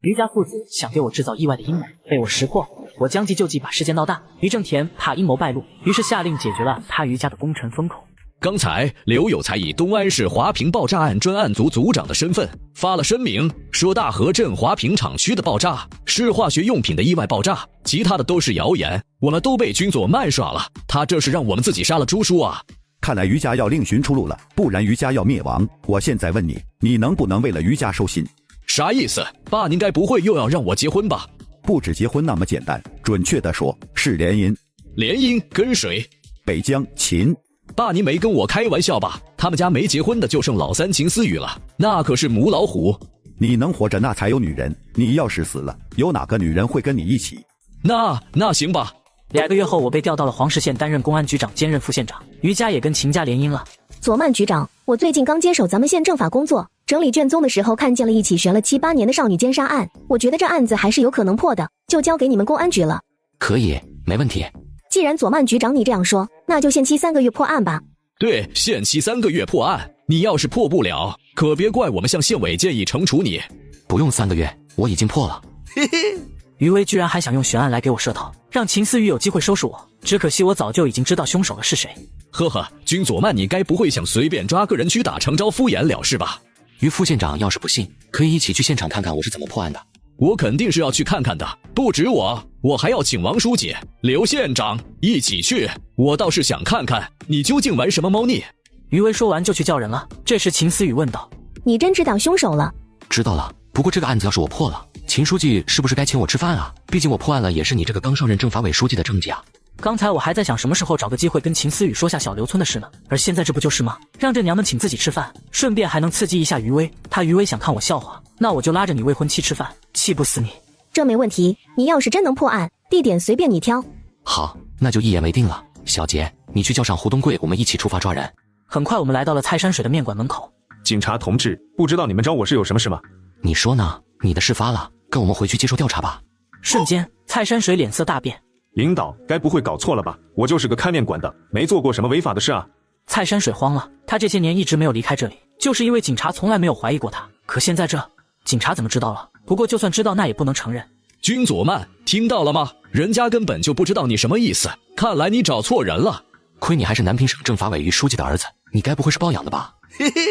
于家父子想给我制造意外的阴谋被我识破，我将计就计，把事件闹大。于正田怕阴谋败露，于是下令解决了他于家的工程风口。刚才刘有才以东安市华平爆炸案专案组组长的身份发了声明，说大河镇华平厂区的爆炸是化学用品的意外爆炸，其他的都是谣言，我们都被军左曼耍了，他这是让我们自己杀了朱叔啊！看来于家要另寻出路了，不然于家要灭亡。我现在问你，你能不能为了于家收心？啥意思？爸，您该不会又要让我结婚吧？不止结婚那么简单，准确的说是联姻。联姻跟谁？北疆秦。爸，您没跟我开玩笑吧？他们家没结婚的就剩老三秦思雨了，那可是母老虎。你能活着那才有女人，你要是死了，有哪个女人会跟你一起？那行吧。2个月后，我被调到了黄石县担任公安局长兼任副县长，于家也跟秦家联姻了。左曼局长，我最近刚接手咱们县政法工作，整理卷宗的时候看见了一起悬了7、8年的少女奸杀案，我觉得这案子还是有可能破的，就交给你们公安局了。可以，没问题。既然左曼局长你这样说，那就限期3个月破案吧。对，限期3个月破案，你要是破不了，可别怪我们向县委建议惩处你。不用3个月，我已经破了。嘿嘿，于威居然还想用悬案来给我设套，让秦思雨有机会收拾我，只可惜我早就已经知道凶手了是谁。呵呵，军左曼你该不会想随便抓个人去打成招敷衍了事吧？于副县长要是不信，可以一起去现场看看我是怎么破案的。我肯定是要去看看的，不止我还要请王书记、刘县长一起去。我倒是想看看你究竟玩什么猫腻。于威说完就去叫人了。这时秦思雨问道：你真知道凶手了？知道了，不过这个案子要是我破了，秦书记是不是该请我吃饭啊？毕竟我破案了也是你这个刚上任政法委书记的政绩啊。刚才我还在想什么时候找个机会跟秦思雨说下小刘村的事呢，而现在这不就是吗？让这娘们请自己吃饭，顺便还能刺激一下于威。他于威想看我笑话，那我就拉着你未婚妻吃饭，气不死你。这没问题，你要是真能破案，地点随便你挑。好，那就一言为定了。小杰，你去叫上胡东贵，我们一起出发抓人。很快我们来到了蔡山水的面馆门口。警察同志，不知道你们找我是有什么事吗？你说呢？你的事发了，跟我们回去接受调查吧。瞬间，蔡山水脸色大变。领导，该不会搞错了吧？我就是个看面馆的，没做过什么违法的事啊。蔡山水慌了，他这些年一直没有离开这里，就是因为警察从来没有怀疑过他。可现在这，警察怎么知道了？不过就算知道，那也不能承认。君佐曼，听到了吗？人家根本就不知道你什么意思，看来你找错人了。亏你还是南平省政法委书记的儿子，你该不会是包养的吧？嘿嘿，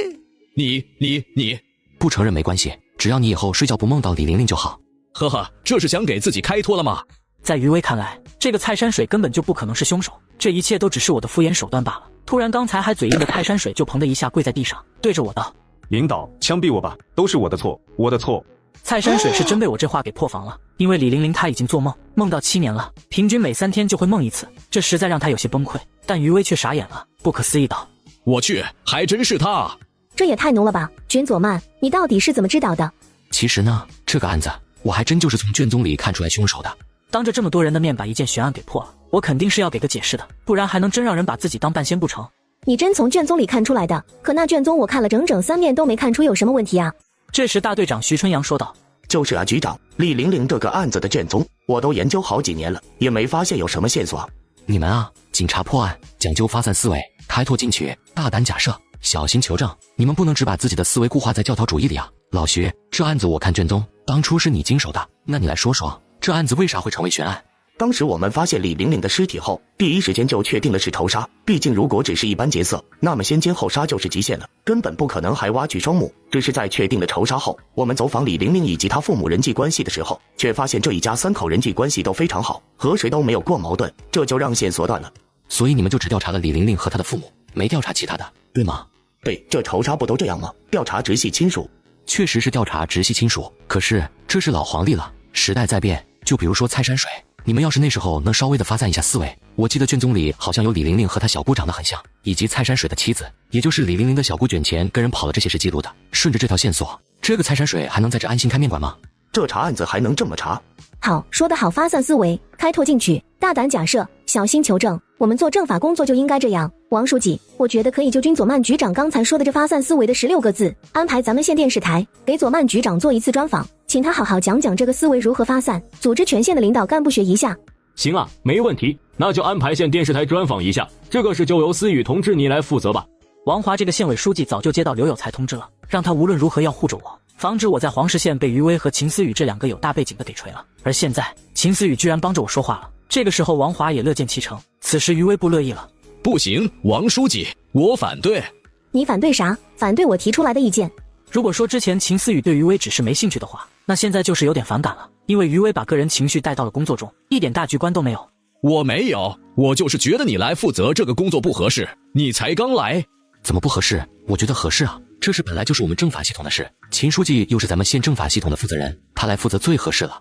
你不承认没关系，只要你以后睡觉不梦到李玲玲就好。呵呵，这是想给自己开脱了吗？在余威看来，这个蔡山水根本就不可能是凶手，这一切都只是我的敷衍手段罢了。突然，刚才还嘴硬的蔡山水就砰的一下跪在地上，对着我道：“领导，枪毙我吧，都是我的错，我的错。”蔡山水是真被我这话给破防了，因为李玲玲她已经做梦，梦到7年了，平均每3天就会梦一次，这实在让她有些崩溃。但余威却傻眼了，不可思议道：“我去，还真是他！这也太牛了吧！君佐曼，你到底是怎么知道的？”其实呢，这个案子我还真就是从卷宗里看出来凶手的。当着这么多人的面把一件悬案给破了，我肯定是要给个解释的，不然还能真让人把自己当半仙不成？你真从卷宗里看出来的？可那卷宗我看了整整3面都没看出有什么问题啊！这时大队长徐春阳说道：“就是啊，局长，李玲玲这个案子的卷宗我都研究好几年了，也没发现有什么线索。你们啊，警察破案讲究发散思维，开拓进取，大胆假设，小心求证，你们不能只把自己的思维固化在教条主义里啊！老徐，这案子我看卷宗当初是你经手的，那你来说说，这案子为啥会成为悬案？”当时我们发现李玲玲的尸体后，第一时间就确定了是仇杀。毕竟如果只是一般劫色，那么先奸后杀就是极限了，根本不可能还挖取双目。只是在确定了仇杀后，我们走访李玲玲以及她父母人际关系的时候，却发现这一家3口人际关系都非常好，和谁都没有过矛盾，这就让线索断了。所以你们就只调查了李玲玲和她的父母，没调查其他的，对吗？对，这仇杀不都这样吗？调查直系亲属。确实是调查直系亲属，可是这是老黄历了，时代在变。就比如说蔡山水，你们要是那时候能稍微的发散一下思维，我记得卷宗里好像有李玲玲和她小姑长得很像，以及蔡山水的妻子，也就是李玲玲的小姑卷钱跟人跑了，这些是记录的。顺着这条线索，这个蔡山水还能在这安心开面馆吗？这查案子还能这么查？好，说得好，发散思维，开拓进取，大胆假设，小心求证。我们做政法工作就应该这样。王书记，我觉得可以就君佐曼局长刚才说的这发散思维的16个字，安排咱们县电视台给佐曼局长做一次专访，请他好好讲讲这个思维如何发散，组织全县的领导干部学一下。行啊，没问题，那就安排县电视台专访一下，这个事就由思雨同志你来负责吧。王华这个县委书记早就接到刘有才通知了，让他无论如何要护着我，防止我在黄石县被余威和秦思雨这2个有大背景的给锤了。而现在秦思雨居然帮着我说话了，这个时候王华也乐见其成。此时余威不乐意了：“不行，王书记，我反对。”你反对啥？反对我提出来的意见。如果说之前秦思雨对余威只是没兴趣的话，那现在就是有点反感了，因为余威把个人情绪带到了工作中，一点大局观都没有。我没有，我就是觉得你来负责这个工作不合适，你才刚来。怎么不合适？我觉得合适啊，这事本来就是我们政法系统的事，秦书记又是咱们县政法系统的负责人，他来负责最合适了。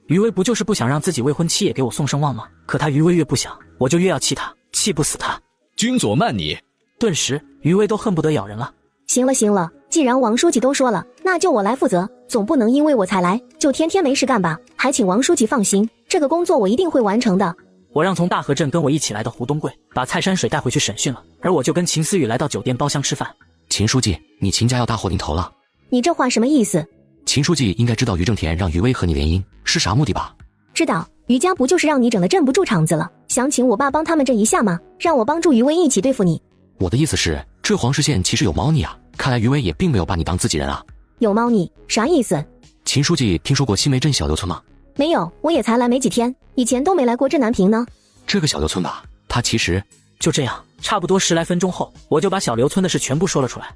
余威不就是不想让自己未婚妻也给我送声望吗？可他余威越不想，我就越要气他，气不死他。君佐曼你，顿时余威都恨不得咬人了。行了行了，既然王书记都说了，那就我来负责，总不能因为我才来就天天没事干吧？还请王书记放心，这个工作我一定会完成的。我让从大河镇跟我一起来的胡东贵把蔡山水带回去审讯了，而我就跟秦思雨来到酒店包厢吃饭。秦书记，你秦家要大祸临头了。你这话什么意思？秦书记应该知道于正田让于威和你联姻是啥目的吧？知道，于家不就是让你整得镇不住场子了，想请我爸帮他们镇一下吗？让我帮助于威一起对付你。我的意思是，这黄石县其实有猫腻啊，看来于威也并没有把你当自己人啊。有猫腻？啥意思？秦书记听说过新梅镇小刘村吗？没有，我也才来没几天，以前都没来过镇南平呢。这个小刘村吧，它其实……就这样，差不多10来分钟后，我就把小刘村的事全部说了出来。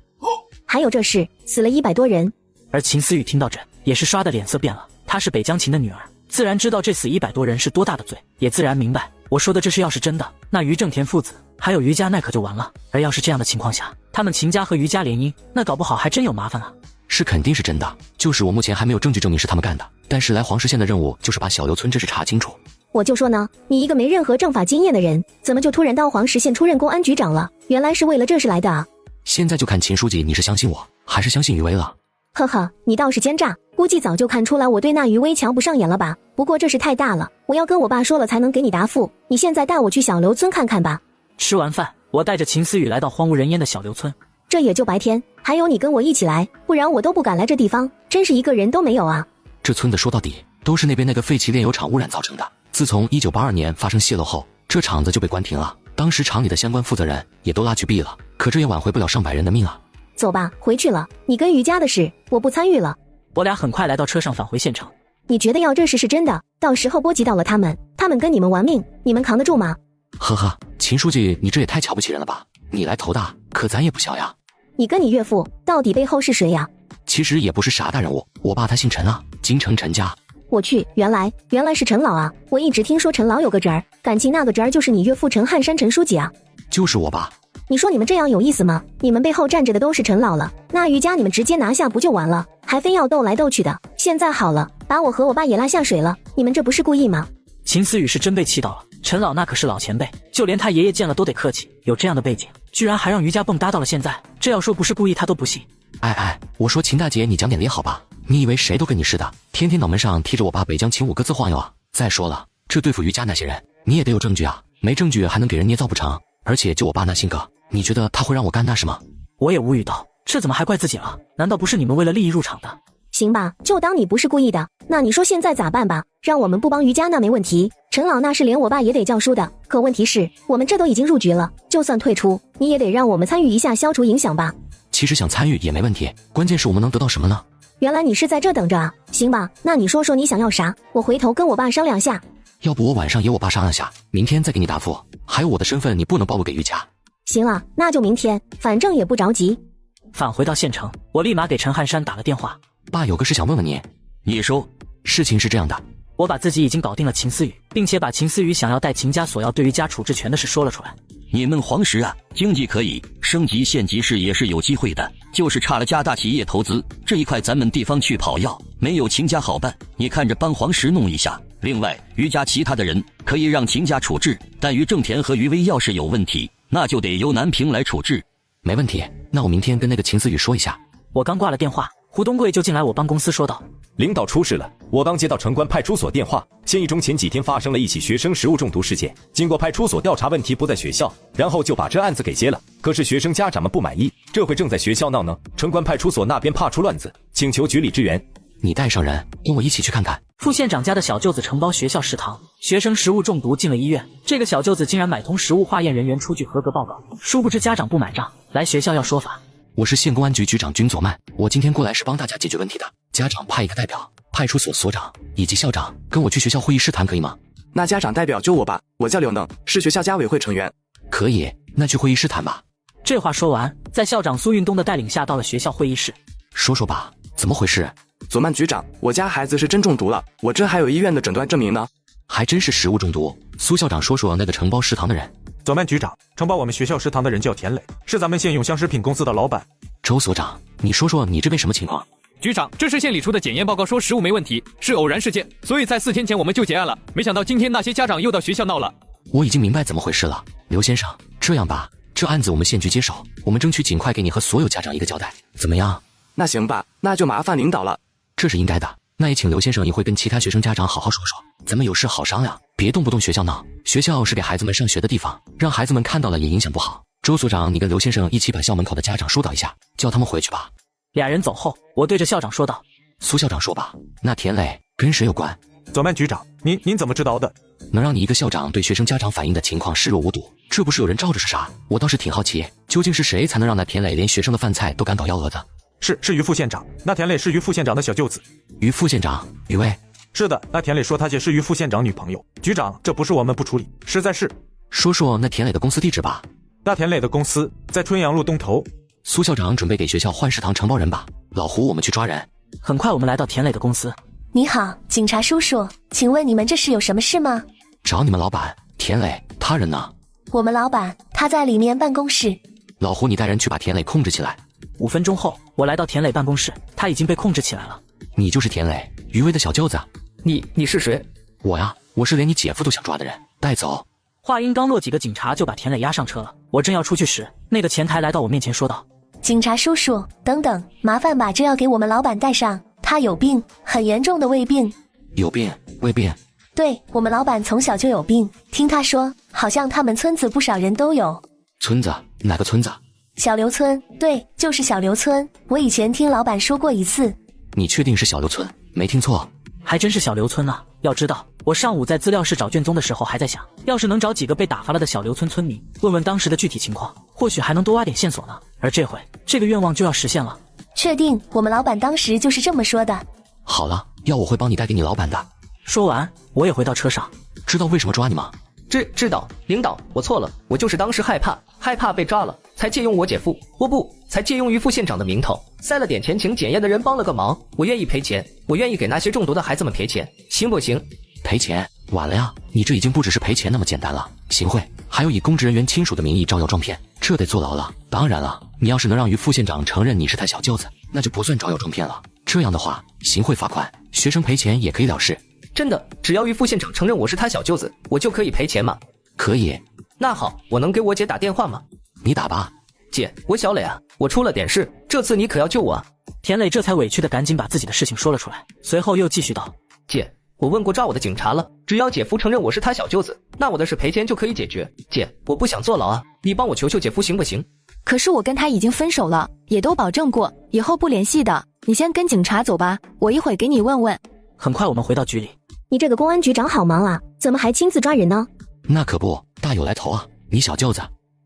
还有这事，死了100多人。而秦思雨听到这，也是刷的脸色变了。她是北江秦的女儿，自然知道这死100多人是多大的罪，也自然明白我说的这事要是真的，那于正田父子还有于家那可就完了。而要是这样的情况下，他们秦家和于家联姻，那搞不好还真有麻烦啊。是肯定是真的，就是我目前还没有证据证明是他们干的，但是来黄石县的任务就是把小刘村这事查清楚。我就说呢，你一个没任何政法经验的人，怎么就突然到黄石县出任公安局长了？原来是为了这事来的啊！现在就看秦书记你是相信我还是相信于威了。呵呵，你倒是奸诈，估计早就看出来我对那于威瞧不上眼了吧？不过这事太大了，我要跟我爸说了才能给你答复。你现在带我去小刘村看看吧。吃完饭，我带着秦思雨来到荒无人烟的小刘村。这也就白天。还有你跟我一起来，不然我都不敢来这地方，真是一个人都没有啊。这村子说到底都是那边那个废弃炼油厂污染造成的。自从1982年发生泄漏后，这厂子就被关停了。当时厂里的相关负责人也都拉去毙了，可这也挽回不了上百人的命啊。走吧，回去了。你跟瑜伽的事，我不参与了。我俩很快来到车上返回县城。你觉得要这事是真的，到时候波及到了他们跟你们玩命，你们扛得住吗？呵呵，秦书记，你这也太瞧不起人了吧？你来头大，可咱也不小呀。你跟你岳父到底背后是谁呀？其实也不是啥大人物，我爸他姓陈啊，京城陈家。我去，原来是陈老啊！我一直听说陈老有个侄儿，感情那个侄儿就是你岳父陈汉山陈书记啊。就是我爸。你说你们这样有意思吗？你们背后站着的都是陈老了，那瑜伽你们直接拿下不就完了？还非要斗来斗去的。现在好了，把我和我爸也拉下水了，你们这不是故意吗？秦思雨是真被气到了，陈老那可是老前辈，就连他爷爷见了都得客气，有这样的背景，居然还让瑜伽蹦搭到了现在，这要说不是故意他都不信。哎，我说秦大姐，你讲点理好吧？你以为谁都跟你似的，天天脑门上贴着我爸北疆秦5个字晃悠啊？再说了，这对付瑜伽那些人，你也得有证据啊，没证据还能给人捏造不成？而且就我爸那性格，你觉得他会让我干那事吗？我也无语道，这怎么还怪自己了？难道不是你们为了利益入场的？行吧，就当你不是故意的。那你说现在咋办吧？让我们不帮瑜伽那没问题，陈老那是连我爸也得教书的。可问题是，我们这都已经入局了，就算退出，你也得让我们参与一下，消除影响吧。其实想参与也没问题，关键是我们能得到什么呢？原来你是在这等着啊？行吧，那你说说你想要啥，我回头跟我爸商量下。要不我晚上也我爸商量下，明天再给你答复。还有我的身份你不能暴露给瑜伽。行了，那就明天，反正也不着急。返回到县城，我立马给陈汉山打了电话。爸，有个事想问问您。你说。事情是这样的，我把自己已经搞定了秦思雨，并且把秦思雨想要带秦家索要对瑜伽处置权的事说了出来。你们黄石啊，经济可以升级县级市也是有机会的，就是差了加大企业投资这一块，咱们地方去跑要没有秦家好办，你看着帮黄石弄一下。另外，瑜伽其他的人可以让秦家处置，但于正田和于威要是有问题，那就得由南平来处置。没问题，那我明天跟那个秦思雨说一下。我刚挂了电话，胡东贵就进来我帮公司说道：领导出事了，我刚接到城关派出所电话，县一中前几天发生了一起学生食物中毒事件，经过派出所调查，问题不在学校，然后就把这案子给接了。可是学生家长们不满意，这回正在学校闹呢，城关派出所那边怕出乱子，请求局里支援。你带上人跟我一起去看看。副县长家的小舅子承包学校食堂，学生食物中毒进了医院，这个小舅子竟然买通食物化验人员出具合格报告，殊不知家长不买账，来学校要说法。我是县公安局局长军佐曼，我今天过来是帮大家解决问题的。家长派一个代表，派出所所长以及校长跟我去学校会议室谈，可以吗？那家长代表就我吧，我叫刘能，是学校家委会成员。可以，那去会议室谈吧。这话说完，在校长苏运东的带领下到了学校会议室。说说吧，怎么回事？佐曼局长，我家孩子是真中毒了，我这还有医院的诊断证明呢。还真是食物中毒。苏校长说说那个承包食堂的人。佐曼局长，承包我们学校食堂的人叫田磊，是咱们县永香食品公司的老板。周所长，你说说你这边什么情况？局长，这是县里出的检验报告，说食物没问题，是偶然事件，所以在4天前我们就结案了。没想到今天那些家长又到学校闹了。我已经明白怎么回事了，刘先生，这样吧，这案子我们县局接手，我们争取尽快给你和所有家长一个交代，怎么样？那行吧，那就麻烦领导了。这是应该的，那也请刘先生一会跟其他学生家长好好说说，咱们有事好商量，别动不动学校闹。学校是给孩子们上学的地方，让孩子们看到了也影响不好。周所长，你跟刘先生一起把校门口的家长疏导一下，叫他们回去吧。俩人走后，我对着校长说道：苏校长说吧，那田磊跟谁有关？佐曼局长，您怎么知道的？能让你一个校长对学生家长反映的情况视若无睹，这不是有人罩着是啥？我倒是挺好奇，究竟是谁才能让那田磊连学生的饭菜都敢搞幺蛾子？是于副县长，那田磊是于副县长的小舅子。于副县长，于威。是的，那田磊说他姐是于副县长女朋友。局长，这不是我们不处理，实在是。说说那田磊的公司地址吧。那田磊的公司在春阳路东头。苏校长准备给学校换食堂承包人吧。老胡，我们去抓人。很快我们来到田磊的公司。你好，警察叔叔，请问你们这是有什么事吗？找你们老板田磊，他人呢？我们老板他在里面办公室。老胡，你带人去把田磊控制起来。5分钟后，我来到田磊办公室，他已经被控制起来了。你就是田磊，于威的小舅子。你是谁？我呀，我是连你姐夫都想抓的人，带走。话音刚落，几个警察就把田磊押上车了。我正要出去时，那个前台来到我面前说道：警察叔叔，等等，麻烦把这药给我们老板带上，他有病，很严重的胃病。有病？胃病？对，我们老板从小就有病，听他说，好像他们村子不少人都有。村子？哪个村子？小刘村，对，就是小刘村。我以前听老板说过一次。你确定是小刘村？没听错？还真是小刘村啊！要知道，我上午在资料室找卷宗的时候还在想，要是能找几个被打发了的小刘村村民，问问当时的具体情况，或许还能多挖点线索呢。而这回，这个愿望就要实现了。确定，我们老板当时就是这么说的。好了，要我会帮你带给你老板的。说完，我也回到车上。知道为什么抓你吗？知道，领导，我错了，我就是当时害怕被抓了，才借用我姐夫，才借用于副县长的名头，塞了点钱请检验的人帮了个忙，我愿意赔钱，我愿意给那些中毒的孩子们赔钱，行不行？赔钱？晚了呀，你这已经不只是赔钱那么简单了，行贿，还有以公职人员亲属的名义招摇撞骗，这得坐牢了。当然了，你要是能让于副县长承认你是他小舅子，那就不算招摇撞骗了。这样的话，行贿罚款，学生赔钱也可以了事。真的，只要于副县长承认我是他小舅子，我就可以赔钱吗？可以。那好，我能给我姐打电话吗？你打吧。姐，我小磊啊，我出了点事，这次你可要救我啊。田磊这才委屈的赶紧把自己的事情说了出来，随后又继续道：姐，我问过抓我的警察了，只要姐夫承认我是他小舅子，那我的事赔钱就可以解决。姐，我不想坐牢啊，你帮我求求姐夫行不行？可是我跟他已经分手了，也都保证过以后不联系的，你先跟警察走吧，我一会给你问问。很快我们回到局里。你这个公安局长好忙啊，怎么还亲自抓人呢？那可不，大有来头啊，你小舅子。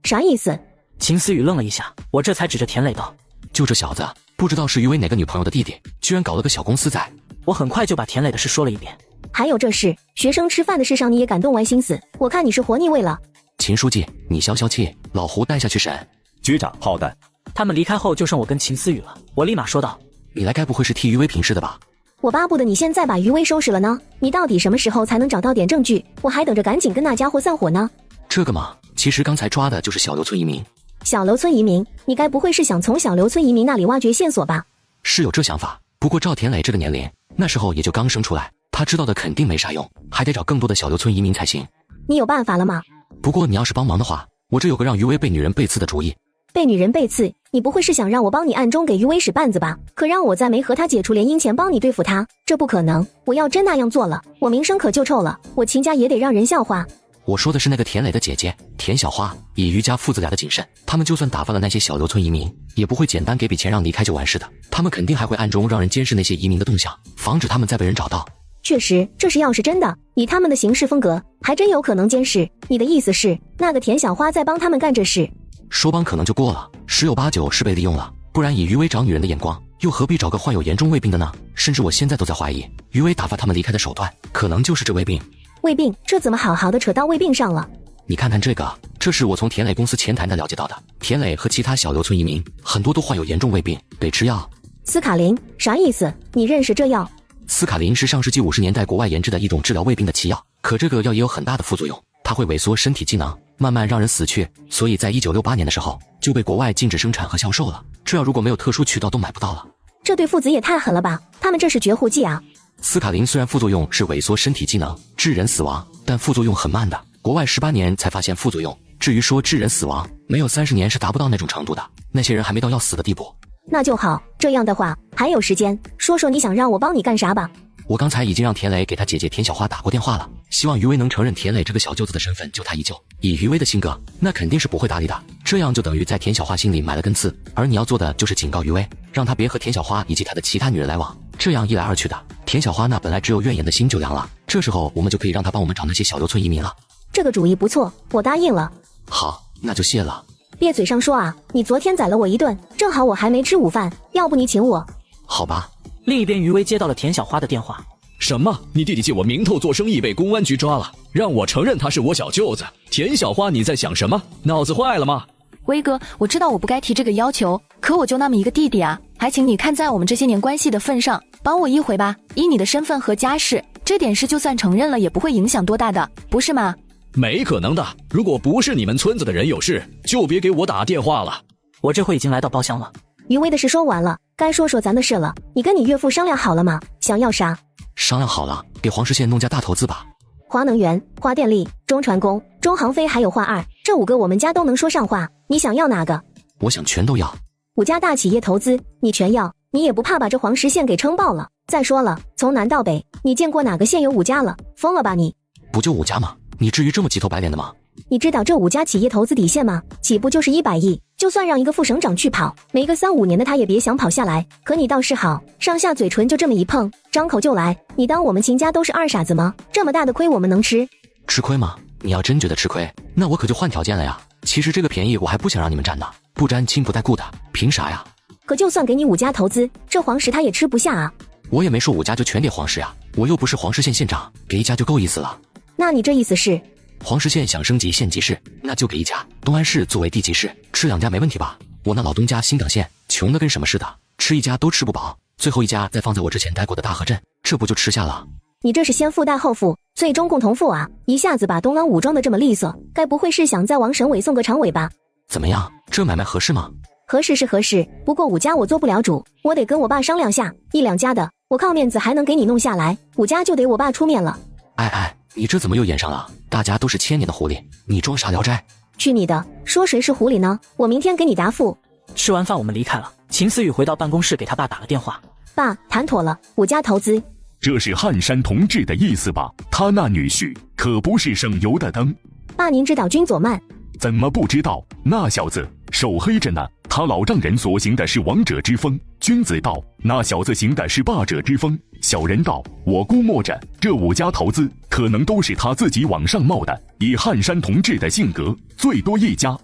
啥意思？秦思雨愣了一下，我这才指着田磊道：就这小子，不知道是于威哪个女朋友的弟弟，居然搞了个小公司在。我很快就把田磊的事说了一遍。还有这事，学生吃饭的事上你也敢动歪心思，我看你是活腻味了。秦书记，你消消气，老胡带下去审。局长，好的。他们离开后就剩我跟秦思雨了，我立马说道：你来该不会是替于威平事的吧？我巴不得你现在把于威收拾了呢，你到底什么时候才能找到点证据？我还等着赶紧跟那家伙散伙呢。这个嘛，其实刚才抓的就是小刘村移民。小刘村移民？你该不会是想从小刘村移民那里挖掘线索吧？是有这想法，不过赵田磊这个年龄，那时候也就刚生出来，他知道的肯定没啥用，还得找更多的小刘村移民才行。你有办法了吗？不过你要是帮忙的话，我这有个让于威被女人背刺的主意。被女人背刺？你不会是想让我帮你暗中给于威使绊子吧？可让我在没和他解除联姻前帮你对付他，这不可能。我要真那样做了，我名声可就臭了，我秦家也得让人笑话。我说的是那个田磊的姐姐田小花，以于家父子俩的谨慎，他们就算打发了那些小刘村移民，也不会简单给笔钱让离开就完事的，他们肯定还会暗中让人监视那些移民的动向，防止他们再被人找到。确实，这是要是真的，以他们的行事风格，还真有可能监视。你的意思是，那个田小花在帮他们干这事？说帮可能就过了，十有八九是被利用了，不然以于威找女人的眼光，又何必找个患有严重胃病的呢？甚至我现在都在怀疑，于威打发他们离开的手段，可能就是这胃病。胃病？这怎么好好的扯到胃病上了？你看看这个，这是我从田磊公司前台的了解到的，田磊和其他小刘村移民，很多都患有严重胃病，得吃药。斯卡林？啥意思？你认识这药？斯卡林是上世纪50年代国外研制的一种治疗胃病的奇药，可这个药也有很大的副作用，它会萎缩身体机能，慢慢让人死去，所以在1968年的时候就被国外禁止生产和销售了，这药如果没有特殊渠道都买不到了。这对父子也太狠了吧，他们这是绝户剂啊。斯卡林虽然副作用是萎缩身体机能，致人死亡，但副作用很慢的，国外18年才发现副作用，至于说致人死亡，没有30年是达不到那种程度的，那些人还没到要死的地步。那就好，这样的话还有时间，说说你想让我帮你干啥吧。我刚才已经让田磊给他姐姐田小花打过电话了，希望于威能承认田磊这个小舅子的身份，救他一救。以于威的性格，那肯定是不会搭理的，这样就等于在田小花心里埋了根刺，而你要做的就是警告于威，让他别和田小花以及他的其他女人来往，这样一来二去的，田小花那本来只有怨言的心就凉了，这时候我们就可以让他帮我们找那些小刘村移民了。这个主意不错，我答应了。好，那就谢了。别嘴上说啊，你昨天宰了我一顿，正好我还没吃午饭，要不你请我？好吧。另一边于威接到了田小花的电话。什么？你弟弟借我名头做生意被公安局抓了，让我承认他是我小舅子。田小花，你在想什么？脑子坏了吗？威哥，我知道我不该提这个要求，可我就那么一个弟弟啊，还请你看在我们这些年关系的份上，帮我一回吧。以你的身份和家世，这点事就算承认了也不会影响多大的，不是吗？没可能的，如果不是你们村子的人有事，就别给我打电话了。我这会已经来到包厢了。于威的事说完了，该说说咱的事了。你跟你岳父商量好了吗？想要啥？商量好了，给黄石县弄家大投资吧。华能源、华电力、中船工、中航飞还有华二，这5个我们家都能说上话，你想要哪个？我想全都要。5家大企业投资，你全要，你也不怕把这黄石县给撑爆了？再说了，从南到北，你见过哪个县有5家了？疯了吧你？不就5家吗？你至于这么急头白脸的吗？你知道这5家企业投资底线吗？起步就是100亿，就算让一个副省长去跑，没个3、5年的他也别想跑下来。可你倒是好，上下嘴唇就这么一碰，张口就来。你当我们秦家都是二傻子吗？这么大的亏我们能吃？吃亏吗？你要真觉得吃亏，那我可就换条件了呀。其实这个便宜我还不想让你们占呢，不沾亲不带故的，凭啥呀？可就算给你5家投资，这皇室他也吃不下啊。我也没说5家就全给皇室呀，我又不是黄石县县长，给1家就够意思了。那你这意思是？黄石县想升级县级市，那就给1家。东安市作为地级市，吃2家没问题吧？我那老东家新港县穷的跟什么似的，吃1家都吃不饱，最后1家再放在我之前待过的大河镇，这不就吃下了？你这是先富带后富，最终共同富啊！一下子把东安武装的这么利索，该不会是想再往省委送个常委吧？怎么样，这买卖合适吗？合适是合适，不过5家我做不了主，我得跟我爸商量下，1、2家的我靠面子还能给你弄下来，5家就得我爸出面了。哎，你这怎么又演上了？大家都是1000年的狐狸，你装啥聊斋？去你的！说谁是狐狸呢？我明天给你答复。吃完饭我们离开了，秦思雨回到办公室给他爸打了电话。爸，谈妥了，5家投资。这是汉山同志的意思吧？他那女婿可不是省油的灯。爸，您知道君佐曼？怎么不知道？那小子手黑着呢，他老丈人所行的是王者之风，君子道那小子行的是霸者之风。小人道，我估摸着这5家投资可能都是他自己往上冒的，以汉山同志的性格，最多1家。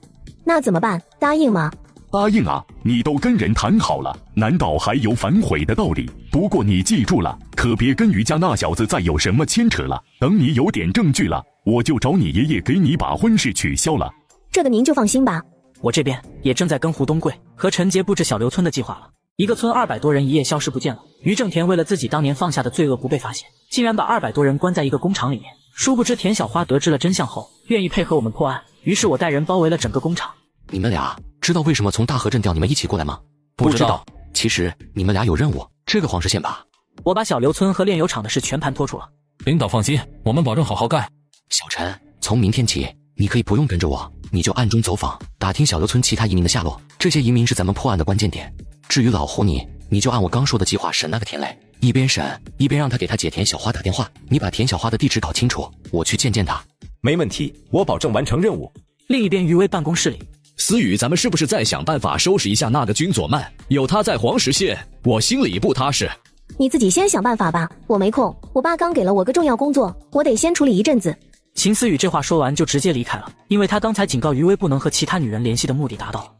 那怎么办？答应吗？答应啊！你都跟人谈好了，难道还有反悔的道理？不过你记住了，可别跟余家那小子再有什么牵扯了。等你有点证据了，我就找你爷爷给你把婚事取消了。这个您就放心吧。我这边也正在跟胡东贵和陈杰布置小刘村的计划了。一个村200多人一夜消失不见了。于正田为了自己当年放下的罪恶不被发现，竟然把200多人关在一个工厂里面。殊不知田小花得知了真相后，愿意配合我们破案，于是我带人包围了整个工厂。你们俩知道为什么从大河镇调你们一起过来吗？不知道。其实你们俩有任务，这个黄石县吧。我把小刘村和炼油厂的事全盘托出了。领导放心，我们保证好好干。小陈，从明天起，你可以不用跟着我，你就暗中走访，打听小刘村其他移民的下落。这些移民是咱们破案的关键点。至于老胡你就按我刚说的计划审那个田磊，一边审一边让他给他姐田小花打电话。你把田小花的地址搞清楚，我去见他。没问题，我保证完成任务。另一边，余威办公室里，思雨，咱们是不是再想办法收拾一下那个君佐曼？有他在黄石县，我心里不踏实。你自己先想办法吧，我没空。我爸刚给了我个重要工作，我得先处理一阵子。秦思雨这话说完就直接离开了，因为他刚才警告余威不能和其他女人联系的目的达到了。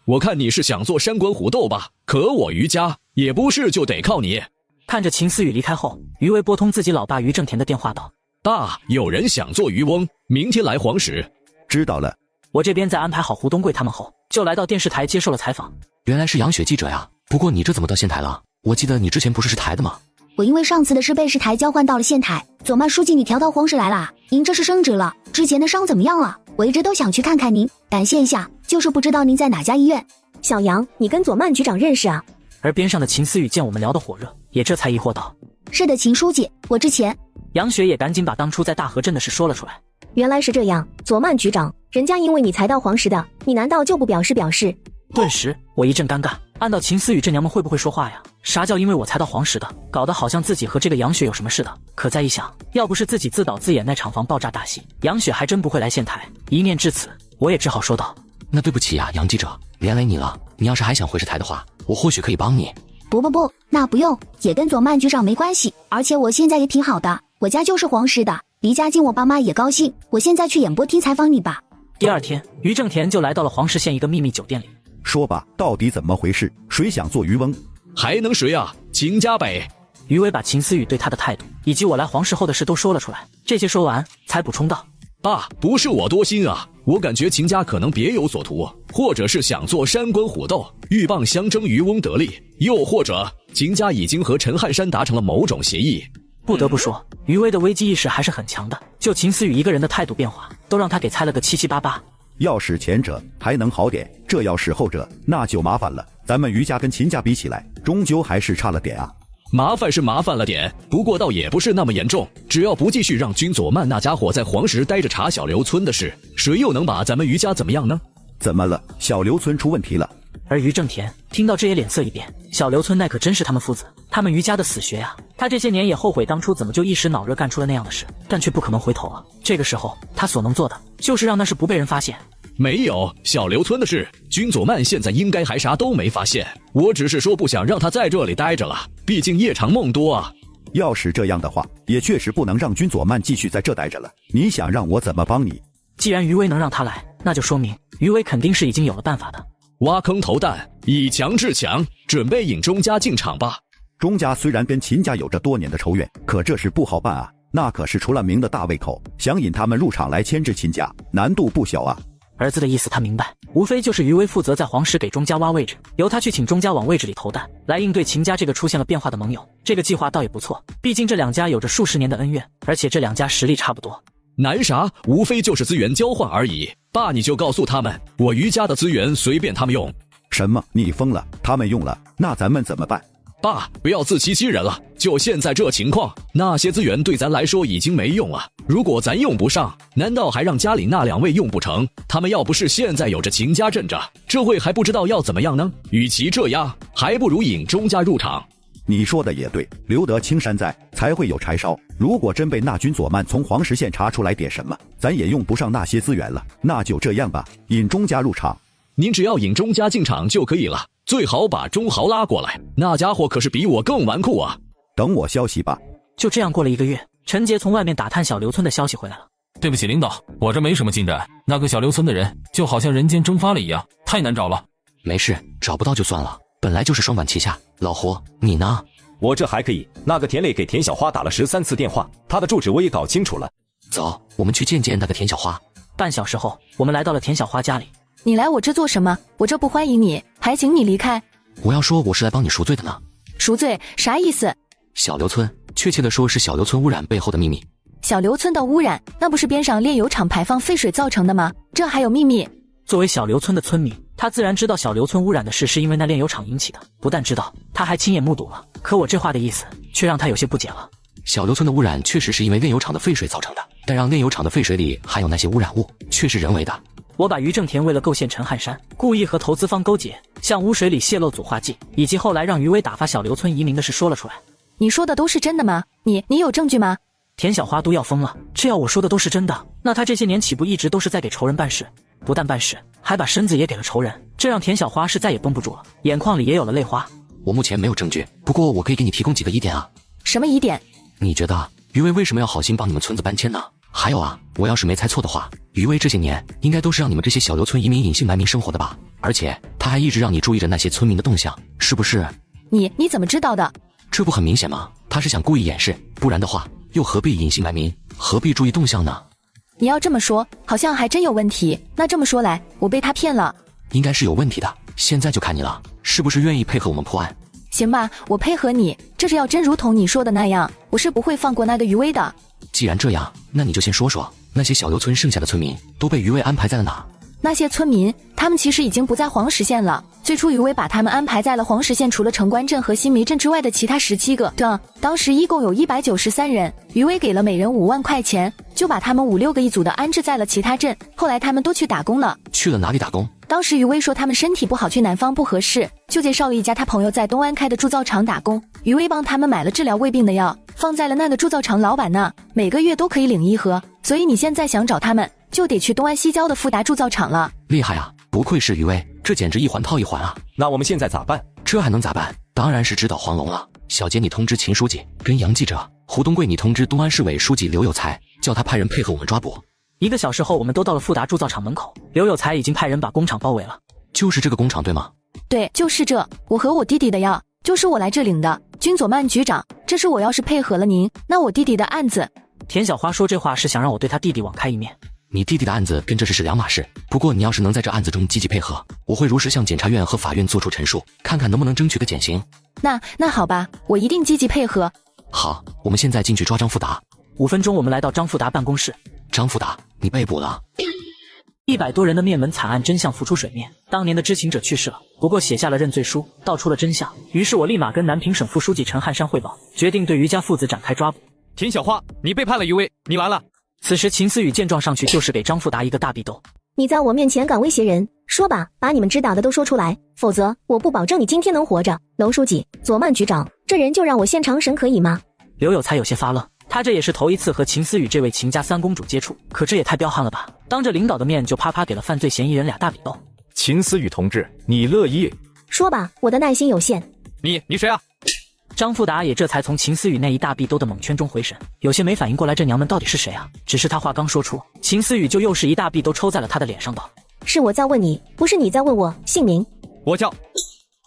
我看你是想做山关虎斗吧，可我余家也不是就得靠你。看着秦思雨离开后，余威拨通自己老爸余正田的电话道：爸，有人想做渔翁，明天来黄石。知道了。我这边在安排好胡东贵他们后，就来到电视台接受了采访。原来是杨雪记者呀，不过你这怎么到县台了？我记得你之前不是台的吗？我因为上次的事被市台交换到了县台。左曼书记，你调到黄石来了，您这是升职了，之前的伤怎么样了？我一直都想去看看您，感谢一下，就是不知道您在哪家医院。小杨，你跟左曼局长认识啊？而边上的秦思雨见我们聊得火热，也这才疑惑道：是的，秦书记，我之前……杨雪也赶紧把当初在大河镇的事说了出来。原来是这样，左曼局长，人家因为你才到黄石的，你难道就不表示？顿时我一阵尴尬，按道秦思雨这娘们会不会说话呀？啥叫因为我才到黄石的，搞得好像自己和这个杨雪有什么似的。可再一想，要不是自己自导自演那厂房爆炸大戏，杨雪还真不会来县台。一念至此，我也只好说道：那对不起呀，杨记者，连累你了。你要是还想回市台的话，我或许可以帮你。不，那不用，也跟左曼局长没关系。而且我现在也挺好的，我家就是黄石的，离家近，我爸妈也高兴。我现在去演播厅采访你吧。第二天，于正田就来到了黄石县一个秘密酒店里。说吧，到底怎么回事？谁想做渔翁？还能谁啊？秦家北。于伟把秦思雨对他的态度以及我来黄石后的事都说了出来。这些说完，才补充道：爸，不是我多心啊，我感觉秦家可能别有所图，或者是想做山关虎斗，鹬蚌相争，渔翁得利，又或者秦家已经和陈汉山达成了某种协议。不得不说，于威的危机意识还是很强的，就秦思雨一个人的态度变化，都让他给猜了个七七八八。要使前者还能好点，这要使后者那就麻烦了。咱们余家跟秦家比起来，终究还是差了点啊。麻烦是麻烦了点，不过倒也不是那么严重。只要不继续让君佐曼那家伙在黄石待着查小刘村的事，谁又能把咱们余家怎么样呢？怎么了？小刘村出问题了？而于正田听到这也脸色一变，小刘村那可真是他们父子，他们余家的死穴呀。他这些年也后悔当初怎么就一时脑热干出了那样的事，但却不可能回头了。这个时候他所能做的就是让那事不被人发现。没有，小刘村的事，君佐曼现在应该还啥都没发现。我只是说不想让他在这里待着了，毕竟夜长梦多啊。要是这样的话，也确实不能让君佐曼继续在这待着了。你想让我怎么帮你？既然余威能让他来，那就说明余威肯定是已经有了办法的。挖坑投弹，以强制强，准备引钟家进场吧。钟家虽然跟秦家有着多年的仇怨，可这事不好办啊，那可是出了名的大胃口，想引他们入场来牵制秦家，难度不小啊。儿子的意思他明白，无非就是余威负责在皇室给钟家挖位置，由他去请钟家往位置里投弹，来应对秦家这个出现了变化的盟友。这个计划倒也不错，毕竟这两家有着数十年的恩怨，而且这两家实力差不多。难啥，无非就是资源交换而已。爸，你就告诉他们，我余家的资源随便他们用。什么？你疯了？他们用了，那咱们怎么办？爸，不要自欺欺人了。就现在这情况，那些资源对咱来说已经没用了。如果咱用不上，难道还让家里那两位用不成？他们要不是现在有着秦家镇着，这会还不知道要怎么样呢？与其这样，还不如引钟家入场。你说的也对，留得青山在，才会有柴烧。如果真被那君佐曼从黄石县查出来点什么，咱也用不上那些资源了。那就这样吧，引钟家入场。您只要引钟家进场就可以了，最好把钟豪拉过来，那家伙可是比我更纨绔啊。等我消息吧。就这样过了1个月，陈杰从外面打探小刘村的消息回来了。对不起领导，我这没什么进展，那个小刘村的人就好像人间蒸发了一样，太难找了。没事，找不到就算了，本来就是双管齐下。老胡，你呢？我这还可以，那个田磊给田小花打了13次电话，他的住址我也搞清楚了。走，我们去见见那个田小花。半小时后，我们来到了田小花家里。你来我这做什么？我这不欢迎你，还请你离开。我要说我是来帮你赎罪的呢。赎罪？啥意思？小刘村，确切的说是小刘村污染背后的秘密。小刘村的污染，那不是边上炼油厂排放废水造成的吗？这还有秘密？作为小刘村的村民，他自然知道小刘村污染的事是因为那炼油厂引起的，不但知道，他还亲眼目睹了。可我这话的意思，却让他有些不解了。小刘村的污染确实是因为炼油厂的废水造成的，但让炼油厂的废水里含有那些污染物，却是人为的。我把于正田为了构陷陈汉山，故意和投资方勾结，向污水里泄露组化剂，以及后来让余威打发小刘村移民的事说了出来。你说的都是真的吗？你有证据吗？田小花都要疯了，这要我说的都是真的，那他这些年岂不一直都是在给仇人办事？不但办事，还把身子也给了仇人，这让田小花是再也绷不住了，眼眶里也有了泪花。我目前没有证据，不过我可以给你提供几个疑点啊。什么疑点？你觉得余威为什么要好心帮你们村子搬迁呢？还有啊，我要是没猜错的话，余威这些年应该都是让你们这些小刘村移民隐姓埋名生活的吧？而且他还一直让你注意着那些村民的动向，是不是？你怎么知道的？这不很明显吗？他是想故意掩饰，不然的话又何必隐姓埋名，何必注意动向呢？你要这么说，好像还真有问题。那这么说来，我被他骗了。应该是有问题的，现在就看你了，是不是愿意配合我们破案？行吧，我配合你。这是要真如同你说的那样，我是不会放过那个余威的。既然这样，那你就先说说那些小刘村剩下的村民都被余威安排在了哪？那些村民，他们其实已经不在黄石县了。最初余威把他们安排在了黄石县除了城关镇和新梅镇之外的其他17个镇，当时一共有193人，余威给了每人5万块钱，就把他们5、6个一组的安置在了其他镇。后来他们都去打工了。去了哪里打工？当时余威说他们身体不好，去南方不合适，就介绍了一家他朋友在东安开的铸造厂打工。余威帮他们买了治疗胃病的药，放在了那个铸造厂老板那，每个月都可以领1盒。所以你现在想找他们，就得去东安西郊的富达铸造厂了。厉害啊，不愧是余威，这简直一环套一环啊。那我们现在咋办？这还能咋办？当然是指导黄龙了。小杰，你通知秦书记跟杨记者，胡东贵你通知东安市委书记刘有才，叫他派人配合我们抓捕。1个小时后，我们都到了富达铸造厂门口，刘有才已经派人把工厂包围了。就是这个工厂对吗？对，就是这。我和我弟弟的药，就是我来这领的。君佐曼局长，这是我要是配合了您，那我弟弟的案子。田小花说这话是想让我对他弟弟网开一面。你弟弟的案子跟这事是两码事，不过你要是能在这案子中积极配合，我会如实向检察院和法院做出陈述，看看能不能争取个减刑。那好吧，我一定积极配合。好，我们现在进去抓张富达。5分钟，我们来到张富达办公室。张富达，你被捕了。100多人的灭门惨案真相浮出水面，当年的知情者去世了，不过写下了认罪书，道出了真相。于是我立马跟南平省副书记陈汉山汇报，决定对余家父子展开抓捕。田小花，你背叛了余威，你完了。此时秦思雨见状上去就是给张富达一个大逼斗。你在我面前敢威胁人，说吧，把你们知道的都说出来，否则我不保证你今天能活着。娄书记、左曼局长，这人就让我现场审可以吗？刘有才有些发愣，他这也是头一次和秦思雨这位秦家三公主接触，可这也太彪悍了吧！当着领导的面就啪啪给了犯罪嫌疑人俩大笔豆。秦思雨同志，你乐意？说吧，我的耐心有限。你谁啊？张富达也这才从秦思雨那一大臂兜的猛圈中回神，有些没反应过来这娘们到底是谁啊？只是他话刚说出，秦思雨就又是一大臂兜抽在了他的脸上，道：“是我在问你，不是你在问我姓名。”我叫。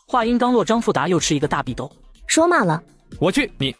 话音刚落，张富达又是一个大臂兜。说骂了。我去你！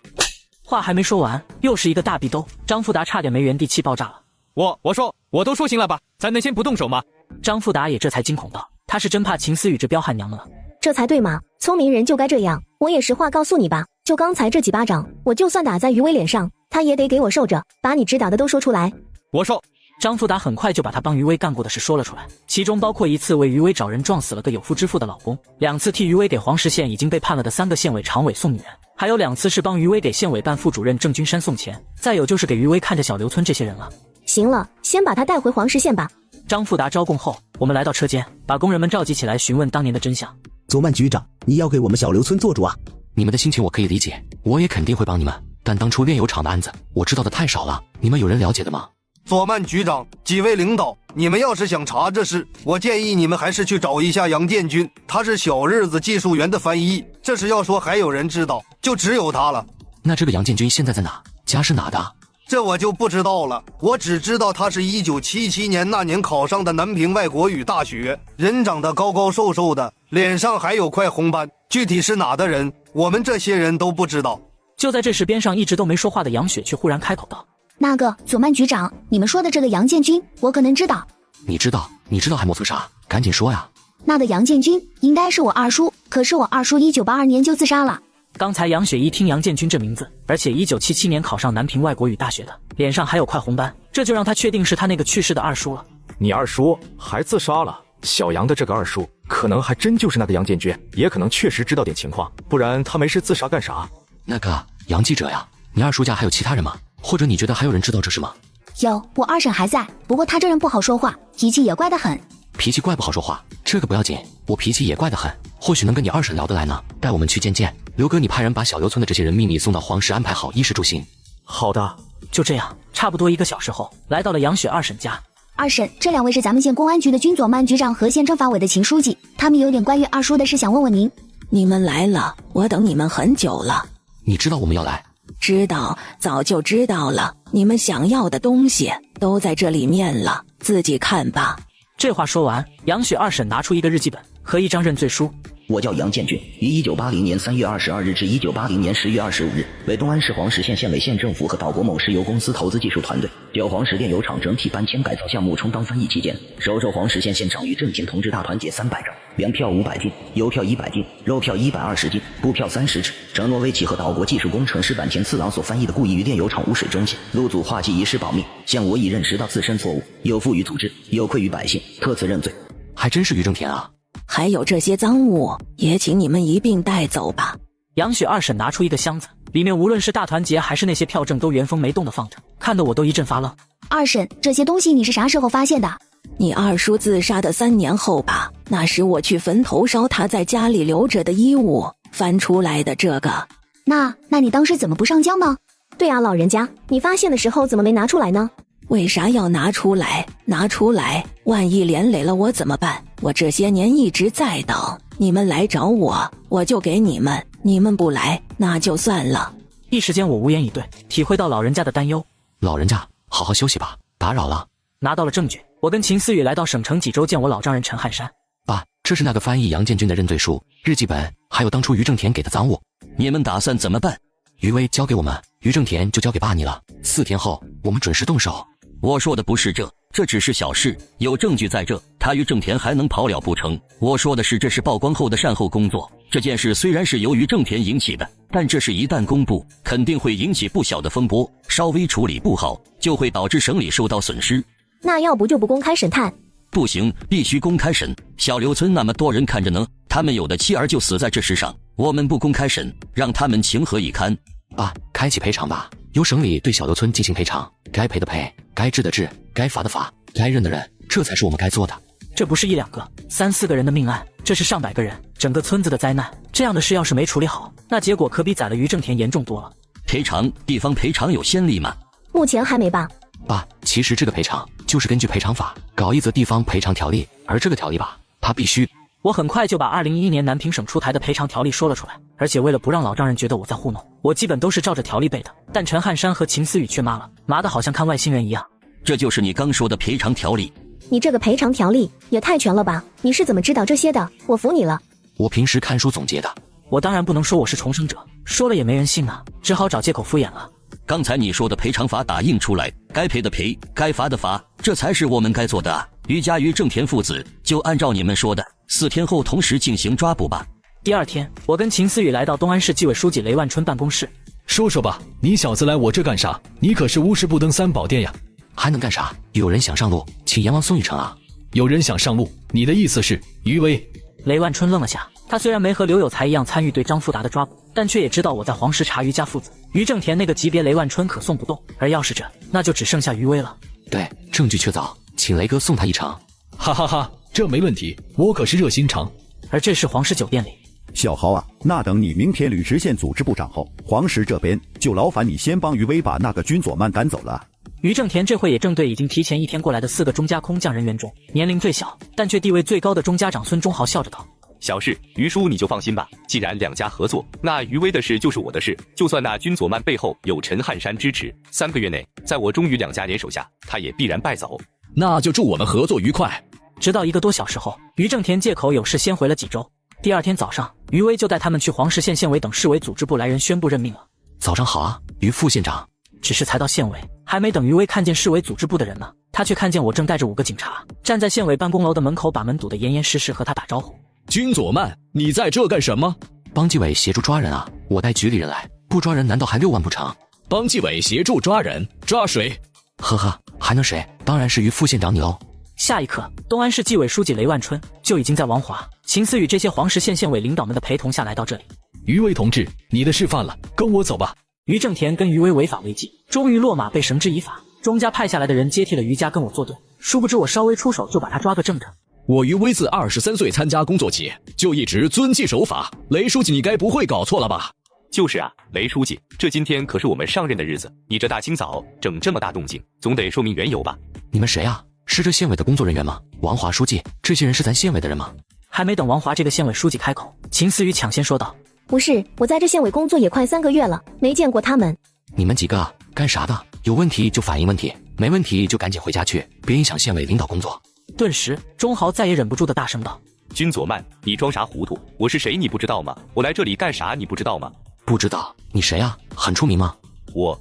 话还没说完，又是一个大臂兜，张富达差点没原地气爆炸了。我说，我都说行了吧，咱能先不动手吗？张富达也这才惊恐道，他是真怕秦思雨这彪悍娘们了。这才对嘛，聪明人就该这样。我也实话告诉你吧，就刚才这几巴掌，我就算打在余威脸上，他也得给我受着。把你知打的都说出来。我受。张富达很快就把他帮余威干过的事说了出来，其中包括一次为余威找人撞死了个有妇之夫的老公，2次替余威给黄石县已经被判了的3个县委常委送女人，还有2次是帮余威给县委办副主任郑君山送钱，再有就是给余威看着小刘村这些人了。行了，先把他带回黄石县吧。张富达招供后，我们来到车间，把工人们召集起来询问当年的真相。左曼局长，你要给我们小刘村做主啊！你们的心情我可以理解，我也肯定会帮你们，但当初炼油厂的案子我知道的太少了，你们有人了解的吗？左曼局长，几位领导，你们要是想查这事，我建议你们还是去找一下杨建军，他是小日子技术员的翻译，这事要说还有人知道，就只有他了。那这个杨建军现在在哪？家是哪的？这我就不知道了，我只知道他是1977年那年考上的南平外国语大学，人长得高高瘦瘦的，脸上还有块红斑，具体是哪的人，我们这些人都不知道。就在这时，边上一直都没说话的杨雪却忽然开口道：“那个左曼局长，你们说的这个杨建军，我可能知道。”你知道还磨蹭啥？赶紧说呀！那个杨建军应该是我二叔，可是我二叔1982年就自杀了。刚才杨雪一听杨建军这名字，而且1977年考上南平外国语大学的，脸上还有块红斑，这就让他确定是他那个去世的二叔了。你二叔还自杀了？小杨的这个二叔可能还真就是那个杨建军，也可能确实知道点情况，不然他没事自杀干啥？那个杨记者呀，你二叔家还有其他人吗？或者你觉得还有人知道这事吗？有，我二婶还在，不过她这人不好说话，脾气也怪得很。脾气怪不好说话，这个不要紧，我脾气也怪得很，或许能跟你二婶聊得来呢。带我们去见见刘哥，你派人把小刘村的这些人秘密送到黄石，安排好衣食住行。好的。就这样，差不多1个小时后，来到了杨雪二婶家。二婶，这2位是咱们县公安局的军左曼局长和县政法委的秦书记，他们有点关于二叔的事想问问您。你们来了，我等你们很久了。你知道我们要来？知道，早就知道了。你们想要的东西都在这里面了，自己看吧。这话说完，杨雪二婶拿出一个日记本和一张认罪书。我叫杨建军，于1980年3月22日至1980年10月25日，为东安市黄石县县委、县政府和岛国某石油公司投资技术团队，就黄石炼油厂整体搬迁改造项目充当翻译期间，收受黄石县县长于正勤同志大团结300张，粮票500斤，油票100斤，肉票120斤，布票30尺，承诺为其和岛国技术工程师坂田次郎所翻译的故意于炼油厂污水中泄、路阻化剂一事保密，向我已认识到自身错误，有负于组织，有愧于百姓，特此认罪。还真是于正田啊！还有这些赃物，也请你们一并带走吧。杨雪二婶拿出一个箱子，里面无论是大团结还是那些票证都原封没动的放着，看得我都一阵发愣。二婶，这些东西你是啥时候发现的？你二叔自杀的3年后吧，那时我去坟头烧他在家里留着的衣物，翻出来的这个。那你当时怎么不上交呢？对啊，老人家，你发现的时候怎么没拿出来呢？为啥要拿出来？拿出来，万一连累了我怎么办？我这些年一直在等，你们来找我，我就给你们，你们不来，那就算了。一时间我无言以对，体会到老人家的担忧。老人家，好好休息吧，打扰了。拿到了证据，我跟秦思雨来到省城济州见我老丈人陈汉山。爸，这是那个翻译杨建军的认罪书、日记本，还有当初于正田给的赃物。你们打算怎么办？余威交给我们，于正田就交给爸你了。4天后，我们准时动手。我说的不是这只是小事，有证据在这，他于正田还能跑了不成？我说的是，这是曝光后的善后工作。这件事虽然是由于正田引起的，但这事一旦公布，肯定会引起不小的风波，稍微处理不好，就会导致省里受到损失。那要不就不公开审判？不行，必须公开审。小刘村那么多人看着呢，他们有的妻儿就死在这事上，我们不公开审，让他们情何以堪？爸，开启赔偿吧，由省里对小刘村进行赔偿，该赔的赔，该治的治，该罚的罚，该认的认，这才是我们该做的。这不是1、2个、3、4个人的命案，这是上百个人，整个村子的灾难。这样的事要是没处理好，那结果可比宰了于正田严重多了。赔偿，地方赔偿有先例吗？目前还没吧。爸，其实这个赔偿就是根据赔偿法搞一则地方赔偿条例，而这个条例吧，它必须……我很快就把2011年南平省出台的赔偿条例说了出来，而且为了不让老丈人觉得我在糊弄，我基本都是照着条例背的。但陈汉山和秦思雨却麻了，麻的好像看外星人一样。这就是你刚说的赔偿条例？你这个赔偿条例也太全了吧？你是怎么知道这些的？我服你了。我平时看书总结的。我当然不能说我是重生者，说了也没人信啊，只好找借口敷衍了。刚才你说的赔偿法打印出来，该赔的赔，该罚的罚，这才是我们该做的啊！于家于正田父子就按照你们说的，4天后同时进行抓捕吧。第二天，我跟秦思雨来到东安市纪委书记雷万春办公室。说说吧，你小子来我这干啥？你可是巫师不登三宝殿呀！还能干啥？有人想上路，请阎王送一程啊！有人想上路，你的意思是余威？雷万春愣了下，他虽然没和刘有才一样参与对张富达的抓捕，但却也知道我在黄石查于家父子。于正田那个级别雷万春可送不动，而要是这，那就只剩下余威了。对，证据确凿，请雷哥送他一程。哈哈哈，这没问题，我可是热心肠。而这是黄石酒店里。小豪啊，那等你明天履实县组织部长后，黄石这边就劳烦你先帮余威把那个军佐曼赶走了。于正田这会也正对已经提前1天过来的4个中加空降人员中，年龄最小但却地位最高的中家长孙忠豪笑着道：“小事，于叔你就放心吧。既然两家合作，那余威的事就是我的事。就算那军佐曼背后有陈汉山支持，3个月内，在我忠于两家联手下，他也必然败走。那就祝我们合作愉快。”直到1个多小时后，于正田借口有事先回了济州。第二天早上，余威就带他们去黄石县县委等市委组织部来人宣布任命了。早上好啊，于副县长。只是才到县委，还没等余威看见市委组织部的人呢，他却看见我正带着5个警察站在县委办公楼的门口，把门堵得严严实实，和他打招呼。军佐曼，你在这干什么？帮纪委协助抓人啊！我带局里人来，不抓人难道还6万不成？帮纪委协助抓人，抓谁？呵呵，还能谁？当然是于副县长你喽。下一刻，东安市纪委书记雷万春就已经在王华、秦思雨这些黄石县县委领导们的陪同下来到这里。余威同志，你的事犯了，跟我走吧。于正田跟余威违法违纪，终于落马被绳之以法。钟家派下来的人接替了余家跟我作对，殊不知我稍微出手就把他抓个正着。我余威自23岁参加工作起，就一直遵纪守法。雷书记，你该不会搞错了吧？就是啊，雷书记，这今天可是我们上任的日子，你这大清早整这么大动静，总得说明缘由吧？你们谁啊？是这县委的工作人员吗？王华书记，这些人是咱县委的人吗？还没等王华这个县委书记开口，秦思雨抢先说道：“不是，我在这县委工作也快3个月了，没见过他们。你们几个干啥的？有问题就反映问题，没问题就赶紧回家去，别影响县委领导工作。”顿时，钟豪再也忍不住的大声道：“军佐曼，你装啥糊涂？我是谁你不知道吗？我来这里干啥你不知道吗？”不知道？你谁啊？很出名吗？我……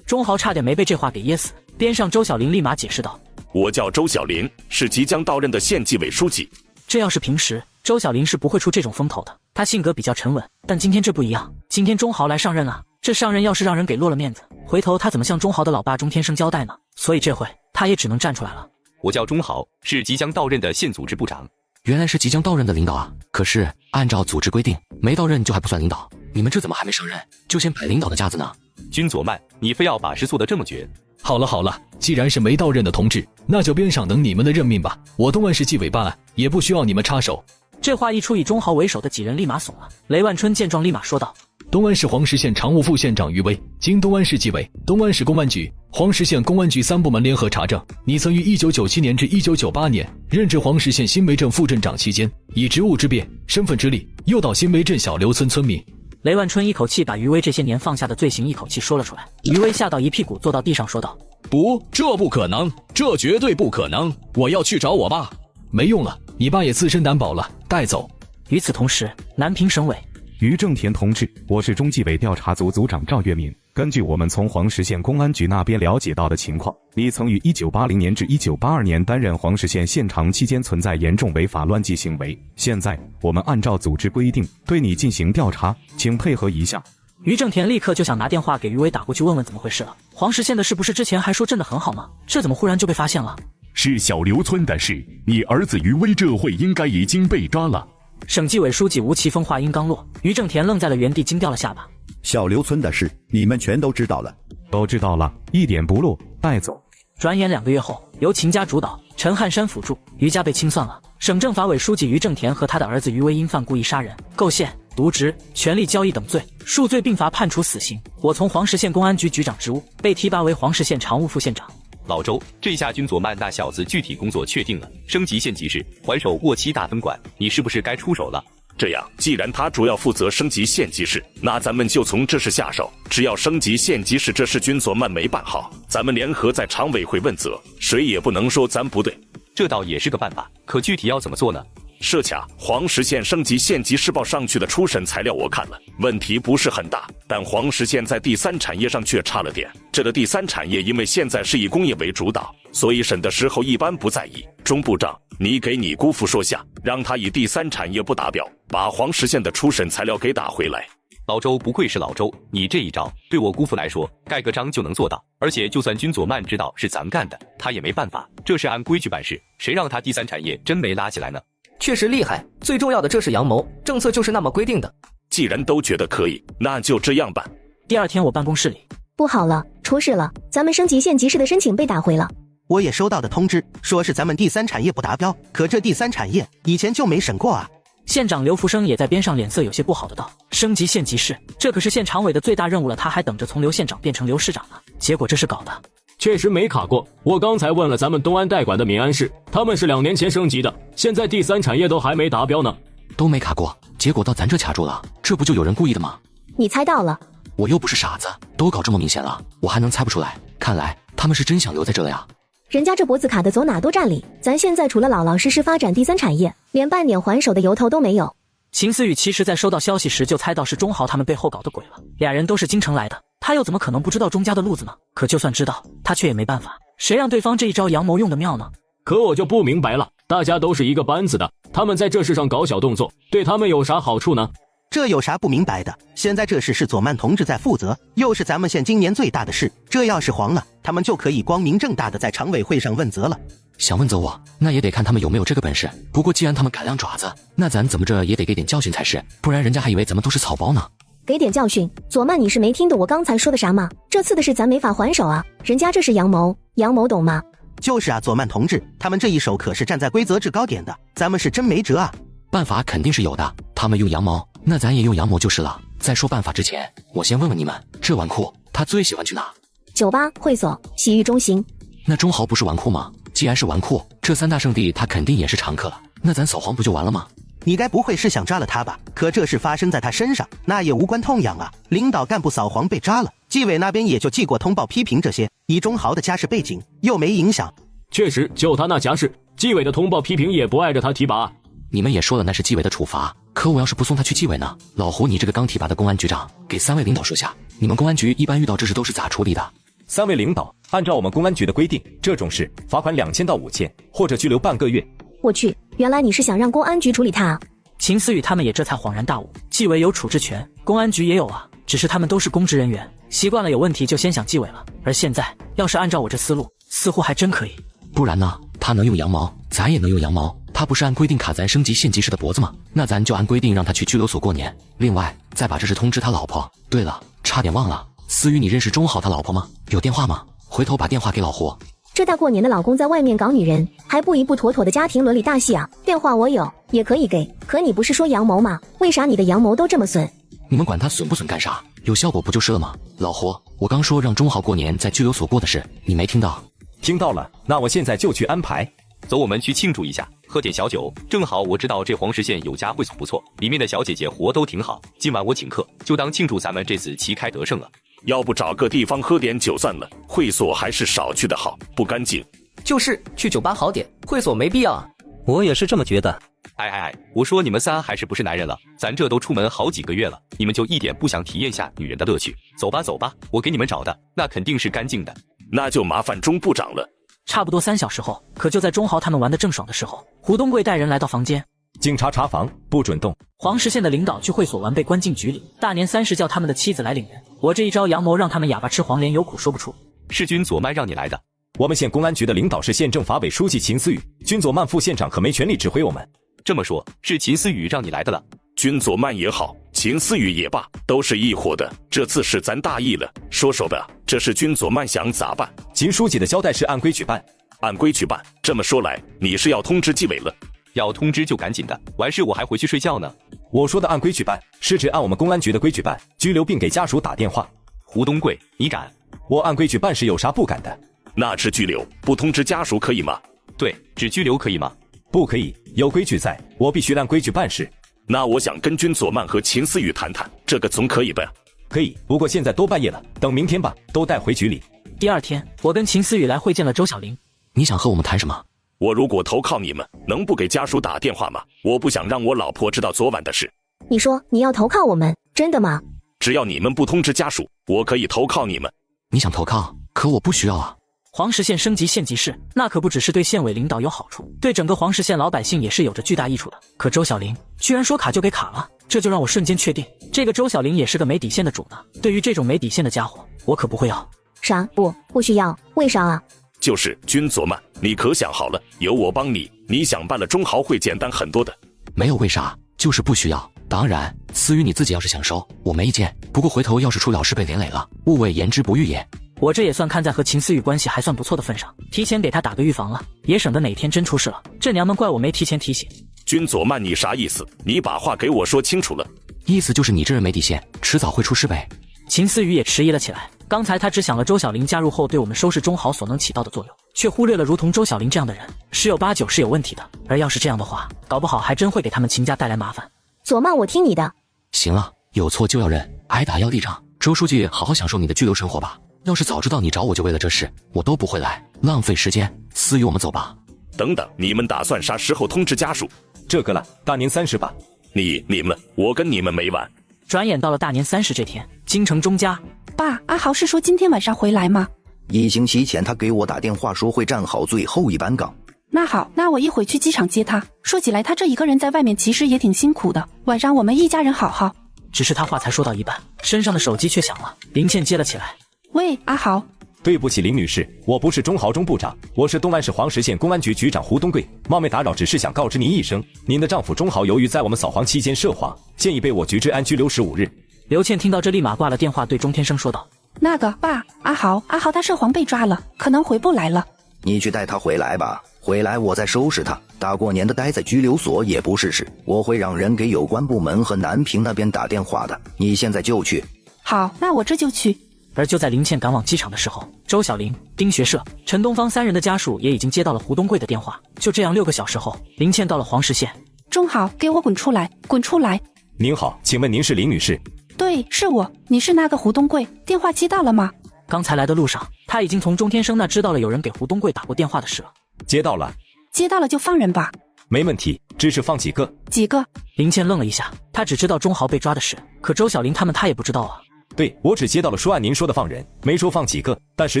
钟豪差点没被这话给噎死。边上周小玲立马解释道：“我叫周小玲，是即将到任的县纪委书记。”这要是平时，周小玲是不会出这种风头的。她性格比较沉稳，但今天这不一样。今天钟豪来上任啊，这上任要是让人给落了面子，回头他怎么向钟豪的老爸钟天生交代呢？所以这回他也只能站出来了。我叫钟豪，是即将到任的县组织部长。原来是即将到任的领导啊！可是按照组织规定，没到任就还不算领导。你们这怎么还没上任，就先摆领导的架子呢？军佐曼，你非要把事做得这么绝？好了，既然是没到任的同志，那就边上等你们的任命吧。我东安市纪委办案，也不需要你们插手。这话一出，以钟豪为首的几人立马怂了。雷万春见状立马说道：“东安市黄石县常务副县长余威，经东安市纪委、东安市公安局、黄石县公安局3部门联合查证，你曾于1997年至1998年任职黄石县新梅镇副镇长期间，以职务之便、身份之力，诱导新梅镇小刘村村民。”雷万春一口气把余威这些年放下的罪行一口气说了出来。余威吓到一屁股坐到地上说道：“不，这不可能，这绝对不可能！我要去找我爸。”没用了，你爸也自身难保了，带走。与此同时，南平省委于正田同志，我是中纪委调查组组长赵月明。根据我们从黄石县公安局那边了解到的情况，你曾于1980年至1982年担任黄石县县长期间存在严重违法乱纪行为。现在我们按照组织规定对你进行调查，请配合一下。于正田立刻就想拿电话给余威打过去问问怎么回事了。黄石县的事不是之前还说镇得很好吗？这怎么忽然就被发现了？是小刘村的事，你儿子余威这会应该已经被抓了。省纪委书记吴奇峰话音刚落，于正田愣在了原地，惊掉了下巴。小刘村的事你们全都知道了？都知道了，一点不漏，带走。转眼2个月后，由秦家主导，陈汉山辅助，余家被清算了。省政法委书记于正田和他的儿子余威因犯故意杀人、构陷、渎职、权力交易等罪，数罪并罚，判处死刑。我从黄石县公安局局长职务被提拔为黄石县常务副县长。老周，这下君佐曼那小子具体工作确定了，升级县级市，还手握期大分管，你是不是该出手了？这样，既然他主要负责升级县级市，那咱们就从这事下手。只要升级县级市这事君佐曼没办好，咱们联合在常委会问责，谁也不能说咱不对。这倒也是个办法，可具体要怎么做呢？设卡黄石县升级县级市报上去的初审材料我看了，问题不是很大，但黄石县在第三产业上却差了点。这个第三产业因为现在是以工业为主导，所以审的时候一般不在意。钟部长，你给你姑父说下，让他以第三产业不达标，把黄石县的初审材料给打回来。老周不愧是老周，你这一招对我姑父来说盖个章就能做到，而且就算君佐曼知道是咱干的，他也没办法，这是按规矩办事，谁让他第三产业真没拉起来呢？确实厉害，最重要的这是阳谋，政策就是那么规定的。既然都觉得可以，那就这样办。第二天我办公室里，不好了，出事了，咱们升级县级市的申请被打回了。我也收到的通知，说是咱们第三产业不达标，可这第三产业以前就没审过啊。县长刘福生也在边上脸色有些不好的道，升级县级市，这可是县常委的最大任务了，他还等着从刘县长变成刘市长呢，结果这是搞的。确实没卡过，我刚才问了咱们东安代管的闽安市，他们是2年前升级的，现在第三产业都还没达标呢。都没卡过，结果到咱这卡住了，这不就有人故意的吗？你猜到了，我又不是傻子，都搞这么明显了，我还能猜不出来？看来他们是真想留在这了呀。人家这脖子卡的走哪都占理，咱现在除了老老实实发展第三产业，连半点还手的由头都没有。秦思雨其实在收到消息时就猜到是钟豪他们背后搞的鬼了，俩人都是京城来的，他又怎么可能不知道钟家的路子呢？可就算知道，他却也没办法，谁让对方这一招阳谋用的妙呢？可我就不明白了，大家都是一个班子的，他们在这事上搞小动作，对他们有啥好处呢？这有啥不明白的？现在这事是佐曼同志在负责，又是咱们县今年最大的事，这要是黄了，他们就可以光明正大的在常委会上问责了。想问责我，那也得看他们有没有这个本事。不过既然他们敢亮爪子，那咱怎么着也得给点教训才是，不然人家还以为咱们都是草包呢。给点教训，佐曼你是没听懂我刚才说的啥吗？这次的事咱没法还手啊，人家这是阳谋，阳谋懂吗？就是啊，佐曼同志，他们这一手可是站在规则制高点的，咱们是真没辙啊。办法肯定是有的，他们用羊毛，那咱也用羊毛就是了。在说办法之前，我先问问你们，这纨绔他最喜欢去哪？酒吧、会所、洗浴中心。那钟豪不是纨绔吗？既然是纨绔，这3大圣地他肯定也是常客了，那咱扫黄不就完了吗？你该不会是想抓了他吧？可这事发生在他身上，那也无关痛痒啊。领导干部扫黄被抓了，纪委那边也就寄过通报批评这些，以钟豪的家世背景又没影响。确实，就他那家世，纪委的通报批评也不碍着他提拔。你们也说了那是纪委的处罚，可我要是不送他去纪委呢？老胡，你这个刚提拔的公安局长，给3位领导说下，你们公安局一般遇到这事都是咋处理的？3位领导，按照我们公安局的规定，这种事罚款2000到5000，或者拘留半个月。我去，原来你是想让公安局处理他啊？秦思雨他们也这才恍然大悟，纪委有处置权，公安局也有啊，只是他们都是公职人员，习惯了有问题就先想纪委了。而现在要是按照我这思路，似乎还真可以。不然呢？他能用羊毛，咱也能用羊毛。他不是按规定卡咱升级县级市的脖子吗？那咱就按规定让他去拘留所过年。另外，再把这事通知他老婆。对了，差点忘了，思雨，你认识钟豪他老婆吗？有电话吗？回头把电话给老胡。这大过年的老公在外面搞女人，还不一步妥妥的家庭伦理大戏啊！电话我有，也可以给。可你不是说阳谋吗？为啥你的阳谋都这么损？你们管他损不损干啥？有效果不就是了吗？老胡，我刚说让钟豪过年在拘留所过的事，你没听到？听到了，那我现在就去安排。走，我们去庆祝一下，喝点小酒。正好我知道这黄石县有家会所不错，里面的小姐姐活都挺好。今晚我请客，就当庆祝咱们这次旗开得胜了。要不找个地方喝点酒算了，会所还是少去的好，不干净。就是去酒吧好点，会所没必要啊。我也是这么觉得。哎，我说你们仨还是不是男人了？咱这都出门好几个月了，你们就一点不想体验下女人的乐趣？走吧走吧，我给你们找的那肯定是干净的。那就麻烦钟部长了。差不多3小时后，可就在钟豪他们玩得正爽的时候，胡东贵带人来到房间。警察查房，不准动。黄石县的领导去会所玩被关进局里，大年30叫他们的妻子来领人。我这一招阳谋让他们哑巴吃黄连，有苦说不出。是君佐曼让你来的？我们县公安局的领导是县政法委书记秦思雨，君佐曼副县长可没权利指挥我们。这么说，是秦思雨让你来的了？君佐曼也好，秦思雨也罢，都是一伙的。这次是咱大意了，说说吧，这是君佐曼想咋办？秦书记的交代是按规矩办。按规矩办，这么说来，你是要通知纪委了？要通知就赶紧的，完事我还回去睡觉呢。我说的按规矩办，是指按我们公安局的规矩办，拘留并给家属打电话。胡东贵，你敢？我按规矩办事，有啥不敢的？那是拘留，不通知家属可以吗？对，只拘留可以吗？不可以，有规矩在，我必须按规矩办事。那我想跟君佐曼和秦思雨谈谈，这个总可以吧？可以，不过现在都半夜了，等明天吧，都带回局里。第二天，我跟秦思雨来会见了周小玲。你想和我们谈什么？我如果投靠你们，能不给家属打电话吗？我不想让我老婆知道昨晚的事。你说你要投靠我们，真的吗？只要你们不通知家属，我可以投靠你们。你想投靠，可我不需要啊。黄石县升级县级市，那可不只是对县委领导有好处，对整个黄石县老百姓也是有着巨大益处的。可周小玲居然说卡就给卡了，这就让我瞬间确定，这个周小玲也是个没底线的主呢。对于这种没底线的家伙，我可不会要。啥？不需要？为啥啊？就是君佐曼，你可想好了，有我帮你，你想办了中豪会简单很多的。没有为啥，就是不需要。当然，思雨你自己要是想收，我没意见。不过回头要是出了事被连累了，勿谓言之不预也。我这也算看在和秦思雨关系还算不错的份上，提前给他打个预防了，也省得哪天真出事了，这娘们怪我没提前提醒。君佐曼，你啥意思？你把话给我说清楚了。意思就是你这人没底线，迟早会出事呗。秦思雨也迟疑了起来，刚才他只想了周小玲加入后对我们收拾中豪所能起到的作用，却忽略了如同周小玲这样的人十有八九是有问题的，而要是这样的话，搞不好还真会给他们秦家带来麻烦。佐曼，我听你的。行了，有错就要认，挨打要立正。周书记，好好享受你的拘留生活吧。要是早知道你找我就为了这事，我都不会来，浪费时间。思雨，我们走吧。等等，你们打算啥时候通知家属？这个了，大年30吧。你们，我跟你们没完。转眼到了大年30这天，京城钟家。爸，阿豪是说今天晚上回来吗？1星期前他给我打电话说会站好最后一班岗。那好，那我一会去机场接他。说起来，他这一个人在外面其实也挺辛苦的，晚上我们一家人好好。只是他话才说到一半，身上的手机却响了，林倩接了起来。喂，阿豪。对不起，林女士，我不是中豪钟部长，我是东安市黄石县公安局局长胡东贵，冒昧打扰，只是想告知您一声，您的丈夫钟豪由于在我们扫黄期间涉黄，现已被我局治安拘留15日。刘倩听到这，立马挂了电话，对钟天生说道：“那个爸，阿豪他涉黄被抓了，可能回不来了。你去带他回来吧，回来我再收拾他。大过年的待在拘留所也不是事，我会让人给有关部门和南平那边打电话的。你现在就去。”好，那我这就去。而就在林倩赶往机场的时候，周小玲、丁学社、陈东方3人的家属也已经接到了胡东贵的电话。就这样6个小时后，林倩到了黄石县。钟豪，给我滚出来，滚出来！您好，请问您是林女士？对，是我。你是那个胡东贵？电话接到了吗？刚才来的路上，他已经从钟天生那知道了有人给胡东贵打过电话的事了。接到了。接到了就放人吧。没问题，只是放几个？几个？林倩愣了一下，她只知道钟豪被抓的事，可周小玲他们她也不知道啊。对，我只接到了说按您说的放人，没说放几个，但实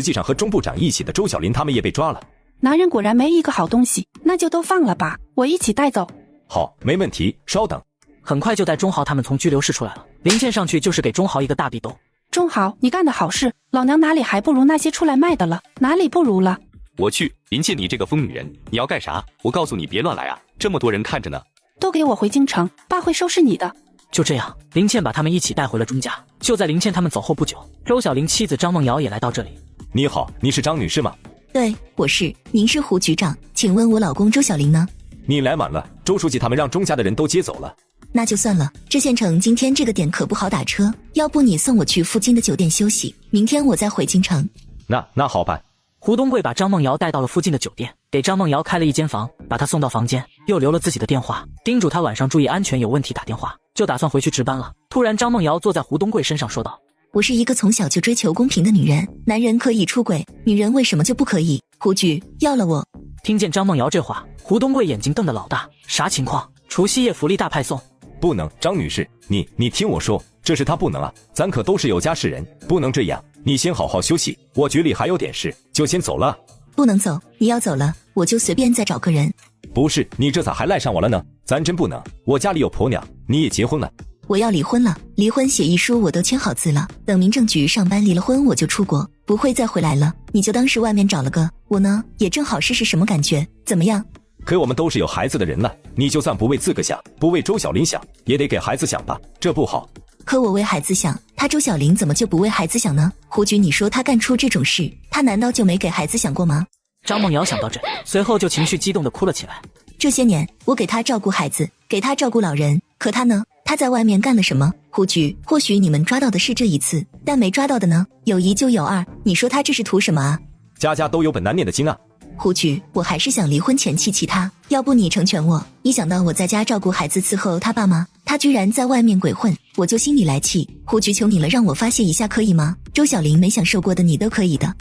际上和钟部长一起的周小林他们也被抓了。男人果然没一个好东西，那就都放了吧，我一起带走。好，没问题，稍等。很快就带钟豪他们从拘留室出来了，林倩上去就是给钟豪一个大壁咚。钟豪，你干的好事，老娘哪里还不如那些出来卖的了，哪里不如了？我去，林倩，你这个疯女人，你要干啥？我告诉你别乱来啊，这么多人看着呢。都给我回京城，爸会收拾你的。就这样，林倩把他们一起带回了钟家。就在林倩他们走后不久，周小玲妻子张梦瑶也来到这里。你好，你是张女士吗？对，我是。您是胡局长，请问我老公周小玲呢？你来晚了，周书记他们让钟家的人都接走了。那就算了，这县城今天这个点可不好打车，要不你送我去附近的酒店休息，明天我再回京城。那好办。胡东贵把张梦瑶带到了附近的酒店，给张梦瑶开了一间房，把她送到房间，又留了自己的电话，叮嘱她晚上注意安全，有问题打电话，就打算回去值班了。突然张梦瑶坐在胡东贵身上说道：我是一个从小就追求公平的女人，男人可以出轨，女人为什么就不可以？胡局要了我。听见张梦瑶这话，胡东贵眼睛瞪得老大，啥情况？除夕夜福利大派送？不能，张女士，你听我说，这是他不能啊，咱可都是有家室人，不能这样。你先好好休息，我局里还有点事，就先走了。不能走，你要走了，我就随便再找个人。不是，你这咋还赖上我了呢？咱真不能，我家里有婆娘，你也结婚了。我要离婚了，离婚协议书我都签好字了，等民政局上班离了婚我就出国，不会再回来了。你就当是外面找了个，我呢也正好试试什么感觉，怎么样？可我们都是有孩子的人了，你就算不为自个想，不为周小林想，也得给孩子想吧，这不好。可我为孩子想，他周小玲怎么就不为孩子想呢？胡局，你说他干出这种事，他难道就没给孩子想过吗？张梦瑶想到这，随后就情绪激动地哭了起来。这些年我给他照顾孩子，给他照顾老人，可他呢，他在外面干了什么？胡局，或许你们抓到的是这一次，但没抓到的呢？有一就有二，你说他这是图什么啊？家家都有本难念的经啊。胡局，我还是想离婚前气气他，要不你成全我。一想到我在家照顾孩子伺候他爸妈，他居然在外面鬼混，我就心里来气。胡局，求你了，让我发泄一下可以吗？周小玲没享受过的你都可以的。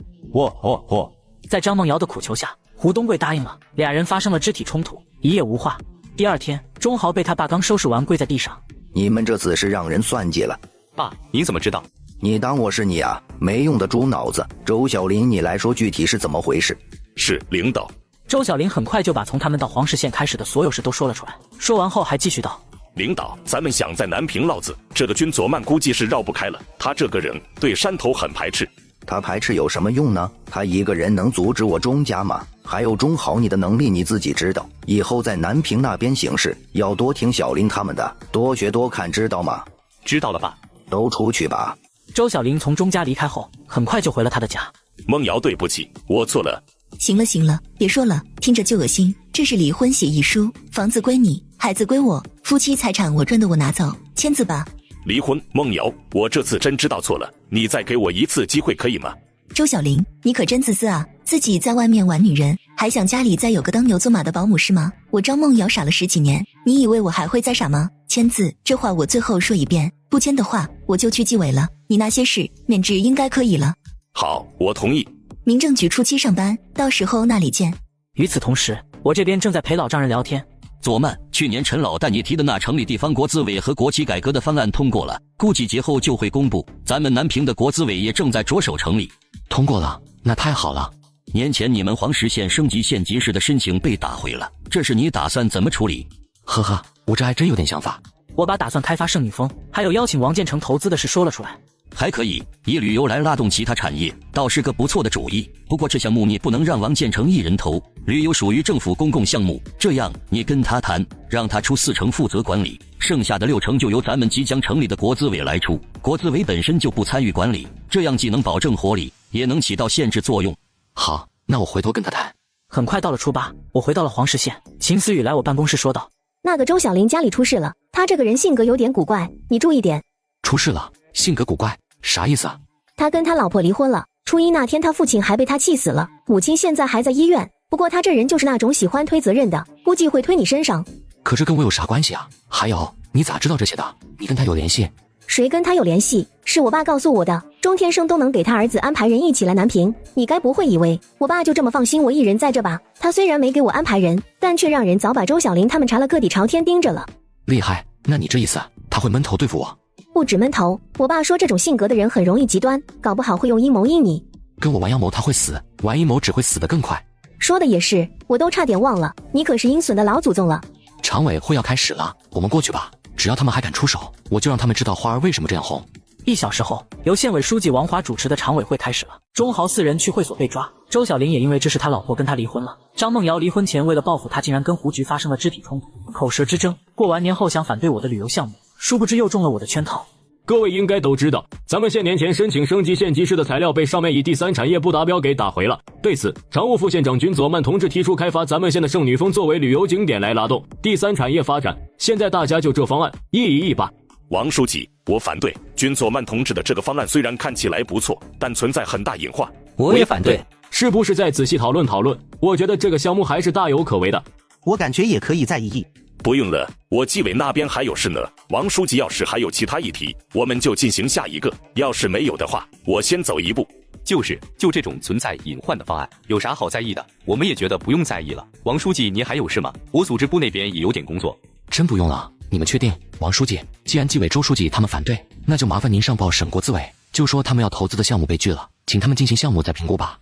在张梦瑶的苦求下，胡东贵答应了，俩人发生了肢体冲突，一夜无话。第二天，钟豪被他爸刚收拾完跪在地上。你们这次是让人算计了。爸，你怎么知道？你当我是你啊？没用的猪脑子。周小林，你来说具体是怎么回事？是领导。周小林很快就把从他们到黄石县开始的所有事都说了出来，说完后还继续道：领导，咱们想在南平落子，这个君佐曼估计是绕不开了。他这个人对山头很排斥。他排斥有什么用呢？他一个人能阻止我钟家吗？还有钟豪，你的能力你自己知道，以后在南平那边行事要多听小林他们的，多学多看，知道吗？知道了爸。都出去吧。周小林从钟家离开后，很快就回了他的家。梦瑶，对不起，我错了。行了，别说了，听着就恶心。这是离婚协议书，房子归你，孩子归我，夫妻财产我赚的我拿走，签字吧。离婚，梦瑶，我这次真知道错了，你再给我一次机会可以吗？周小玲，你可真自私啊！自己在外面玩女人，还想家里再有个当牛做马的保姆是吗？我张梦瑶傻了10几年，你以为我还会再傻吗？签字，这话我最后说一遍，不签的话我就去纪委了。你那些事免职应该可以了。好，我同意。民政局初期上班，到时候那里见。与此同时，我这边正在陪老丈人聊天。左曼，去年陈老带你提的那成立地方国资委和国企改革的方案通过了，估计节后就会公布。咱们南平的国资委也正在着手成立。通过了，那太好了。年前你们黄石县升级县级市的申请被打回了，这事你打算怎么处理？呵呵，我这还真有点想法。我把打算开发圣女峰，还有邀请王建成投资的事说了出来。还可以以旅游来拉动其他产业，倒是个不错的主意。不过这项目你不能让王建成一人投，旅游属于政府公共项目，这样你跟他谈，让他出4成负责管理，剩下的6成就由咱们即将成立的国资委来出。国资委本身就不参与管理，这样既能保证活力，也能起到限制作用。好，那我回头跟他谈。很快到了初8，我回到了黄石县。秦思雨来我办公室说道：那个周小林家里出事了，他这个人性格有点古怪，你注意点。出事了？性格古怪？啥意思啊？他跟他老婆离婚了，初1那天他父亲还被他气死了，母亲现在还在医院。不过他这人就是那种喜欢推责任的，估计会推你身上。可这跟我有啥关系啊？还有，你咋知道这些的？你跟他有联系？谁跟他有联系？是我爸告诉我的。钟天生都能给他儿子安排人一起来南平，你该不会以为我爸就这么放心我一人在这吧？他虽然没给我安排人，但却让人早把周小林他们查了个底朝天，盯着了。厉害，那你这意思他会闷头对付我？不止闷头，我爸说这种性格的人很容易极端，搞不好会用阴谋阴你。跟我玩阳谋他会死，玩阴谋只会死得更快。说的也是，我都差点忘了，你可是阴损的老祖宗了。常委会要开始了，我们过去吧。只要他们还敢出手，我就让他们知道花儿为什么这样红。1小时后，由县委书记王华主持的常委会开始了。钟豪4人去会所被抓，周小林也因为这是他老婆跟他离婚了。张梦瑶离婚前为了报复他，竟然跟胡局发生了肢体冲突、口舌之争。过完年后想反对我的旅游项目，殊不知又中了我的圈套。各位应该都知道，咱们县年前申请升级县级市的材料被上面以第3产业不达标给打回了。对此，常务副县长君佐曼同志提出开发咱们县的圣女峰作为旅游景点来拉动第3产业发展。现在大家就这方案议一议吧。王书记，我反对。君佐曼同志的这个方案虽然看起来不错，但存在很大隐患。我也反对。是不是再仔细讨论讨论？我觉得这个项目还是大有可为的。我感觉也可以再议议。不用了，我纪委那边还有事呢。王书记要是还有其他议题，我们就进行下一个，要是没有的话，我先走一步。就这种存在隐患的方案，有啥好在意的？我们也觉得不用在意了。王书记，您还有事吗？我组织部那边也有点工作。真不用了，你们确定？王书记，既然纪委周书记他们反对，那就麻烦您上报省国资委，就说他们要投资的项目被拒了，请他们进行项目再评估吧。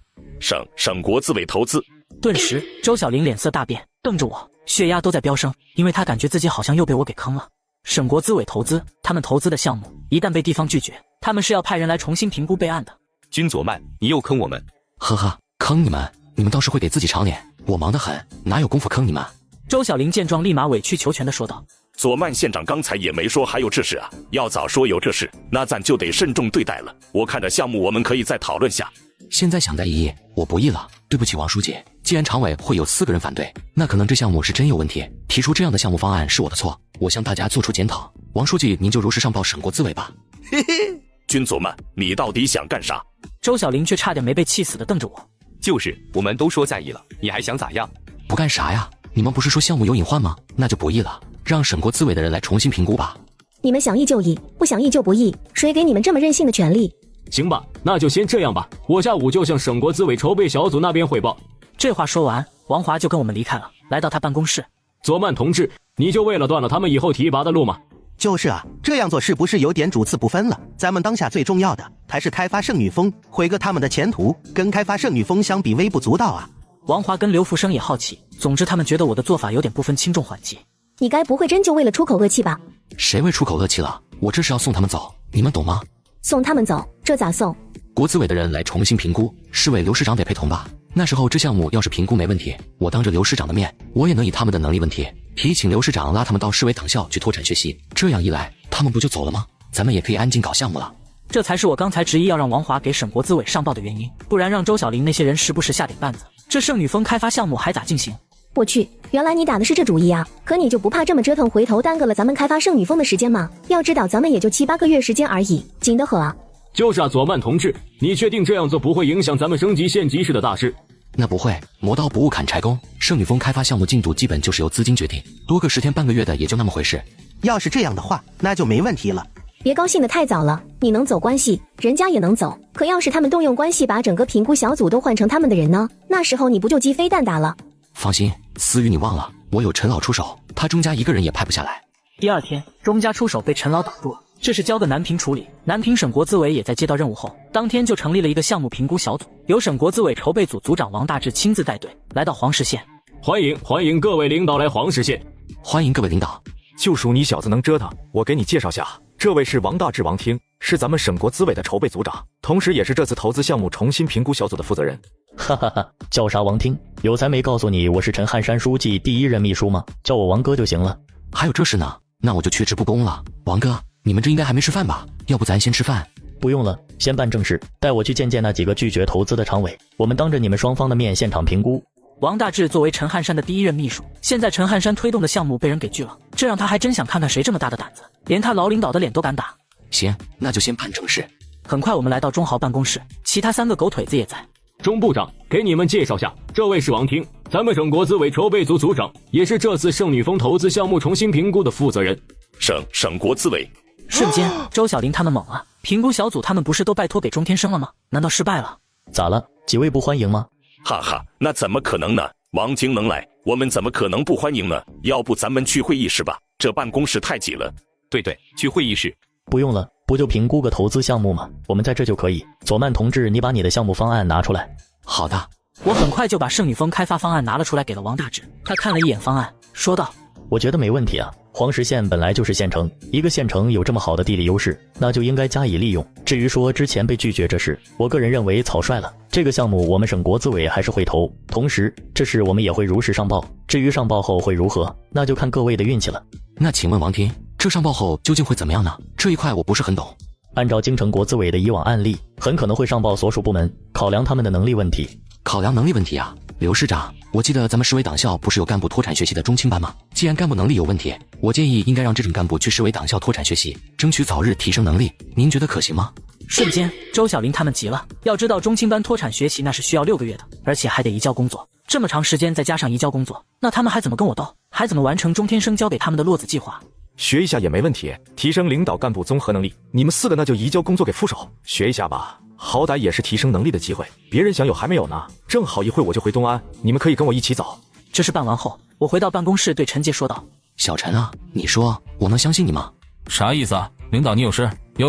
省国资委投资。顿时，周小林脸色大变，瞪着我，血压都在飙升，因为他感觉自己好像又被我给坑了。省国资委投资，他们投资的项目一旦被地方拒绝，他们是要派人来重新评估备案的。君佐曼，你又坑我们。呵呵，坑你们？你们倒是会给自己长脸，我忙得很，哪有功夫坑你们？周小林见状立马委曲求全地说道：佐曼县长刚才也没说还有这事啊，要早说有这事，那咱就得慎重对待了。我看这项目我们可以再讨论下。现在想再议，我不议了。对不起王书记，既然常委会有4个人反对，那可能这项目是真有问题。提出这样的项目方案是我的错，我向大家做出检讨。王书记，您就如实上报省国资委吧。嘿嘿，军佐曼，你到底想干啥？周小玲却差点没被气死的瞪着我。就是我们都说在意了，你还想咋样？不干啥呀？你们不是说项目有隐患吗？那就不议了，让省国资委的人来重新评估吧。你们想议就议，不想议就不议，谁给你们这么任性的权利？行吧，那就先这样吧，我下午就向省国资委筹备小组那边汇报。这话说完，王华就跟我们离开了，来到他办公室。佐曼同志，你就为了断了他们以后提拔的路吗？就是啊，这样做是不是有点主次不分了？咱们当下最重要的还是开发圣女峰，毁个他们的前途，跟开发圣女峰相比微不足道啊。王华跟刘福生也好奇，总之他们觉得我的做法有点不分轻重缓急。你该不会真就为了出口恶气吧？谁为出口恶气了？我这是要送他们走，你们懂吗？送他们走，这咋送？国资委的人来重新评估，市委刘市长得陪同吧。那时候这项目要是评估没问题，我当着刘市长的面，我也能以他们的能力问题，提请刘市长拉他们到市委党校去脱产学习。这样一来，他们不就走了吗？咱们也可以安静搞项目了。这才是我刚才执意要让王华给省国资委上报的原因，不然让周小玲那些人时不时下点绊子，这圣女峰开发项目还咋进行？我去，原来你打的是这主意啊！可你就不怕这么折腾，回头耽搁了咱们开发圣女峰的时间吗？要知道咱们也就7、8个月时间而已，紧得很啊！就是啊，佐曼同志，你确定这样做不会影响咱们升级县级市的大事？那不会，磨刀不误砍柴工，圣女峰开发项目进度基本就是由资金决定，多个10天半个月的也就那么回事。要是这样的话，那就没问题了。别高兴得太早了，你能走关系，人家也能走。可要是他们动用关系把整个评估小组都换成他们的人呢？那时候你不就鸡飞蛋打了？放心，思雨你忘了，我有陈老出手，他钟家一个人也派不下来。第2天，钟家出手被陈老挡住了，这是交个南平处理。南平省国资委也在接到任务后，当天就成立了一个项目评估小组，由省国资委筹备组组长王大志亲自带队来到黄石县。欢迎各位领导来黄石县。欢迎各位领导。就属你小子能折腾，我给你介绍下，这位是王大志王听，是咱们省国资委的筹备组长，同时也是这次投资项目重新评估小组的负责人。哈哈哈，叫啥王听？有才没告诉你我是陈汉山书记第1任秘书吗？叫我王哥就行了。还有这事呢？那我就缺职不恭了。王哥，你们这应该还没吃饭吧？要不咱先吃饭？不用了，先办正事，带我去见见那几个拒绝投资的常委，我们当着你们双方的面现场评估。王大志作为陈汉山的第1任秘书，现在陈汉山推动的项目被人给拒了，这让他还真想看看谁这么大的胆子，连他老领导的脸都敢打。行，那就先办正事。很快我们来到钟豪办公室，其他3个狗腿子也在。钟部长，给你们介绍下，这位是王听，咱们省国资委筹备组组长，也是这次圣女峰投资项目重新评估的负责人。省国资委。瞬间，周小玲他们懵了，评估小组他们不是都拜托给钟天生了吗？难道失败了？咋了？几位不欢迎吗？哈哈，那怎么可能呢？王听能来，我们怎么可能不欢迎呢？要不咱们去会议室吧，这办公室太挤了。对，去会议室。不用了，不就评估个投资项目吗？我们在这就可以。佐曼同志，你把你的项目方案拿出来。好的。我很快就把圣女峰开发方案拿了出来给了王大志，他看了一眼方案，说道：我觉得没问题啊。黄石县本来就是县城，一个县城有这么好的地理优势，那就应该加以利用。至于说之前被拒绝这事，我个人认为草率了。这个项目我们省国资委还是会投，同时这事我们也会如实上报。至于上报后会如何，那就看各位的运气了。那请问王听，这上报后究竟会怎么样呢？这一块我不是很懂。按照京城国资委的以往案例，很可能会上报所属部门，考量他们的能力问题。考量能力问题啊？刘市长，我记得咱们市委党校不是有干部脱产学习的中青班吗？既然干部能力有问题，我建议应该让这种干部去市委党校脱产学习，争取早日提升能力。您觉得可行吗？瞬间，周小玲他们急了。要知道中青班脱产学习那是需要6个月的，而且还得移交工作。这么长时间再加上移交工作，那他们还怎么跟我斗？还怎么完成钟天生交给他们的落子计划？学一下也没问题，提升领导干部综合能力。你们4个那就移交工作给副手，学一下吧。好歹也是提升能力的机会，别人想有还没有呢。正好一会我就回东安，你们可以跟我一起走。这事办完后，我回到办公室对陈杰说道：小陈啊，你说我能相信你吗？啥意思啊？领导你有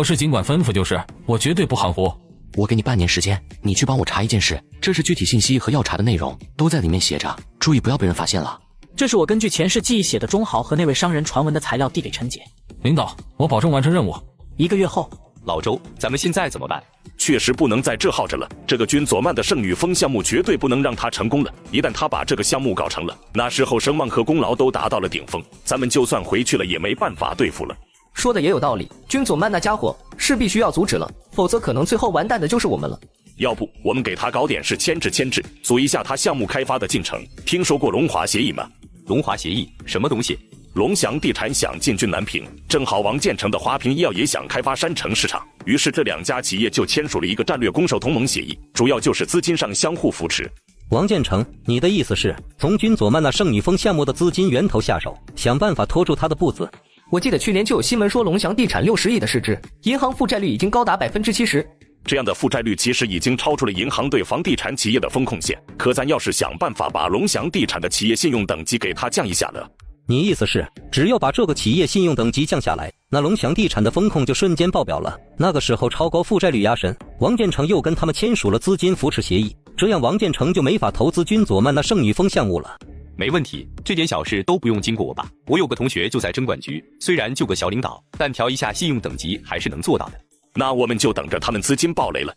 事尽管吩咐就是，我绝对不含糊。我给你半年时间，你去帮我查一件事，这是具体信息和要查的内容都在里面写着，注意不要被人发现了。这是我根据前世记忆写的钟豪和那位商人传闻的材料递给陈杰。领导，我保证完成任务。1个月后，老周，咱们现在怎么办？确实不能再这耗着了，这个军佐曼的圣女峰项目绝对不能让他成功了。一旦他把这个项目搞成了，那时候声望和功劳都达到了顶峰，咱们就算回去了也没办法对付了。说的也有道理，军佐曼那家伙是必须要阻止了，否则可能最后完蛋的就是我们了。要不我们给他搞点事牵制，阻一下他项目开发的进程。听说过龙华协议吗？龙华协议什么东西？龙翔地产想进军南平，正好王建成的华平医药也想开发山城市场，于是这2家企业就签署了一个战略攻守同盟协议，主要就是资金上相互扶持。王建成，你的意思是从君佐曼那圣女峰项目的资金源头下手，想办法拖住他的步子？我记得去年就有新闻说龙翔地产60亿的市值，银行负债率已经高达70%。这样的负债率其实已经超出了银行对房地产企业的风控线，可咱要是想办法把龙翔地产的企业信用等级给它降一下呢？你意思是，只要把这个企业信用等级降下来，那龙翔地产的风控就瞬间爆表了？那个时候超高负债率压身，王建成又跟他们签署了资金扶持协议，这样王建成就没法投资君佐曼那圣女峰项目了。没问题，这点小事都不用经过我吧？我有个同学就在征管局，虽然就个小领导，但调一下信用等级还是能做到的。那我们就等着他们资金爆雷了。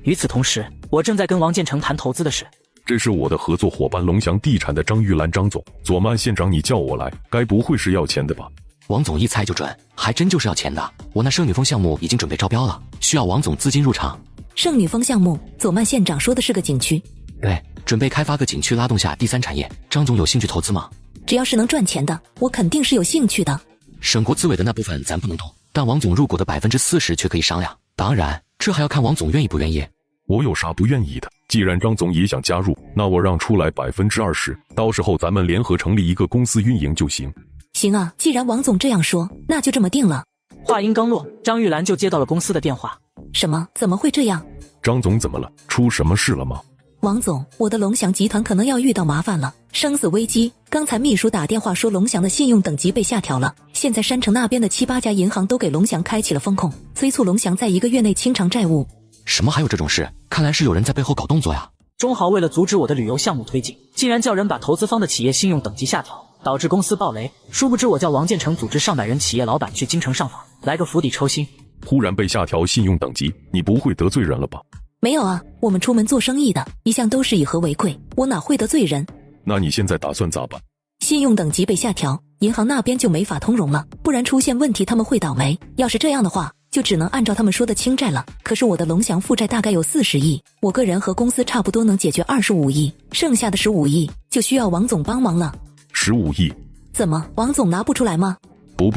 与此同时，我正在跟王建成谈投资的事。这是我的合作伙伴龙翔地产的张玉兰张总，佐曼县长你叫我来，该不会是要钱的吧？王总一猜就准，还真就是要钱的。我那圣女峰项目已经准备招标了，需要王总资金入场。圣女峰项目，佐曼县长说的是个景区。对，准备开发个景区，拉动下第3产业。张总有兴趣投资吗？只要是能赚钱的，我肯定是有兴趣的。省国资委的那部分咱不能动，但王总入股的40%却可以商量。当然，这还要看王总愿意不愿意。我有啥不愿意的？既然张总也想加入，那我让出来20%，到时候咱们联合成立一个公司运营就行。行啊，既然王总这样说，那就这么定了。话音刚落，张玉兰就接到了公司的电话。什么？怎么会这样？张总怎么了？出什么事了吗？王总，我的龙翔集团可能要遇到麻烦了，生死危机。刚才秘书打电话说龙翔的信用等级被下调了，现在山城那边的7、8家银行都给龙翔开启了风控，催促龙翔在1个月内清偿债务。什么？还有这种事？看来是有人在背后搞动作呀。中豪为了阻止我的旅游项目推进，竟然叫人把投资方的企业信用等级下调，导致公司暴雷。殊不知我叫王建成组织上百人企业老板去京城上访，来个釜底抽薪。忽然被下调信用等级，你不会得罪人了吧？没有啊，我们出门做生意的一向都是以和为贵，我哪会得罪人？那你现在打算咋办？信用等级被下调，银行那边就没法通融了，不然出现问题他们会倒霉。要是这样的话，就只能按照他们说的清债了。可是我的龙翔负债大概有40亿，我个人和公司差不多能解决25亿，剩下的15亿就需要王总帮忙了。15亿？怎么，王总拿不出来吗？不，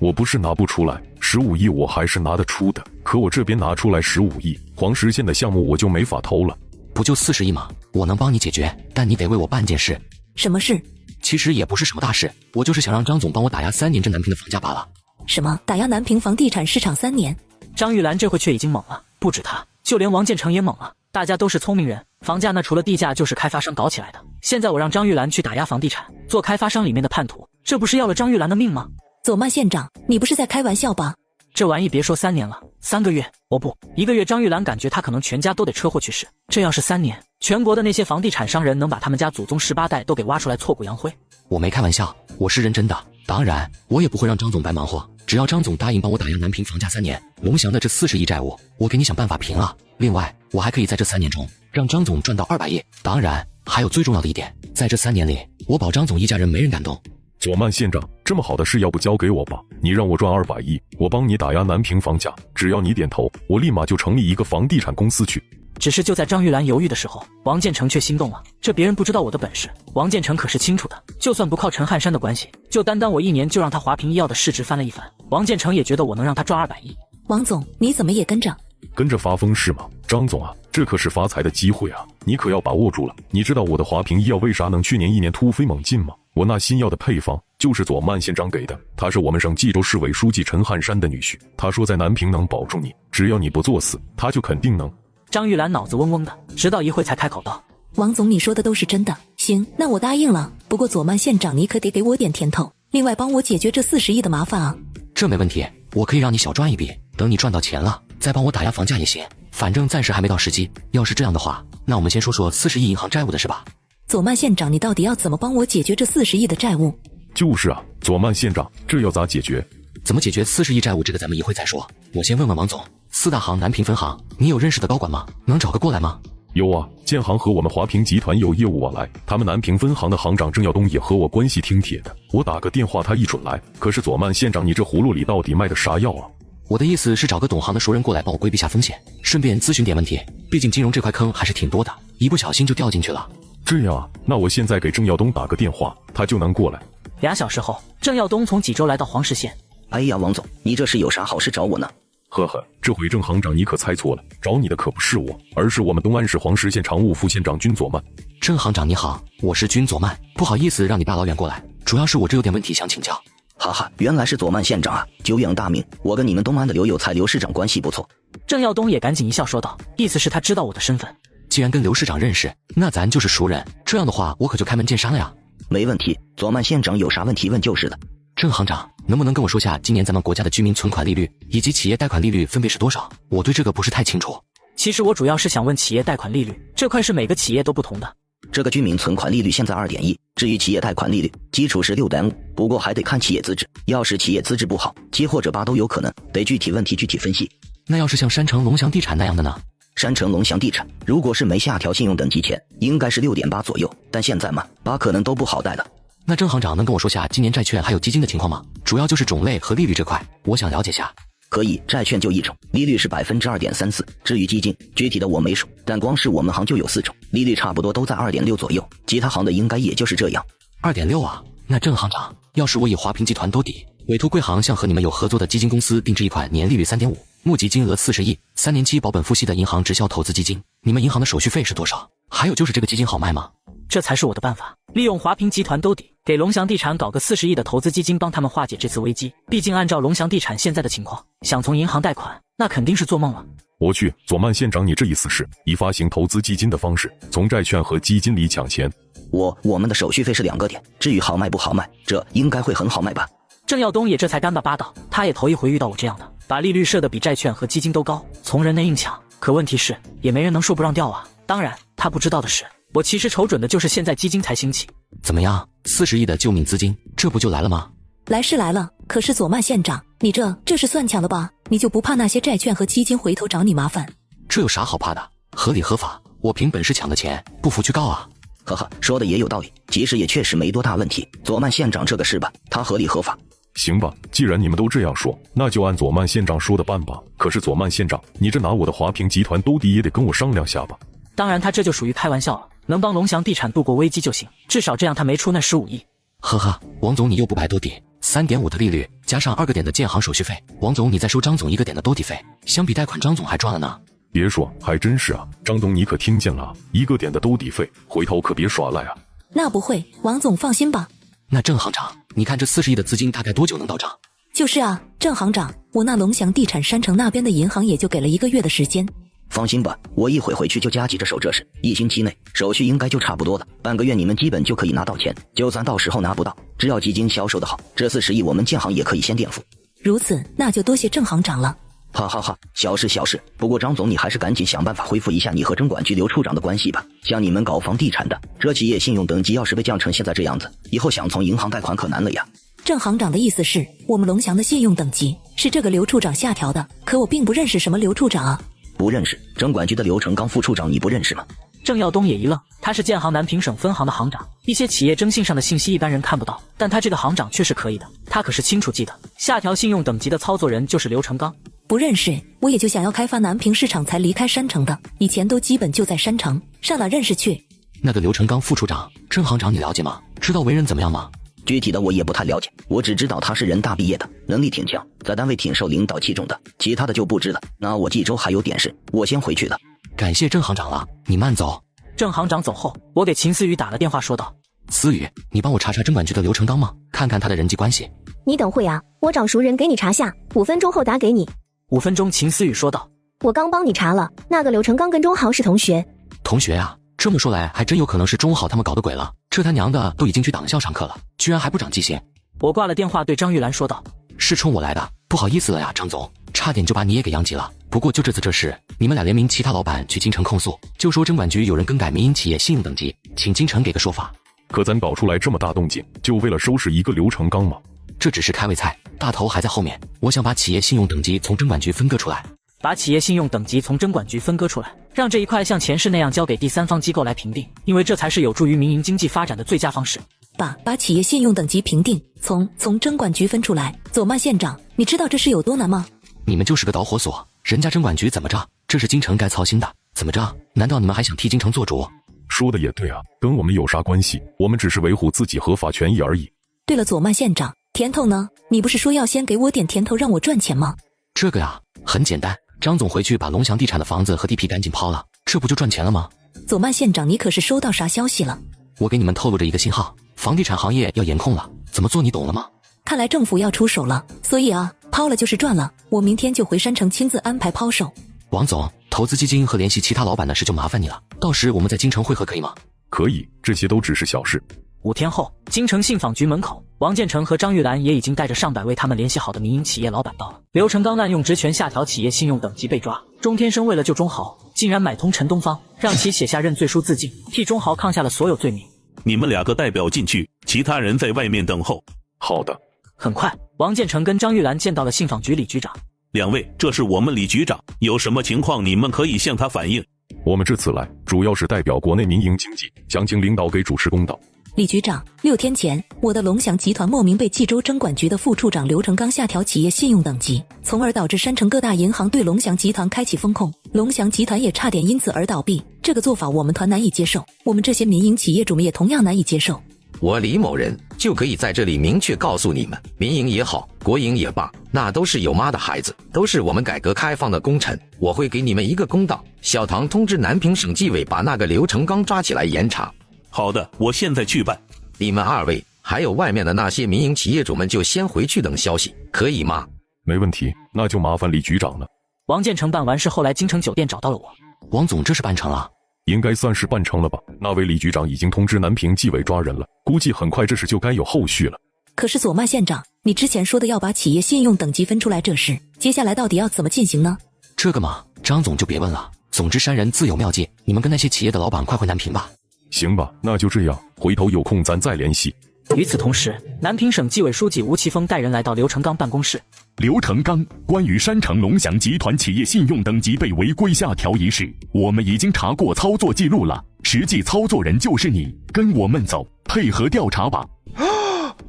我不是拿不出来，15亿我还是拿得出的。可我这边拿出来15亿，黄石县的项目我就没法投了。不就40亿吗？我能帮你解决，但你得为我办件事。什么事？其实也不是什么大事，我就是想让张总帮我打压3年这南平的房价罢了。什么？打压南平房地产市场3年？张玉兰这回却已经懵了，不止他，就连王建成也懵了。大家都是聪明人，房价那除了地价就是开发商搞起来的。现在我让张玉兰去打压房地产，做开发商里面的叛徒，这不是要了张玉兰的命吗？佐曼县长，你不是在开玩笑吧？这玩意别说3年了，3个月，我不1个月。张玉兰感觉她可能全家都得车祸去世。这要是3年，全国的那些房地产商人能把他们家祖宗18代都给挖出来挫骨扬灰。我没开玩笑，我是认真的。当然，我也不会让张总白忙活。只要张总答应帮我打压南平房价3年，龙翔的这40亿债务，我给你想办法平了。另外，我还可以在这3年中让张总赚到200亿。当然，还有最重要的一点，在这3年里，我保张总一家人没人敢动。佐曼县长，这么好的事要不交给我吧？你让我赚200亿，我帮你打压南平房价，只要你点头，我立马就成立一个房地产公司去。只是就在张玉兰犹豫的时候，王建成却心动了。这别人不知道我的本事，王建成可是清楚的。就算不靠陈汉山的关系，就单我1年就让他华平医药的市值翻了一番，王建成也觉得我能让他赚200亿。王总，你怎么也跟着？跟着发疯是吗？张总啊，这可是发财的机会啊，你可要把握住了。你知道我的华平医药为啥能去年1年突飞猛进吗？我那新药的配方就是佐曼县长给的，他是我们省冀州市委书记陈汉山的女婿，他说在南平能保住你，只要你不作死，他就肯定能。张玉兰脑子嗡嗡的，直到一会才开口道：王总，你说的都是真的，行，那我答应了。不过佐曼县长你可得给我点甜头，另外帮我解决这40亿的麻烦啊。这没问题，我可以让你小赚一笔，等你赚到钱了再帮我打压房价也行，反正暂时还没到时机。要是这样的话，那我们先说说40亿银行债务的事吧。佐曼县长，你到底要怎么帮我解决这40亿的债务？就是啊，佐曼县长，这要咋解决？怎么解决40亿债务，这个咱们一会再说。我先问问王总，4大行南平分行，你有认识的高管吗？能找个过来吗？有啊，建行和我们华平集团有业务往来，他们南平分行的行长郑耀东也和我关系挺铁的，我打个电话他一准来。可是佐曼县长，你这葫芦里到底卖的啥药啊？我的意思是找个懂行的熟人过来帮我规避下风险，顺便咨询点问题。毕竟金融这块坑还是挺多的，一不小心就掉进去了。这样啊，那我现在给郑耀东打个电话，他就能过来。2小时后，郑耀东从济州来到黄石县。哎呀，王总，你这是有啥好事找我呢？呵呵，这回郑行长你可猜错了，找你的可不是我，而是我们东安市黄石县常务副县长军佐曼。郑行长你好，我是军佐曼，不好意思让你大老远过来，主要是我这有点问题想请教。哈哈，原来是佐曼县长啊，久仰大名，我跟你们东安的刘有才刘市长关系不错。郑耀东也赶紧一笑说道，意思是他知道我的身份。既然跟刘市长认识，那咱就是熟人，这样的话我可就开门见山了呀。没问题，佐曼县长有啥问题问就是的。郑行长，能不能跟我说下今年咱们国家的居民存款利率以及企业贷款利率分别是多少？我对这个不是太清楚。其实我主要是想问企业贷款利率，这块是每个企业都不同的。这个居民存款利率现在 2.1， 至于企业贷款利率，基础是 6.5， 不过还得看企业资质，要是企业资质不好，7或者8都有可能，得具体问题具体分析。那要是像山城龙祥地产那样的呢？山城龙祥地产如果是没下调信用等级前，应该是 6.8 左右，但现在嘛，8可能都不好贷了。那郑行长能跟我说下今年债券还有基金的情况吗？主要就是种类和利率这块，我想了解下。可以，债券就一种，利率是 2.34%， 至于基金，具体的我没数，但光是我们行就有4种，利率差不多都在 2.6 左右，其他行的应该也就是这样。2.6啊，那郑行长，要是我以华平集团兜底，委托贵行向和你们有合作的基金公司定制一款年利率 3.5， 募集金额40亿，3年期保本付息的银行直销投资基金，你们银行的手续费是多少？还有就是这个基金好卖吗？这才是我的办法，利用华平集团兜底，给龙祥地产搞个40亿的投资基金，帮他们化解这次危机。毕竟按照龙祥地产现在的情况，想从银行贷款，那肯定是做梦了。我去，佐曼县长，你这意思是以发行投资基金的方式，从债券和基金里抢钱？我们的手续费是2个点，至于好卖不好卖，这应该会很好卖吧？郑耀东也这才干巴巴道，他也头一回遇到我这样的，把利率设得比债券和基金都高，从人内硬抢。可问题是，也没人能说不让调啊。当然，他不知道的是，我其实瞅准的就是现在基金才兴起。怎么样，40亿的救命资金，这不就来了吗？来是来了，可是佐曼县长，你这是算抢的吧？你就不怕那些债券和基金回头找你麻烦？这有啥好怕的？合理合法，我凭本事抢的钱，不服去告啊！呵呵，说的也有道理，其实也确实没多大问题。佐曼县长这个事吧，他合理合法。行吧，既然你们都这样说，那就按佐曼县长说的办吧。可是佐曼县长，你这拿我的华平集团兜底也得跟我商量下吧？当然，他这就属于开玩笑了，能帮龙祥地产度过危机就行，至少这样他没出那15亿。呵呵，王总你又不白兜底，3.5的利率加上2个点的建行手续费，王总你再收张总1个点的兜底费，相比贷款张总还赚了呢。别说，还真是啊，张总你可听见了，1个点的兜底费，回头可别耍赖啊。那不会，王总放心吧。那郑行长，你看这40亿的资金大概多久能到账？就是啊，郑行长，我那龙祥地产山城那边的银行也就给了1个月的时间。放心吧，我一会回去就加急着手这事，1星期内手续应该就差不多了，半个月你们基本就可以拿到钱，就算到时候拿不到，只要基金销售的好，这40亿我们建行也可以先垫付。如此，那就多谢郑行长了。哈哈哈，小事小事。不过张总，你还是赶紧想办法恢复一下你和征管局刘处长的关系吧。像你们搞房地产的，这企业信用等级要是被降成现在这样子，以后想从银行贷款可难了呀。郑行长的意思是，我们龙祥的信用等级是这个刘处长下调的，可我并不认识什么刘处长啊。不认识？征管局的刘成刚副处长你不认识吗？郑耀东也一愣，他是建行南平省分行的行长，一些企业征信上的信息一般人看不到，但他这个行长却是可以的，他可是清楚记得下调信用等级的操作人就是刘成刚。不认识，我也就想要开发南平市场才离开山城的，以前都基本就在山城，上哪认识去？那个刘成刚副处长，郑行长你了解吗？知道为人怎么样吗？具体的我也不太了解，我只知道他是人大毕业的，能力挺强，在单位挺受领导器重的，其他的就不知了。那我冀州还有点事，我先回去了。感谢郑行长了，你慢走。郑行长走后，我给秦思雨打了电话说道，思雨，你帮我查查征管局的刘成刚吗？看看他的人际关系。你等会啊，我找熟人给你查下，5分钟后打给你。5分钟，秦思雨说道，我刚帮你查了，那个刘成刚跟钟豪是同学。同学啊，这么说来还真有可能是钟豪他们搞的鬼了，这他娘的都已经去党校上课了，居然还不长记性。我挂了电话对张玉兰说道，是冲我来的，不好意思了呀，张总，差点就把你也给殃及了。不过就这次这事，你们俩联名其他老板去京城控诉，就说征管局有人更改民营企业信用等级，请京城给个说法。可咱搞出来这么大动静，就为了收拾一个刘成刚吗？这只是开胃菜，大头还在后面。我想把企业信用等级从征管局分割出来，把企业信用等级从征管局分割出来，让这一块像前世那样交给第三方机构来评定，因为这才是有助于民营经济发展的最佳方式。把企业信用等级评定从征管局分出来，佐曼县长，你知道这事有多难吗？你们就是个导火索，人家针管局怎么着？这是京城该操心的，怎么着？难道你们还想替京城做主？说的也对啊，跟我们有啥关系？我们只是维护自己合法权益而已。对了，左曼县长，甜头呢？你不是说要先给我点甜头让我赚钱吗？这个呀，很简单，张总回去把龙翔地产的房子和地皮赶紧抛了，这不就赚钱了吗？左曼县长，你可是收到啥消息了？我给你们透露着一个信号，房地产行业要严控了，怎么做你懂了吗？看来政府要出手了，所以啊，抛了就是赚了。我明天就回山城亲自安排抛售。王总，投资基金和联系其他老板的事就麻烦你了，到时我们在京城会合可以吗？可以，这些都只是小事。5天后，京城信访局门口，王建成和张玉兰也已经带着上百位他们联系好的民营企业老板到了。刘成刚滥用职权下调企业信用等级被抓，钟天生为了救钟豪，竟然买通陈东方，让其写下认罪书自尽，替钟豪抗下了所有罪名。你们2个代表进去，其他人在外面等候。好的。很快，王建成跟张玉兰见到了信访局李局长。2位，这是我们李局长，有什么情况你们可以向他反映。我们这次来，主要是代表国内民营经济，想请领导给主持公道。李局长，6天前，我的龙翔集团莫名被冀州征管局的副处长刘成刚下调企业信用等级，从而导致山城各大银行对龙翔集团开启风控，龙翔集团也差点因此而倒闭。这个做法我们团难以接受，我们这些民营企业主们也同样难以接受。我李某人就可以在这里明确告诉你们，民营也好，国营也罢，那都是有妈的孩子，都是我们改革开放的功臣。我会给你们一个公道。小唐通知南平省纪委把那个刘成刚抓起来严查。好的，我现在去办。你们2位还有外面的那些民营企业主们就先回去等消息，可以吗？没问题，那就麻烦李局长了。王建成办完事后来京城酒店找到了我。王总，这是办成了？应该算是办成了吧。那位李局长已经通知南平纪委抓人了，估计很快这事就该有后续了。可是左曼县长，你之前说的要把企业信用等级分出来这事，接下来到底要怎么进行呢？这个嘛，张总就别问了。总之山人自有妙计，你们跟那些企业的老板快回南平吧。行吧，那就这样，回头有空咱再联系。与此同时，南平省纪委书记吴奇峰带人来到刘成刚办公室。刘成刚，关于山城龙翔集团企业信用等级被违规下调一事，我们已经查过操作记录了，实际操作人就是你，跟我们走，配合调查吧。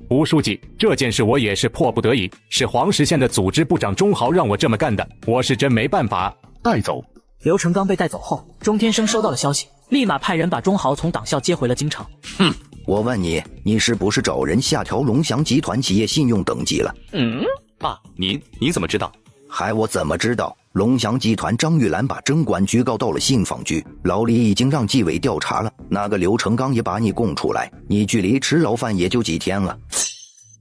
吴书记，这件事我也是迫不得已，是黄石县的组织部长钟豪让我这么干的，我是真没办法。带走。刘成刚被带走后，钟天生收到了消息，立马派人把钟豪从党校接回了京城。我问你，你是不是找人下调龙翔集团企业信用等级了？爸，您怎么知道？还我怎么知道？龙翔集团张玉兰把征管局告到了信访局，老李已经让纪委调查了，那个刘成刚也把你供出来，你距离吃牢饭也就几天了。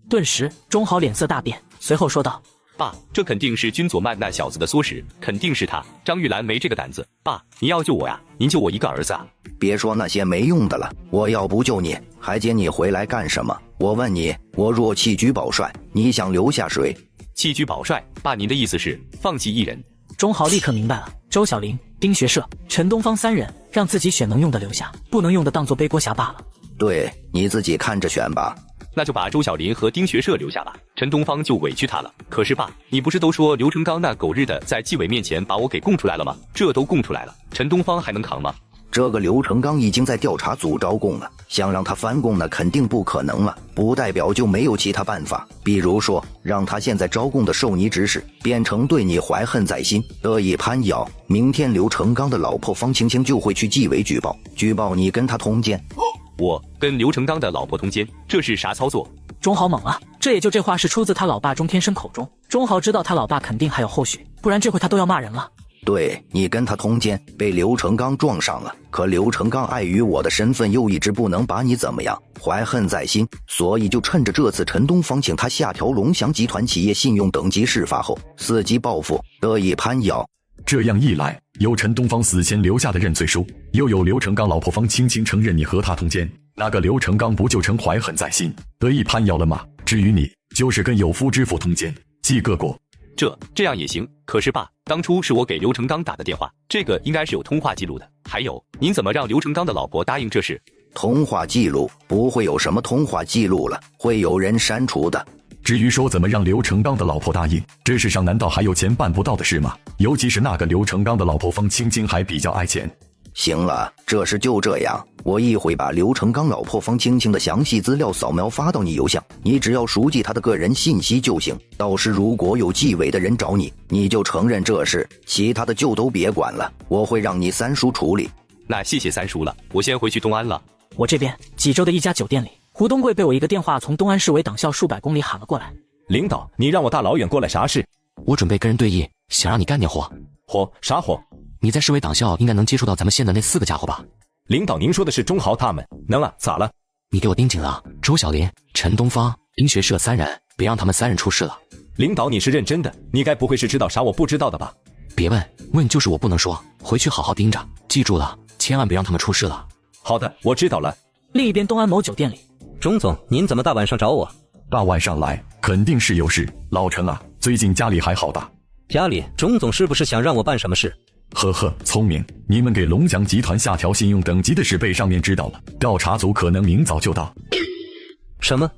顿时，钟豪脸色大变，随后说道：爸，这肯定是君佐曼那小子的唆使，肯定是他。张玉兰没这个胆子。爸，您要救我呀，您救我一个儿子啊。别说那些没用的了，我要不救你，还接你回来干什么？我问你，我若弃车保帅，你想留下谁？弃车保帅，爸，您的意思是放弃一人？钟豪立刻明白了，周小林、丁学社、陈东方3人，让自己选能用的留下，不能用的当作背锅侠罢了。对，你自己看着选吧。那就把周小林和丁学社留下吧，陈东方就委屈他了。可是爸，你不是都说刘成刚那狗日的在纪委面前把我给供出来了吗？这都供出来了，陈东方还能扛吗？这个刘成刚已经在调查组招供了，想让他翻供那肯定不可能了，不代表就没有其他办法，比如说让他现在招供的受你指使变成对你怀恨在心，得以攀咬。明天刘成刚的老婆方青青就会去纪委举报你跟他通奸。我跟刘成刚的老婆通奸，这是啥操作？钟豪猛啊！这话是出自他老爸钟天生口中。钟豪知道他老爸肯定还有后续，不然这回他都要骂人了。对，你跟他通奸，被刘成刚撞上了，可刘成刚碍于我的身份，又一直不能把你怎么样，怀恨在心，所以就趁着这次陈东方请他下调龙翔集团企业信用等级事发后，伺机报复，得以攀咬。这样一来，有陈东方死前留下的认罪书，又有刘成刚老婆方青青承认你和他通奸，那个刘成刚不就成怀恨在心，得以攀咬了吗？至于你，就是跟有夫之妇通奸，记个过。这样也行，可是爸，当初是我给刘成刚打的电话，这个应该是有通话记录的。还有，您怎么让刘成刚的老婆答应这事？通话记录不会有什么通话记录了，会有人删除的。至于说怎么让刘成刚的老婆答应，这世上难道还有钱办不到的事吗？尤其是那个刘成刚的老婆方青青还比较爱钱。行了，这事就这样，我一会把刘成刚老婆方青青的详细资料扫描发到你邮箱，你只要熟记他的个人信息就行。到时如果有纪委的人找你，你就承认这事，其他的就都别管了，我会让你三叔处理。那谢谢三叔了，我先回去东安了。我这边济州的一家酒店里，胡东贵被我一个电话从东安市委党校数百公里喊了过来。领导，你让我大老远过来啥事？我准备跟人对弈，想让你干点活。活？啥活？你在市委党校应该能接触到咱们县的那4个家伙吧？领导，您说的是钟豪他们？能啊，咋了？你给我盯紧了，周小林、陈东方、丁学社3人，别让他们3人出事了。领导，你是认真的？你该不会是知道啥我不知道的吧？别问，问就是我不能说，回去好好盯着，记住了，千万别让他们出事了。好的，我知道了。另一边东安某酒店里，钟总，您怎么大晚上找我？大晚上来，肯定是有事。老陈啊，最近家里还好吧？家里，钟总是不是想让我办什么事？呵呵，聪明！你们给龙江集团下调信用等级的事被上面知道了，调查组可能明早就到。什么？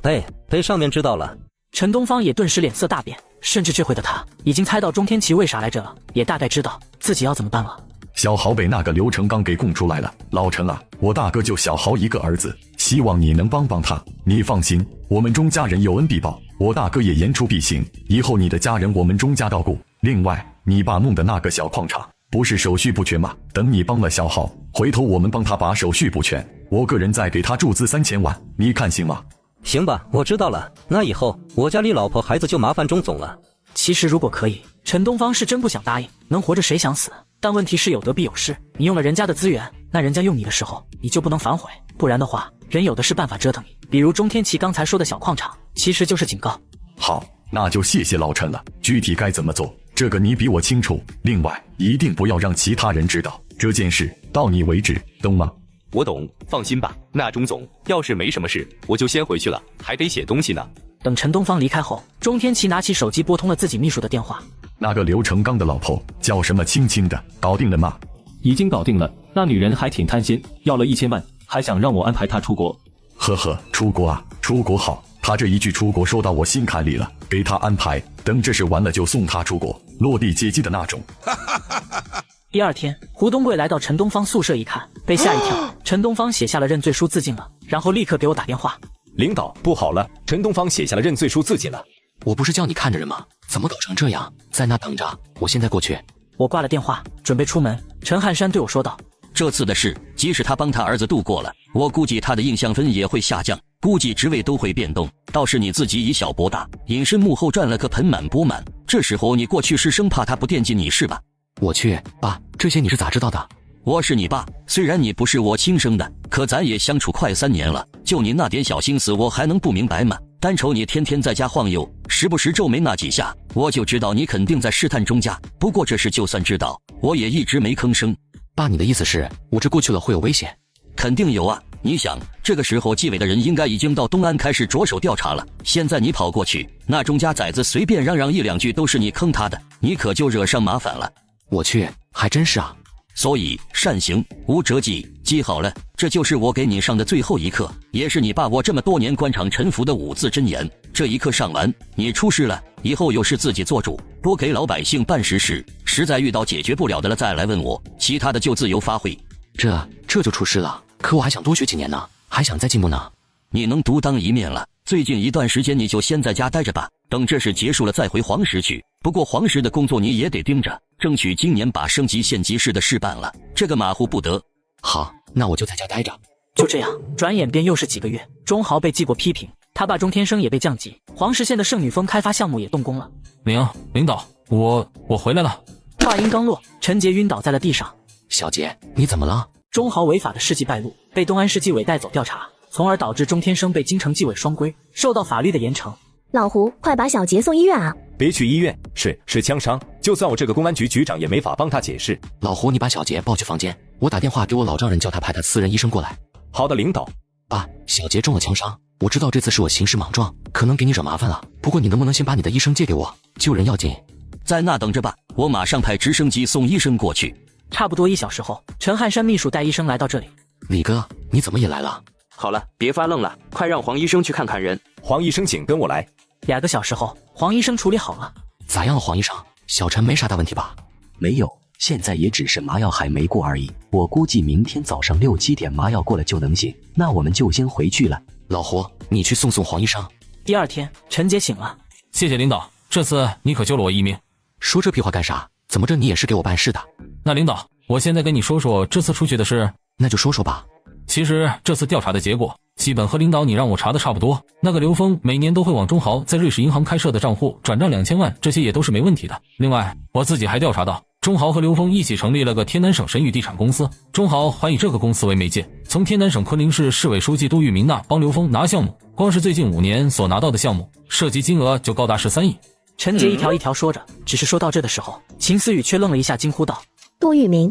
被上面知道了？陈东方也顿时脸色大变，甚至这回的他已经猜到钟天琪为啥来这了，也大概知道自己要怎么办了。小豪被那个刘成刚给供出来了。老陈啊，我大哥就小豪一个儿子，希望你能帮帮他。你放心，我们钟家人有恩必报，我大哥也言出必行，以后你的家人我们钟家照顾。另外，你爸弄的那个小矿场不是手续不全吗？等你帮了小豪，回头我们帮他把手续补全，我个人再给他注资3000万，你看行吗？行吧，我知道了。那以后我家里老婆孩子就麻烦钟总了。其实如果可以，陈东方是真不想答应，能活着谁想死？但问题是有得必有失，你用了人家的资源，那人家用你的时候，你就不能反悔，不然的话，人有的是办法折腾你。比如钟天琪刚才说的小矿场，其实就是警告。好，那就谢谢老陈了。具体该怎么做，这个你比我清楚。另外，一定不要让其他人知道这件事，到你为止，懂吗？我懂，放心吧。那钟总，要是没什么事，我就先回去了，还得写东西呢。等陈东方离开后，钟天琪拿起手机拨通了自己秘书的电话。那个刘成刚的老婆叫什么青青的，搞定了吗？已经搞定了，那女人还挺贪心，要了1000万，还想让我安排她出国。呵呵，出国啊，出国好。他这一句出国说到我心坎里了，给他安排，等这事完了就送他出国，落地接机的那种。第二天，胡东贵来到陈东方宿舍一看，被吓一跳。陈东方写下了认罪书自尽了，然后立刻给我打电话。领导，不好了，陈东方写下了认罪书自尽了。我不是叫你看着人吗？怎么搞成这样？在那等着，我现在过去。我挂了电话，准备出门。陈汉山对我说道：这次的事，即使他帮他儿子度过了，我估计他的印象分也会下降，估计职位都会变动。倒是你自己以小博大，隐身幕后赚了个盆满钵满，这时候你过去是生怕他不惦记你是吧？我去，爸，这些你是咋知道的？我是你爸，虽然你不是我亲生的，可咱也相处快3年了，就你那点小心思，我还能不明白吗？单瞅你天天在家晃悠，时不时皱眉那几下，我就知道你肯定在试探钟家。不过这事就算知道，我也一直没吭声。爸，你的意思是我这过去了会有危险？肯定有啊！你想，这个时候纪委的人应该已经到东安开始着手调查了。现在你跑过去，那钟家崽子随便嚷嚷1、2句都是你坑他的，你可就惹上麻烦了。我去，还真是啊！所以善行无辙迹，记好了，这就是我给你上的最后一课，也是你爸我这么多年官场沉浮的5字真言。这一课上完，你出事了，以后有事自己做主，多给老百姓办实事，实在遇到解决不了的了再来问我，其他的就自由发挥。这就出事了，可我还想多学几年呢，还想再进步呢。你能独当一面了，最近一段时间你就先在家待着吧，等这事结束了再回黄石去。不过黄石的工作你也得盯着，争取今年把升级县级市的事办了，这个马虎不得。好，那我就在家待着。就这样，转眼便又是几个月。钟豪被记过批评，他爸钟天生也被降级，黄石县的圣女峰开发项目也动工了。领导，我回来了。话音刚落，陈杰晕倒在了地上。小杰，你怎么了？钟豪违法的事迹败露，被东安市纪委带走调查，从而导致钟天生被京城纪委双规，受到法律的严惩。老胡，快把小杰送医院啊！别去医院，是枪伤，就算我这个公安局局长也没法帮他解释。老胡，你把小杰抱去房间，我打电话给我老丈人，叫他派他私人医生过来。好的，领导。爸，小杰中了枪伤，我知道这次是我行事莽撞，可能给你惹麻烦了，不过你能不能先把你的医生借给我，救人要紧。在那等着吧，我马上派直升机送医生过去。差不多1小时后，陈汉山秘书带医生来到这里。李哥，你怎么也来了？好了，别发愣了，快让黄医生去看看人。黄医生，请跟我来。2个小时后，黄医生处理好了。咋样了，黄医生？小陈没啥大问题吧？没有，现在也只是麻药还没过而已。我估计明天早上6、7点麻药过了就能醒。那我们就先回去了。老胡，你去送黄医生。第二天，陈杰醒了。谢谢领导，这次你可救了我一命。说这屁话干啥？怎么着你也是给我办事的？那领导，我现在跟你说说这次出去的事。那就说说吧。其实这次调查的结果基本和领导你让我查的差不多。那个刘峰每年都会往中豪在瑞士银行开设的账户转账2000万，这些也都是没问题的。另外我自己还调查到，中豪和刘峰一起成立了个天南省神宇地产公司，中豪还以这个公司为媒介，从天南省昆明市市委书记杜玉明那帮刘峰拿项目，光是最近5年所拿到的项目涉及金额就高达13亿。陈杰一条一条说着，只是说到这的时候，秦思雨却愣了一下，惊呼道：杜玉明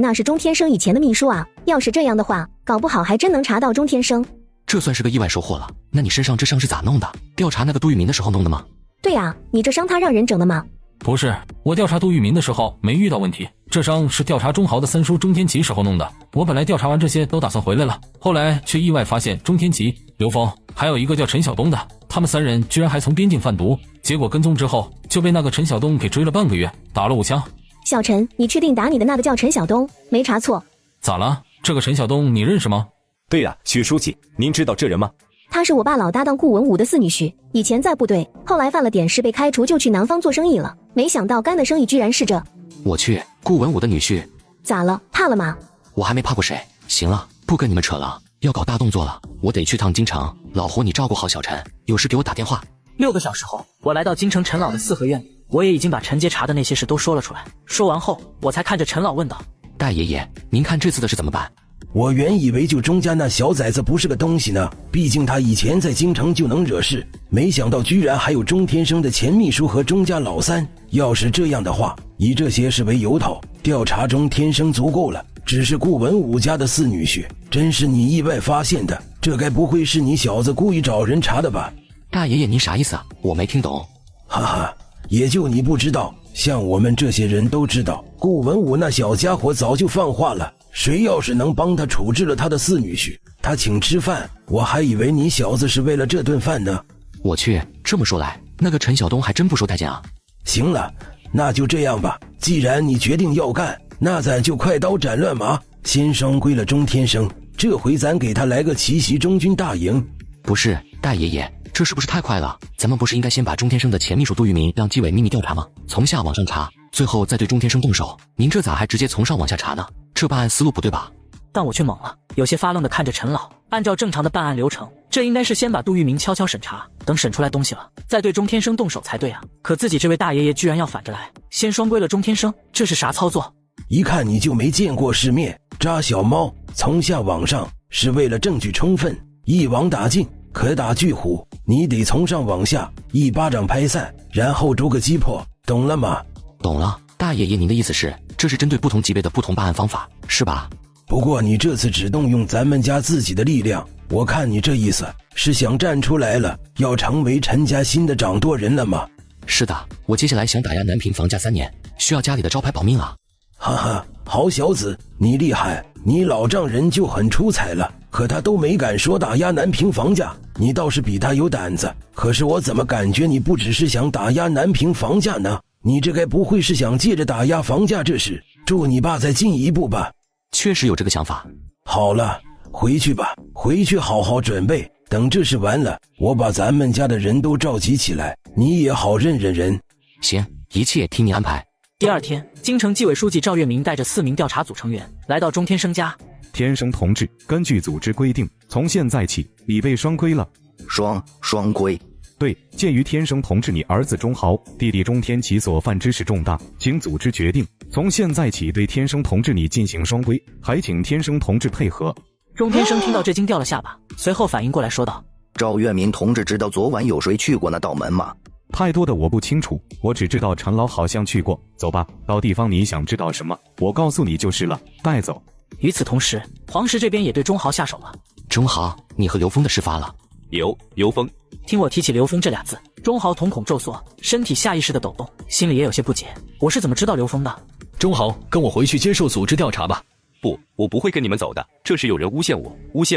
那是钟天生以前的秘书啊，要是这样的话，搞不好还真能查到钟天生。这算是个意外收获了。那你身上这伤是咋弄的？调查那个杜玉明的时候弄的吗？对啊，你这伤他让人整的吗？不是，我调查杜玉明的时候没遇到问题，这伤是调查中豪的三叔钟天奇时候弄的。我本来调查完这些都打算回来了，后来却意外发现钟天奇、刘峰还有一个叫陈晓东的，他们3人居然还从边境贩毒，结果跟踪之后就被那个陈晓东给追了半个月，打了5枪。小陈，你确定打你的那个叫陈晓东？没查错？咋了？这个陈晓东你认识吗？对呀，徐书记，您知道这人吗？他是我爸老搭档顾文武的4女婿，以前在部队，后来犯了点事被开除，就去南方做生意了。没想到干的生意居然是这。我去，顾文武的女婿。咋了？怕了吗？我还没怕过谁。行了，不跟你们扯了，要搞大动作了，我得去趟京城。老胡，你照顾好小陈，有事给我打电话。6个小时后，我来到京城陈老的4合院里，我也已经把陈杰查的那些事都说了出来。说完后，我才看着陈老问道：大爷爷，您看这次的事怎么办？我原以为就钟家那小崽子不是个东西呢，毕竟他以前在京城就能惹事，没想到居然还有钟天生的前秘书和钟家老三。要是这样的话，以这些事为由头调查钟天生足够了。只是顾文武家的4女婿，真是你意外发现的，这该不会是你小子故意找人查的吧？大爷爷您啥意思啊？我没听懂。哈哈，也就你不知道，像我们这些人都知道，顾文武那小家伙早就放话了，谁要是能帮他处置了他的4女婿，他请吃饭，我还以为你小子是为了这顿饭呢。我去，这么说来，那个陈晓东还真不收待见啊。行了，那就这样吧，既然你决定要干，那咱就快刀斩乱麻，先双规了钟天生，这回咱给他来个奇袭中军大营。不是，大爷爷，这是不是太快了？咱们不是应该先把钟天生的前秘书杜玉明让纪委秘密调查吗？从下往上查，最后再对钟天生动手。您这咋还直接从上往下查呢？这办案思路不对吧？但我却懵了，有些发愣的看着陈老。按照正常的办案流程，这应该是先把杜玉明悄悄审查，等审出来东西了，再对钟天生动手才对啊。可自己这位大爷爷居然要反着来，先双规了钟天生，这是啥操作？一看你就没见过世面，扎小猫从下往上是为了证据充分，一网打尽可打巨虎，你得从上往下一巴掌拍散，然后逐个击破，懂了吗？懂了，大爷爷您的意思是，这是针对不同级别的不同办案方法，是吧？不过你这次只动用咱们家自己的力量，我看你这意思是想站出来了，要成为陈家新的掌舵人了吗？是的，我接下来想打压南平房价3年，需要家里的招牌保命啊。哈哈，好小子，你厉害，你老丈人就很出彩了，可他都没敢说打压南平房价，你倒是比他有胆子。可是我怎么感觉你不只是想打压南平房价呢？你这该不会是想借着打压房价这事助你爸再进一步吧？确实有这个想法。好了，回去吧，回去好好准备，等这事完了，我把咱们家的人都召集起来，你也好认认人。行，一切听你安排。第二天，京城纪委书记赵月明带着4名调查组成员来到钟天生家。天生同志，根据组织规定，从现在起你被双规了。双规？对，鉴于天生同志你儿子钟豪、弟弟钟天奇所犯之事重大，请组织决定，从现在起对天生同志你进行双规，还请天生同志配合。钟天生听到这惊掉了下巴，随后反应过来说道：赵月明同志知道昨晚有谁去过那道门吗？太多的我不清楚，我只知道陈老好像去过。走吧，到地方你想知道什么，我告诉你就是了，带走。与此同时，黄石这边也对钟豪下手了。钟豪，你和刘峰的事发了。刘峰。听我提起刘峰这俩字，钟豪瞳孔骤缩，身体下意识的抖动，心里也有些不解，我是怎么知道刘峰的？钟豪，跟我回去接受组织调查吧。不，我不会跟你们走的，这是有人诬陷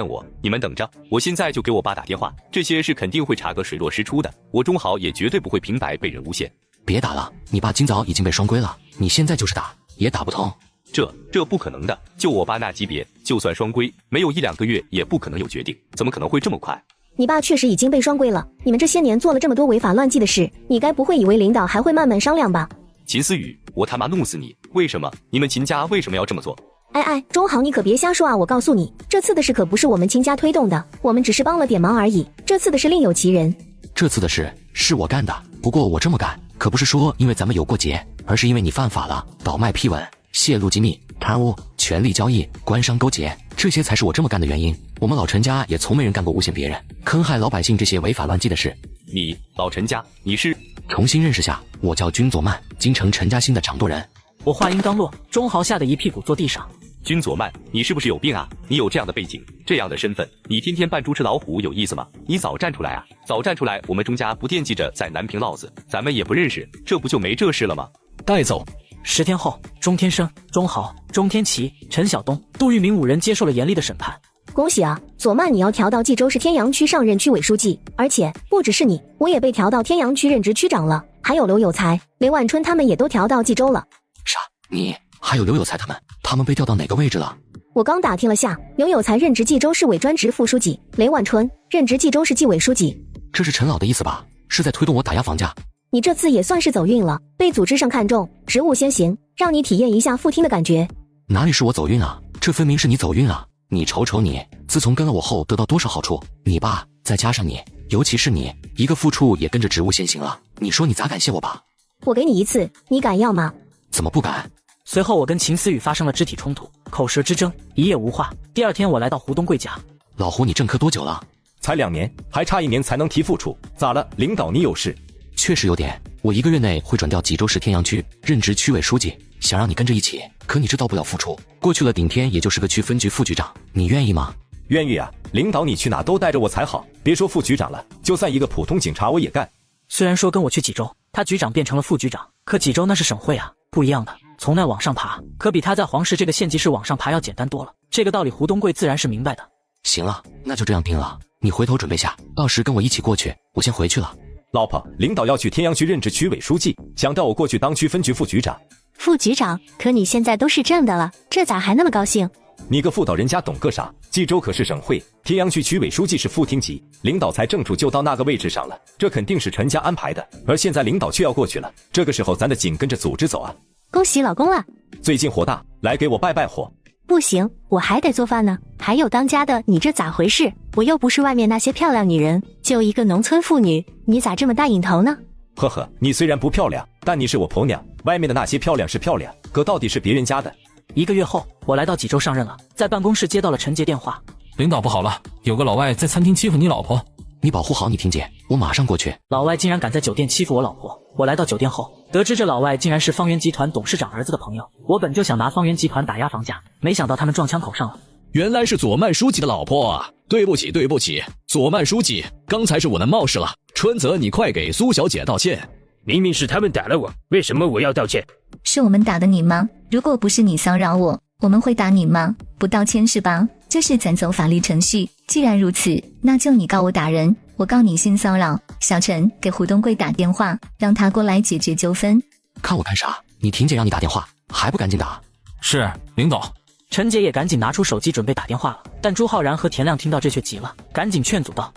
我，你们等着，我现在就给我爸打电话，这些事肯定会查个水落石出的，我钟豪也绝对不会平白被人诬陷。别打了，你爸今早已经被双规了，你现在就是打。也打不通。这不可能的，就我爸那级别，就算双规，没有1-2个月也不可能有决定，怎么可能会这么快？你爸确实已经被双规了，你们这些年做了这么多违法乱纪的事，你该不会以为领导还会慢慢商量吧？秦思雨，我他妈弄死你！为什么？你们秦家为什么要这么做？哎，钟豪，你可别瞎说啊！我告诉你，这次的事可不是我们秦家推动的，我们只是帮了点忙而已。这次的事另有其人。这次的事是我干的，不过我这么干可不是说因为咱们有过节，而是因为你犯法了，倒卖批文、泄露机密、贪污、权力交易、官商勾结，这些才是我这么干的原因。我们老陈家也从没人干过诬陷别人、坑害老百姓这些违法乱纪的事。你老陈家，你是？重新认识下，我叫君佐曼，京城陈家兴的掌舵人。我话音刚落，钟豪吓得一屁股坐地上。君佐曼，你是不是有病啊？你有这样的背景，这样的身份，你天天扮猪吃老虎有意思吗？你早站出来啊！早站出来，我们钟家不惦记着在南平落子，咱们也不认识，这不就没这事了吗？带走。10天后，钟天生、钟豪、钟天琪、陈晓东、杜聿明5人接受了严厉的审判。恭喜啊，佐曼，你要调到冀州市天阳区上任区委书记，而且不只是你，我也被调到天阳区任职区长了，还有刘有才、雷万春他们也都调到冀州了。啥？你还有刘有才他们被调到哪个位置了？我刚打听了下，刘有才任职冀州市委专职副书记，雷万春任职冀州市纪委书记。这是陈老的意思吧？是在推动我打压房价？你这次也算是走运了，被组织上看中，职务先行，让你体验一下副厅的感觉。哪里是我走运啊？这分明是你走运啊！你瞅瞅你，自从跟了我后得到多少好处？你爸再加上你，尤其是你，一个副处也跟着职务先行了。你说你咋感谢我吧？我给你一次，你敢要吗？怎么不敢？随后我跟秦思雨发生了肢体冲突，口舌之争，一夜无话。第2天我来到胡东贵家。老胡，你正科多久了？才2年，还差1年才能提副处。咋了？领导你有事？确实有点，我1个月内会转调济州市天阳区，任职区委书记，想让你跟着一起，可你这到不了副处，过去了顶天也就是个区分局副局长，你愿意吗？愿意啊，领导你去哪都带着我才好，别说副局长了，就算一个普通警察我也干。虽然说跟我去济州，他局长变成了副局长，可济州那是省会啊，不一样的，从那往上爬，可比他在黄石这个县级市往上爬要简单多了。这个道理胡东贵自然是明白的。行了，那就这样定了，你回头准备下，到时跟我一起过去，我先回去了。老婆，领导要去天阳区任职区委书记，想调我过去当区分局副局长。副局长？可你现在都是正的了，这咋还那么高兴？你个妇道人家懂个啥？冀州可是省会，天阳区区委书记是副厅级，领导才正处就到那个位置上了，这肯定是陈家安排的。而现在领导却要过去了，这个时候咱得紧跟着组织走啊！恭喜老公了！最近火大，来给我拜拜火。不行，我还得做饭呢。还有当家的，你这咋回事？我又不是外面那些漂亮女人，就一个农村妇女，你咋这么大瘾头呢？呵呵，你虽然不漂亮，但你是我婆娘，外面的那些漂亮是漂亮，可到底是别人家的。1个月后，我来到济州上任了，在办公室接到了陈杰电话。领导不好了，有个老外在餐厅欺负你老婆。你保护好你婷姐，我马上过去。老外竟然敢在酒店欺负我老婆！我来到酒店后，得知这老外竟然是方圆集团董事长儿子的朋友。我本就想拿方圆集团打压房价，没想到他们撞枪口上了。原来是左曼书记的老婆啊！对不起，左曼书记，刚才是我的冒失了。春泽，你快给苏小姐道歉。明明是他们打了我，为什么我要道歉？是我们打的你吗？如果不是你骚扰我，我们会打你吗？不道歉是吧？这是咱走法律程序。既然如此，那就你告我打人，我告你性骚扰。小陈，给胡东贵打电话，让他过来解决纠纷。看我干啥？你婷姐让你打电话，还不赶紧打？是，领导。陈杰也赶紧拿出手机准备打电话了，但朱浩然和田亮听到这却急了，赶紧劝阻道：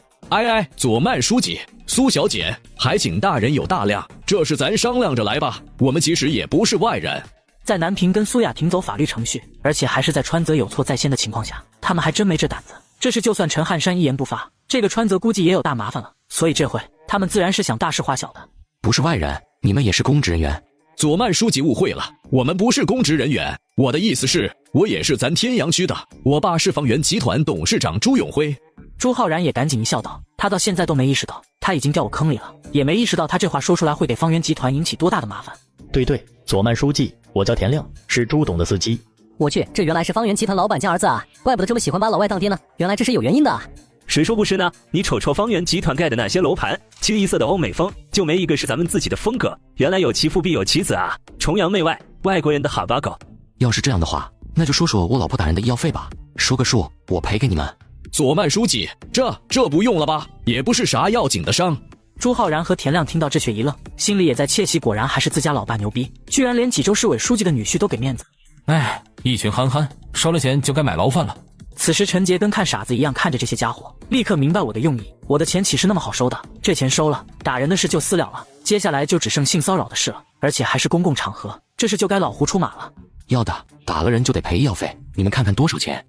左曼书记，苏小姐，还请大人有大量，这事咱商量着来吧，我们其实也不是外人。在南平跟苏雅婷走法律程序，而且还是在川泽有错在先的情况下，他们还真没这胆子。这事就算陈汉山一言不发，这个川泽估计也有大麻烦了。所以这回他们自然是想大事化小的。不是外人，你们也是公职人员。左曼书记误会了，我们不是公职人员，我的意思是，我也是咱天阳区的，我爸是方圆集团董事长朱永辉。朱浩然也赶紧一笑道，他到现在都没意识到他已经掉我坑里了，也没意识到他这话说出来会给方圆集团引起多大的麻烦。对，左曼书记，我叫田亮，是朱董的司机。我去，这原来是方圆集团老板家儿子啊，怪不得这么喜欢把老外当爹呢，原来这是有原因的啊。谁说不是呢？你瞅瞅方圆集团盖的那些楼盘，清一色的欧美风，就没一个是咱们自己的风格。原来有其父必有其子啊，崇洋媚外，外国人的哈巴狗。要是这样的话，那就说说我老婆打人的医药费吧，说个数，我赔给你们。左曼书记，这不用了吧？也不是啥要紧的伤。朱浩然和田亮听到这却一愣，心里也在窃喜，果然还是自家老爸牛逼，居然连济州市委书记的女婿都给面子。哎，一群憨憨，收了钱就该买牢饭了。此时陈杰跟看傻子一样看着这些家伙，立刻明白我的用意。我的钱岂是那么好收的？这钱收了，打人的事就私了了，接下来就只剩性骚扰的事了，而且还是公共场合，这事就该老胡出马了。要的，打了人就得赔医药费，你们看看多少钱？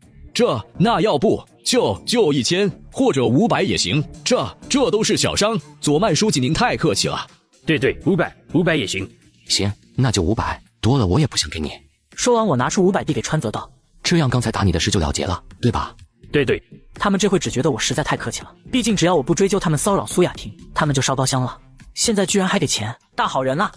那要不就1000或者500也行，这都是小伤。左曼书记您太客气了。对，500也行。行，那就500，多了我也不想给你。说完，我拿出500递给川泽道，这样刚才打你的事就了结了，对吧？对，他们这会只觉得我实在太客气了，毕竟只要我不追究他们骚扰苏雅婷，他们就烧高香了。现在居然还给钱，大好人了。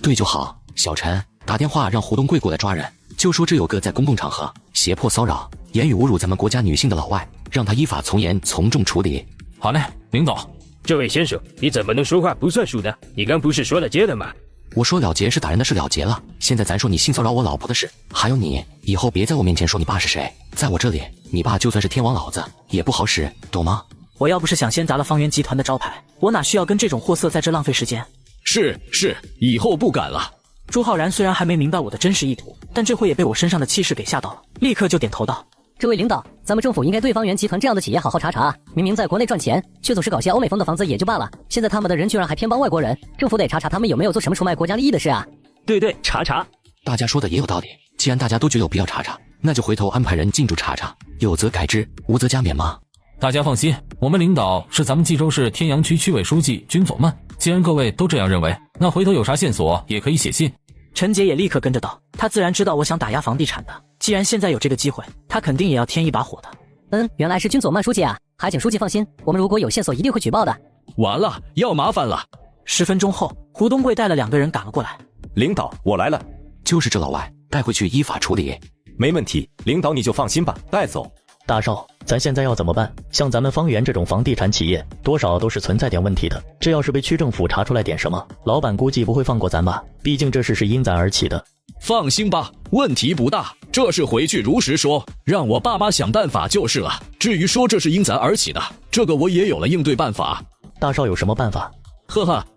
对就好。小陈，打电话让胡东贵过来抓人，就说这有个在公共场合胁迫骚扰、言语侮辱咱们国家女性的老外，让他依法从严从重处理。好嘞，领导。这位先生，你怎么能说话不算数呢？你刚不是说了结了吗？我说了结是打人的事了结了，现在咱说你性骚扰我老婆的事，还有你以后别在我面前说你爸是谁，在我这里你爸就算是天王老子也不好使，懂吗？我要不是想先砸了方圆集团的招牌，我哪需要跟这种货色在这浪费时间？是，以后不敢了。朱浩然虽然还没明白我的真实意图，但这回也被我身上的气势给吓到了，立刻就点头道：这位领导，咱们政府应该对方圆集团这样的企业好好查查，明明在国内赚钱，却总是搞些欧美风的房子也就罢了，现在他们的人居然还偏帮外国人，政府得查查他们有没有做什么出卖国家利益的事啊。对，查。大家说的也有道理，既然大家都觉得有必要查查，那就回头安排人进驻查查，有则改之，无则加勉嘛。大家放心，我们领导是咱们冀州市天阳区区委书记君佐曼，既然各位都这样认为，那回头有啥线索也可以写信。陈杰也立刻跟着道，他自然知道我想打压房地产的，既然现在有这个机会，他肯定也要添一把火的。原来是君佐曼书记啊，还请书记放心，我们如果有线索一定会举报的。完了，要麻烦了。10分钟后，胡东贵带了2个人赶了过来。领导，我来了。就是这老外，带回去依法处理。没问题，领导你就放心吧，带走。大少，咱现在要怎么办？像咱们方圆这种房地产企业，多少都是存在点问题的。这要是被区政府查出来点什么，老板估计不会放过咱吧？毕竟这事是因咱而起的。放心吧，问题不大。这事回去如实说，让我爸妈想办法就是了。至于说这是因咱而起的，这个我也有了应对办法。大少有什么办法？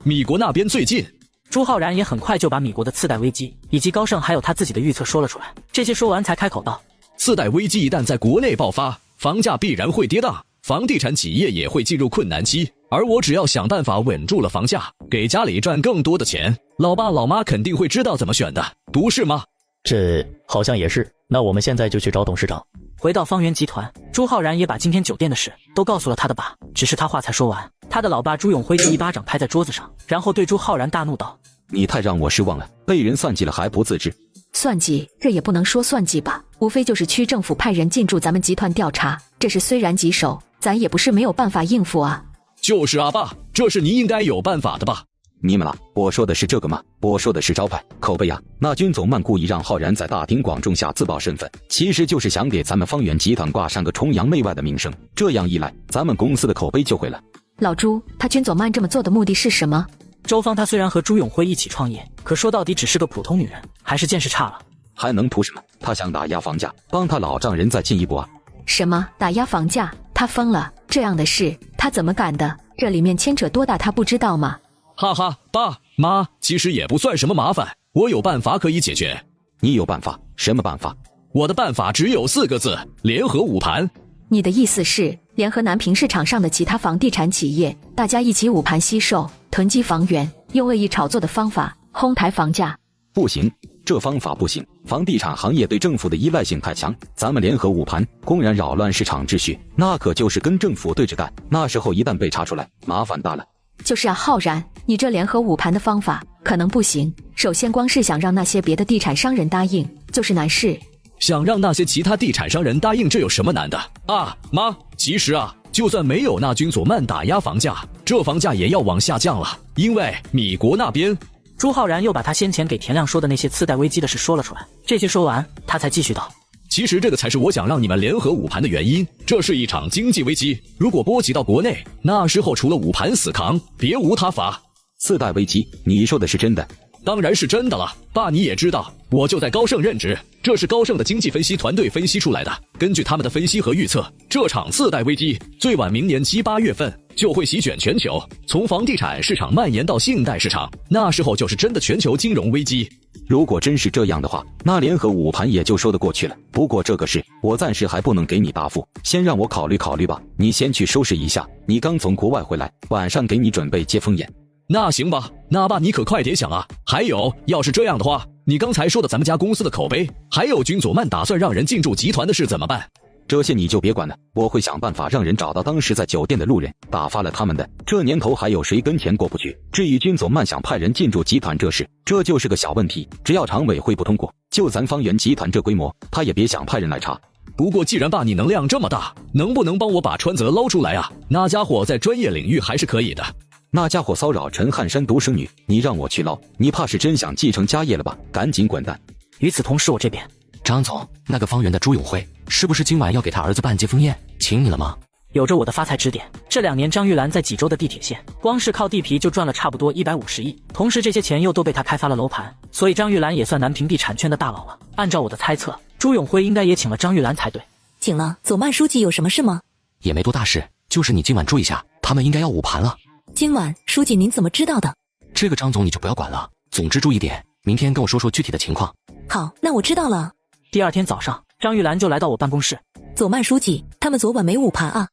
米国那边最近。朱浩然也很快就把米国的次贷危机以及高盛还有他自己的预测说了出来。这些说完才开口道：次贷危机一旦在国内爆发，房价必然会跌宕，房地产企业也会进入困难期。而我只要想办法稳住了房价，给家里赚更多的钱，老爸老妈肯定会知道怎么选的，不是吗？这好像也是。那我们现在就去找董事长。回到方圆集团，朱浩然也把今天酒店的事都告诉了他的爸，只是他话才说完，他的老爸朱永辉就一巴掌拍在桌子上，然后对朱浩然大怒道：你太让我失望了，被人算计了还不自知。算计？这也不能说算计吧，无非就是区政府派人进驻咱们集团调查，这事虽然棘手，咱也不是没有办法应付啊。就是啊爸，这是你应该有办法的吧？你们啦，我说的是这个吗？我说的是招牌口碑啊。那君总曼故意让浩然在大庭广众下自曝身份，其实就是想给咱们方圆集团挂上个崇洋媚外的名声，这样一来，咱们公司的口碑就毁了。老朱，他君总曼这么做的目的是什么？周芳她虽然和朱永辉一起创业，可说到底只是个普通女人，还是见识差了。还能图什么？他想打压房价，帮他老丈人再进一步啊。什么打压房价？他疯了！这样的事他怎么敢的？这里面牵扯多大他不知道吗？哈哈，爸妈，其实也不算什么麻烦，我有办法可以解决。你有办法？什么办法？我的办法只有4个字：联合捂盘。你的意思是联合南平市场上的其他房地产企业，大家一起捂盘吸售，囤积房源，用恶意炒作的方法哄抬房价？不行，这方法不行。房地产行业对政府的依赖性太强，咱们联合捂盘，公然扰乱市场秩序，那可就是跟政府对着干。那时候一旦被查出来，麻烦大了。就是啊，浩然，你这联合捂盘的方法可能不行。首先，光是想让那些别的地产商人答应，就是难事。想让那些其他地产商人答应，这有什么难的啊？妈，其实啊，就算没有那君佐曼打压房价，这房价也要往下降了，因为米国那边。朱浩然又把他先前给田亮说的那些次贷危机的事说了出来。这些说完，他才继续道：其实这个才是我想让你们联合捂盘的原因。这是一场经济危机，如果波及到国内，那时候除了捂盘死扛，别无他法。次贷危机，你说的是真的？当然是真的了，爸你也知道，我就在高盛任职，这是高盛的经济分析团队分析出来的。根据他们的分析和预测，这场次贷危机最晚明年7、8月份就会席卷全球，从房地产市场蔓延到信贷市场，那时候就是真的全球金融危机。如果真是这样的话，那联合捂盘也就说得过去了。不过这个事我暂时还不能给你答复，先让我考虑考虑吧。你先去收拾一下，你刚从国外回来，晚上给你准备接风宴。那行吧，那爸你可快点想啊！还有，要是这样的话，你刚才说的咱们家公司的口碑，还有君佐曼打算让人进驻集团的事怎么办？这些你就别管了，我会想办法让人找到当时在酒店的路人，打发了他们的。这年头还有谁跟钱过不去？至于君佐曼想派人进驻集团这事，这就是个小问题，只要常委会不通过，就咱方圆集团这规模，他也别想派人来查。不过既然爸你能量这么大，能不能帮我把川泽捞出来啊？那家伙在专业领域还是可以的。那家伙骚扰陈汉山独生女，你让我去捞，你怕是真想继承家业了吧？赶紧滚蛋！与此同时，我这边，张总，那个方圆的朱永辉是不是今晚要给他儿子办接风宴？请你了吗？有着我的发财指点，这2年张玉兰在济州的地铁线，光是靠地皮就赚了差不多150亿，同时这些钱又都被他开发了楼盘，所以张玉兰也算南平地产圈的大佬了。按照我的猜测，朱永辉应该也请了张玉兰才对。请了，左曼书记有什么事吗？也没多大事，就是你今晚注意下，他们应该要捂盘了。今晚，书记您怎么知道的？这个张总你就不要管了，总之注意点，明天跟我说说具体的情况。好，那我知道了。第2天早上，张玉兰就来到我办公室。左曼书记，他们昨晚没捂盘啊？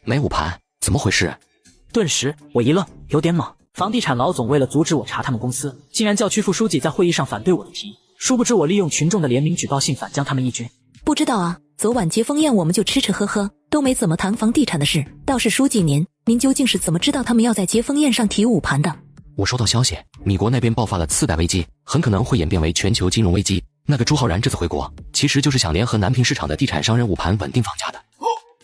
没捂盘？怎么回事？顿时我一愣，有点懵。房地产老总为了阻止我查他们公司，竟然叫区副书记在会议上反对我的提议。殊不知我利用群众的联名举报信反将他们一军。不知道啊，昨晚接风宴我们就吃吃喝喝，都没怎么谈房地产的事。倒是书记您究竟是怎么知道他们要在接风宴上提捂盘的？我收到消息，米国那边爆发了次贷危机，很可能会演变为全球金融危机。那个朱浩然这次回国，其实就是想联合南平市场的地产商人捂盘稳定房价的。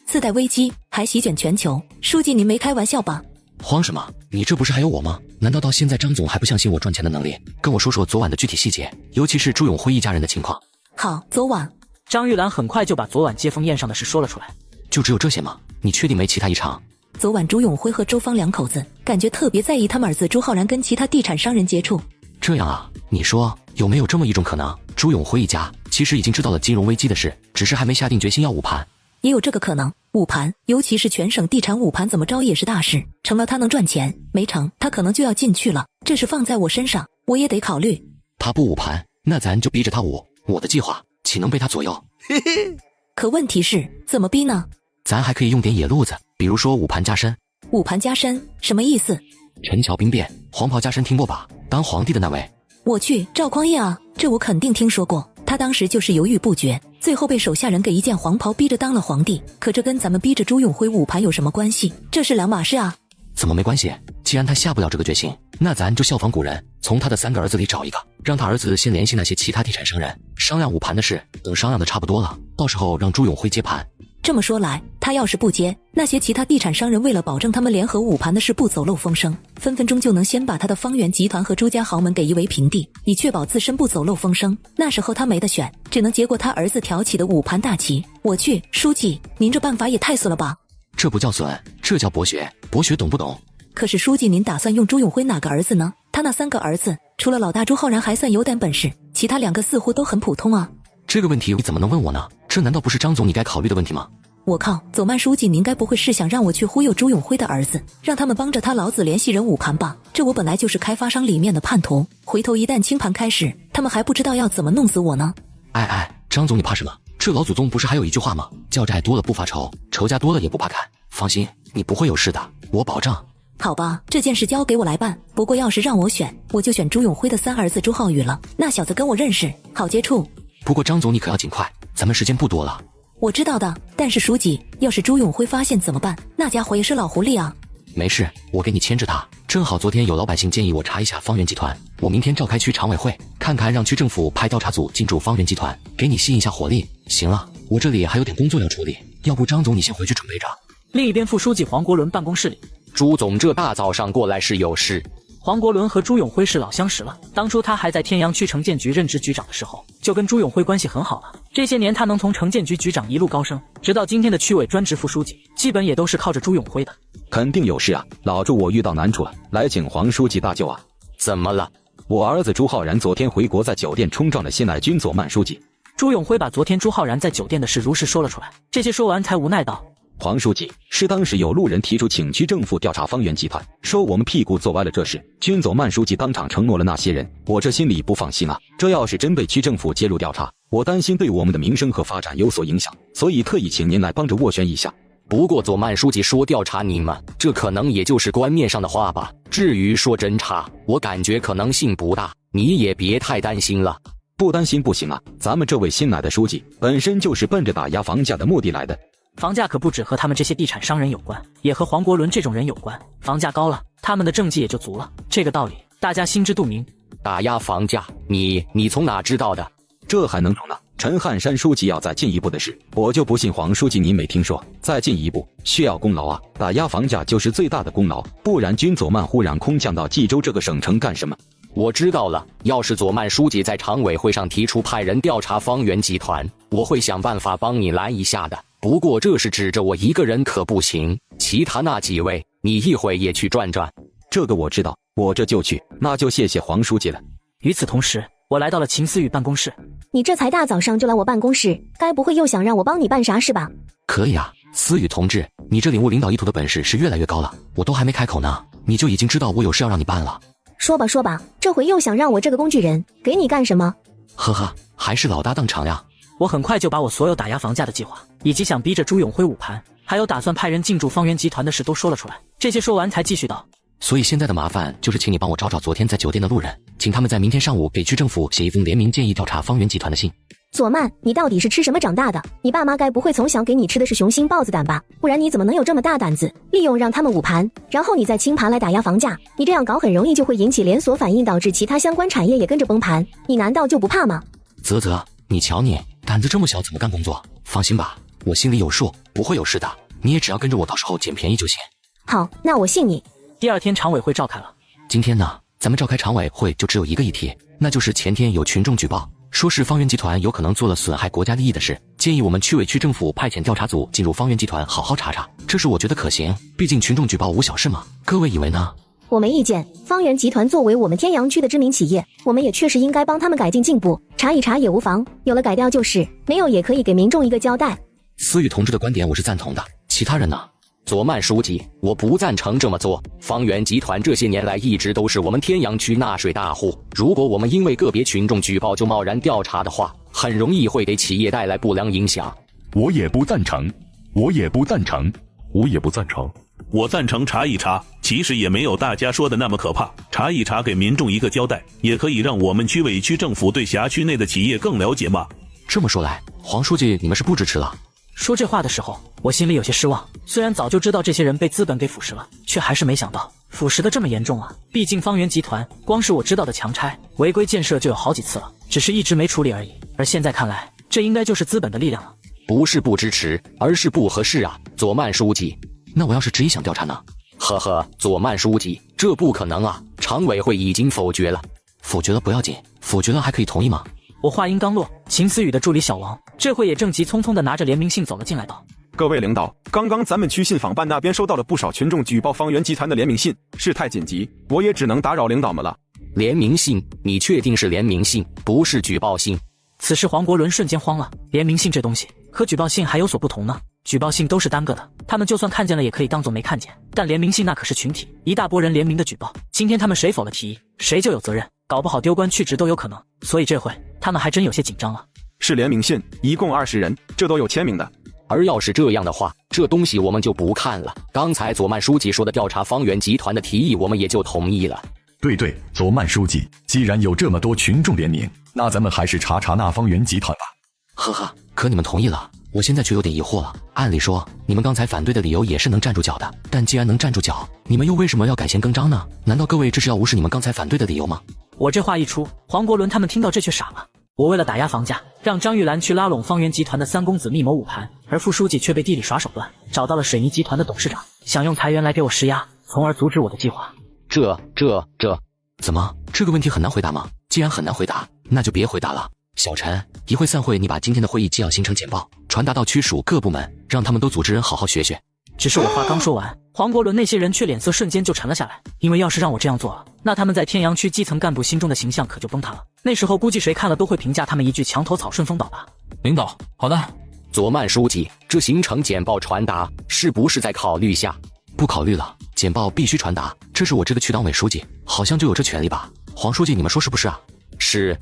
次贷危机还席卷全球，书记您没开玩笑吧？慌什么？你这不是还有我吗？难道到现在张总还不相信我赚钱的能力？跟我说说昨晚的具体细节，尤其是朱永辉一家人的情况。好，昨晚张玉兰很快就把昨晚接风宴上的事说了出来。就只有这些吗？你确定没其他异常？昨晚朱永辉和周芳两口子感觉特别在意他们儿子朱浩然跟其他地产商人接触。这样啊？你说有没有这么一种可能，朱永辉一家其实已经知道了金融危机的事，只是还没下定决心要捂盘？也有这个可能，捂盘，尤其是全省地产捂盘，怎么着也是大事。成了他能赚钱，没成他可能就要进去了。这事放在我身上，我也得考虑。他不捂盘，那咱就逼着他捂。我的计划岂能被他左右？可问题是怎么逼呢？咱还可以用点野路子，比如说捂盘加身。捂盘加身什么意思？陈桥兵变，黄袍加身听过吧？当皇帝的那位。我去，赵匡胤啊，这我肯定听说过。他当时就是犹豫不决，最后被手下人给一件黄袍逼着当了皇帝。可这跟咱们逼着朱永辉捂盘有什么关系？这是两码事啊。怎么没关系？既然他下不了这个决心，那咱就效仿古人，从他的3个儿子里找一个，让他儿子先联系那些其他地产商人，商量捂盘的事。等商量的差不多了，到时候让朱永辉接盘。这么说来，他要是不接，那些其他地产商人为了保证他们联合捂盘的事不走漏风声，分分钟就能先把他的方圆集团和朱家豪门给夷为平地，以确保自身不走漏风声。那时候他没得选，只能接过他儿子挑起的捂盘大旗。我去，书记，您这办法也太损了吧？这不叫损，这叫博学。博学懂不懂？可是书记，您打算用朱永辉哪个儿子呢？他那3个儿子，除了老大朱浩然还算有点本事，其他2个似乎都很普通啊。这个问题你怎么能问我呢？这难道不是张总你该考虑的问题吗？我靠，左曼书记，您该不会是想让我去忽悠朱永辉的儿子，让他们帮着他老子联系人捂盘吧？这我本来就是开发商里面的叛徒，回头一旦清盘开始，他们还不知道要怎么弄死我呢。张总你怕什么？这老祖宗不是还有一句话吗？叫债多了不发愁，仇家多了也不怕砍。放心，你不会有事的，我保证。好吧，这件事交给我来办。不过要是让我选，我就选朱永辉的3儿子朱浩宇了。那小子跟我认识，好接触。不过张总你可要尽快，咱们时间不多了。我知道的，但是书记，要是朱永辉发现怎么办？那家伙也是老狐狸啊。没事，我给你牵着他。正好昨天有老百姓建议我查一下方圆集团，我明天召开区常委会，看看让区政府派调查组进驻方圆集团，给你吸引一下火力。行了，我这里还有点工作要处理，要不张总你先回去准备着。另一边，副书记黄国伦办公室里，朱总这大早上过来是有事。黄国伦和朱永辉是老相识了，当初他还在天阳区城建局任职局长的时候，就跟朱永辉关系很好了。这些年他能从城建局局长一路高升，直到今天的区委专职副书记，基本也都是靠着朱永辉的。肯定有事啊，老朱我遇到难处了，来请黄书记大救啊。怎么了？我儿子朱浩然昨天回国，在酒店冲撞了现乃军左曼书记。朱永辉把昨天朱浩然在酒店的事如实说了出来，这些说完才无奈道：黄书记，是当时有路人提出请区政府调查方圆集团，说我们屁股坐歪了这事。军总曼书记当场承诺了那些人，我这心里不放心啊。这要是真被区政府介入调查，我担心对我们的名声和发展有所影响，所以特意请您来帮着斡旋一下。不过左曼书记说调查你们，这可能也就是官面上的话吧。至于说侦查，我感觉可能性不大，你也别太担心了。不担心不行啊，咱们这位新来的书记本身就是奔着打压房价的目的来的。房价可不只和他们这些地产商人有关，也和黄国伦这种人有关。房价高了，他们的政绩也就足了。这个道理大家心知肚明。打压房价，你从哪知道的？这还能懂呢？陈汉山书记要再进一步的事，我就不信黄书记您没听说。再进一步需要功劳啊，打压房价就是最大的功劳，不然军左曼忽然空降到冀州这个省城干什么？我知道了，要是左曼书记在常委会上提出派人调查方圆集团，我会想办法帮你拦一下的。不过这是指着我一个人可不行，其他那几位你一会也去转转。这个我知道，我这就去。那就谢谢黄书记了。与此同时，我来到了秦思雨办公室。你这才大早上就来我办公室，该不会又想让我帮你办啥事吧？可以啊，思雨同志，你这领悟领导意图的本事是越来越高了。我都还没开口呢，你就已经知道我有事要让你办了。说吧说吧，这回又想让我这个工具人给你干什么？呵呵，还是老搭档长呀。我很快就把我所有打压房价的计划，以及想逼着朱永辉捂盘，还有打算派人进驻方圆集团的事都说了出来。这些说完才继续道：所以现在的麻烦就是请你帮我找找昨天在酒店的路人，请他们在明天上午给区政府写一封联名建议调查方圆集团的信。左曼，你到底是吃什么长大的？你爸妈该不会从小给你吃的是雄心豹子胆吧？不然你怎么能有这么大胆子，利用让他们捂盘，然后你再清盘来打压房价？你这样搞很容易就会引起连锁反应，导致其他相关产业也跟着崩盘。你难道就不怕吗？啧，你瞧你，胆子这么小怎么干工作？放心吧，我心里有数，不会有事的。你也只要跟着我，到时候捡便宜就行。好，那我信你。第二天常委会召开了。今天呢，咱们召开常委会就只有一个议题，那就是前天有群众举报，说是方圆集团有可能做了损害国家利益的事，建议我们区委区政府派遣调查组进入方圆集团好好查查。这是我觉得可行，毕竟群众举报无小事嘛。各位以为呢？我没意见，方圆集团作为我们天阳区的知名企业，我们也确实应该帮他们改进进步，查一查也无妨，有了改掉就是，没有也可以给民众一个交代。思雨同志的观点我是赞同的，其他人呢？左曼书记，我不赞成这么做。方圆集团这些年来一直都是我们天阳区纳税大户，如果我们因为个别群众举报就贸然调查的话，很容易会给企业带来不良影响。我也不赞成。我也不赞成。我赞成查一查，其实也没有大家说的那么可怕。查一查，给民众一个交代，也可以让我们区委区政府对辖区内的企业更了解嘛。这么说来，黄书记你们是不支持了？说这话的时候，我心里有些失望。虽然早就知道这些人被资本给腐蚀了，却还是没想到腐蚀的这么严重啊！毕竟方圆集团光是我知道的强拆、违规建设就有好几次了，只是一直没处理而已。而现在看来，这应该就是资本的力量了。不是不支持，而是不合适啊，左曼书记。那我要是执意想调查呢？呵呵，左曼书记，这不可能啊！常委会已经否决了。否决了不要紧，否决了还可以同意吗？我话音刚落，秦思雨的助理小王这会也正急匆匆地拿着联名信走了进来，道：各位领导，刚刚咱们区信访办那边收到了不少群众举报方圆集团的联名信，事态紧急，我也只能打扰领导们了。联名信？你确定是联名信，不是举报信？此时黄国伦瞬间慌了，联名信这东西和举报信还有所不同呢。举报信都是单个的，他们就算看见了也可以当作没看见，但联名信那可是群体，一大波人联名的举报，今天他们谁否了提议，谁就有责任，搞不好丢官去职都有可能。所以这回他们还真有些紧张了。是联名信，一共20人，这都有签名的。而要是这样的话，这东西我们就不看了。刚才左曼书记说的调查方圆集团的提议，我们也就同意了。对，左曼书记，既然有这么多群众联名，那咱们还是查查那方圆集团吧。呵呵，可你们同意了，我现在却有点疑惑了。按理说，你们刚才反对的理由也是能站住脚的，但既然能站住脚，你们又为什么要改弦更张呢？难道各位这是要无视你们刚才反对的理由吗？我这话一出，黄国伦他们听到这却傻了。我为了打压房价，让张玉兰去拉拢方圆集团的三公子密谋捂盘，而副书记却被地里耍手段，找到了水泥集团的董事长，想用裁员来给我施压，从而阻止我的计划。这怎么？这个问题很难回答吗？既然很难回答，那就别回答了。小陈，一会散会你把今天的会议纪要形成简报传达到区属各部门，让他们都组织人好好学学。只是我话刚说完，黄国伦那些人却脸色瞬间就沉了下来，因为要是让我这样做了，那他们在天阳区基层干部心中的形象可就崩塌了。那时候估计谁看了都会评价他们一句墙头草顺风倒吧。领导，好的。左曼书记，这行程简报传达是不是再考虑下？不考虑了，简报必须传达，这是我这个区党委书记，好像就有这权利吧？黄书记，你们说是不是啊？是，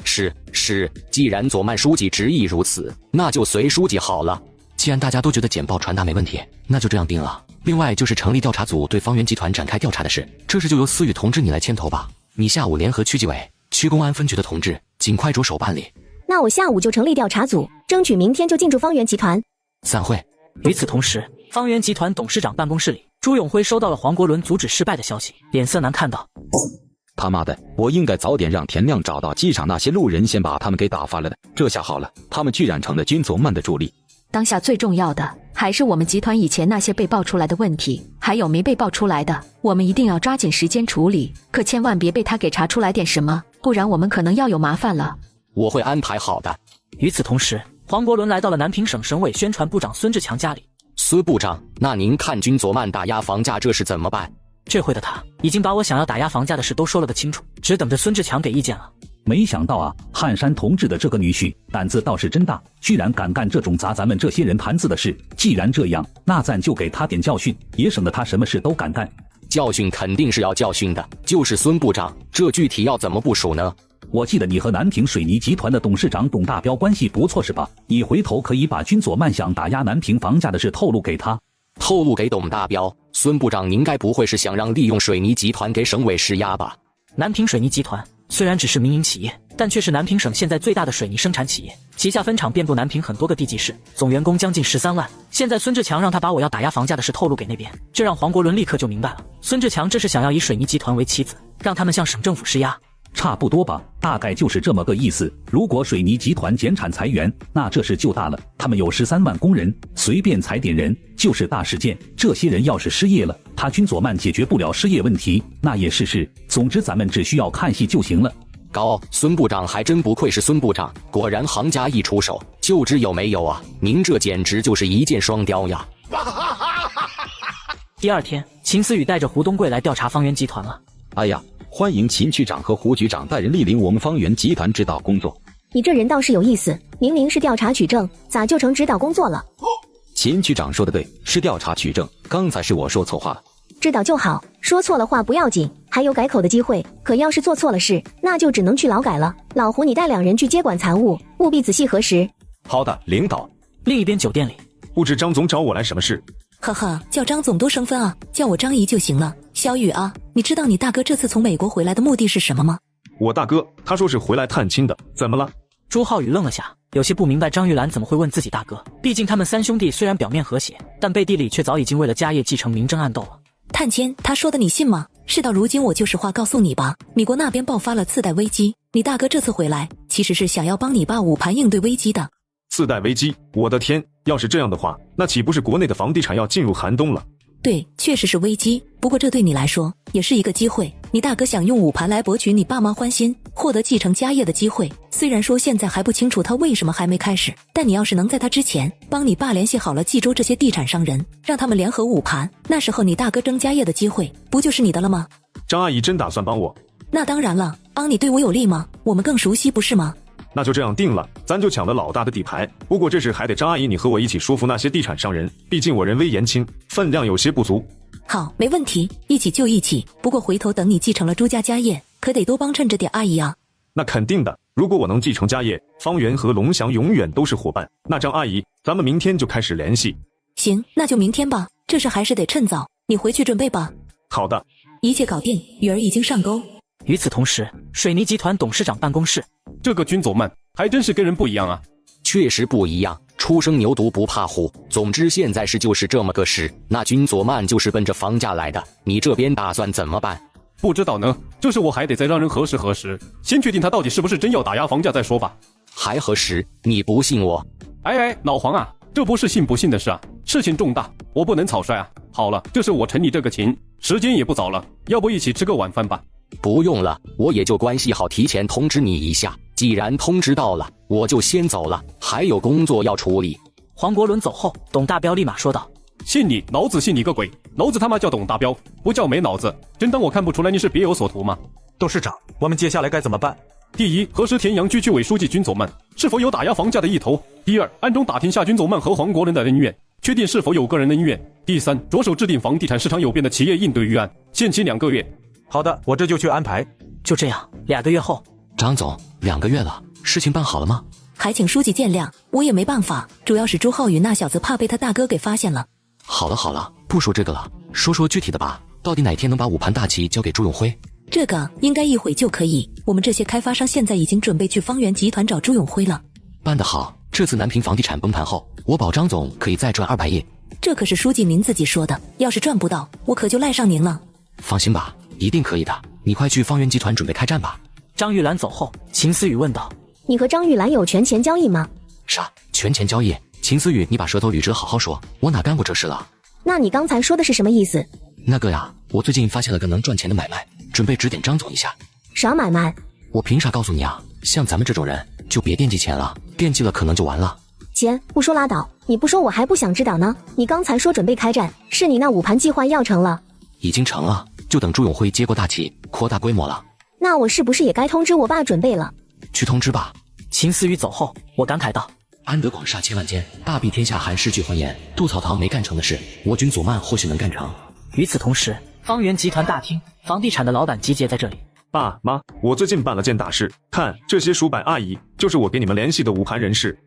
既然左曼书记执意如此，那就随书记好了。既然大家都觉得简报传达没问题，那就这样定了。另外就是成立调查组对方圆集团展开调查的事，这事就由思雨同志你来牵头吧。你下午联合区纪委、区公安分局的同志，尽快着手办理。那我下午就成立调查组，争取明天就进驻方圆集团。散会。与此同时，方圆集团董事长办公室里，朱永辉收到了黄国伦阻止失败的消息，脸色难看道：他妈的，我应该早点让田亮找到机场那些路人，先把他们给打发了的。这下好了，他们居然成了军左曼的助力。当下最重要的还是我们集团以前那些被爆出来的问题，还有没被爆出来的，我们一定要抓紧时间处理，可千万别被他给查出来点什么，不然我们可能要有麻烦了。我会安排好的。与此同时，黄国伦来到了南平省省委宣传部长孙志强家里。孙部长，那您看军左曼打压房价这事怎么办？这回的他已经把我想要打压房价的事都说了个清楚，只等着孙志强给意见了。没想到啊，汉山同志的这个女婿胆子倒是真大，居然敢干这种砸咱们这些人盘子的事。既然这样，那咱就给他点教训，也省得他什么事都敢干。教训肯定是要教训的，就是孙部长，这具体要怎么部署呢？我记得你和南平水泥集团的董事长董大彪关系不错是吧？你回头可以把军左曼想打压南平房价的事透露给他。透露给董大彪？孙部长，您该不会是想让利用水泥集团给省委施压吧？南平水泥集团虽然只是民营企业，但却是南平省现在最大的水泥生产企业，旗下分厂遍布南平很多个地级市，总员工将近13万。现在孙志强让他把我要打压房价的事透露给那边，这让黄国伦立刻就明白了，孙志强这是想要以水泥集团为棋子，让他们向省政府施压。差不多吧，大概就是这么个意思。如果水泥集团减产裁员，那这事就大了。他们有13万工人，随便裁点人就是大事件。这些人要是失业了，他军左曼解决不了失业问题，那也是事。总之咱们只需要看戏就行了。高，孙部长还真不愧是孙部长，果然行家一出手就知有没有啊！您这简直就是一箭双雕呀！第二天，秦思雨带着胡东贵来调查方圆集团了。哎呀，欢迎秦局长和胡局长带人莅临我们方圆集团指导工作。你这人倒是有意思，明明是调查取证，咋就成指导工作了？秦局长说的对，是调查取证，刚才是我说错话了。知道就好，说错了话不要紧，还有改口的机会，可要是做错了事，那就只能去劳改了。老胡，你带2人去接管财务，务必仔细核实。好的，领导。另一边酒店里，不知张总找我来什么事？呵呵，叫张总多生分啊，叫我张姨就行了。小雨啊，你知道你大哥这次从美国回来的目的是什么吗？我大哥他说是回来探亲的，怎么了？朱浩宇愣了下，有些不明白张玉兰怎么会问自己大哥，毕竟他们3兄弟虽然表面和谐，但背地里却早已经为了家业继承明争暗斗了。探亲，他说的你信吗？事到如今，我就实话告诉你吧，美国那边爆发了次贷危机，你大哥这次回来，其实是想要帮你爸捂盘应对危机的。次贷危机，我的天，要是这样的话，那岂不是国内的房地产要进入寒冬了？对，确实是危机，不过这对你来说也是一个机会。你大哥想用捂盘来博取你爸妈欢心，获得继承家业的机会。虽然说现在还不清楚他为什么还没开始，但你要是能在他之前帮你爸联系好了冀州这些地产商人，让他们联合捂盘，那时候你大哥争家业的机会不就是你的了吗？张阿姨真打算帮我？那当然了，帮你对我有利吗？我们更熟悉不是吗？那就这样定了，咱就抢了老大的底牌。不过这事还得张阿姨你和我一起说服那些地产商人，毕竟我人微言轻，分量有些不足。好，没问题，一起就一起。不过回头等你继承了朱家家业，可得多帮衬着点阿姨啊。那肯定的，如果我能继承家业，方圆和龙翔永远都是伙伴。那张阿姨，咱们明天就开始联系。行，那就明天吧，这事还是得趁早，你回去准备吧。好的，一切搞定，雨儿已经上钩。与此同时，水泥集团董事长办公室，这个军左曼还真是跟人不一样啊。确实不一样，初生牛犊不怕虎。总之现在是就是这么个事，那军左曼就是奔着房价来的，你这边打算怎么办？不知道呢，这事我还得再让人核实核实，先确定他到底是不是真要打压房价再说吧。还核实？你不信我？哎，老黄啊，这不是信不信的事啊，事情重大，我不能草率啊。好了，这是我承你这个情，时间也不早了，要不一起吃个晚饭吧？不用了，我也就关系好提前通知你一下，既然通知到了，我就先走了，还有工作要处理。黄国伦走后，董大彪立马说道：信你，老子信你个鬼！老子他妈叫董大彪，不叫没脑子！真当我看不出来你是别有所图吗？董事长，我们接下来该怎么办？第一，核实田阳区区委书记军总曼是否有打压房价的意图。第二，暗中打听下军总曼和黄国伦的恩怨，确定是否有个人恩怨。第三，着手制定房地产市场有变的企业应对预案，限期2个月。好的，我这就去安排。就这样，2个月后，张总，2个月了，事情办好了吗？还请书记见谅，我也没办法，主要是朱浩宇那小子怕被他大哥给发现了。好了，不说这个了，说说具体的吧。到底哪天能把5盘大棋交给朱永辉？这个应该一会就可以。我们这些开发商现在已经准备去方圆集团找朱永辉了。办得好，这次南平房地产崩盘后，我保张总可以再赚200亿。这可是书记您自己说的，要是赚不到，我可就赖上您了。放心吧，一定可以的。你快去方圆集团准备开战吧。张玉兰走后，秦思雨问道：“你和张玉兰有权钱交易吗？”啥？权钱交易？秦思雨，你把舌头捋直，好好说，我哪干过这事了？那你刚才说的是什么意思？那个呀，我最近发现了个能赚钱的买卖，准备指点张总一下。啥买卖？我凭啥告诉你啊？像咱们这种人，就别惦记钱了，惦记了可能就完了。钱不说拉倒，你不说我还不想知道呢。你刚才说准备开战，是你那5盘计划要成了？已经成了，就等朱永辉接过大旗，扩大规模了。那我是不是也该通知我爸准备了？去通知吧。秦思雨走后，我感慨道：“安得广厦千万间，大庇天下寒士俱欢颜。杜草堂没干成的事，我军左曼或许能干成。”与此同时，方圆集团大厅，房地产的老板集结在这里。爸妈，我最近办了件大事，看这些数百阿姨，就是我给你们联系的5盘人士。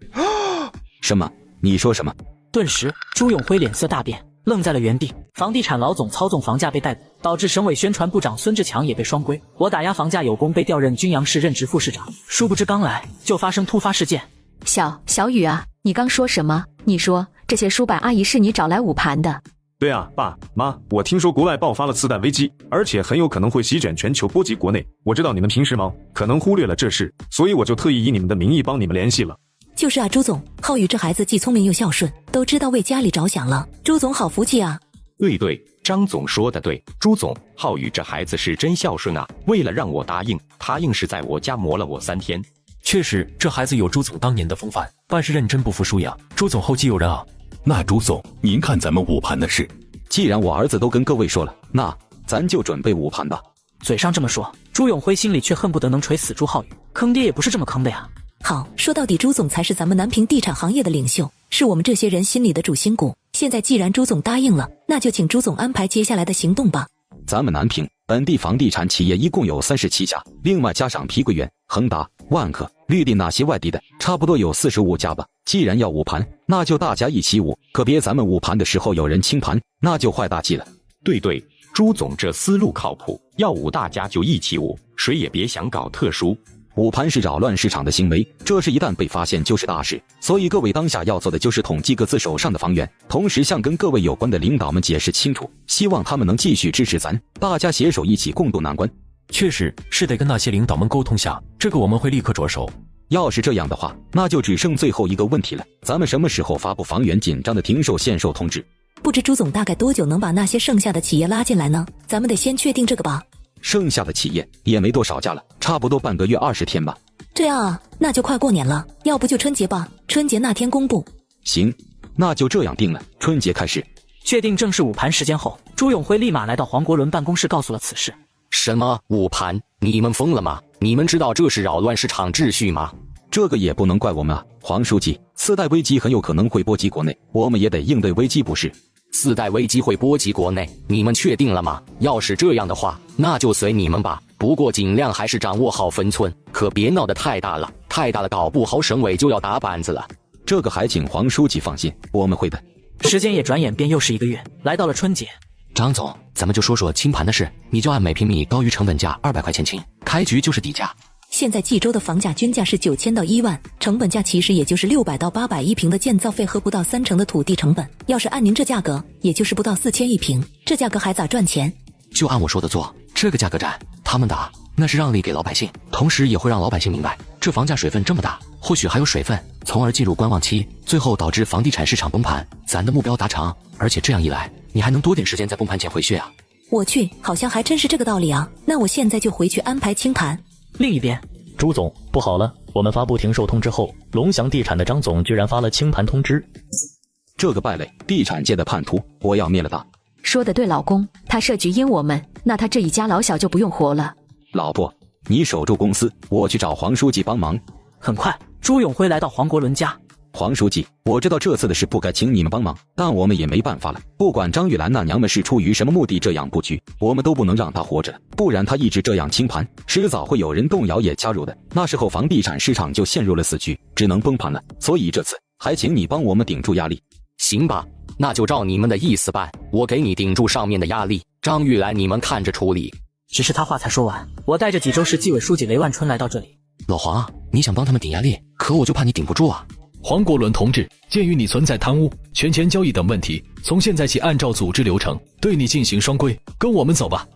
什么？你说什么？顿时，朱永辉脸色大变，愣在了原地。房地产老总操纵房价被逮捕，导致省委宣传部长孙志强也被双规。我打压房价有功，被调任均阳市任职副市长。殊不知刚来就发生突发事件。小雨啊，你刚说什么？你说这些书摆阿姨是你找来5盘的？对啊，爸妈，我听说国外爆发了次贷危机，而且很有可能会席卷全球，波及国内。我知道你们平时忙，可能忽略了这事，所以我就特意以你们的名义帮你们联系了。就是啊，朱总，浩宇这孩子既聪明又孝顺，都知道为家里着想了。朱总好福气啊！对，张总说的对，朱总，浩宇这孩子是真孝顺啊！为了让我答应，他硬是在我家磨了我3天。确实，这孩子有朱总当年的风范，办事认真不服输呀。朱总后继有人啊。那朱总，您看咱们5盘的事。既然我儿子都跟各位说了，那咱就准备5盘吧。嘴上这么说，朱永辉心里却恨不得能锤死朱浩宇。坑爹也不是这么坑的呀。好，说到底朱总才是咱们南平地产行业的领袖，是我们这些人心里的主心骨。现在既然朱总答应了，那就请朱总安排接下来的行动吧。咱们南平本地房地产企业一共有37家，另外加上碧桂园、恒大、万科、绿地那些外地的，差不多有45家吧。既然要5盘，那就大家一起5，可别咱们5盘的时候有人清盘，那就坏大忌了。对，朱总这思路靠谱，要5大家就一起5，谁也别想搞特殊。5盘是扰乱市场的行为，这事一旦被发现就是大事，所以各位当下要做的就是统计各自手上的房源，同时向跟各位有关的领导们解释清楚，希望他们能继续支持咱，大家携手一起共度难关。确实是得跟那些领导们沟通下，这个我们会立刻着手。要是这样的话，那就只剩最后一个问题了，咱们什么时候发布房源紧张的停售限售通知？不知朱总大概多久能把那些剩下的企业拉进来呢？咱们得先确定这个吧。剩下的企业也没多少家了，差不多半个月20天吧。这样啊，那就快过年了，要不就春节吧，春节那天公布。行，那就这样定了，春节开始。确定正式5盘时间后，朱永辉立马来到黄国伦办公室，告诉了此事。什么5盘？你们疯了吗？你们知道这是扰乱市场秩序吗？这个也不能怪我们啊，黄书记，次贷危机很有可能会波及国内，我们也得应对危机不是？次贷危机会波及国内，你们确定了吗？要是这样的话，那就随你们吧。不过尽量还是掌握好分寸，可别闹得太大了，太大了搞不好省委就要打板子了。这个还请黄书记放心，我们会的。时间也转眼便又是1个月，来到了春节。张总，咱们就说说清盘的事，你就按每平米高于成本价200块钱清，开局就是底价。现在冀州的房价均价是9000到1万，成本价其实也就是600到800一平的建造费和不到3成的土地成本。要是按您这价格，也就是不到4000一平，这价格还咋赚钱？就按我说的做，这个价格战，他们打那是让利给老百姓，同时也会让老百姓明白，这房价水分这么大，或许还有水分，从而进入观望期，最后导致房地产市场崩盘，咱的目标达成。而且这样一来，你还能多点时间在崩盘前回血啊！我去，好像还真是这个道理啊！那我现在就回去安排清盘。另一边，朱总，不好了！我们发布停售通知后，龙翔地产的张总居然发了清盘通知。这个败类，地产界的叛徒，我要灭了他！说的对，老公，他设局阴我们，那他这一家老小就不用活了。老婆，你守住公司，我去找黄书记帮忙。很快，朱永辉来到黄国伦家。黄书记，我知道这次的事不该请你们帮忙，但我们也没办法了。不管张玉兰那娘们是出于什么目的这样布局，我们都不能让她活着，不然她一直这样清盘，迟早会有人动摇也加入的。那时候房地产市场就陷入了死局，只能崩盘了。所以这次还请你帮我们顶住压力。行吧，那就照你们的意思办，我给你顶住上面的压力。张玉兰，你们看着处理。只是他话才说完，我带着济州市纪委书记雷万春来到这里。老黄，你想帮他们顶压力，可我就怕你顶不住啊。黄国伦同志，鉴于你存在贪污、权钱交易等问题，从现在起按照组织流程对你进行双规，跟我们走吧。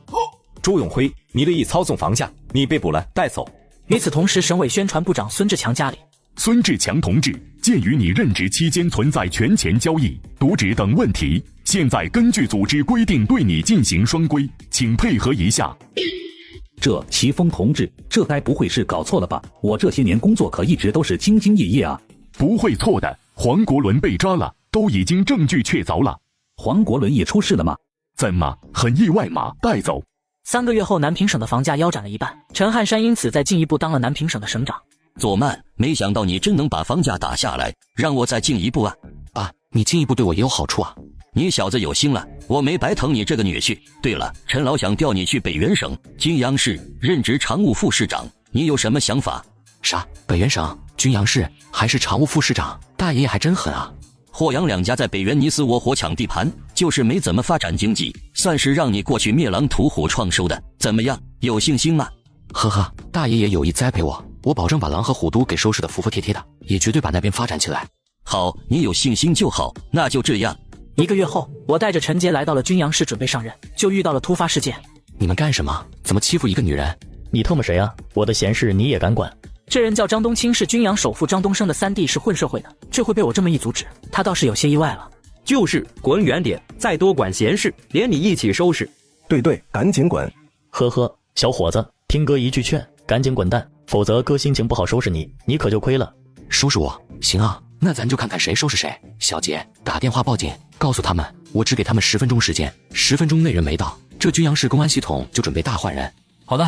朱永辉，你利益操纵房价，你被捕了，带走。与此同时，省委宣传部长孙志强家里。孙志强同志，鉴于你任职期间存在权钱交易、渎职等问题，现在根据组织规定对你进行双规，请配合一下。这齐峰同志，这该不会是搞错了吧？我这些年工作可一直都是兢兢业业啊。不会错的，黄国伦被抓了，都已经证据确凿了。黄国伦也出事了吗？怎么，很意外吗？带走。3个月后，南平省的房价腰斩了一半，陈汉山因此再进一步当了南平省的省长。左曼，没想到你真能把房价打下来，让我再进一步啊！爸，你进一步对我也有好处啊。你小子有心了，我没白疼你这个女婿。对了，陈老想调你去北原省均阳市任职常务副市长，你有什么想法？啥？北原省均阳市还是常务副市长？大爷爷还真狠啊！霍阳两家在北原你死我活抢地盘，就是没怎么发展经济，算是让你过去灭狼屠虎创收的，怎么样？有信心吗？呵呵，大爷爷有意栽培我，我保证把狼和虎都给收拾得服服帖帖的，也绝对把那边发展起来。好，你有信心就好，那就这样。1个月后，我带着陈杰来到了均阳市准备上任，就遇到了突发事件。你们干什么？怎么欺负一个女人？你特么谁啊？我的闲事你也敢管？这人叫张冬青，是均阳首富张东升的3弟，是混社会的，这会被我这么一阻止，他倒是有些意外了。就是滚远点，再多管闲事，连你一起收拾。对，赶紧滚！呵呵，小伙子，听哥一句劝，赶紧滚蛋，否则哥心情不好收拾你，你可就亏了。收拾我？行啊，那咱就看看谁收拾谁。小杰，打电话报警，告诉他们，我只给他们10分钟时间，10分钟内人没到，这均阳市公安系统就准备大换人。好的。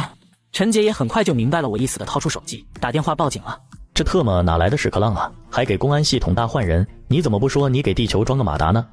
陈杰也很快就明白了我意思的，掏出手机打电话报警了。这特么哪来的屎壳郎啊？还给公安系统大换人？你怎么不说你给地球装个马达呢？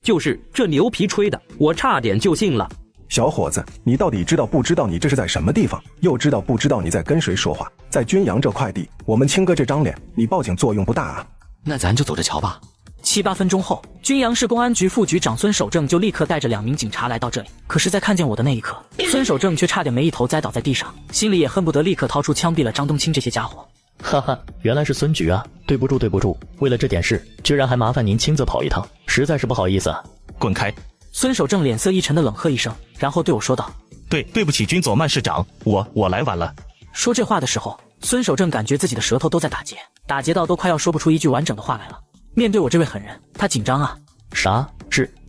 就是这牛皮吹的，我差点就信了。小伙子，你到底知道不知道你这是在什么地方？又知道不知道你在跟谁说话？在均阳这块地，我们青哥这张脸，你报警作用不大啊。那咱就走着瞧吧。7、8分钟后，均阳市公安局副局长孙守正就立刻带着2名警察来到这里。可是，在看见我的那一刻，孙守正却差点没一头栽倒在地上，心里也恨不得立刻掏出枪毙了张冬青这些家伙。哈哈，原来是孙局啊！对不住，为了这点事，居然还麻烦您亲自跑一趟，实在是不好意思啊！滚开！孙守正脸色一沉的冷喝一声，然后对我说道：“对不起，均左曼市长，我来晚了。”说这话的时候，孙守正感觉自己的舌头都在打结，打结到都快要说不出一句完整的话来了。面对我这位狠人，他紧张啊！啥？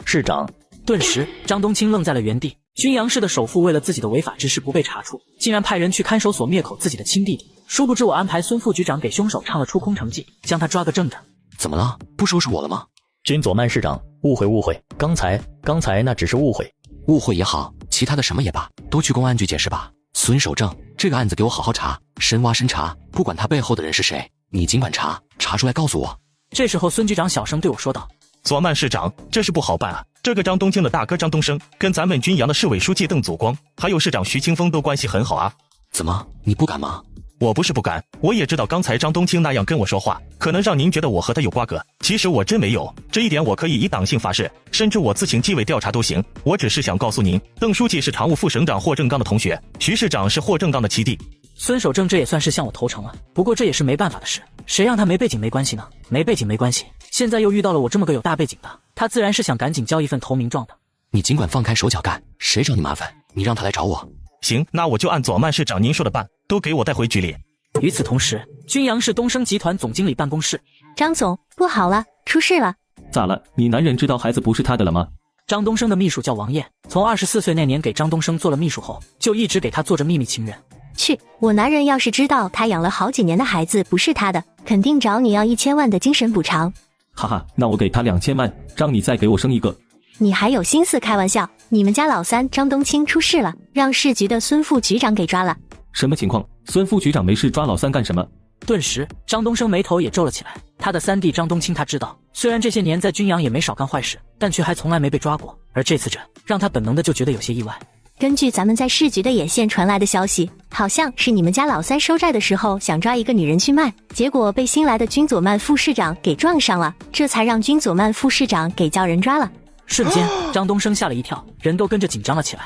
市长？顿时，张冬青愣在了原地。均阳市的首富为了自己的违法之事不被查处，竟然派人去看守所灭口自己的亲弟弟。殊不知我安排孙副局长给凶手唱了出空城计，将他抓个正着。怎么了？不收拾我了吗？均左曼市长，误会，刚才那只是误会。误会也好，其他的什么也罢，都去公安局解释吧。孙守正，这个案子给我好好查，深挖深查，不管他背后的人是谁，你尽管查出来告诉我。这时候，孙局长小声对我说道：“左曼市长，这事不好办啊！这个张冬青的大哥张东升，跟咱们均阳的市委书记邓祖光，还有市长徐清峰都关系很好啊。怎么，你不敢吗？”我不是不敢，我也知道刚才张冬青那样跟我说话，可能让您觉得我和他有瓜葛，其实我真没有，这一点我可以以党性发誓，甚至我自请纪委调查都行。我只是想告诉您，邓书记是常务副省长霍正刚的同学，徐市长是霍正刚的七弟。孙守正这也算是向我投诚了，不过这也是没办法的事，谁让他没背景没关系呢？没背景没关系，现在又遇到了我这么个有大背景的，他自然是想赶紧交一份投名状的。你尽管放开手脚干，谁找你麻烦，你让他来找我。行，那我就按左曼市长您说的办，都给我带回局里。与此同时，均阳市东升集团总经理办公室，张总，不好了，出事了！咋了？你男人知道孩子不是他的了吗？张东升的秘书叫王艳，从24岁那年给张东升做了秘书后，就一直给他做着秘密情人。去，我男人要是知道他养了好几年的孩子不是他的，肯定找你要1000万的精神补偿。哈哈，那我给他2000万，让你再给我生一个。你还有心思开玩笑？你们家老三张冬青出事了，让市局的孙副局长给抓了。什么情况？孙副局长没事抓老三干什么？顿时，张东升眉头也皱了起来。他的三弟张冬青，他知道，虽然这些年在军阳也没少干坏事，但却还从来没被抓过。而这次这，让他本能的就觉得有些意外。根据咱们在市局的眼线传来的消息，好像是你们家老三收债的时候想抓一个女人去卖，结果被新来的军佐曼副市长给撞上了，这才让军佐曼副市长给叫人抓了。瞬间，张东升吓了一跳，人都跟着紧张了起来。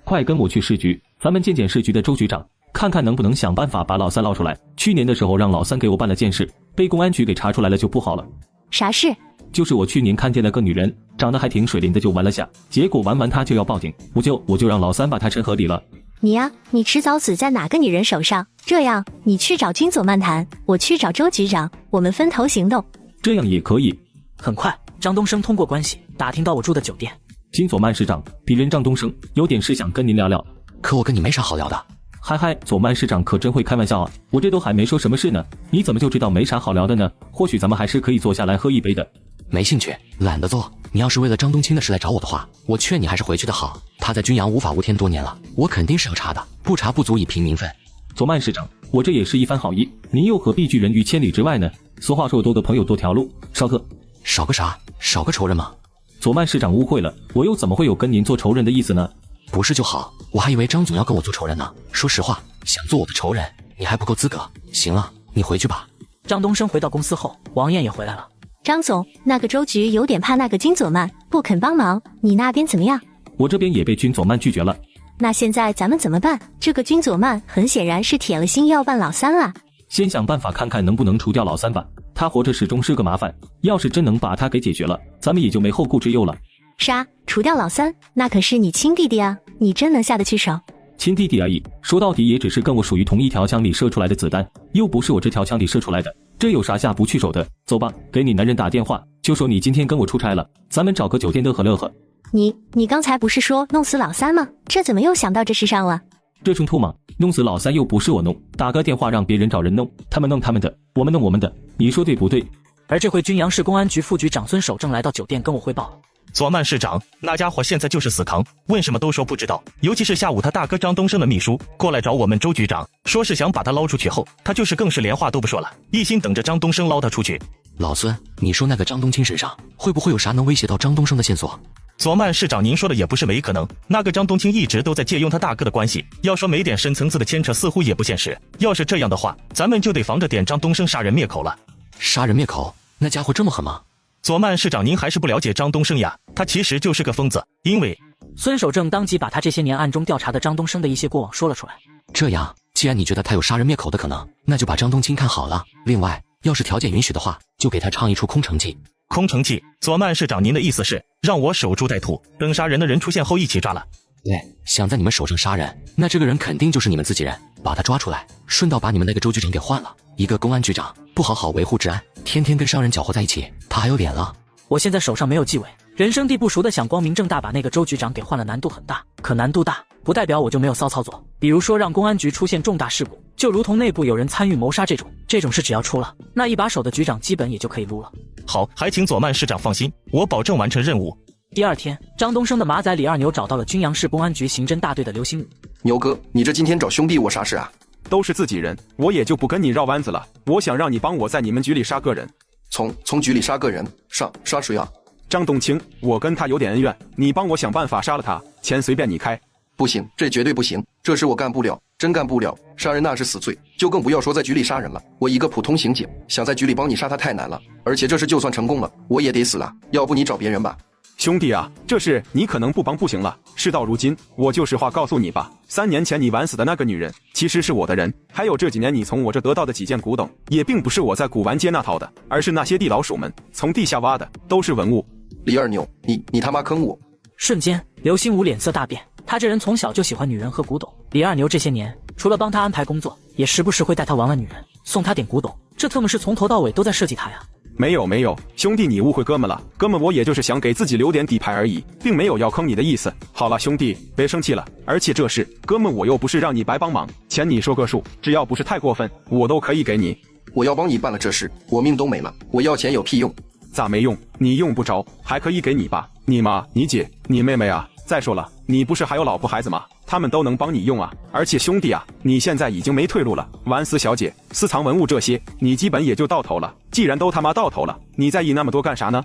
快跟我去市局，咱们见见市局的周局长，看看能不能想办法把老三捞出来。去年的时候让老三给我办了件事，被公安局给查出来了就不好了。啥事？就是我去年看见了个女人，长得还挺水灵的，就玩了下，结果玩完她就要报警，我就让老三把她沉河里了。你呀，你迟早死在哪个女人手上。这样，你去找军佐漫谈，我去找周局长，我们分头行动。这样也可以。很快，张东升通过关系打听到我住的酒店。金佐曼市长，鄙人张东升，有点事想跟您聊聊。可我跟你没啥好聊的。嗨，佐曼市长可真会开玩笑啊！我这都还没说什么事呢，你怎么就知道没啥好聊的呢？或许咱们还是可以坐下来喝一杯的。没兴趣，懒得做。你要是为了张冬青的事来找我的话，我劝你还是回去的好。他在军阳无法无天多年了，我肯定是要查的，不查不足以平民愤。佐曼市长，我这也是一番好意，您又何必拒人于千里之外呢？俗话说，多个朋友多条路。少个啥？少个仇人吗？佐曼市长误会了，我又怎么会有跟您做仇人的意思呢？不是就好，我还以为张总要跟我做仇人呢。说实话，想做我的仇人，你还不够资格。行了，你回去吧。张东升回到公司后，王艳也回来了。张总，那个周局有点怕那个军佐曼，不肯帮忙，你那边怎么样？我这边也被军佐曼拒绝了。那现在咱们怎么办？这个军佐曼很显然是铁了心要办老三了。先想办法看看能不能除掉老三吧，他活着始终是个麻烦，要是真能把他给解决了，咱们也就没后顾之忧了。啥？除掉老三？那可是你亲弟弟啊，你真能下得去手？亲弟弟而已，说到底也只是跟我属于同一条枪里射出来的子弹，又不是我这条枪里射出来的，这有啥下不去手的？走吧，给你男人打电话，就说你今天跟我出差了，咱们找个酒店乐呵乐呵。你刚才不是说弄死老三吗？这怎么又想到这事上了？这冲突嘛，弄死老三又不是我弄，打个电话让别人找人弄，他们弄他们的，我们弄我们的，你说对不对？而这回军阳市公安局副局长孙守正来到酒店跟我汇报。佐曼市长，那家伙现在就是死扛，问什么都说不知道。尤其是下午他大哥张东升的秘书过来找我们周局长，说是想把他捞出去后，他就是更是连话都不说了，一心等着张东升捞他出去。老孙，你说那个张冬青身上会不会有啥能威胁到张东升的线索？佐曼市长，您说的也不是没可能。那个张冬青一直都在借用他大哥的关系，要说没点深层次的牵扯，似乎也不现实。要是这样的话，咱们就得防着点张东升杀人灭口了。杀人灭口？那家伙这么狠吗？佐曼市长，您还是不了解张东升呀，他其实就是个疯子。因为孙守正当即把他这些年暗中调查的张东升的一些过往说了出来。这样，既然你觉得他有杀人灭口的可能，那就把张冬青看好了。另外，要是条件允许的话，就给他唱一出空城计。空城计？佐曼市长，您的意思是让我守株待兔，等杀人的人出现后一起抓了？对，想在你们手上杀人，那这个人肯定就是你们自己人，把他抓出来，顺道把你们那个周局长给换了。一个公安局长不好好维护治安，天天跟商人搅和在一起，他还有脸了？我现在手上没有纪委，人生地不熟的想光明正大把那个周局长给换了难度很大。可难度大不代表我就没有骚操作，比如说让公安局出现重大事故，就如同内部有人参与谋杀这种事，只要出了，那一把手的局长基本也就可以撸了。好，还请佐曼市长放心，我保证完成任务。第二天，张东升的马仔李二牛找到了军阳市公安局刑侦大队的刘新武。牛哥，你这今天找兄弟我啥事啊？都是自己人，我也就不跟你绕弯子了。我想让你帮我在你们局里杀个人。从局里杀个人？杀谁啊？张冬青，我跟他有点恩怨，你帮我想办法杀了他，钱随便你开。不行，这绝对不行，这事我干不了，真干不了。杀人那是死罪，就更不要说在局里杀人了。我一个普通刑警，想在局里帮你杀他太难了，而且这事就算成功了，我也得死了。要不你找别人吧。兄弟啊，这事你可能不帮不行了。事到如今，我就实话告诉你吧，3年前你玩死的那个女人，其实是我的人。还有这几年你从我这得到的几件古董，也并不是我在古玩街那套的，而是那些地老鼠们从地下挖的，都是文物。李二牛，你他妈坑我！瞬间，刘新武脸色大变。他这人从小就喜欢女人和古董，李二牛这些年除了帮他安排工作，也时不时会带他玩玩女人，送他点古董，这特么是从头到尾都在设计他呀。没有，兄弟你误会哥们了，哥们我也就是想给自己留点底牌而已，并没有要坑你的意思。好了兄弟，别生气了，而且这事哥们我又不是让你白帮忙，钱你说个数，只要不是太过分，我都可以给你。我要帮你办了这事，我命都没了，我要钱有屁用？咋没用？你用不着，还可以给你爸、你妈、你姐、你妹妹啊，再说了，你不是还有老婆孩子吗？他们都能帮你用啊。而且兄弟啊，你现在已经没退路了，玩死小姐、私藏文物这些，你基本也就到头了。既然都他妈到头了，你在意那么多干啥呢？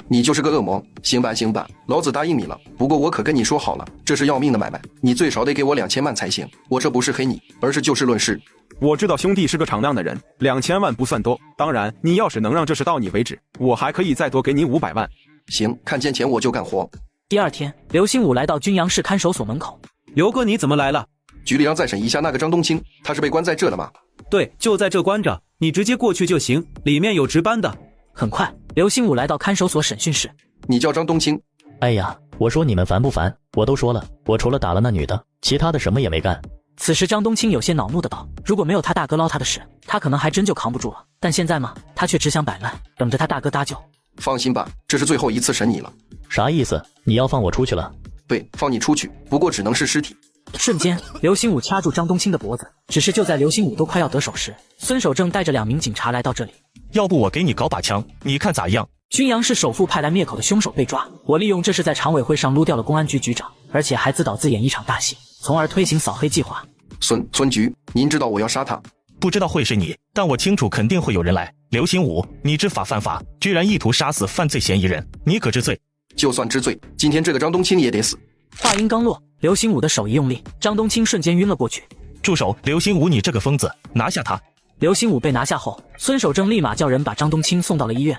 你就是个恶魔。行吧，老子答应你了。不过我可跟你说好了，这是要命的买卖，你最少得给我2000万才行。我这不是黑你，而是就事论事。我知道兄弟是个敞亮的人，2000万不算多。当然，你要是能让这事到你为止，我还可以再多给你500万。行，看见钱我就干活。第二天，刘兴武来到军阳市看守所门口。刘哥，你怎么来了？局里让再审一下那个张冬青，他是被关在这的吗？对，就在这关着，你直接过去就行，里面有值班的。很快，刘兴武来到看守所审讯室。你叫张冬青？哎呀，我说你们烦不烦？我都说了，我除了打了那女的，其他的什么也没干。此时张冬青有些恼怒的道，如果没有他大哥捞他的事，他可能还真就扛不住了。但现在嘛，他却只想摆烂，等着他大哥搭救。放心吧，这是最后一次审你了。啥意思？你要放我出去了？对，放你出去，不过只能是尸体。瞬间，刘兴武掐住张冬青的脖子。只是就在刘兴武都快要得手时，孙守正带着2名警察来到这里。要不我给你搞把枪，你看咋样？军阳市首富派来灭口的凶手被抓，我利用这是在常委会上撸掉了公安局局长，而且还自导自演一场大戏，从而推行扫黑计划。孙局，您知道我要杀他？不知道会是你，但我清楚肯定会有人来。刘兴武，你知法犯法，居然意图杀死犯罪嫌疑人，你可知罪？就算知罪，今天这个张冬青也得死。话音刚落，刘兴武的手一用力，张冬青瞬间晕了过去。住手！刘兴武，你这个疯子，拿下他！刘兴武被拿下后，孙守正立马叫人把张冬青送到了医院。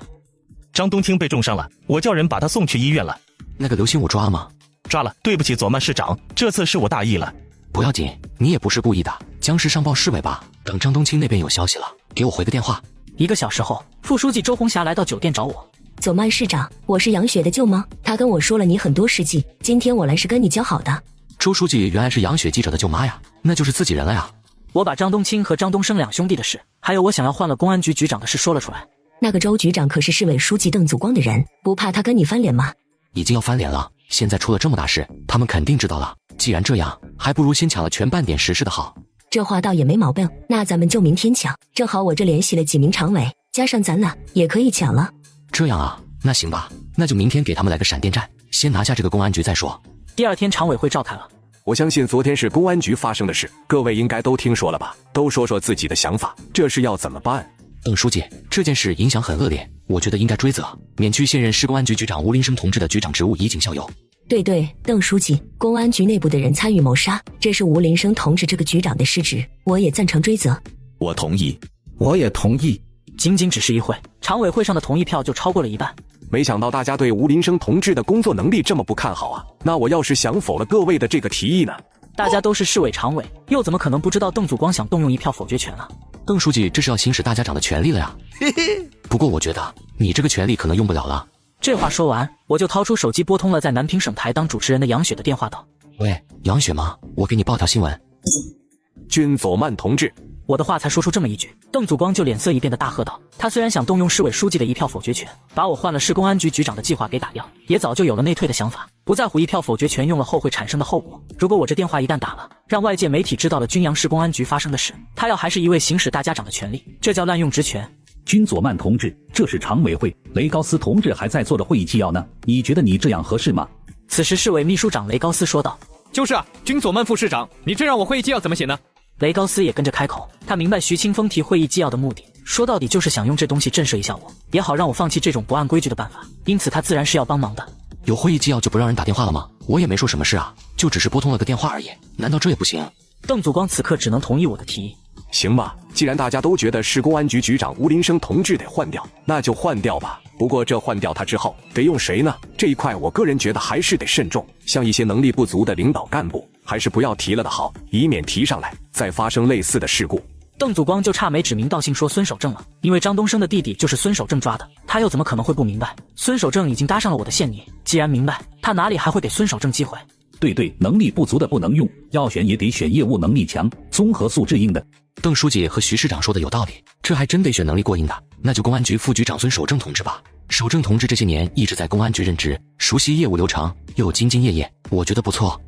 张冬青被重伤了，我叫人把他送去医院了。那个刘兴武抓了吗？抓了。对不起，左曼市长，这次是我大意了。不要紧，你也不是故意的，将事上报市委吧。等张冬青那边有消息了，给我回个电话。1个小时后，副书记周红霞来到酒店找我。左曼市长，我是杨雪的舅妈，她跟我说了你很多事迹，今天我来是跟你交好的。周书记原来是杨雪记者的舅妈呀，那就是自己人了呀。我把张冬青和张东升2兄弟的事，还有我想要换了公安局局长的事说了出来。那个周局长可是市委书记邓祖光的人，不怕他跟你翻脸吗？已经要翻脸了，现在出了这么大事，他们肯定知道了。既然这样，还不如先抢了全办点实事的好。这话倒也没毛病，那咱们就明天抢，正好我这联系了几名常委，加上咱俩也可以抢了。这样啊，那行吧，那就明天给他们来个闪电战，先拿下这个公安局再说。第2天常委会召开了。我相信昨天是公安局发生的事，各位应该都听说了吧？都说说自己的想法，这事要怎么办？邓书记，这件事影响很恶劣，我觉得应该追责，免去现任市公安局局长吴林生同志的局长职务，以儆效尤。对，邓书记，公安局内部的人参与谋杀，这是吴林生同志这个局长的失职，我也赞成追责。我同意。我也同意。仅只是一会，常委会上的同意票就超过了1半。没想到大家对吴林生同志的工作能力这么不看好啊！那我要是想否了各位的这个提议呢？大家都是市委常委，又怎么可能不知道邓祖光想动用1票否决权啊？邓书记，这是要行使大家长的权利了呀。不过我觉得你这个权利可能用不了了。这话说完，我就掏出手机拨通了在南平省台当主持人的杨雪的电话道：喂，杨雪吗？我给你报条新闻。君左曼同志。我的话才说出这么一句，邓祖光就脸色一变的大喝道：他虽然想动用市委书记的1票否决权，把我换了市公安局局长的计划给打掉，也早就有了内退的想法，不在乎1票否决权用了后会产生的后果。如果我这电话一旦打了，让外界媒体知道了军阳市公安局发生的事，他要还是一味行使大家长的权利，这叫滥用职权。君左曼同志，这是常委会，雷高斯同志还在做的会议纪要呢，你觉得你这样合适吗？此时市委秘书长雷高斯说道：就是啊，君左曼副市长，你这让我会议纪要怎么写呢？雷高斯也跟着开口，他明白徐清风提会议纪要的目的，说到底就是想用这东西震慑一下我，也好让我放弃这种不按规矩的办法，因此他自然是要帮忙的。有会议纪要就不让人打电话了吗？我也没说什么事啊，就只是拨通了个电话而已，难道这也不行？邓祖光此刻只能同意我的提议。行吧，既然大家都觉得市公安局局长吴林生同志得换掉，那就换掉吧。不过这换掉他之后得用谁呢？这一块我个人觉得还是得慎重，像一些能力不足的领导干部，还是不要提了的好，以免提上来再发生类似的事故。邓祖光就差没指名道姓说孙守正了，因为张东升的弟弟就是孙守正抓的，他又怎么可能会不明白？孙守正已经搭上了我的线泥，既然明白，他哪里还会给孙守正机会？对，能力不足的不能用，要选也得选业务能力强、综合素质硬的。邓书记和徐市长说的有道理，这还真得选能力过硬的，那就公安局副局长孙守正同志吧。守正同志这些年一直在公安局任职，熟悉业务流程，又兢兢业业，我觉得不错。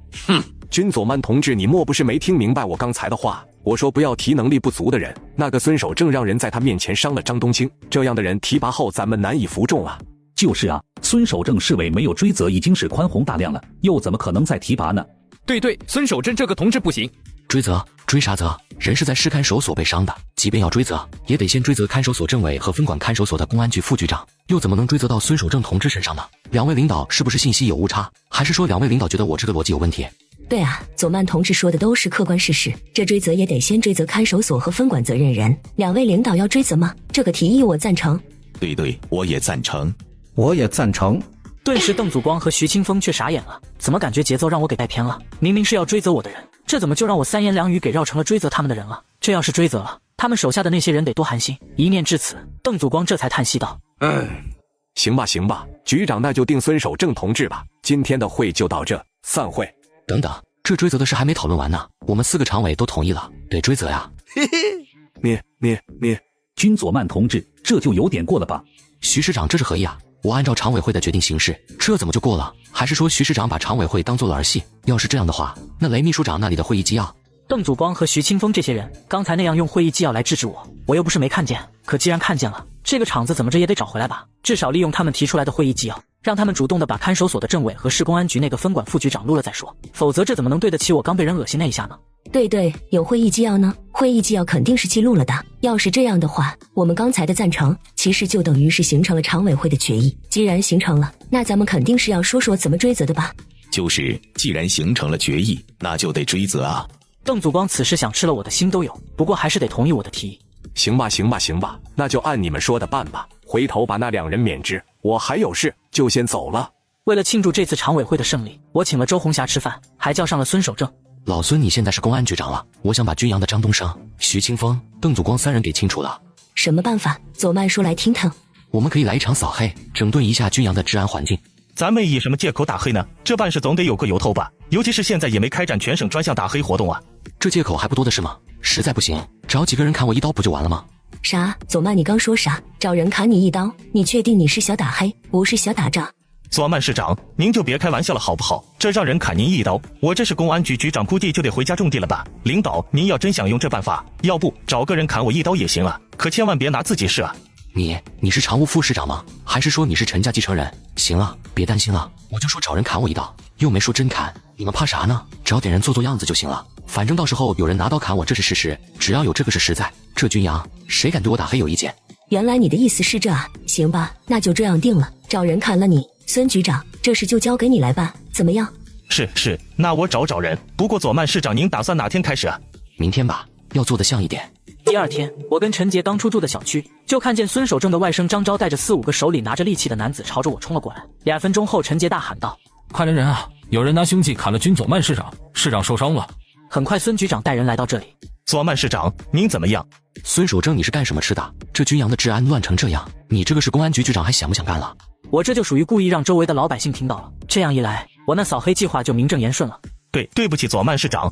君左曼同志，你莫不是没听明白我刚才的话？我说不要提能力不足的人，那个孙守正让人在他面前伤了张冬青，这样的人提拔后咱们难以服众啊。就是啊，孙守正市委没有追责已经是宽宏大量了，又怎么可能再提拔呢？对，孙守正这个同志不行。追责？追啥责？人是在市看守所被伤的，即便要追责，也得先追责看守所政委和分管看守所的公安局副局长，又怎么能追责到孙守正同志身上呢？两位领导是不是信息有误差？还是说两位领导觉得我这个逻辑有问题？对啊，左曼同志说的都是客观事实，这追责也得先追责看守所和分管责任人。两位领导要追责吗？这个提议我赞成。对，我也赞成。我也赞成。顿时邓祖光和徐清风却傻眼了，怎么感觉节奏让我给带偏了？明明是要追责我的人，这怎么就让我三言两语给绕成了追责他们的人了？这要是追责了，他们手下的那些人得多寒心。一念至此，邓祖光这才叹息道：行吧，局长那就定孙守正同志吧。今天的会就到这，散会。等等，这追责的事还没讨论完呢，我们4个常委都同意了，得追责呀。你，君佐曼同志，这就有点过了吧？徐市长，这是何意啊？我按照常委会的决定行事，这怎么就过了？还是说徐市长把常委会当做了儿戏？要是这样的话，那雷秘书长那里的会议纪要……邓祖光和徐清风这些人刚才那样用会议纪要来制止我又不是没看见，可既然看见了，这个场子怎么着也得找回来吧？至少利用他们提出来的会议纪要，让他们主动的把看守所的政委和市公安局那个分管副局长录了再说，否则这怎么能对得起我刚被人恶心那一下呢？对，有会议纪要呢，会议纪要肯定是记录了的。要是这样的话，我们刚才的赞成其实就等于是形成了常委会的决议。既然形成了，那咱们肯定是要说说怎么追责的吧？就是，既然形成了决议，那就得追责啊。邓祖光此时想吃了我的心都有，不过还是得同意我的提议。行吧，那就按你们说的办吧。回头把那2人免职，我还有事就先走了。为了庆祝这次常委会的胜利，我请了周红霞吃饭，还叫上了孙守正。老孙，你现在是公安局长了，我想把军阳的张东升、徐清风、邓祖光3人给清除了。什么办法？左曼说来听听。我们可以来一场扫黑，整顿一下军阳的治安环境。咱们以什么借口打黑呢？这办事总得有个由头吧？尤其是现在也没开展全省专项打黑活动啊。这借口还不多的是吗？实在不行，找几个人砍我一刀不就完了吗？啥？左曼，你刚说啥？找人砍你一刀？你确定你是小打黑，不是小打仗？左曼市长，您就别开玩笑了好不好？这让人砍您一刀，我这是公安局局长，估计就得回家种地了吧？领导，您要真想用这办法，要不找个人砍我一刀也行啊，可千万别拿自己试啊。你是常务副市长吗？还是说你是陈家继承人？行了，别担心了，我就说找人砍我一刀，又没说真砍，你们怕啥呢？找点人做样子就行了，反正到时候有人拿刀砍我，这是事实，只要有这个是实在，这军阳谁敢对我打黑有意见？原来你的意思是这啊？行吧，那就这样定了，找人砍了你。孙局长，这事就交给你来办，怎么样？是，那我找人。不过左曼市长，您打算哪天开始啊？明天吧，要做得像一点。第二天，我跟陈杰刚出住的小区，就看见孙守正的外甥张昭带着4、5个手里拿着利器的男子朝着我冲了过来。2分钟后，陈杰大喊道：“快来人啊！有人拿凶器砍了军左曼市长，市长受伤了。”很快，孙局长带人来到这里。左曼市长，您怎么样？孙守正，你是干什么吃的？这军阳的治安乱成这样，你这个是公安局局长还想不想干了？我这就属于故意让周围的老百姓听到了，这样一来，我那扫黑计划就名正言顺了。对不起左曼市长，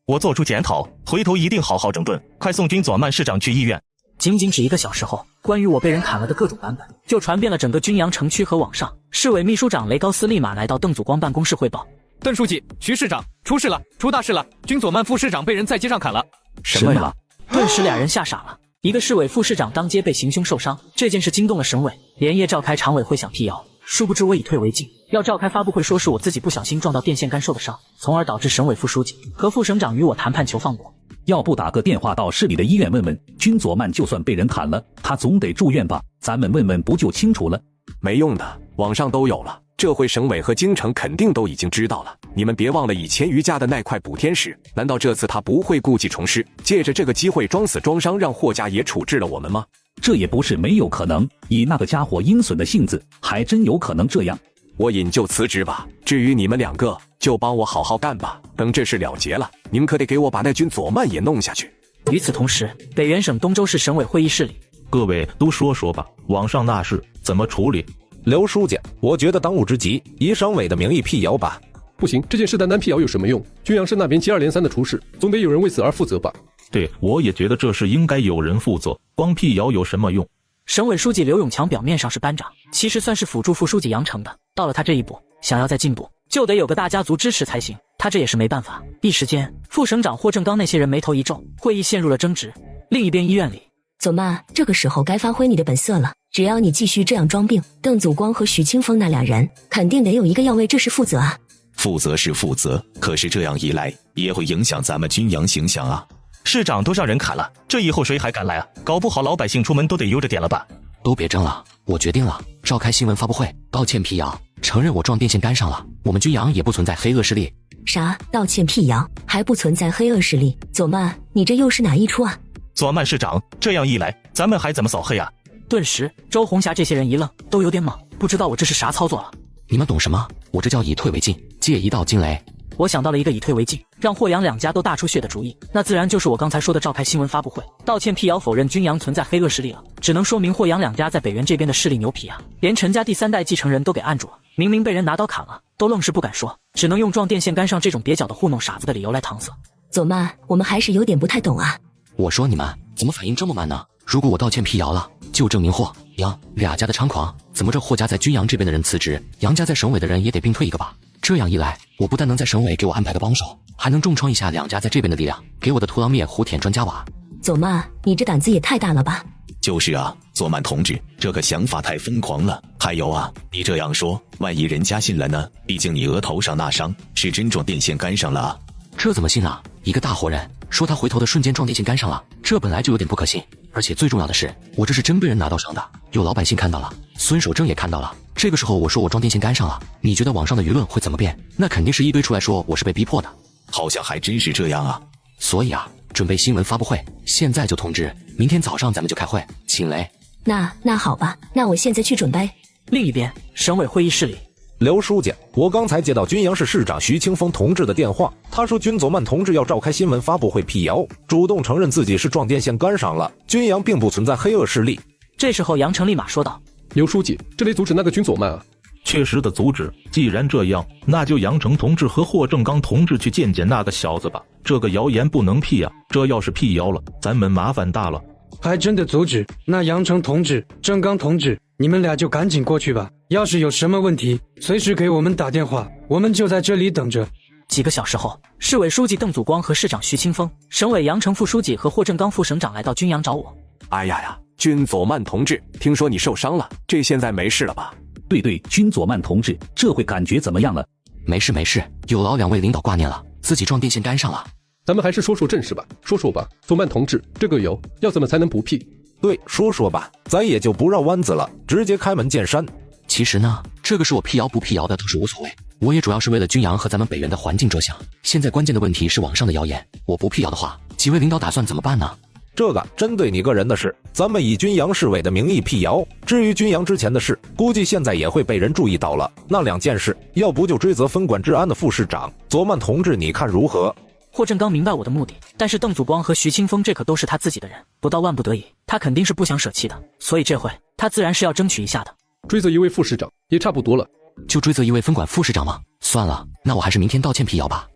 我做出检讨，回头一定好好整顿，快送军左曼市长去医院。仅仅只1个小时后，关于我被人砍了的各种版本就传遍了整个军阳城区和网上。市委秘书长雷高斯立马来到邓祖光办公室汇报：邓书记、徐市长，出事了，出大事了！军左曼副市长被人在街上砍了。什么呀？顿时2人吓傻了。一个市委副市长当街被行凶受伤，这件事惊动了省委，连夜召开常委会想辟谣。殊不知我以退为进，要召开发布会说是我自己不小心撞到电线杆受的伤，从而导致省委副书记和副省长与我谈判求放过。要不打个电话到市里的医院问问，军佐曼就算被人砍了，他总得住院吧？咱们问问不就清楚了？没用的，网上都有了。这回省委和京城肯定都已经知道了。你们别忘了以前于家的那块补天石，难道这次他不会故技重施，借着这个机会装死装伤，让霍家也处置了我们吗？这也不是没有可能，以那个家伙阴损的性子，还真有可能这样。我引咎辞职吧。至于你们2个，就帮我好好干吧。等这事了结了，你们可得给我把那军左曼也弄下去。与此同时，北原省东州市省委会议室里，各位都说说吧，网上那事怎么处理？刘书记，我觉得当务之急以省委的名义辟谣吧。不行，这件事单单辟谣有什么用？军阳市那边接二连三的出事，总得有人为此而负责吧？对，我也觉得这事应该有人负责，光辟谣有什么用？省委书记刘永强表面上是班长，其实算是辅助副书记杨成的。到了他这一步，想要再进步，就得有个大家族支持才行。他这也是没办法。一时间，副省长霍正刚那些人眉头一皱，会议陷入了争执。另一边医院里，左曼，这个时候该发挥你的本色了。只要你继续这样装病，邓祖光和许清风那俩人肯定得有一个要为这事负责啊。负责是负责，可是这样一来也会影响咱们军阳形象啊。市长都让人砍了，这以后谁还敢来啊？搞不好老百姓出门都得悠着点了吧？都别争了，我决定了，召开新闻发布会，道歉辟谣，承认我撞电线杆上了，我们军阳也不存在黑恶势力。啥？道歉辟谣，还不存在黑恶势力？左曼，你这又是哪一出啊？左曼市长，这样一来，咱们还怎么扫黑啊？顿时，周红霞这些人一愣，都有点懵，不知道我这是啥操作了。你们懂什么？我这叫以退为进，借一道惊雷。我想到了一个以退为进，让霍阳两家都大出血的主意，那自然就是我刚才说的召开新闻发布会，道歉辟谣，否认军阳存在黑恶势力了。只能说明霍阳两家在北原这边的势力牛皮啊，连陈家第3代继承人都给按住了，明明被人拿刀砍了，都愣是不敢说，只能用撞电线杆上这种蹩脚的糊弄傻子的理由来搪塞。左曼，我们还是有点不太懂啊。我说你们怎么反应这么慢呢？如果我道歉辟谣了，就证明霍杨俩家的猖狂，怎么这霍家在军阳这边的人辞职，杨家在省委的人也得并退一个吧？这样一来，我不但能在省委给我安排个帮手，还能重创一下两家在这边的力量，给我的屠狼灭虎舔砖加瓦。左曼，你这胆子也太大了吧？就是啊，左曼同志，这个想法太疯狂了。还有啊，你这样说，万一人家信了呢？毕竟你额头上那伤是真撞电线杆上了啊。这怎么信啊？一个大活人说他回头的瞬间撞电线杆上了，这本来就有点不可信。而且最重要的是，我这是真被人拿刀伤的，有老百姓看到了，孙守正也看到了。这个时候我说我撞电线杆上了，你觉得网上的舆论会怎么变？那肯定是一堆出来说我是被逼迫的。好像还真是这样啊。所以啊，准备新闻发布会，现在就通知，明天早上咱们就开会，请雷。那好吧，那我现在去准备。另一边，省委会议室里，刘书记，我刚才接到军阳市市长徐清风同志的电话，他说军左曼同志要召开新闻发布会辟谣，主动承认自己是撞电线杆上了，军阳并不存在黑恶势力。这时候杨成立马说道：刘书记，这得阻止那个军左曼啊。确实的阻止，既然这样，那就杨成同志和霍正刚同志去见见那个小子吧。这个谣言不能辟啊，这要是辟谣了，咱们麻烦大了。还真的阻止，那杨成同志、正刚同志，你们俩就赶紧过去吧。要是有什么问题，随时给我们打电话，我们就在这里等着。几个小时后，市委书记邓祖光和市长徐清风，省委杨成副书记和霍正刚副省长来到军阳找我。哎呀，军左曼同志，听说你受伤了，这现在没事了吧？对，军左曼同志，这会感觉怎么样了？没事，有劳两位领导挂念了，自己撞电线杆上了。咱们还是说说正事吧，说吧，左曼同志，这个谣要怎么才能不辟？对，说吧，咱也就不绕弯子了，直接开门见山。其实呢，这个是我辟谣不辟谣的都是无所谓，我也主要是为了军阳和咱们北原的环境着想。现在关键的问题是网上的谣言，我不辟谣的话，几位领导打算怎么办呢？这个针对你个人的事，咱们以军阳市委的名义辟谣。至于军阳之前的事，估计现在也会被人注意到了。那2件事，要不就追责分管治安的副市长左曼同志，你看如何？霍正刚明白我的目的，但是邓祖光和徐清风这可都是他自己的人，不到万不得已，他肯定是不想舍弃的，所以这回他自然是要争取一下的。追责一位副市长也差不多了，就追责一位分管副市长吗？算了，那我还是明天道歉辟谣吧。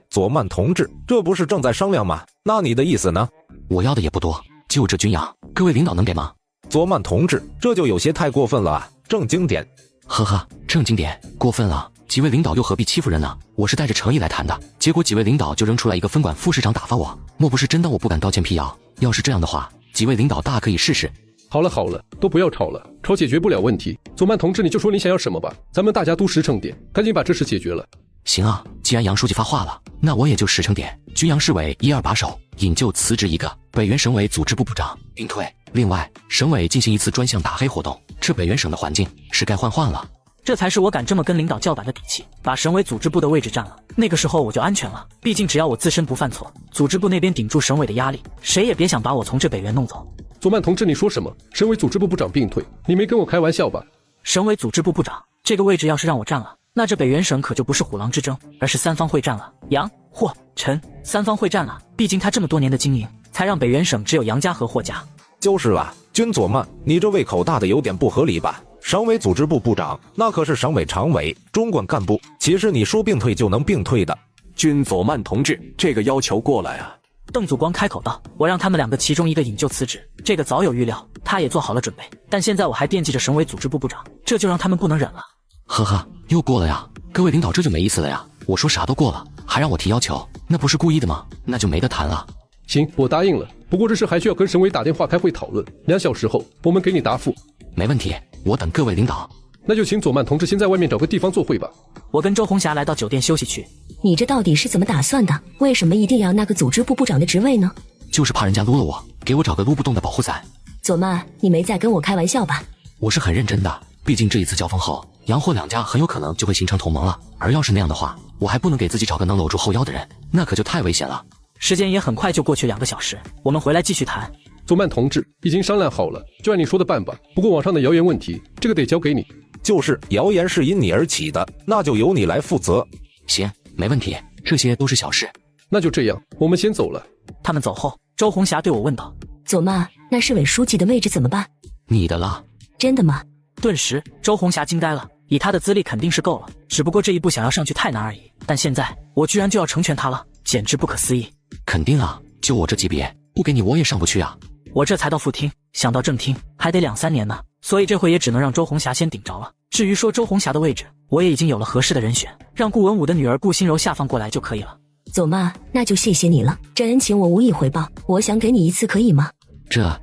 左曼同志，这不是正在商量吗？那你的意思呢？我要的也不多，就这军阳，各位领导能给吗？左曼同志，这就有些太过分了啊！正经点。呵呵，正经点，过分了。几位领导又何必欺负人呢？我是带着诚意来谈的，结果几位领导就扔出来一个分管副市长打发我，莫不是真当我不敢道歉辟谣？要是这样的话，几位领导大可以试试。好了，都不要吵了，吵解决不了问题。左曼同志，你就说你想要什么吧，咱们大家都实诚点，赶紧把这事解决了。行啊，既然杨书记发话了，那我也就实诚点。军阳市委1、2把手引咎辞职一个，北原省委组织部部长并退。另外，省委进行一次专项打黑活动，这北原省的环境是该换了。这才是我敢这么跟领导叫板的底气，把省委组织部的位置占了，那个时候我就安全了。毕竟只要我自身不犯错，组织部那边顶住省委的压力，谁也别想把我从这北原弄走。左曼同志，你说什么？省委组织部部长并退？你没跟我开玩笑吧？省委组织部部长这个位置要是让我占了，那这北原省可就不是虎狼之争，而是三方会战了。杨、霍、陈三方会战了。毕竟他这么多年的经营，才让北原省只有杨家和霍家。就是啊，军左曼，你这胃口大的有点不合理吧？省委组织部部长那可是省委常委、中管干部，岂是你说并退就能并退的？军左曼同志，这个要求过来啊！邓祖光开口道：“我让他们2个其中一个引咎辞职，这个早有预料，他也做好了准备。但现在我还惦记着省委组织部部长，这就让他们不能忍了。”呵呵，又过了呀！各位领导，这就没意思了呀！我说啥都过了，还让我提要求，那不是故意的吗？那就没得谈了。行，我答应了。不过这事还需要跟省委打电话开会讨论，2小时后我们给你答复。没问题，我等各位领导。那就请左曼同志先在外面找个地方坐会吧。我跟周红霞来到酒店休息区。你这到底是怎么打算的？为什么一定要那个组织部部长的职位呢？就是怕人家撸了我，给我找个撸不动的保护伞。左曼，你没在跟我开玩笑吧？我是很认真的，毕竟这一次交锋后，洋货两家很有可能就会形成同盟了。而要是那样的话，我还不能给自己找个能搂住后腰的人，那可就太危险了。时间也很快就过去2个小时，我们回来继续谈。左曼同志，已经商量好了，就按你说的办吧。不过网上的谣言问题，这个得交给你。就是谣言是因你而起的，那就由你来负责。行，没问题，这些都是小事。那就这样，我们先走了。他们走后，周红霞对我问道：左曼，那市委书记的位置怎么办？你的了。真的吗？顿时，周红霞惊呆了。以她的资历肯定是够了，只不过这一步想要上去太难而已。但现在，我居然就要成全她了，简直不可思议。肯定啊，就我这级别，不给你我也上不去啊。我这才到副厅，想到正厅还得2-3年呢，所以这回也只能让周红霞先顶着了。至于说周红霞的位置，我也已经有了合适的人选，让顾文武的女儿顾心柔下放过来就可以了。左妈，那就谢谢你了，这恩情我无以回报，我想给你一次，可以吗？这。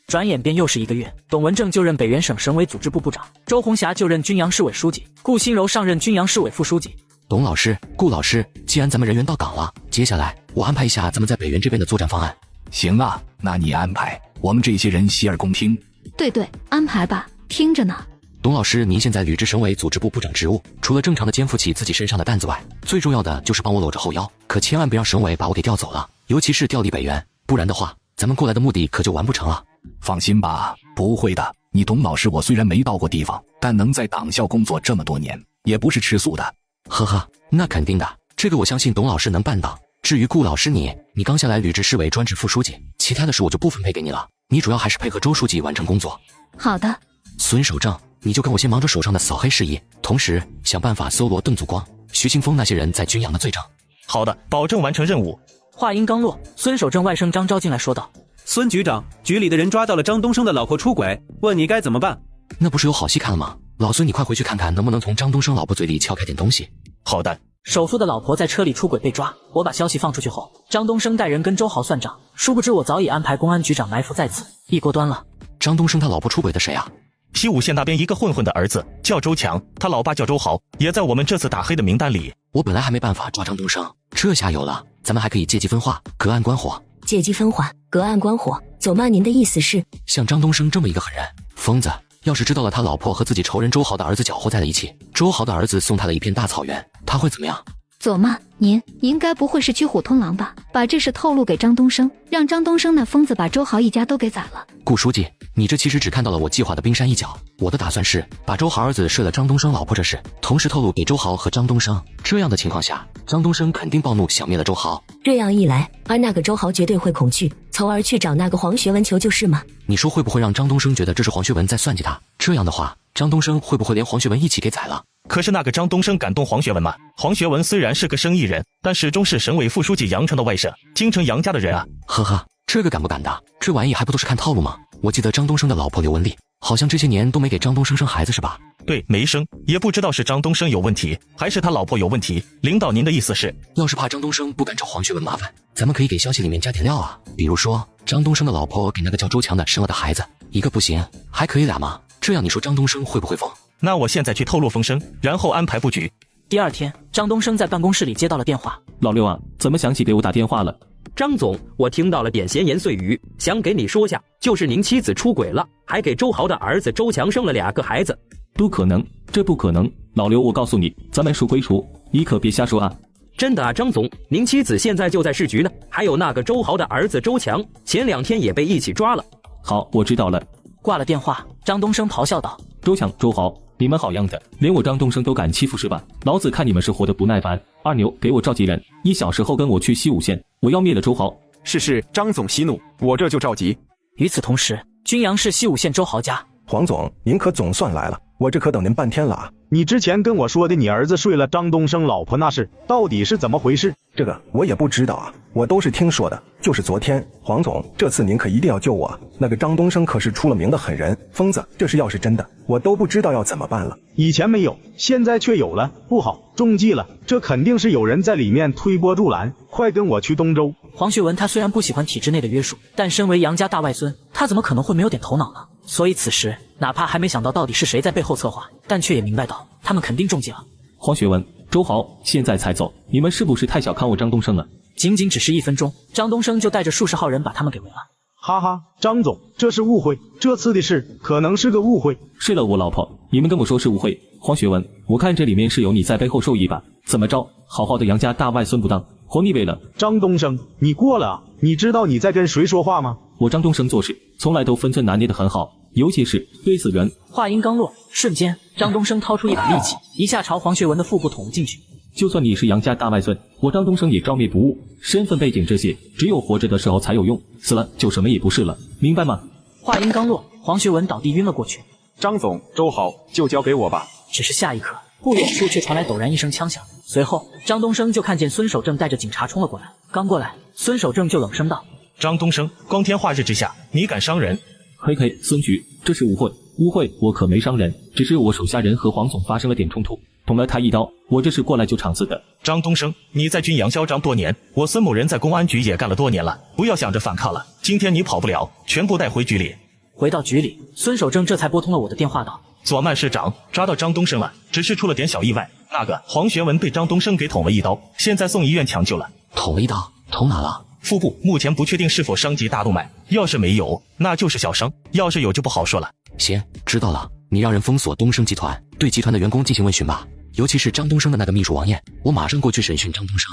转眼便又是1个月，董文正就任北原省省委组织部部长，周红霞就任均阳市委书记，顾心柔上任均阳市委副书记。董老师、顾老师，既然咱们人员到岗了，接下来我安排一下咱们在北原这边的作战方案。行啊，那你安排，我们这些人洗耳恭听。对，安排吧，听着呢。董老师，您现在履职省委组织部部长职务，除了正常的肩负起自己身上的担子外，最重要的就是帮我搂着后腰，可千万别让省委把我给调走了，尤其是调离北原，不然的话，咱们过来的目的可就完不成了。放心吧，不会的。你董老师我虽然没到过地方，但能在党校工作这么多年，也不是吃素的。呵呵，那肯定的，这个我相信董老师能办到。至于顾老师你刚下来履职市委专职副书记，其他的事我就不分配给你了，你主要还是配合周书记完成工作。好的。孙守正，你就跟我先忙着手上的扫黑事宜，同时想办法搜罗邓祖光、徐清峰那些人在均阳的罪证。好的，保证完成任务。话音刚落，孙守正外甥张昭进来说道：孙局长，局里的人抓到了张东升的老婆出轨，问你该怎么办？那不是有好戏看了吗？老孙，你快回去看看能不能从张东升老婆嘴里撬开点东西。好的。首富的老婆在车里出轨被抓，我把消息放出去后，张东升带人跟周豪算账，殊不知我早已安排公安局长埋伏在此，一锅端了。张东升他老婆出轨的谁啊？西武县那边一个混混的儿子叫周强，他老爸叫周豪，也在我们这次打黑的名单里。我本来还没办法抓张东升，这下有了，咱们还可以借机分化，隔岸观火。借机分化，隔岸观火，左妈，您的意思是？像张东升这么一个狠人，疯子，要是知道了他老婆和自己仇人周豪的儿子搅和在了一起，周豪的儿子送他了一片大草原，他会怎么样？左妈，您该不会是骑虎通狼吧？把这事透露给张东升，让张东升那疯子把周豪一家都给宰了。顾书记，你这其实只看到了我计划的冰山一角，我的打算是把周豪儿子睡了张东升老婆这事，同时透露给周豪和张东升。这样的情况下，张东升肯定暴怒，想灭了周豪。这样一来，而那个周豪绝对会恐惧，从而去找那个黄学文求救，是吗？你说会不会让张东升觉得这是黄学文在算计他？这样的话，张东升会不会连黄学文一起给宰了？可是那个张东升敢动黄学文吗？黄学文虽然是个生意人，但始终是省委副书记杨成的外甥，京城杨家的人啊。呵呵，这个敢不敢的？这玩意还不都是看套路吗？我记得张东升的老婆刘文丽，好像这些年都没给张东升生孩子是吧？对，没生，也不知道是张东升有问题，还是他老婆有问题。领导，您的意思是，要是怕张东升不敢找黄学文麻烦，咱们可以给消息里面加点料啊，比如说张东升的老婆给那个叫周强的生了个孩子，一个不行，还可以俩吗？这样你说张东升会不会疯？那我现在去透露风声，然后安排布局。第二天，张东升在办公室里接到了电话。老刘啊，怎么想起给我打电话了？张总，我听到了点闲言碎语，想给你说下，就是您妻子出轨了，还给周豪的儿子周强生了2个孩子。不可能，这不可能。老刘，我告诉你，咱们数归数，你可别瞎说啊。真的啊，张总，您妻子现在就在市局呢，还有那个周豪的儿子周强，前2天也被一起抓了。好，我知道了。挂了电话，张东升咆哮道：周强、周豪，你们好样的，连我张东升都敢欺负是吧？老子看你们是活得不耐烦。二牛，给我召集人，1小时后跟我去西武县，我要灭了周豪。是，张总息怒，我这就召集。与此同时，均阳市西武县周豪家，黄总，您可总算来了，我这可等您半天了啊！你之前跟我说的你儿子睡了张东升老婆那事，到底是怎么回事？这个我也不知道啊，我都是听说的。就是昨天，黄总，这次您可一定要救我，那个张东升可是出了名的狠人，疯子，这事要是真的，我都不知道要怎么办了。以前没有，现在却有了，不好，中计了，这肯定是有人在里面推波助澜，快跟我去东周。黄学文他虽然不喜欢体制内的约束，但身为杨家大外孙，他怎么可能会没有点头脑呢？所以此时哪怕还没想到到底是谁在背后策划，但却也明白到他们肯定中计了。黄学文、周豪，现在才走，你们是不是太小看我张东升了？仅仅只是1分钟，张东升就带着数十号人把他们给围了。哈哈，张总，这是误会，这次的事可能是个误会。睡了我老婆，你们跟我说是误会。黄学文，我看这里面是有你在背后受益吧？怎么着，好好的杨家大外孙不当，活腻味了？张东升，你过了啊！你知道你在跟谁说话吗？我张东升做事从来都分寸拿捏得很好，尤其是对死人。话音刚落，瞬间张东升掏出一把利器，一下朝黄学文的腹部捅了进去。就算你是杨家大外孙，我张东升也照灭不误。身份背景这些，只有活着的时候才有用，死了就什么也不是了，明白吗？话音刚落，黄学文倒地晕了过去。张总，周豪，就交给我吧。只是下一刻，不远处却传来陡然一声枪响，随后张东升就看见孙守正带着警察冲了过来。刚过来，孙守正就冷声道：“张东升，光天化日之下，你敢伤人？”嘿嘿，孙局，这是误会，误会，我可没伤人，只是我手下人和黄总发生了点冲突，捅了他一刀，我这是过来就场子的。张东升，你在军阳嚣张多年，我孙某人在公安局也干了多年了，不要想着反抗了，今天你跑不了，全部带回局里。回到局里，孙守正这才拨通了我的电话道：“左曼市长，抓到张东升了，只是出了点小意外，那个黄学文被张东升给捅了一刀，现在送医院抢救了。”捅了一刀？捅哪了？腹部，目前不确定是否伤及大动脉，要是没有，那就是小伤，要是有就不好说了。行，知道了，你让人封锁东升集团，对集团的员工进行问询吧，尤其是张东升的那个秘书王艳，我马上过去审讯张东升。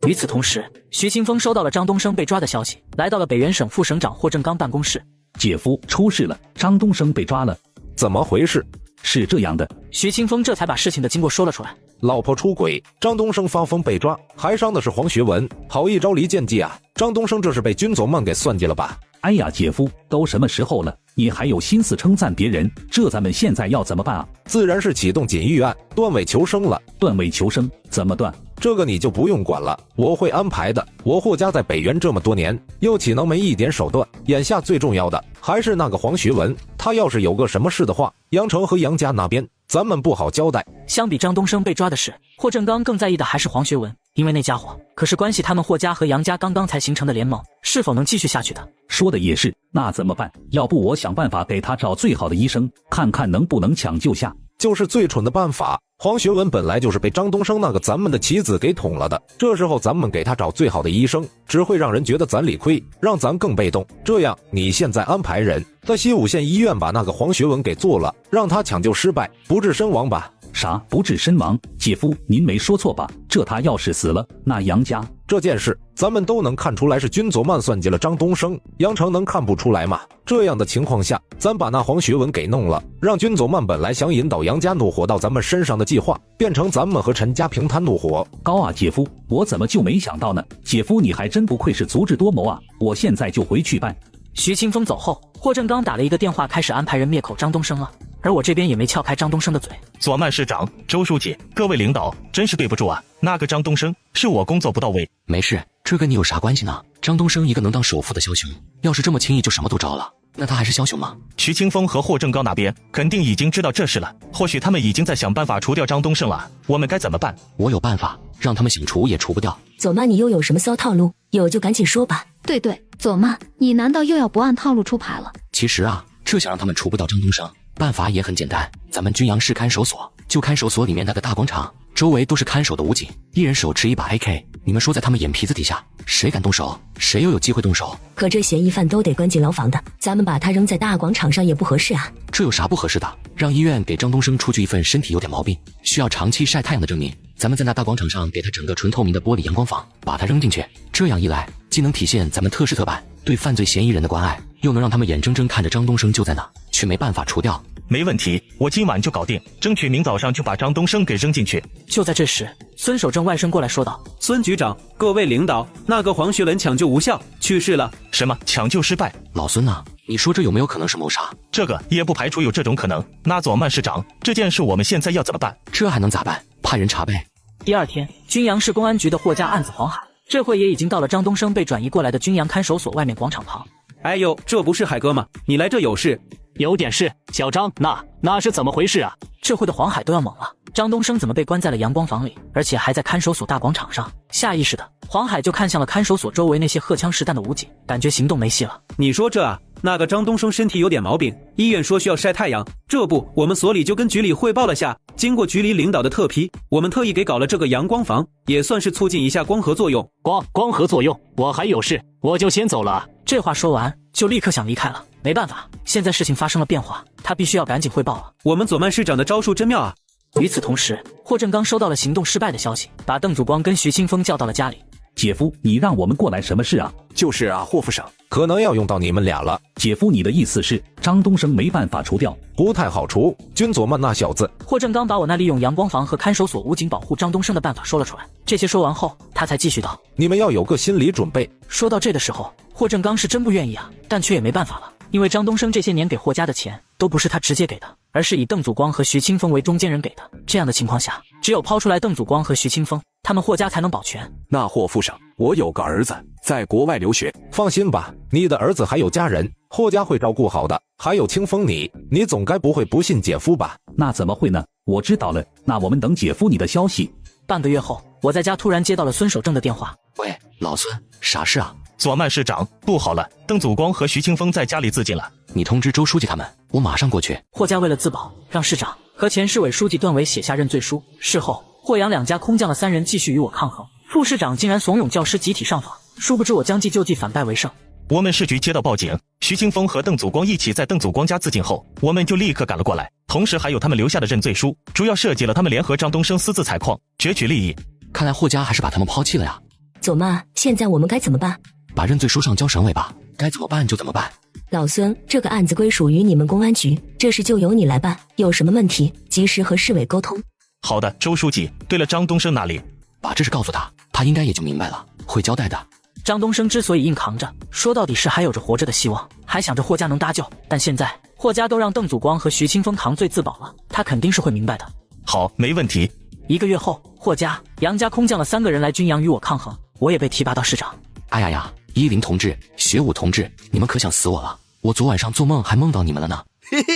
与此同时，徐清风收到了张东升被抓的消息，来到了北原省副省长霍正刚办公室。姐夫，出事了，张东升被抓了。怎么回事？是这样的，徐清风这才把事情的经过说了出来。老婆出轨，张东升发疯被抓，还伤的是黄学文，好一招离间计啊！张东升这是被军总们给算计了吧？哎呀，姐夫，都什么时候了，你还有心思称赞别人？这咱们现在要怎么办啊？自然是启动锦玉案，断尾求生了。断尾求生？怎么断？这个你就不用管了，我会安排的。我霍家在北原这么多年，又岂能没一点手段？眼下最重要的还是那个黄学文，他要是有个什么事的话，杨城和杨家那边咱们不好交代。相比张东升被抓的事，霍正刚更在意的还是黄学文，因为那家伙可是关系他们霍家和杨家刚刚才形成的联盟是否能继续下去的。说的也是，那怎么办？要不我想办法给他找最好的医生，看看能不能抢救下。就是最蠢的办法。黄学文本来就是被张东升那个咱们的棋子给捅了的，这时候咱们给他找最好的医生，只会让人觉得咱理亏，让咱更被动。这样，你现在安排人在西武县医院把那个黄学文给做了，让他抢救失败，不治身亡吧？啥？不治身亡？姐夫，您没说错吧？这他要是死了，那杨家这件事，咱们都能看出来是军佐曼算计了张东升，杨成能看不出来吗？这样的情况下，咱把那黄学文给弄了，让军佐曼本来想引导杨家怒火到咱们身上的计划，变成咱们和陈家平摊怒火。高啊，姐夫，我怎么就没想到呢？姐夫，你还真不愧是足智多谋啊！我现在就回去办。徐清风走后，霍正刚打了一个电话，开始安排人灭口张东升了。而我这边也没撬开张东升的嘴。左曼市长、周书记，各位领导，真是对不住啊！那个张东升是我工作不到位。没事，这跟你有啥关系呢？张东升一个能当首富的枭雄，要是这么轻易就什么都招了，那他还是枭雄吗？徐清风和霍正刚那边肯定已经知道这事了，或许他们已经在想办法除掉张东升了。我们该怎么办？我有办法，让他们想除也除不掉。左妈，你又有什么骚套路？有就赶紧说吧。对，左妈，你难道又要不按套路出牌了？其实啊，这想让他们除不掉张东升，办法也很简单，咱们军阳市看守所，就看守所里面那个大广场，周围都是看守的武警，一人手持一把 AK， 你们说在他们眼皮子底下，谁敢动手，谁又有机会动手。可这嫌疑犯都得关进牢房的，咱们把他扔在大广场上也不合适啊。这有啥不合适的？让医院给张东升出具一份身体有点毛病，需要长期晒太阳的证明，咱们在那大广场上给他整个纯透明的玻璃阳光房，把他扔进去，这样一来，既能体现咱们特事特办对犯罪嫌疑人的关爱，又能让他们眼睁睁看着张东升就在那，却没办法除掉。没问题，我今晚就搞定，争取明早上就把张东升给扔进去。就在这时，孙守正外甥过来说道：“孙局长，各位领导，那个黄学文抢救无效，去世了。”什么？抢救失败？老孙啊，你说这有没有可能是谋杀？这个也不排除有这种可能。那左曼市长，这件事我们现在要怎么办？这还能咋办？派人查呗。第二天，军阳市公安局的霍家案子黄海，这会也已经到了张东升被转移过来的军阳看守所外面广场旁。哎呦，这不是海哥吗？你来这有事？有点事。小张，那是怎么回事啊？这会的黄海都要懵了，张东升怎么被关在了阳光房里，而且还在看守所大广场上？下意识的，黄海就看向了看守所周围那些荷枪实弹的武警，感觉行动没戏了。你说这啊，那个张东升身体有点毛病，医院说需要晒太阳，这不，我们所里就跟局里汇报了下，经过局里领导的特批，我们特意给搞了这个阳光房，也算是促进一下光合作用。光合作用，我还有事，我就先走了。这话说完，就立刻想离开了。没办法，现在事情发生了变化，他必须要赶紧汇报了。我们左曼市长的招数真妙啊！与此同时，霍振刚收到了行动失败的消息，把邓祖光跟徐清风叫到了家里。姐夫，你让我们过来什么事啊？就是啊，霍副省，可能要用到你们俩了。姐夫，你的意思是张东升没办法除掉？不太好除，军佐曼那小子。霍振刚把我那利用阳光房和看守所武警保护张东升的办法说了出来。这些说完后，他才继续道：你们要有个心理准备。说到这的时候，霍振刚是真不愿意啊，但却也没办法了，因为张东升这些年给霍家的钱都不是他直接给的，而是以邓祖光和徐清风为中间人给的。这样的情况下，只有抛出来邓祖光和徐清风，他们霍家才能保全。那霍副省，我有个儿子在国外留学，放心吧，你的儿子还有家人，霍家会照顾好的。还有清风你总该不会不信姐夫吧？那怎么会呢？我知道了，那我们等姐夫你的消息。半个月后，我在家突然接到了孙守正的电话。喂，老孙，啥事啊？左曼市长，不好了，邓祖光和徐清风在家里自尽了。你通知周书记他们，我马上过去。霍家为了自保，让市长和前市委书记段伟写下认罪书。事后，霍阳两家空降的3人继续与我抗衡，副市长竟然怂恿教师集体上访，殊不知我将计就计，反败为胜。我们市局接到报警，徐清风和邓祖光一起在邓祖光家自尽后，我们就立刻赶了过来，同时还有他们留下的认罪书，主要涉及了他们联合张东升私自采矿，攫取利益。看来霍家还是把他们抛弃了呀。左妈，现在我们该怎么办？把认罪书上交省委吧，该怎么办就怎么办。老孙，这个案子归属于你们公安局，这事就由你来办，有什么问题及时和市委沟通。好的，周书记。对了，张东升那里？把这事告诉他，他应该也就明白了，会交代的。张东升之所以硬扛着，说到底是还有着活着的希望，还想着霍家能搭救，但现在霍家都让邓祖光和徐清风扛罪自保了，他肯定是会明白的。好，没问题。1个月后，霍家、杨家空降了3个人来军阳与我抗衡，我也被提拔到市长。哎呀呀，依林同志、学武同志，你们可想死我了！我昨晚上做梦还梦到你们了呢。嘿嘿，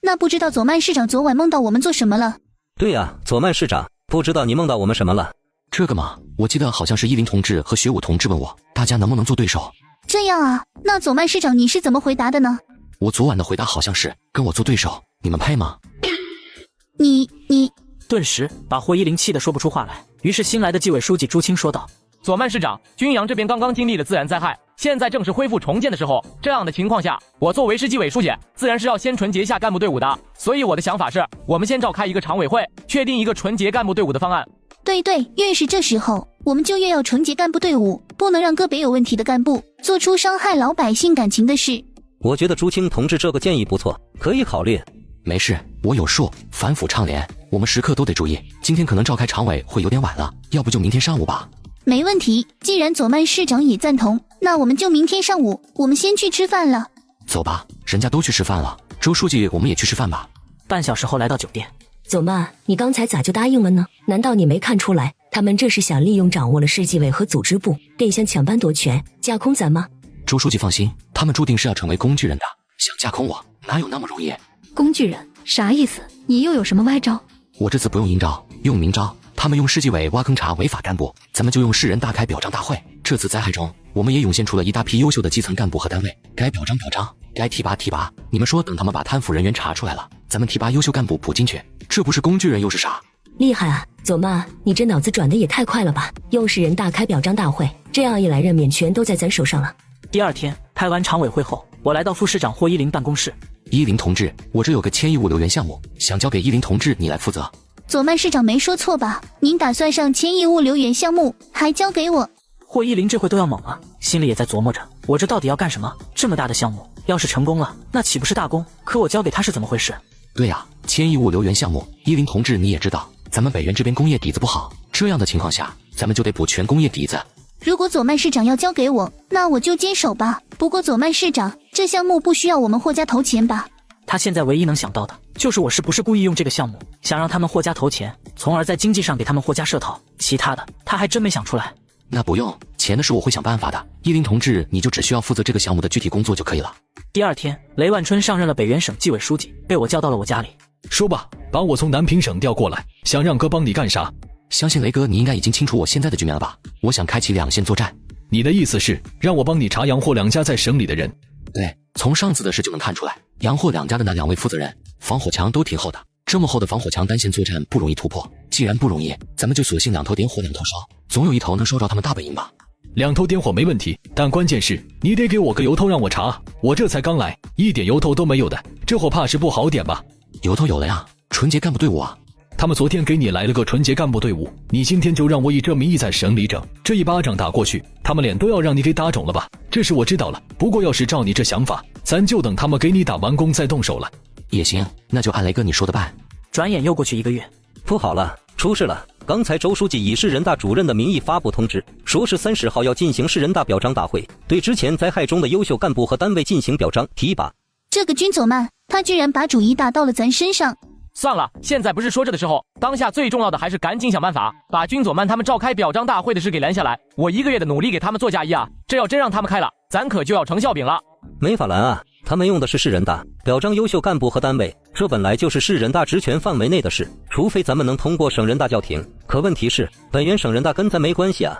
那不知道左曼市长昨晚梦到我们做什么了？对呀，左曼市长，不知道你梦到我们什么了？这个嘛，我记得好像是依林同志和学武同志问我，大家能不能做对手？这样啊，那左曼市长你是怎么回答的呢？我昨晚的回答好像是跟我做对手，你们配吗？你顿时把霍依林气得说不出话来。于是新来的纪委书记朱清说道：左曼市长，军阳这边刚刚经历了自然灾害，现在正是恢复重建的时候，这样的情况下，我作为市纪委书记，自然是要先纯洁一下干部队伍的。所以我的想法是，我们先召开一个常委会，确定一个纯洁干部队伍的方案。对，越是这时候，我们就越要纯洁干部队伍，不能让个别有问题的干部做出伤害老百姓感情的事。我觉得朱清同志这个建议不错，可以考虑。没事，我有数，反腐倡廉，我们时刻都得注意。今天可能召开常委会有点晚了，要不就明天上午吧。没问题，既然左曼市长也赞同，那我们就明天上午，我们先去吃饭了。走吧，人家都去吃饭了。周书记，我们也去吃饭吧。半小时后来到酒店。左曼，你刚才咋就答应了呢？难道你没看出来，他们这是想利用掌握了市纪委和组织部，便想抢班夺权，架空咱吗？周书记放心，他们注定是要成为工具人的，想架空我，哪有那么容易？工具人啥意思？你又有什么歪招？我这次不用阴招，用明招。他们用市纪委挖坑查违法干部，咱们就用市人大开表彰大会。这次灾害中，我们也涌现出了一大批优秀的基层干部和单位，该表彰表彰，该提拔提拔。你们说，等他们把贪腐人员查出来了，咱们提拔优秀干部补进去，这不是工具人又是啥？厉害啊，左曼，你这脑子转的也太快了吧！用市人大开表彰大会，这样一来，任免权都在咱手上了。第2天开完常委会后，我来到副市长霍依林办公室。依林同志，我这有个迁移物流园项目，想交给依林同志你来负责。左曼市长没说错吧？您打算上迁移物流园项目，还交给我？霍依林这回都要懵了，心里也在琢磨着，我这到底要干什么？这么大的项目，要是成功了，那岂不是大功？可我交给他是怎么回事？对呀，迁移物流园项目，依林同志你也知道，咱们北园这边工业底子不好，这样的情况下，咱们就得补全工业底子。如果左曼市长要交给我，那我就接手吧。不过左曼市长，这项目不需要我们霍家投钱吧？他现在唯一能想到的就是我是不是故意用这个项目，想让他们霍家投钱，从而在经济上给他们霍家设套。其他的他还真没想出来。那不用，钱的事我会想办法的。依林同志，你就只需要负责这个项目的具体工作就可以了。第2天，雷万春上任了北原省纪委书记，被我叫到了我家里。说吧，把我从南平省调过来，想让哥帮你干啥？相信雷哥你应该已经清楚我现在的局面了吧？我想开启两线作战。你的意思是让我帮你查杨霍两家在省里的人？对，从上次的事就能看出来，杨霍两家的那2位负责人防火墙都挺厚的，这么厚的防火墙单线作战不容易突破。既然不容易，咱们就索性2头点火2头烧，总有一头能烧着他们大本营吧。2头点火没问题，但关键是你得给我个由头让我查，我这才刚来，一点由头都没有的，这火怕是不好点吧？由头有了呀，纯洁干部队伍啊。他们昨天给你来了个纯洁干部队伍，你今天就让我以这名义在省里整，这一巴掌打过去，他们脸都要让你给打肿了吧？这事我知道了，不过要是照你这想法，咱就等他们给你打完工再动手了。也行，那就按雷哥你说的办。转眼又过去1个月，不好了，出事了！刚才周书记以市人大主任的名义发布通知，说是30号要进行市人大表彰大会，对之前灾害中的优秀干部和单位进行表彰提拔。这个军佐慢，他居然把主意打到了咱身上。算了，现在不是说这的时候，当下最重要的还是赶紧想办法把军佐慢他们召开表彰大会的事给拦下来。我1个月的努力给他们做嫁衣啊，这要真让他们开了，咱可就要成笑柄了。没法拦啊，他们用的是市人大表彰优秀干部和单位，这本来就是市人大职权范围内的事，除非咱们能通过省人大叫停。可问题是，本源省人大跟咱没关系啊。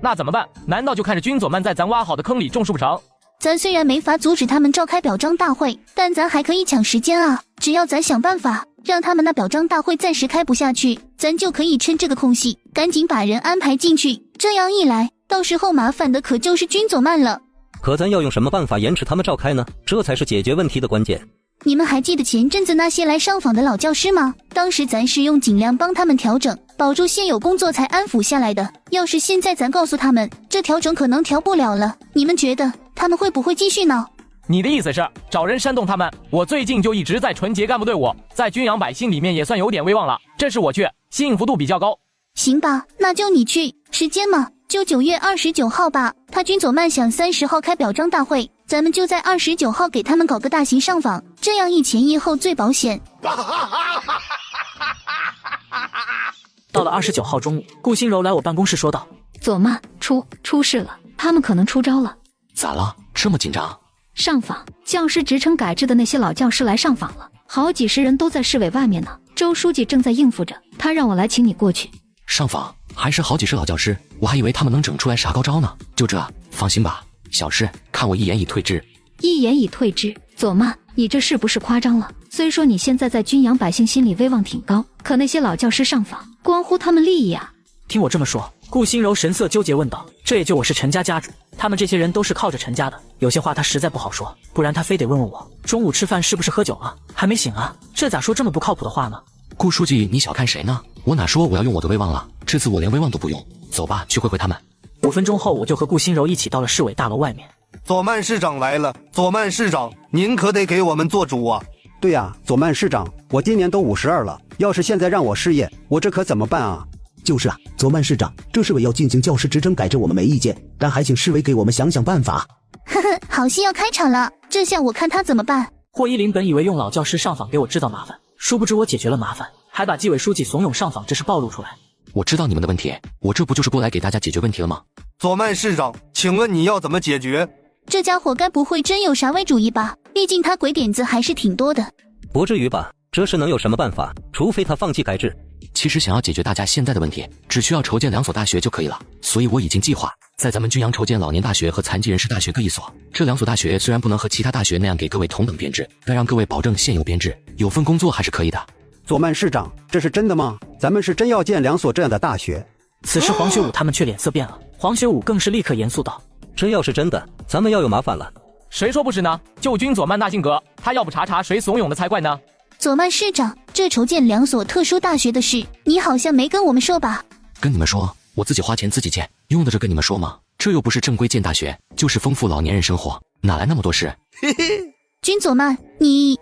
那怎么办？难道就看着军佐慢在咱挖好的坑里种树不成？咱虽然没法阻止他们召开表彰大会，但咱还可以抢时间啊！只要咱想办法让他们那表彰大会暂时开不下去，咱就可以趁这个空隙赶紧把人安排进去。这样一来，到时候麻烦的可就是军佐慢了。可咱要用什么办法延迟他们召开呢？这才是解决问题的关键。你们还记得前阵子那些来上访的老教师吗？当时咱是用尽量帮他们调整，保住现有工作才安抚下来的。要是现在咱告诉他们，这调整可能调不了了，你们觉得他们会不会继续呢？你的意思是找人煽动他们？我最近就一直在纯洁干部队伍，在军养百姓里面也算有点威望了，这是我去，幸福度比较高。行吧，那就你去，时间嘛，就9月29号吧。他军佐慢想30号开表彰大会，咱们就在29号给他们搞个大型上访，这样一前一后最保险。到了29号中午，顾心柔来我办公室说道：佐慢，出事了，他们可能出招了。咋了？这么紧张？上访，教师职称改制的那些老教师来上访了，好几十人都在市委外面呢。周书记正在应付着，他让我来请你过去。上访还是好几十老教师，我还以为他们能整出来啥高招呢。就这，放心吧，小事，看我一言以退之。一言以退之？佐慢，你这是不是夸张了？虽说你现在在军养百姓心里威望挺高，可那些老教师上访，关乎他们利益啊。听我这么说，顾心柔神色纠结问道：这也就我是陈家家主，他们这些人都是靠着陈家的，有些话他实在不好说，不然他非得问问我中午吃饭是不是喝酒啊，还没醒啊，这咋说这么不靠谱的话呢？顾书记，你小看谁呢？我哪说我要用我的威望了？这次我连威望都不用。走吧，去会会他们。5分钟后，我就和顾心柔一起到了市委大楼外面。佐慢市长来了，佐慢市长，您可得给我们做主啊！对呀，佐慢市长，我今年都52了，要是现在让我失业，我这可怎么办啊？就是啊，佐慢市长，这市委要进行教师职称改制，我们没意见，但还请市委给我们想想办法。呵呵，好戏要开场了，这下我看他怎么办。霍依林本以为用老教师上访给我制造麻烦，殊不知我解决了麻烦，还把纪委书记怂恿上访这事暴露出来。我知道你们的问题，我这不就是过来给大家解决问题了吗？佐慢市长，请问你要怎么解决？这家伙该不会真有啥歪主意吧？毕竟他鬼点子还是挺多的。不至于吧，这事能有什么办法？除非他放弃改制。其实想要解决大家现在的问题，只需要筹建2所大学就可以了。所以我已经计划在咱们军阳筹建老年大学和残疾人士大学各一所。这2所大学虽然不能和其他大学那样给各位同等编制，但让各位保证现有编制，有份工作还是可以的。佐慢市长，这是真的吗？咱们是真要建2所这样的大学？此时黄学武他们却脸色变了，黄学武更是立刻严肃道：这要是真的，咱们要有麻烦了。谁说不是呢？就军佐慢那性格，他要不查谁怂恿的才怪呢。佐慢市长，这筹建2所特殊大学的事，你好像没跟我们说吧？跟你们说，我自己花钱自己建，用得着跟你们说吗？这又不是正规建大学，就是丰富老年人生活，哪来那么多事？军佐慢，你……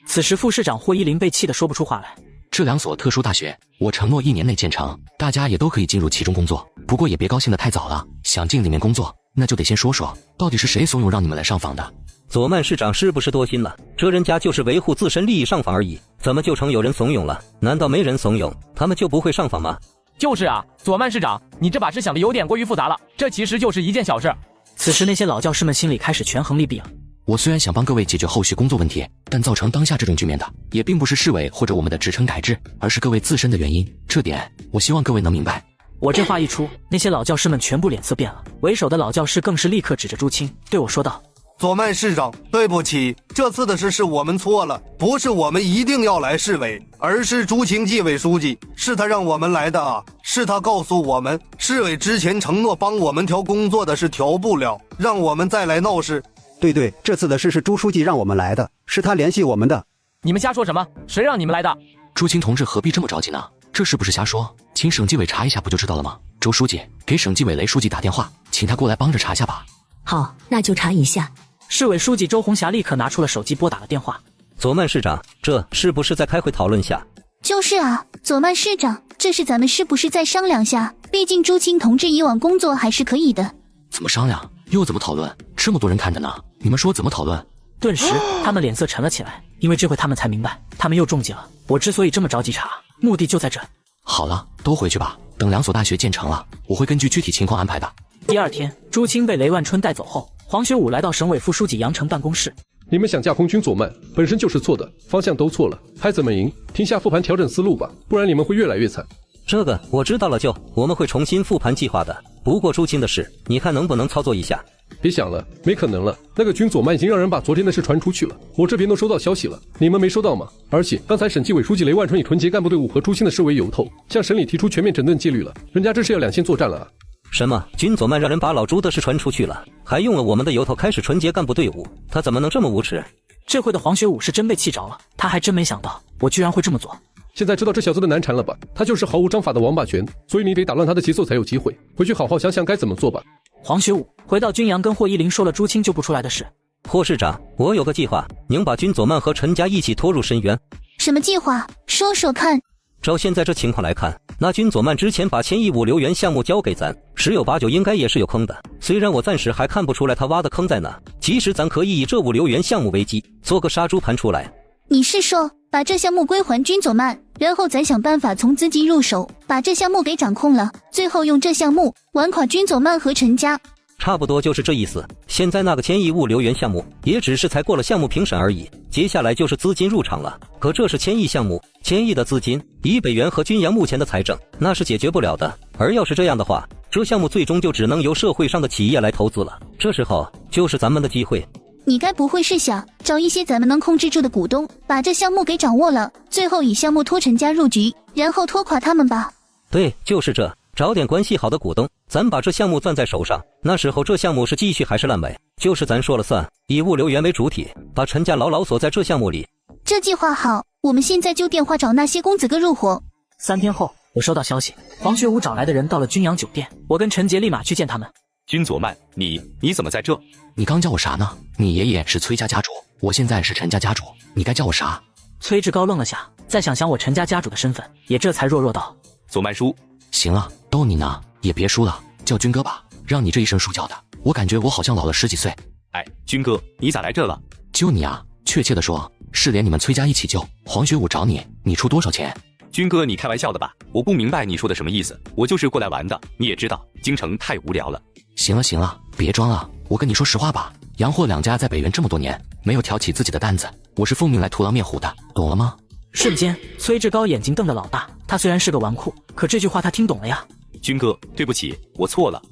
此时副市长霍依林被气得说不出话来。这2所特殊大学，我承诺1年内建成，大家也都可以进入其中工作。不过也别高兴得太早了，想进里面工作，那就得先说说，到底是谁怂恿让你们来上访的？佐慢市长是不是多心了？这人家就是维护自身利益上访而已，怎么就成有人怂恿了？难道没人怂恿，他们就不会上访吗？就是啊，佐慢市长，你这把事想的有点过于复杂了，这其实就是一件小事。此时那些老教师们心里开始权衡利弊了。我虽然想帮各位解决后续工作问题，但造成当下这种局面的，也并不是市委或者我们的职称改制，而是各位自身的原因。这点我希望各位能明白。我这话一出，那些老教师们全部脸色变了，为首的老教师更是立刻指着朱青对我说道：左曼市长，对不起，这次的事是我们错了，不是我们一定要来市委，而是朱青纪委书记，是他让我们来的啊，是他告诉我们，市委之前承诺帮我们调工作的事调不了，让我们再来闹事。对，这次的事是朱书记让我们来的，是他联系我们的。你们瞎说什么？谁让你们来的？朱青同志何必这么着急呢？这是不是瞎说？请省纪委查一下不就知道了吗？周书记，给省纪委雷书记打电话，请他过来帮着查下吧。好，那就查一下。市委书记周红霞立刻拿出了手机拨打了电话。左曼市长，这是不是在开会讨论下？就是啊，左曼市长，这是咱们是不是再商量下？毕竟朱青同志以往工作还是可以的。怎么商量？又怎么讨论？这么多人看着呢，你们说怎么讨论？顿时他们脸色沉了起来，因为这回他们才明白，他们又中计了。我之所以这么着急查，目的就在这。好了，都回去吧，等2所大学建成了，我会根据具体情况安排的。第二天，朱青被雷万春带走后，黄学武来到省委副书记杨成办公室。你们想架空军左曼，本身就是错的，方向都错了，还怎么赢？停下复盘，调整思路吧，不然你们会越来越惨。这个我知道了舅，我们会重新复盘计划的。不过朱青的事，你看能不能操作一下？别想了，没可能了。那个军左曼已经让人把昨天的事传出去了，我这边都收到消息了，你们没收到吗？而且刚才省纪委书记雷万春以纯洁干部队伍和朱青的事为由头，向省里提出全面整顿纪律了，人家这是要两线作战了啊！什么？军左曼让人把老朱的事传出去了，还用了我们的由头开始纯洁干部队伍，他怎么能这么无耻？这回的黄学武是真被气着了，他还真没想到我居然会这么做。现在知道这小子的难缠了吧？他就是毫无章法的王八拳，所以你得打乱他的节奏才有机会。回去好好想想该怎么做吧。黄学武回到军阳，跟霍依林说了朱青救不出来的事。霍市长，我有个计划，宁把军左曼和陈家一起拖入深渊。什么计划？说说看。照现在这情况来看，那军左曼之前把千亿物流园项目交给咱，10有8九应该也是有坑的。虽然我暂时还看不出来他挖的坑在哪，其实咱可以以这物流园项目为基，做个杀猪盘出来。你是说把这项目归还军左曼，然后咱想办法从资金入手，把这项目给掌控了，最后用这项目玩垮军左曼和陈家？差不多就是这意思。现在那个千亿物流园项目也只是才过了项目评审而已，接下来就是资金入场了。可这是1000亿项目，1000亿的资金，以北原和军阳目前的财政，那是解决不了的。而要是这样的话，这项目最终就只能由社会上的企业来投资了。这时候就是咱们的机会。你该不会是想找一些咱们能控制住的股东，把这项目给掌握了，最后以项目拖陈家入局，然后拖垮他们吧？对，就是这。找点关系好的股东，咱把这项目攥在手上，那时候这项目是继续还是烂尾，就是咱说了算，以物流园为主体，把陈家牢牢锁在这项目里。这计划好，我们现在就电话找那些公子哥入伙。3天后，我收到消息，黄学武找来的人到了军阳酒店，我跟陈杰立马去见他们。军左曼，你怎么在这？你刚叫我啥呢？你爷爷是崔家家主，我现在是陈家家主，你该叫我啥？崔志高愣了下，再想想我陈家家主的身份，也这才弱弱道：左曼叔。行了，逗你呢，也别输了，叫军哥吧，让你这一声叔叫的，我感觉我好像老了10几岁。哎，军哥，你咋来这了？救你啊，确切的说，是连你们崔家一起救。黄学武找你，你出多少钱？军哥，你开玩笑的吧？我不明白你说的什么意思，我就是过来玩的。你也知道，京城太无聊了。行了，别装了，我跟你说实话吧，杨霍两家在北原这么多年，没有挑起自己的担子，我是奉命来屠狼灭虎的，懂了吗？瞬间，崔志高眼睛瞪得老大。他虽然是个纨绔，可这句话他听懂了呀。军哥，对不起，我错了，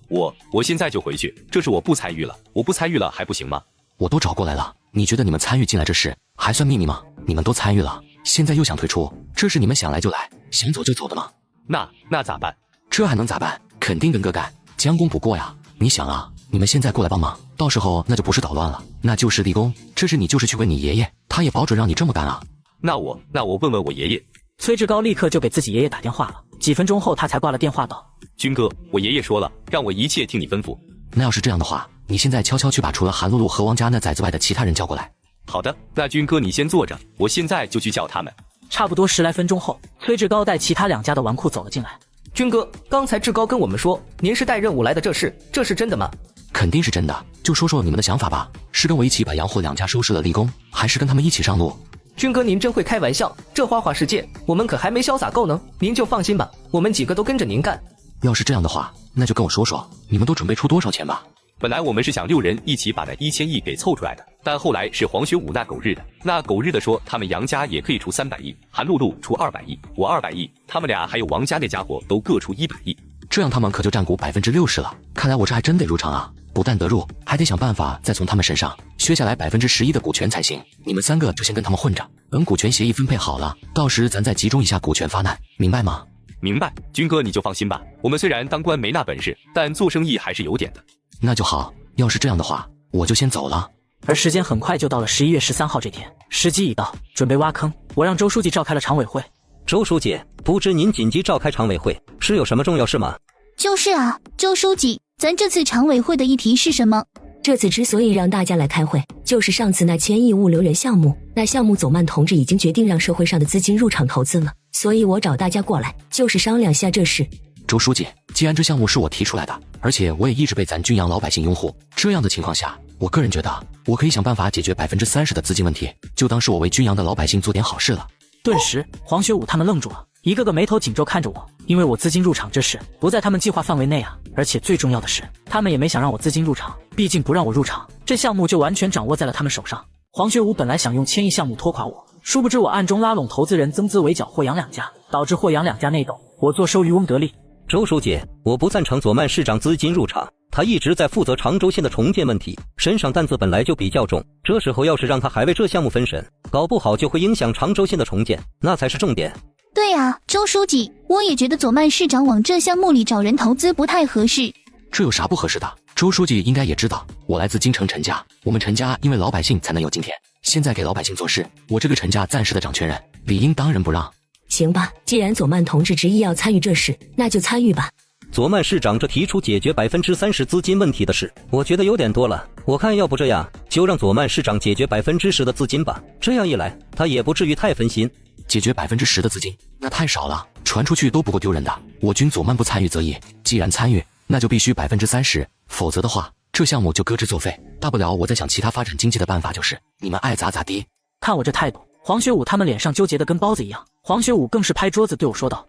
我现在就回去，这事我不参与了，我不参与了还不行吗？我都找过来了，你觉得你们参与进来这事还算秘密吗？你们都参与了，现在又想退出，这是你们想来就来，想走就走的吗？那咋办？这还能咋办？肯定跟哥干，将功补过呀。你想啊，你们现在过来帮忙，到时候那就不是捣乱了，那就是立功。这事你就是去问你爷爷，他也保准让你这么干啊。那我问问我爷爷。崔志高立刻就给自己爷爷打电话了，几分钟后他才挂了电话道：军哥，我爷爷说了，让我一切听你吩咐。那要是这样的话，你现在悄悄去把除了韩露露和王家那崽子外的其他人叫过来。好的，那军哥你先坐着，我现在就去叫他们。差不多10来分钟后，崔志高带其他2家的纨绔走了进来。军哥，刚才志高跟我们说您是带任务来的，这是真的吗？肯定是真的，就说说你们的想法吧，是跟我一起把杨霍两家收拾了立功，还是跟他们一起上路？军哥您真会开玩笑，这花花世界我们可还没潇洒够呢，您就放心吧，我们几个都跟着您干。要是这样的话，那就跟我说说，你们都准备出多少钱吧？本来我们是想6人一起把那1000亿给凑出来的，但后来是黄学武那狗日的说他们杨家也可以出300亿，韩露露出200亿，我200亿，他们俩还有王家那家伙都各出100亿，这样他们可就占股60%了。看来我这还真得入场啊！不但得入，还得想办法再从他们身上削下来11%的股权才行。你们3个就先跟他们混着，等股权协议分配好了，到时咱再集中一下股权发难，明白吗？明白，军哥你就放心吧。我们虽然当官没那本事，但做生意还是有点的。那就好，要是这样的话，我就先走了。而时间很快就到了11月13号这天，时机已到，准备挖坑。我让周书记召开了常委会。周书记，不知您紧急召开常委会是有什么重要事吗？就是啊，周书记，咱这次常委会的议题是什么？这次之所以让大家来开会，就是上次那1000亿物流园项目，那项目左曼同志已经决定让社会上的资金入场投资了，所以我找大家过来，就是商量下这事。周书记，既然这项目是我提出来的，而且我也一直被咱军阳老百姓拥护，这样的情况下，我个人觉得我可以想办法解决30%的资金问题，就当是我为军阳的老百姓做点好事了。顿时，黄学武他们愣住了，一个个眉头紧皱看着我，因为我资金入场这事不在他们计划范围内啊，而且最重要的是，他们也没想让我资金入场，毕竟不让我入场，这项目就完全掌握在了他们手上。黄学武本来想用1000亿项目拖垮我，殊不知我暗中拉拢投资人增资围剿霍阳两家，导致霍阳两家内斗，我坐收渔翁得利。周书记，我不赞成左曼市长资金入场，他一直在负责常州县的重建问题，身上担子本来就比较重，这时候要是让他还为这项目分神，搞不好就会影响常州县的重建，那才是重点。对啊，周书记，我也觉得左曼市长往这项目里找人投资不太合适。这有啥不合适的？周书记应该也知道，我来自京城陈家，我们陈家因为老百姓才能有今天，现在给老百姓做事，我这个陈家暂时的掌权人，理应当仁不让。行吧，既然左曼同志执意要参与这事，那就参与吧。左曼市长这提出解决30%资金问题的事，我觉得有点多了。我看要不这样，就让左曼市长解决10%的资金吧。这样一来，他也不至于太分心。解决10%的资金，那太少了，传出去都不够丢人的。我军左曼不参与则已，既然参与，那就必须30%，否则的话，这项目就搁置作废。大不了我再想其他发展经济的办法，就是你们爱咋咋地。看我这态度，黄学武他们脸上纠结的跟包子一样。黄学武更是拍桌子对我说道：“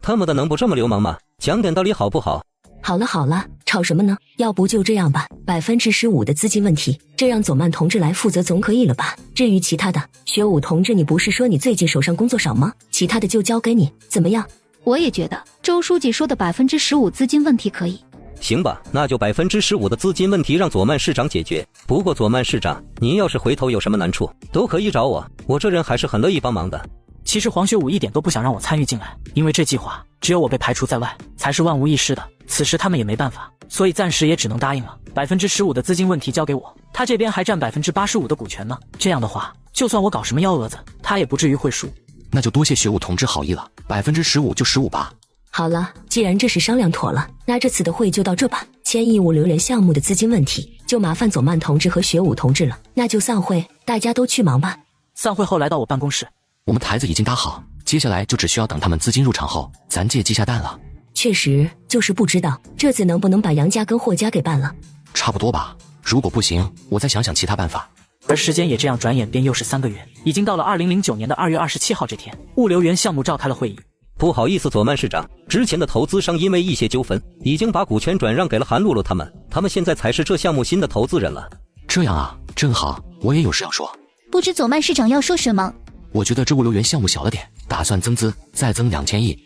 他们的能不这么流氓吗？讲点道理好不好？”好了好了，吵什么呢？要不就这样吧，15%的资金问题，这让左曼同志来负责总可以了吧？至于其他的，学武同志，你不是说你最近手上工作少吗？其他的就交给你，怎么样？我也觉得周书记说的15%资金问题可以。行吧，那就15%的资金问题让左曼市长解决。不过左曼市长，您要是回头有什么难处，都可以找我，我这人还是很乐意帮忙的。其实黄学武一点都不想让我参与进来，因为这计划只有我被排除在外，才是万无一失的。此时他们也没办法，所以暂时也只能答应了。15%的资金问题交给我，他这边还占85%的股权呢。这样的话，就算我搞什么幺蛾子，他也不至于会输。那就多谢学武同志好意了，15%就15吧。好了，既然这事商量妥了，那这次的会就到这吧。1000亿物流园项目的资金问题，就麻烦左曼同志和学武同志了。那就散会，大家都去忙吧。散会后来到我办公室，我们台子已经搭好，接下来就只需要等他们资金入场后，咱借鸡下蛋了。确实，就是不知道这次能不能把杨家跟霍家给办了。差不多吧，如果不行，我再想想其他办法。而时间也这样转眼便又是3个月，已经到了2009年的2月27号这天，物流园项目召开了会议。不好意思，左曼市长，之前的投资商因为一些纠纷，已经把股权转让给了韩露露他们，他们现在才是这项目新的投资人了。这样啊，正好，我也有事要说。不知左曼市长要说什么？我觉得这物流园项目小了点，打算增资，再增2000亿。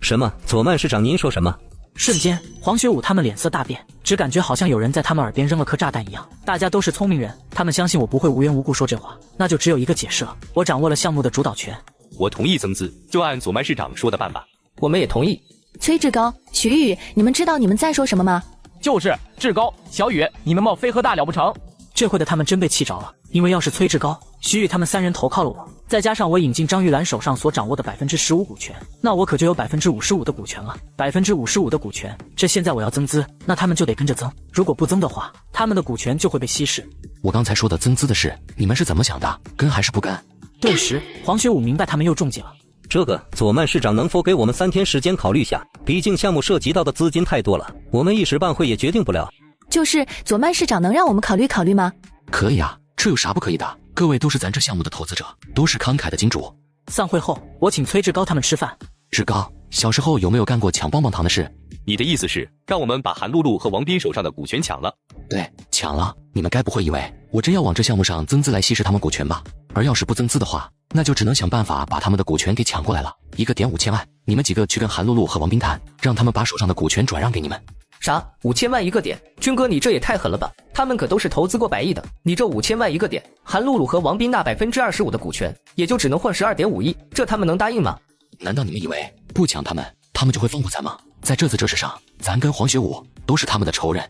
什么？左曼市长您说什么？瞬间，黄学武他们脸色大变，只感觉好像有人在他们耳边扔了颗炸弹一样。大家都是聪明人，他们相信我不会无缘无故说这话，那就只有一个解释了：我掌握了项目的主导权。我同意增资，就按左曼市长说的办吧。我们也同意。崔志高、徐宇，你们知道你们在说什么吗？就是志高、小雨，你们冒飞鹤大了不成？这回的他们真被气着了，因为要是崔志高、徐宇他们3人投靠了我，再加上我引进张玉兰手上所掌握的15%股权，那我可就有55%的股权了。55%的股权，这现在我要增资，那他们就得跟着增。如果不增的话，他们的股权就会被稀释。我刚才说的增资的事，你们是怎么想的？跟还是不跟？顿时，黄学武明白他们又中计了。这个左曼市长能否给我们3天时间考虑下？毕竟项目涉及到的资金太多了，我们一时半会也决定不了。就是左曼市长能让我们考虑考虑吗？可以啊，这有啥不可以的？各位都是咱这项目的投资者，都是慷慨的金主。散会后，我请崔志高他们吃饭。志高，小时候有没有干过抢棒棒糖的事？你的意思是让我们把韩露露和王斌手上的股权抢了？对，抢了。你们该不会以为我真要往这项目上增资来稀释他们股权吧？而要是不增资的话，那就只能想办法把他们的股权给抢过来了。1个点5000万，你们几个去跟韩露露和王斌谈，让他们把手上的股权转让给你们。啥？5000万1个点？军哥，你这也太狠了吧！他们可都是投资过100亿的，你这5000万1个点，韩露露和王斌那25%的股权，也就只能换12.5亿，这他们能答应吗？难道你们以为不抢他们就会放过咱吗？在这次这事上，咱跟黄学武都是他们的仇人。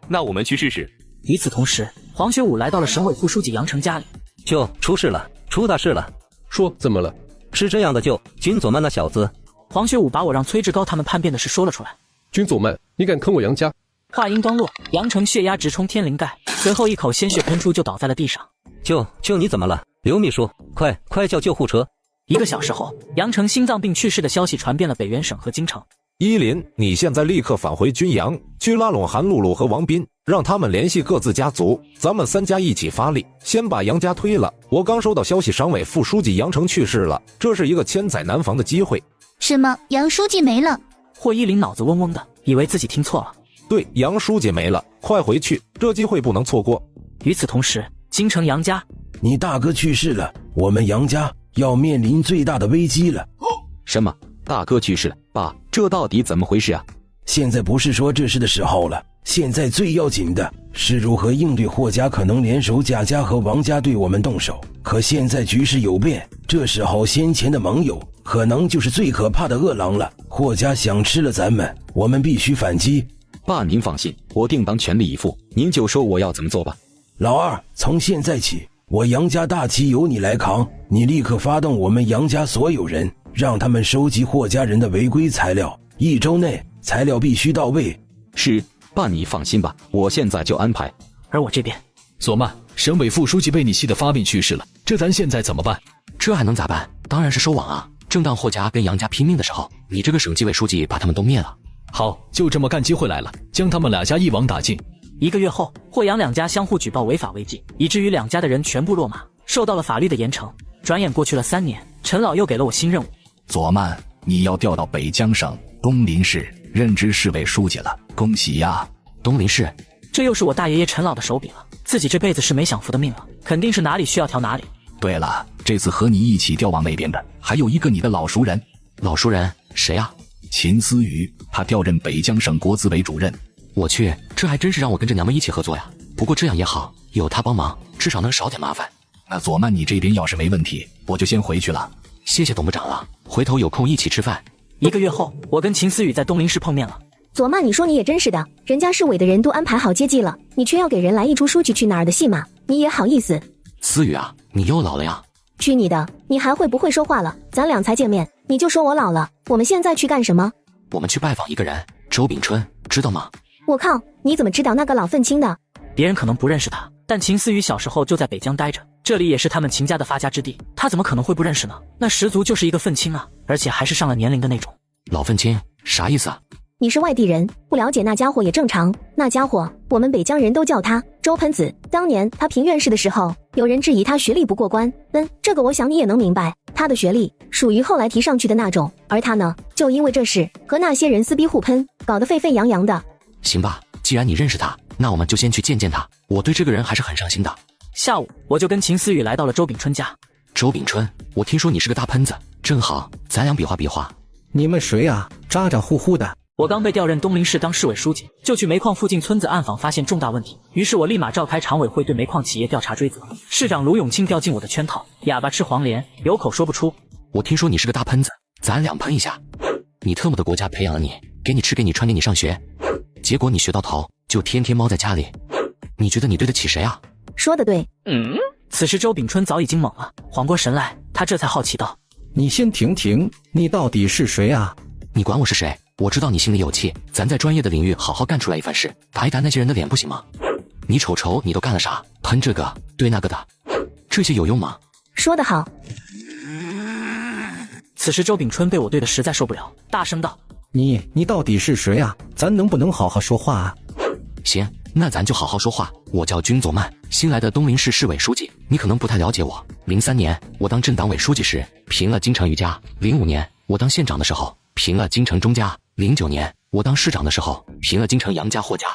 那我们去试试。与此同时，黄学武来到了省委副书记杨成家里。舅，出事了，出大事了。说怎么了？是这样的，舅，军佐曼那小子。黄学武把我让崔志高他们叛变的事说了出来。军佐曼，你敢坑我杨家？话音刚落，杨成血压直冲天灵盖，随后一口鲜血喷出就倒在了地上。舅你怎么了？刘秘书，快叫救护车！1个小时后，杨成心脏病去世的消息传遍了北原省和京城。依林，你现在立刻返回军阳，去拉拢韩露露和王斌，让他们联系各自家族，咱们3家一起发力，先把杨家推了。我刚收到消息，省委副书记杨成去世了，这是一个千载难逢的机会。什么？杨书记没了？霍依林脑子嗡嗡的，以为自己听错了。对，杨书记没了，快回去，这机会不能错过。与此同时，京城杨家，你大哥去世了，我们杨家要面临最大的危机了。什么？大哥去世了？爸，这到底怎么回事啊？现在不是说这事的时候了，现在最要紧的是如何应对霍家可能联手贾家和王家对我们动手。可现在局势有变，这时候先前的盟友可能就是最可怕的恶狼了。霍家想吃了咱们，我们必须反击。爸，您放心，我定当全力以赴，您就说我要怎么做吧。老二，从现在起，我杨家大旗由你来扛，你立刻发动我们杨家所有人，让他们收集霍家人的违规材料，1周内材料必须到位。是，爸你放心吧，我现在就安排。而我这边，索曼，省委副书记被你气得发病去世了，这咱现在怎么办？这还能咋办？当然是收网啊！正当霍家跟杨家拼命的时候，你这个省纪委书记把他们都灭了。好，就这么干，机会来了，将他们2家一网打尽。1个月后，霍杨2家相互举报违法违纪，以至于2家的人全部落马，受到了法律的严惩。转眼过去了3年，陈老又给了我新任务。佐曼，你要调到北江省东林市任职市委书记了，恭喜呀！东林市，这又是我大爷爷陈老的手笔了，自己这辈子是没享福的命了，肯定是哪里需要调哪里。对了，这次和你一起调往那边的，还有一个你的老熟人。老熟人？谁啊？秦思雨，他调任北江省国资委主任。我去，这还真是让我跟着娘们一起合作呀。不过这样也好，有他帮忙，至少能少点麻烦。那佐曼，你这边要是没问题，我就先回去了。谢谢董部长了，回头有空一起吃饭。1个月后，我跟秦思雨在东林市碰面了。佐曼，你说你也真是的，人家市委的人都安排好接济了，你却要给人来一出书记去哪儿的戏码，你也好意思？思雨啊，你又老了呀！去你的，你还会不会说话了？咱俩才见面，你就说我老了，我们现在去干什么？我们去拜访一个人，周秉春，知道吗？我靠，你怎么知道那个老愤青的？别人可能不认识他，但秦思雨小时候就在北疆待着，这里也是他们秦家的发家之地，他怎么可能会不认识呢？那十足就是一个愤青啊，而且还是上了年龄的那种。老愤青啥意思啊？你是外地人，不了解那家伙也正常。那家伙，我们北疆人都叫他周喷子。当年他评院试的时候，有人质疑他学历不过关。这个我想你也能明白，他的学历属于后来提上去的那种，而他呢，就因为这事和那些人撕逼互喷，搞得沸沸扬扬的。行吧，既然你认识他，那我们就先去见见他。我对这个人还是很上心的。下午，我就跟秦思雨来到了周秉春家。周秉春，我听说你是个大喷子，正好咱俩比划比划。你们谁啊？咋咋呼呼的。我刚被调任东林市当市委书记，就去煤矿附近村子暗访，发现重大问题。于是我立马召开常委会，对煤矿企业调查追责。市长卢永清掉进我的圈套，哑巴吃黄连，有口说不出。我听说你是个大喷子，咱俩喷一下。你特么的国家培养了你，给你吃给你穿给你上学，结果你学到头就天天猫在家里，你觉得你对得起谁啊？说得对。此时周秉春早已经懵了，缓过神来，他这才好奇道：你先停停，你到底是谁啊？你管我是谁？我知道你心里有气，咱在专业的领域好好干出来一番事，打一打那些人的脸不行吗？你瞅瞅你都干了啥？喷这个对那个的，这些有用吗？说得好。此时周秉春被我对的实在受不了，大声道：你到底是谁啊？咱能不能好好说话啊？行，那咱就好好说话。我叫军佐曼，新来的东林市市委书记。你可能不太了解我。03年我当镇党委书记时平了京城余家，05年我当县长的时候平了京城钟家。09年我当市长的时候，平了京城杨家霍家。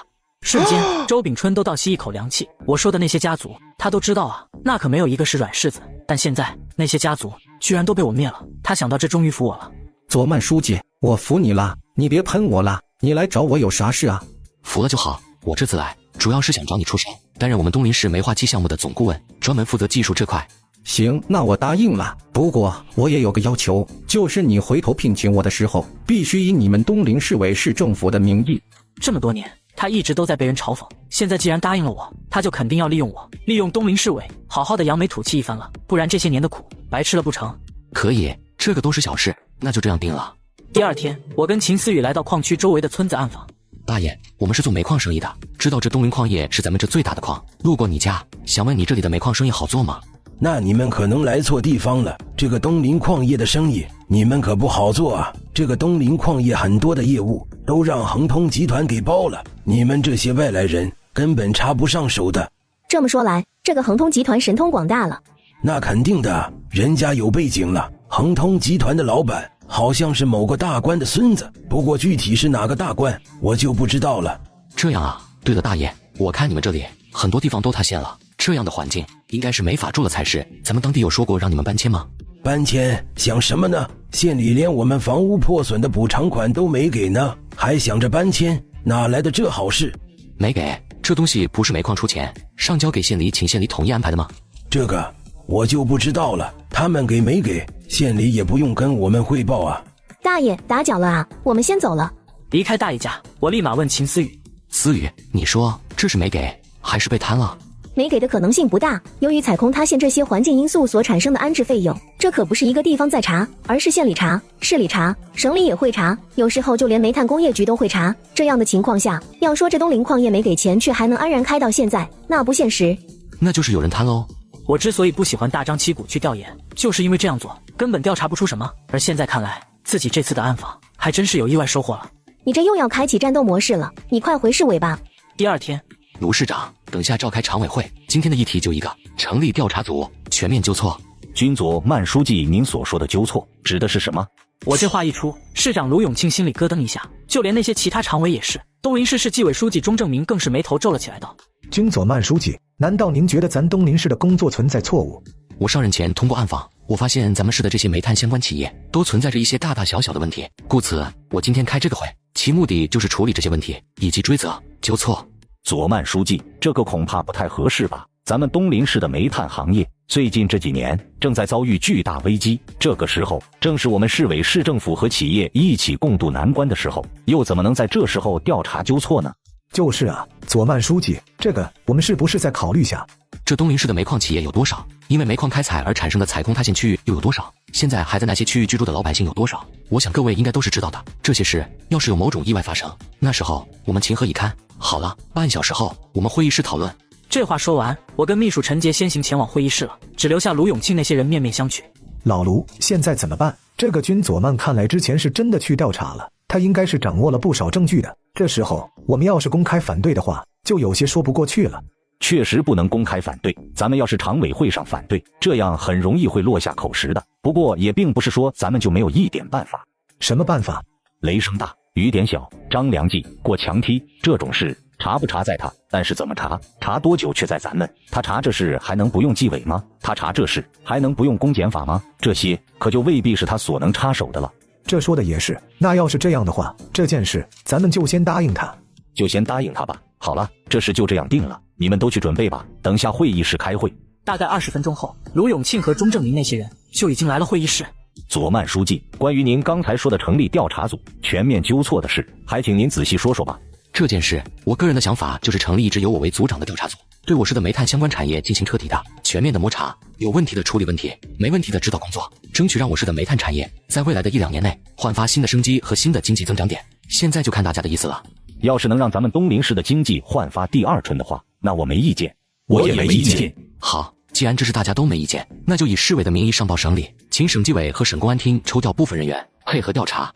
瞬间，周秉春都倒吸一口凉气。我说的那些家族，他都知道啊，那可没有一个是软柿子。但现在那些家族居然都被我灭了，他想到这终于服我了。左曼书记，我服你了，你别喷我了，你来找我有啥事啊？服了就好，我这次来主要是想找你出手，担任我们东林市煤化气项目的总顾问，专门负责技术这块。行，那我答应了。不过我也有个要求，就是你回头聘请我的时候，必须以你们东陵市委市政府的名义。这么多年，他一直都在被人嘲讽，现在既然答应了我，他就肯定要利用我，利用东陵市委，好好的扬眉吐气一番了，不然这些年的苦白吃了不成？可以，这个都是小事，那就这样定了。第二天，我跟秦思雨来到矿区周围的村子暗访。大爷，我们是做煤矿生意的，知道这东陵矿业是咱们这最大的矿，路过你家，想问你这里的煤矿生意好做吗？那你们可能来错地方了，这个东陵矿业的生意你们可不好做啊！这个东陵矿业很多的业务都让恒通集团给包了，你们这些外来人根本插不上手的。这么说来，这个恒通集团神通广大了。那肯定的，人家有背景了。恒通集团的老板好像是某个大官的孙子，不过具体是哪个大官我就不知道了。这样啊，对了大爷，我看你们这里很多地方都塌陷了，这样的环境应该是没法住了才是。咱们当地有说过让你们搬迁吗？搬迁想什么呢？县里连我们房屋破损的补偿款都没给呢，还想着搬迁，哪来的这好事？没给，这东西不是煤矿出钱上交给县里，请县里统一安排的吗？这个我就不知道了，他们给没给，县里也不用跟我们汇报啊。大爷打搅了啊，我们先走了。离开大爷家，我立马问秦思雨：思雨，你说这是没给还是被贪了？没给的可能性不大，由于采空塌陷这些环境因素所产生的安置费用，这可不是一个地方在查，而是县里查、市里查、省里也会查，有时候就连煤炭工业局都会查。这样的情况下，要说这东陵矿业没给钱却还能安然开到现在，那不现实。那就是有人贪喽。我之所以不喜欢大张旗鼓去调研，就是因为这样做根本调查不出什么。而现在看来，自己这次的暗访还真是有意外收获了。你这又要开启战斗模式了，你快回市委吧。第二天，卢市长，等下召开常委会，今天的议题就一个，成立调查组，全面纠错。军佐曼书记，您所说的纠错指的是什么？我这话一出，市长卢永庆心里咯噔一下，就连那些其他常委也是。东陵市市纪委书记钟正明更是眉头皱了起来，道：军佐曼书记，难道您觉得咱东陵市的工作存在错误？我上任前通过暗访，我发现咱们市的这些煤炭相关企业都存在着一些大大小小的问题，故此我今天开这个会，其目的就是处理这些问题以及追责纠错。佐曼书记，这个恐怕不太合适吧？咱们东陵市的煤炭行业最近这几年正在遭遇巨大危机，这个时候正是我们市委市政府和企业一起共度难关的时候，又怎么能在这时候调查纠错呢？就是啊，佐曼书记，这个我们是不是再考虑下？这东陵市的煤矿企业有多少？因为煤矿开采而产生的采空塌陷区域又有多少？现在还在那些区域居住的老百姓有多少？我想各位应该都是知道的。这些事要是有某种意外发生，那时候我们情何以堪？好了，半小时后我们会议室讨论。这话说完，我跟秘书陈杰先行前往会议室了，只留下卢永庆那些人面面相觑。老卢，现在怎么办？这个军佐曼看来之前是真的去调查了，他应该是掌握了不少证据的。这时候我们要是公开反对的话，就有些说不过去了。确实不能公开反对，咱们要是常委会上反对，这样很容易会落下口实的。不过也并不是说咱们就没有一点办法。什么办法？雷声大雨点小，张良计过墙梯，这种事查不查在他，但是怎么查，查多久却在咱们。他查这事还能不用纪委吗？他查这事还能不用公检法吗？这些可就未必是他所能插手的了。这说的也是，那要是这样的话，这件事咱们就先答应他。就先答应他吧。好了，这事就这样定了，你们都去准备吧，等下会议室开会。大概20分钟后，卢永庆和钟正明那些人就已经来了会议室。佐曼书记，关于您刚才说的成立调查组、全面纠错的事，还请您仔细说说吧。这件事，我个人的想法就是成立一支由我为组长的调查组，对我市的煤炭相关产业进行彻底的、全面的摸查，有问题的处理问题，没问题的指导工作，争取让我市的煤炭产业在未来的1-2年内焕发新的生机和新的经济增长点。现在就看大家的意思了。要是能让咱们东陵市的经济焕发第二春的话，那我没意见。我也没意见。好，既然这是大家都没意见，那就以市委的名义上报省里，请省纪委和省公安厅抽调部分人员配合调查。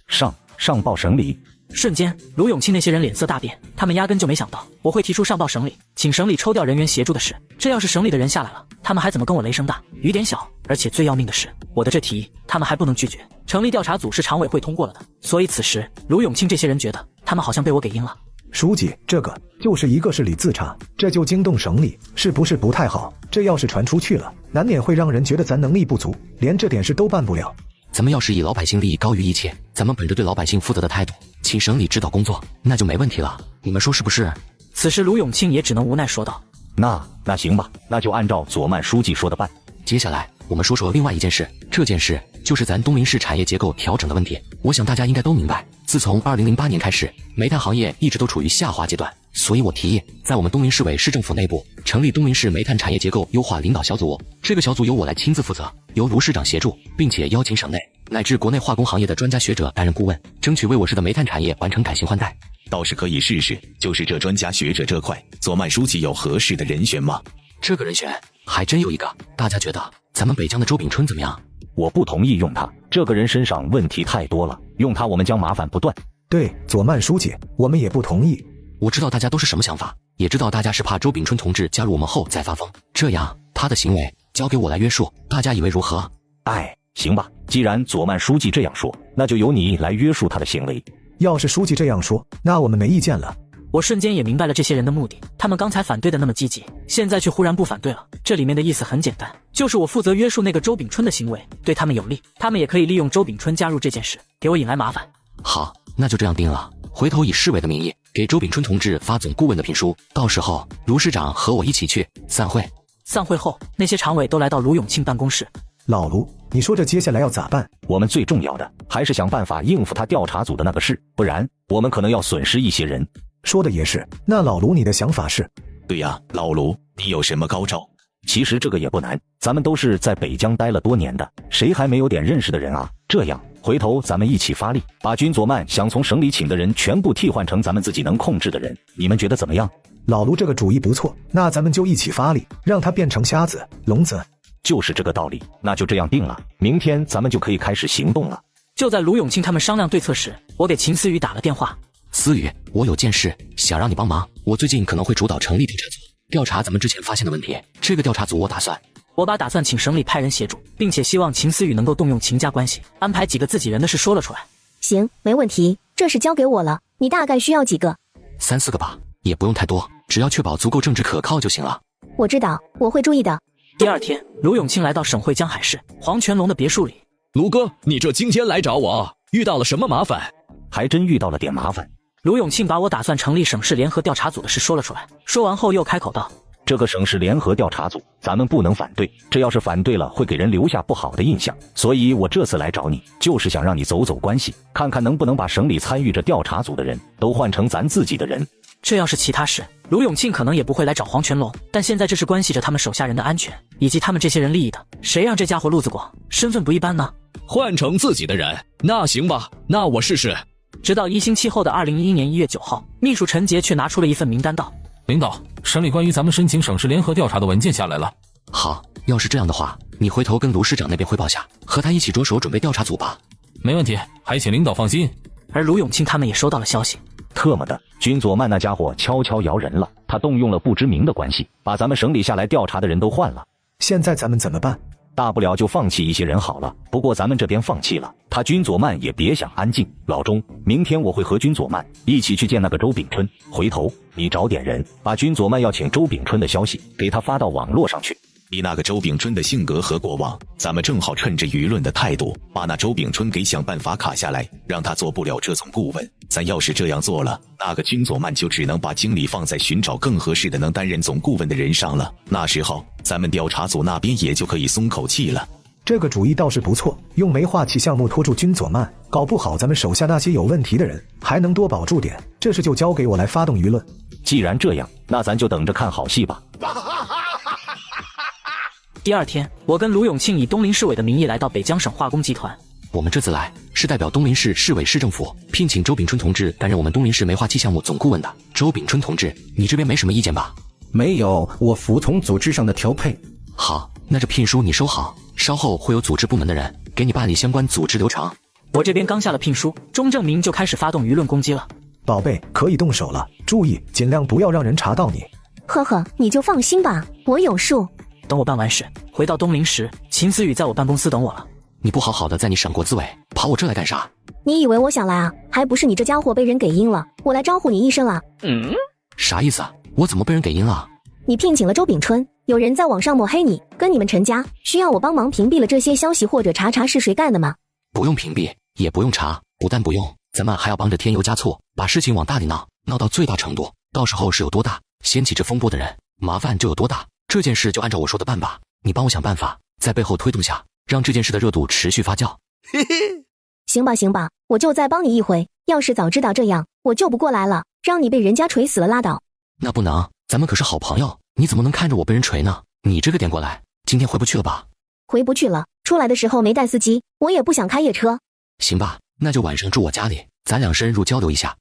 上报省里。瞬间，卢永庆那些人脸色大变，他们压根就没想到我会提出上报省里，请省里抽调人员协助的事。这要是省里的人下来了，他们还怎么跟我雷声大雨点小？而且最要命的是，我的这提议他们还不能拒绝。成立调查组是常委会通过了的，所以此时卢永庆这些人觉得他们好像被我给阴了。书记，这个就是一个势力自查，这就惊动省里，是不是不太好？这要是传出去了，难免会让人觉得咱能力不足，连这点事都办不了。咱们要是以老百姓利益高于一切，咱们本着对老百姓负责的态度，请省里指导工作，那就没问题了。你们说是不是？此时卢永庆也只能无奈说道：那行吧，那就按照左曼书记说的办。接下来我们说说另外一件事，这件事就是咱东林市产业结构调整的问题。我想大家应该都明白，自从2008年开始，煤炭行业一直都处于下滑阶段，所以我提议在我们东林市委市政府内部成立东林市煤炭产业结构优化领导小组，这个小组由我来亲自负责，由卢市长协助，并且邀请省内乃至国内化工行业的专家学者担任顾问，争取为我市的煤炭产业完成改型换代。倒是可以试试，就是这专家学者这块，左曼书记有合适的人选吗？这个人选还真有一个，大家觉得咱们北疆的周炳春怎么样？我不同意用他，这个人身上问题太多了，用他我们将麻烦不断。对，左曼书记，我们也不同意。我知道大家都是什么想法，也知道大家是怕周炳春同志加入我们后再发疯，这样他的行为交给我来约束，大家以为如何？行吧，既然左曼书记这样说，那就由你来约束他的行为。要是书记这样说，那我们没意见了。我瞬间也明白了这些人的目的，他们刚才反对的那么积极，现在却忽然不反对了。这里面的意思很简单，就是我负责约束那个周炳春的行为对他们有利，他们也可以利用周炳春加入这件事，给我引来麻烦。好，那就这样定了。回头以市委的名义给周炳春同志发总顾问的聘书，到时候卢市长和我一起去。散会。散会后，那些常委都来到卢永庆办公室。老卢，你说这接下来要咋办？我们最重要的还是想办法应付他调查组的那个事，不然我们可能要损失一些人。说的也是，那老卢你的想法是？对呀，老卢，你有什么高招？其实这个也不难，咱们都是在北疆待了多年的，谁还没有点认识的人啊？这样，回头咱们一起发力，把军左曼想从省里请的人全部替换成咱们自己能控制的人，你们觉得怎么样？老卢这个主意不错，那咱们就一起发力，让他变成瞎子、聋子。就是这个道理，那就这样定了，明天咱们就可以开始行动了。就在卢永庆他们商量对策时，我给秦思雨打了电话。思雨，我有件事想让你帮忙，我最近可能会主导成立调查组，调查咱们之前发现的问题。这个调查组我把打算请省里派人协助，并且希望秦思雨能够动用秦家关系，安排几个自己人的事说了出来。行，没问题，这事交给我了。你大概需要几个？3、4个吧，也不用太多，只要确保足够政治可靠就行了。我知道，我会注意的。第二天，卢永庆来到省会江海市黄全龙的别墅里。卢哥，你这今天来找我，遇到了什么麻烦？还真遇到了点麻烦。卢永庆把我打算成立省市联合调查组的事说了出来，说完后又开口道：这个省市联合调查组咱们不能反对，这要是反对了会给人留下不好的印象，所以我这次来找你就是想让你走走关系，看看能不能把省里参与这调查组的人都换成咱自己的人。这要是其他事，卢永庆可能也不会来找黄全龙，但现在这是关系着他们手下人的安全以及他们这些人利益的，谁让这家伙路子广，身份不一般呢？换成自己的人，那行吧，那我试试。直到1星期后的2011年1月9号，秘书陈杰却拿出了一份名单道：领导，省里关于咱们申请省市联合调查的文件下来了。好，要是这样的话，你回头跟卢市长那边汇报下，和他一起着手准备调查组吧。没问题，还请领导放心。而卢永庆他们也收到了消息，特么的，军左曼那家伙悄悄摇人了，他动用了不知名的关系，把咱们省里下来调查的人都换了。现在咱们怎么办？大不了就放弃一些人好了，不过咱们这边放弃了，他军左曼也别想安静。老钟，明天我会和军左曼一起去见那个周炳春，回头你找点人，把军左曼要请周炳春的消息给他发到网络上去。以那个周炳春的性格和过往，咱们正好趁着舆论的态度，把那周炳春给想办法卡下来，让他做不了这总顾问。咱要是这样做了，那个军左曼就只能把精力放在寻找更合适的能担任总顾问的人上了。那时候，咱们调查组那边也就可以松口气了。这个主意倒是不错，用煤化气项目拖住军左曼，搞不好咱们手下那些有问题的人还能多保住点。这事就交给我来发动舆论。既然这样，那咱就等着看好戏吧。第二天，我跟卢永庆以东林市委的名义来到北疆省化工集团。我们这次来是代表东林市市委市政府聘请周炳春同志担任我们东林市煤化气项目总顾问的。周炳春同志，你这边没什么意见吧？没有，我服从组织上的调配。好，那这聘书你收好，稍后会有组织部门的人给你办理相关组织流程。我这边刚下了聘书，钟正明就开始发动舆论攻击了。宝贝，可以动手了，注意尽量不要让人查到你。呵呵，你就放心吧，我有数。等我办完事回到东陵时，秦思雨在我办公司等我了。你不好好的在你省国资委跑我这来干啥？你以为我想来啊？还不是你这家伙被人给阴了，我来招呼你一声啊。啥意思啊？我怎么被人给阴了？你聘请了周秉春，有人在网上抹黑你，跟你们陈家，需要我帮忙屏蔽了这些消息或者查是谁干的吗？不用屏蔽，也不用查，不但不用，咱们还要帮着添油加醋，把事情往大里闹，闹到最大程度，到时候是有多大，掀起这风波的人麻烦就有多大。这件事就按照我说的办吧，你帮我想办法，在背后推动下，让这件事的热度持续发酵。行吧，我就再帮你一回，要是早知道这样，我就不过来了，让你被人家锤死了拉倒。那不能，咱们可是好朋友，你怎么能看着我被人锤呢？你这个点过来，今天回不去了吧？回不去了，出来的时候没带司机，我也不想开夜车。行吧，那就晚上住我家里，咱俩深入交流一下。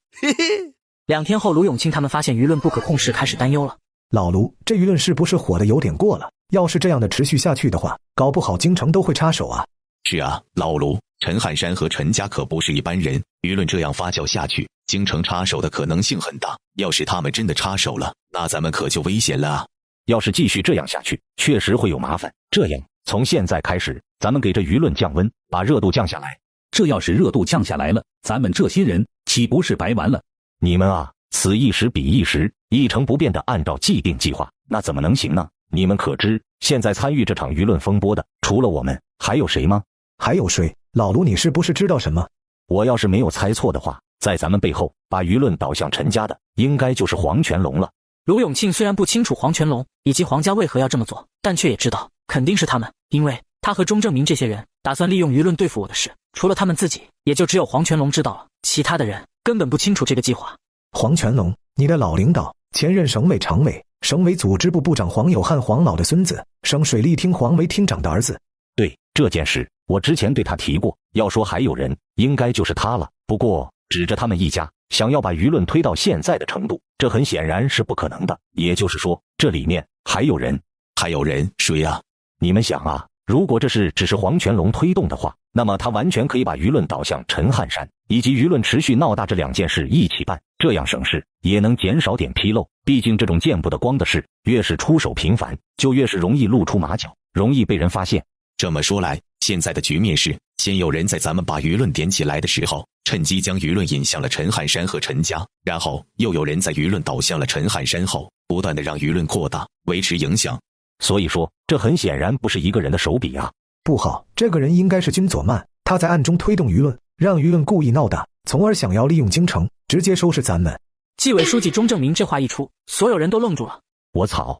2天后，卢永清他们发现舆论不可控时，开始担忧了。老卢，这舆论是不是火的有点过了？要是这样的持续下去的话，搞不好京城都会插手啊。是啊，老卢，陈汉山和陈家可不是一般人，舆论这样发酵下去，京城插手的可能性很大。要是他们真的插手了，那咱们可就危险了啊！要是继续这样下去，确实会有麻烦。这样，从现在开始，咱们给这舆论降温，把热度降下来。这要是热度降下来了，咱们这些人岂不是白玩了？你们啊，此一时彼一时，一成不变的按照既定计划，那怎么能行呢？你们可知，现在参与这场舆论风波的，除了我们，还有谁吗？还有谁？老卢，你是不是知道什么？我要是没有猜错的话，在咱们背后把舆论导向陈家的，应该就是黄全龙了。卢永庆虽然不清楚黄全龙以及黄家为何要这么做，但却也知道肯定是他们，因为他和钟正明这些人打算利用舆论对付我的事，除了他们自己，也就只有黄全龙知道了，其他的人根本不清楚这个计划。黄全龙，你的老领导，前任省委常委、省委组织部部长黄有汉黄老的孙子，省水利厅黄维厅长的儿子。对，这件事我之前对他提过，要说还有人，应该就是他了。不过指着他们一家，想要把舆论推到现在的程度，这很显然是不可能的。也就是说，这里面还有人。还有人？谁啊？你们想啊，如果这事只是黄全龙推动的话，那么他完全可以把舆论导向陈汉山，以及舆论持续闹大这2件事一起办，这样省事，也能减少点纰漏。毕竟这种见不得光的事，越是出手频繁，就越是容易露出马脚，容易被人发现。这么说来，现在的局面是，先有人在咱们把舆论点起来的时候，趁机将舆论引向了陈汉山和陈家，然后又有人在舆论导向了陈汉山后，不断的让舆论扩大，维持影响。所以说，这很显然不是一个人的手笔啊。不好，这个人应该是君佐曼，他在暗中推动舆论，让舆论故意闹大，从而想要利用京城，直接收拾咱们。纪委书记钟正明这话一出，所有人都愣住了。我操，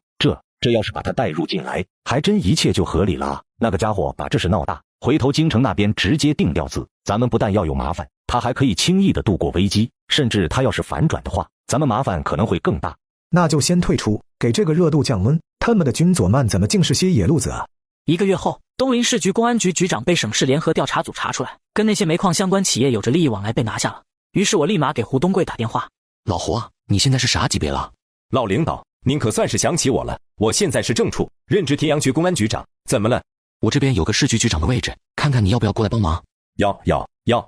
这要是把他带入进来，还真一切就合理了啊！那个家伙把这事闹大，回头京城那边直接定调子，咱们不但要有麻烦，他还可以轻易的度过危机，甚至他要是反转的话，咱们麻烦可能会更大。那就先退出，给这个热度降温。他们的君佐曼怎么竟是些野路子啊？1个月后，东陵市局公安局局长被省市联合调查组查出来，跟那些煤矿相关企业有着利益往来，被拿下了。于是我立马给胡东贵打电话。老胡啊，你现在是啥级别了？老领导，您可算是想起我了，我现在是正处，任职田阳局公安局长。怎么了？我这边有个市局局长的位置，看看你要不要过来帮忙。要，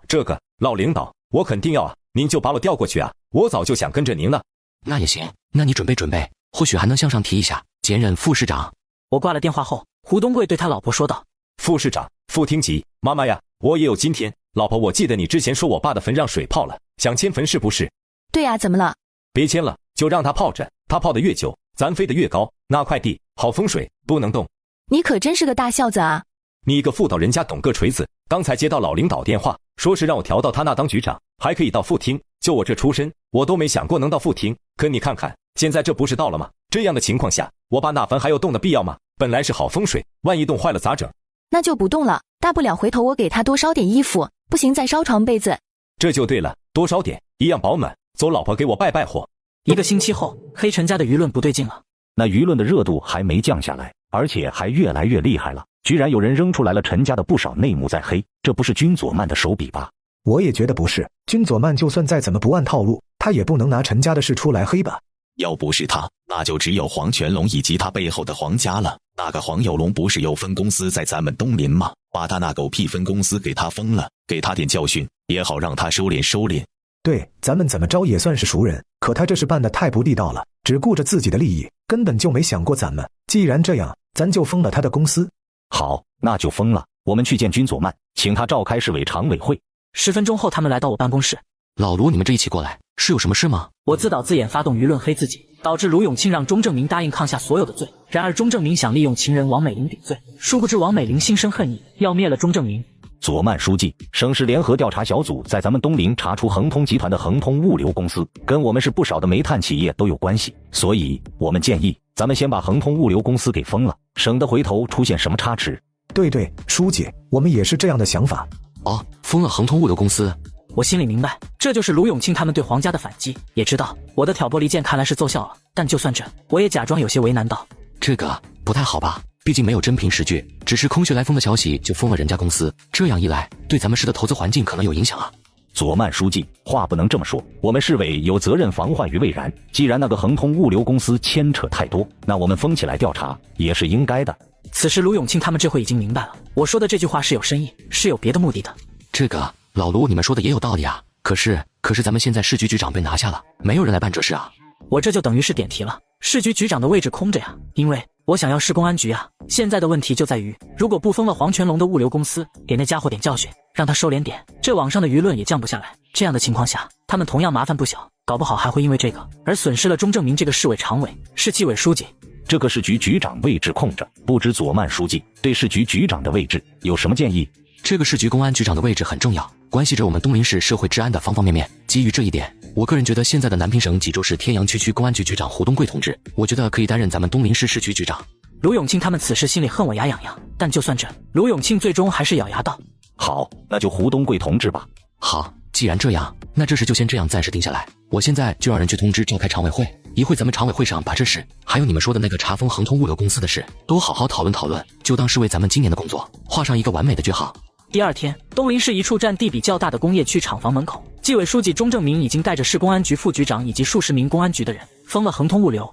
这个老领导，我肯定要啊！您就把我调过去啊，我早就想跟着您了。那也行，那你准备，或许还能向上提一下，兼任副市长。我挂了电话后，胡东贵对他老婆说道：副市长，副厅级，妈妈呀，我也有今天。老婆，我记得你之前说我爸的坟让水泡了，想迁坟是不是？对啊，怎么了？别迁了，就让它泡着，它泡得越久，咱飞得越高，那块地好风水，不能动。你可真是个大孝子啊！你一个妇道人家懂个锤子！刚才接到老领导电话，说是让我调到他那当局长，还可以到副厅。就我这出身，我都没想过能到副厅。可你看看，现在这不是到了吗？这样的情况下，我把那坟还有动的必要吗？本来是好风水，万一动坏了咋整？那就不动了，大不了回头我给他多烧点衣服，不行再烧床被子。这就对了，多烧点，一样饱满。走，老婆，给我拜拜火。1个星期后，黑陈家的舆论不对劲了。那舆论的热度还没降下来，而且还越来越厉害了。居然有人扔出来了陈家的不少内幕在黑，这不是君佐曼的手笔吧？我也觉得不是，君佐曼就算再怎么不按套路，他也不能拿陈家的事出来黑吧？要不是他，那就只有黄全龙以及他背后的黄家了。那个黄有龙不是有分公司在咱们东林吗？把他那狗屁分公司给他封了，给他点教训，也好让他收敛收敛。对，咱们怎么着也算是熟人，可他这是办得太不地道了，只顾着自己的利益，根本就没想过咱们。既然这样，咱就封了他的公司。好，那就封了。我们去见君佐曼，请他召开市委常委会。10分钟后，他们来到我办公室。老卢，你们这一起过来是有什么事吗？我自导自演发动舆论黑自己，导致卢永庆让钟正明答应抗下所有的罪。然而钟正明想利用情人王美玲顶罪，殊不知王美玲心生恨意，要灭了钟正明。佐曼书记，省市联合调查小组在咱们东陵查出恒通集团的恒通物流公司跟我们市不少的煤炭企业都有关系，所以我们建议咱们先把恒通物流公司给封了，省得回头出现什么差池。对，书记，我们也是这样的想法。哦，封了恒通物流公司。我心里明白，这就是卢永庆他们对黄家的反击，也知道我的挑拨离间看来是奏效了，但就算这，我也假装有些为难道：这个不太好吧？毕竟没有真凭实据，只是空穴来风的消息就封了人家公司，这样一来，对咱们市的投资环境可能有影响啊。佐曼书记，话不能这么说，我们市委有责任防患于未然。既然那个恒通物流公司牵扯太多，那我们封起来调查也是应该的。此时卢永庆他们这会已经明白了，我说的这句话是有深意，是有别的目的的。这个老卢，你们说的也有道理啊。可是咱们现在市局局长被拿下了，没有人来办这事啊。我这就等于是点题了，市局局长的位置空着呀，因为我想要市公安局啊。现在的问题就在于，如果不封了黄全龙的物流公司，给那家伙点教训，让他收敛点，这网上的舆论也降不下来。这样的情况下，他们同样麻烦不小，搞不好还会因为这个而损失了钟正明这个市委常委、市纪委书记。这个市局局长位置空着，不知佐曼书记对市局局长的位置有什么建议？这个市局公安局长的位置很重要，关系着我们东陵市社会治安的方方面面。基于这一点，我个人觉得现在的南平省济州市天阳区公安局局长胡东贵同志，我觉得可以担任咱们东陵市市局局长。卢永庆他们此时心里恨我牙痒痒，但就算这，卢永庆最终还是咬牙道：好，那就胡东贵同志吧。好，既然这样，那这事就先这样暂时定下来。我现在就让人去通知召开常委会，一会咱们常委会上把这事，还有你们说的那个查封恒通物流公司的事，都好好讨论讨论，就当是为咱们今年的工作画上一个完美的句号。第二天，东陵市一处占地比较大的工业区厂房门口，纪委书记钟正明已经带着市公安局副局长以及数十名公安局的人封了恒通物流。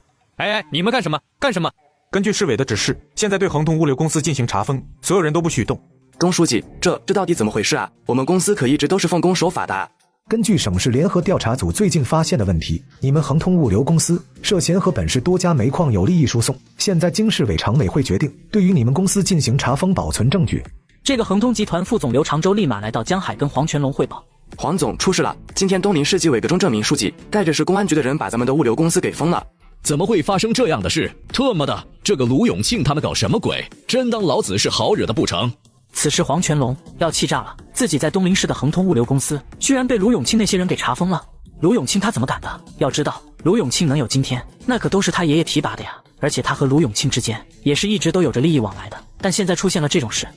你们干什么？干什么？根据市委的指示，现在对恒通物流公司进行查封，所有人都不许动。钟书记，这到底怎么回事啊？我们公司可一直都是奉公守法的啊。根据省市联合调查组最近发现的问题，你们恒通物流公司涉嫌和本市多家煤矿有利益输送，现在经市委常委会决定，对于你们公司进行查封，保存证据。这个恒通集团副总刘长洲立马来到江海跟黄全龙汇报。黄总，出事了！今天东陵市纪委的钟正明书记带着市公安局的人把咱们的物流公司给封了。怎么会发生这样的事？特么的，这个卢永庆他们搞什么鬼？真当老子是好惹的不成？此时黄全龙要气炸了，自己在东陵市的恒通物流公司居然被卢永庆那些人给查封了。卢永庆他怎么敢的？要知道卢永庆能有今天，那可都是他爷爷提拔的呀。而且他和卢永庆之间也是一直都有着利益往来的，但现在出现了这种事。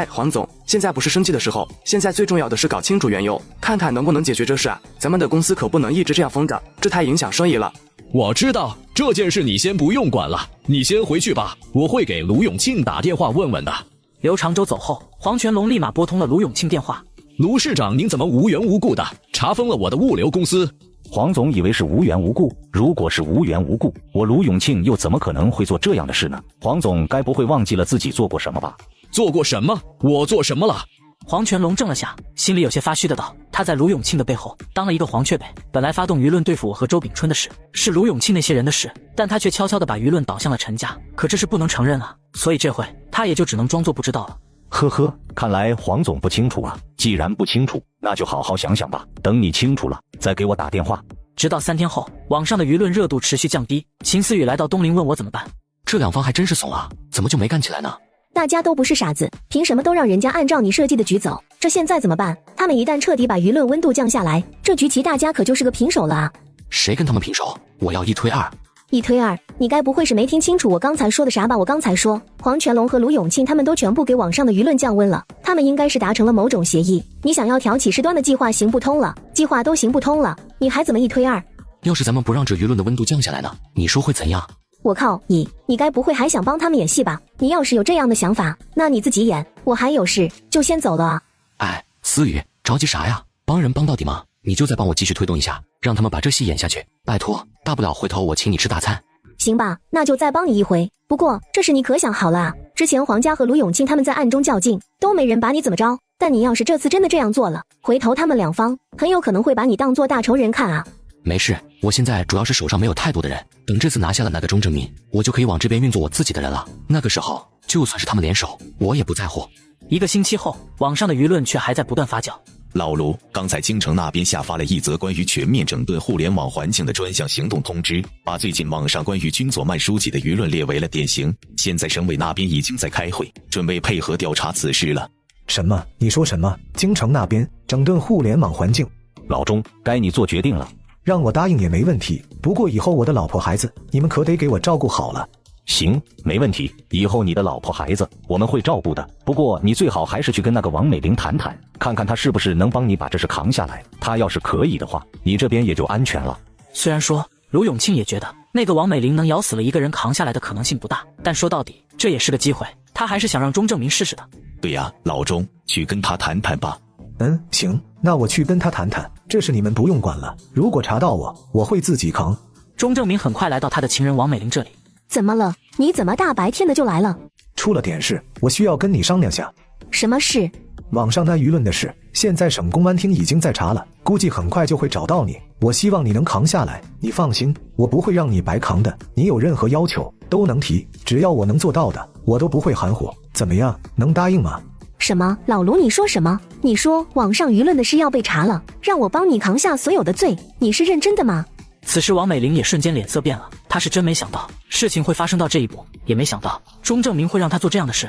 黄总，现在不是生气的时候，现在最重要的是搞清楚缘由，看看能不能解决这事啊。咱们的公司可不能一直这样封着，这太影响生意了。我知道这件事你先不用管了，你先回去吧，我会给卢永庆打电话问问的。刘长洲走后，黄全龙立马拨通了卢永庆电话。卢市长，您怎么无缘无故的查封了我的物流公司？黄总以为是无缘无故，如果是无缘无故，我卢永庆又怎么可能会做这样的事呢？黄总该不会忘记了自己做过什么吧？做过什么？我做什么了？黄全龙怔了下，心里有些发虚的道：他在卢永庆的背后当了一个黄雀北，本来发动舆论对付我和周秉春的事，是卢永庆那些人的事，但他却悄悄地把舆论导向了陈家，可这是不能承认啊，所以这回他也就只能装作不知道了。呵呵，看来黄总不清楚啊。既然不清楚，那就好好想想吧，等你清楚了再给我打电话。直到3天后，网上的舆论热度持续降低，秦思雨来到东陵问我怎么办。这两方还真是怂啊，怎么就没干起来呢？大家都不是傻子，凭什么都让人家按照你设计的局走？这现在怎么办？他们一旦彻底把舆论温度降下来，这局棋大家可就是个平手了啊！谁跟他们平手？我要1推2。1推2，你该不会是没听清楚我刚才说的啥吧？我刚才说黄全龙和卢永庆他们都全部给网上的舆论降温了，他们应该是达成了某种协议。你想要挑起事端的计划行不通了，计划都行不通了，你还怎么1推2？要是咱们不让这舆论的温度降下来呢？你说会怎样？我靠，你该不会还想帮他们演戏吧？你要是有这样的想法，那你自己演，我还有事，就先走了啊。哎，思雨，着急啥呀？帮人帮到底吗？你就再帮我继续推动一下，让他们把这戏演下去，拜托，大不了回头我请你吃大餐。行吧，那就再帮你一回。不过这事你可想好了啊，之前黄家和卢永庆他们在暗中较劲，都没人把你怎么着。但你要是这次真的这样做了，回头他们两方很有可能会把你当作大仇人看啊。没事，我现在主要是手上没有太多的人，等这次拿下了那个钟正明，我就可以往这边运作我自己的人了。那个时候，就算是他们联手，我也不在乎。1个星期后，网上的舆论却还在不断发酵。老卢，刚才京城那边下发了一则关于全面整顿互联网环境的专项行动通知，把最近网上关于军佐曼书记的舆论列为了典型。现在省委那边已经在开会，准备配合调查此事了。什么？你说什么？京城那边整顿互联网环境？老钟，该你做决定了。让我答应也没问题，不过以后我的老婆孩子，你们可得给我照顾好了。行，没问题，以后你的老婆孩子我们会照顾的。不过你最好还是去跟那个王美玲谈谈，看看她是不是能帮你把这事扛下来。她要是可以的话，你这边也就安全了。虽然说卢永庆也觉得那个王美玲能咬死了一个人扛下来的可能性不大，但说到底这也是个机会，他还是想让钟正明试试的。对呀，老钟，去跟他谈谈吧。行，那我去跟他谈谈，这事你们不用管了。如果查到我会自己扛。钟正明很快来到他的情人王美玲这里。怎么了？你怎么大白天的就来了？出了点事，我需要跟你商量下。什么事？网上那舆论的事，现在省公安厅已经在查了，估计很快就会找到你。我希望你能扛下来，你放心，我不会让你白扛的。你有任何要求都能提，只要我能做到的，我都不会含糊。怎么样，能答应吗？什么？老卢，你说什么？你说网上舆论的事要被查了，让我帮你扛下所有的罪，你是认真的吗？此时王美玲也瞬间脸色变了，她是真没想到事情会发生到这一步，也没想到钟正明会让她做这样的事。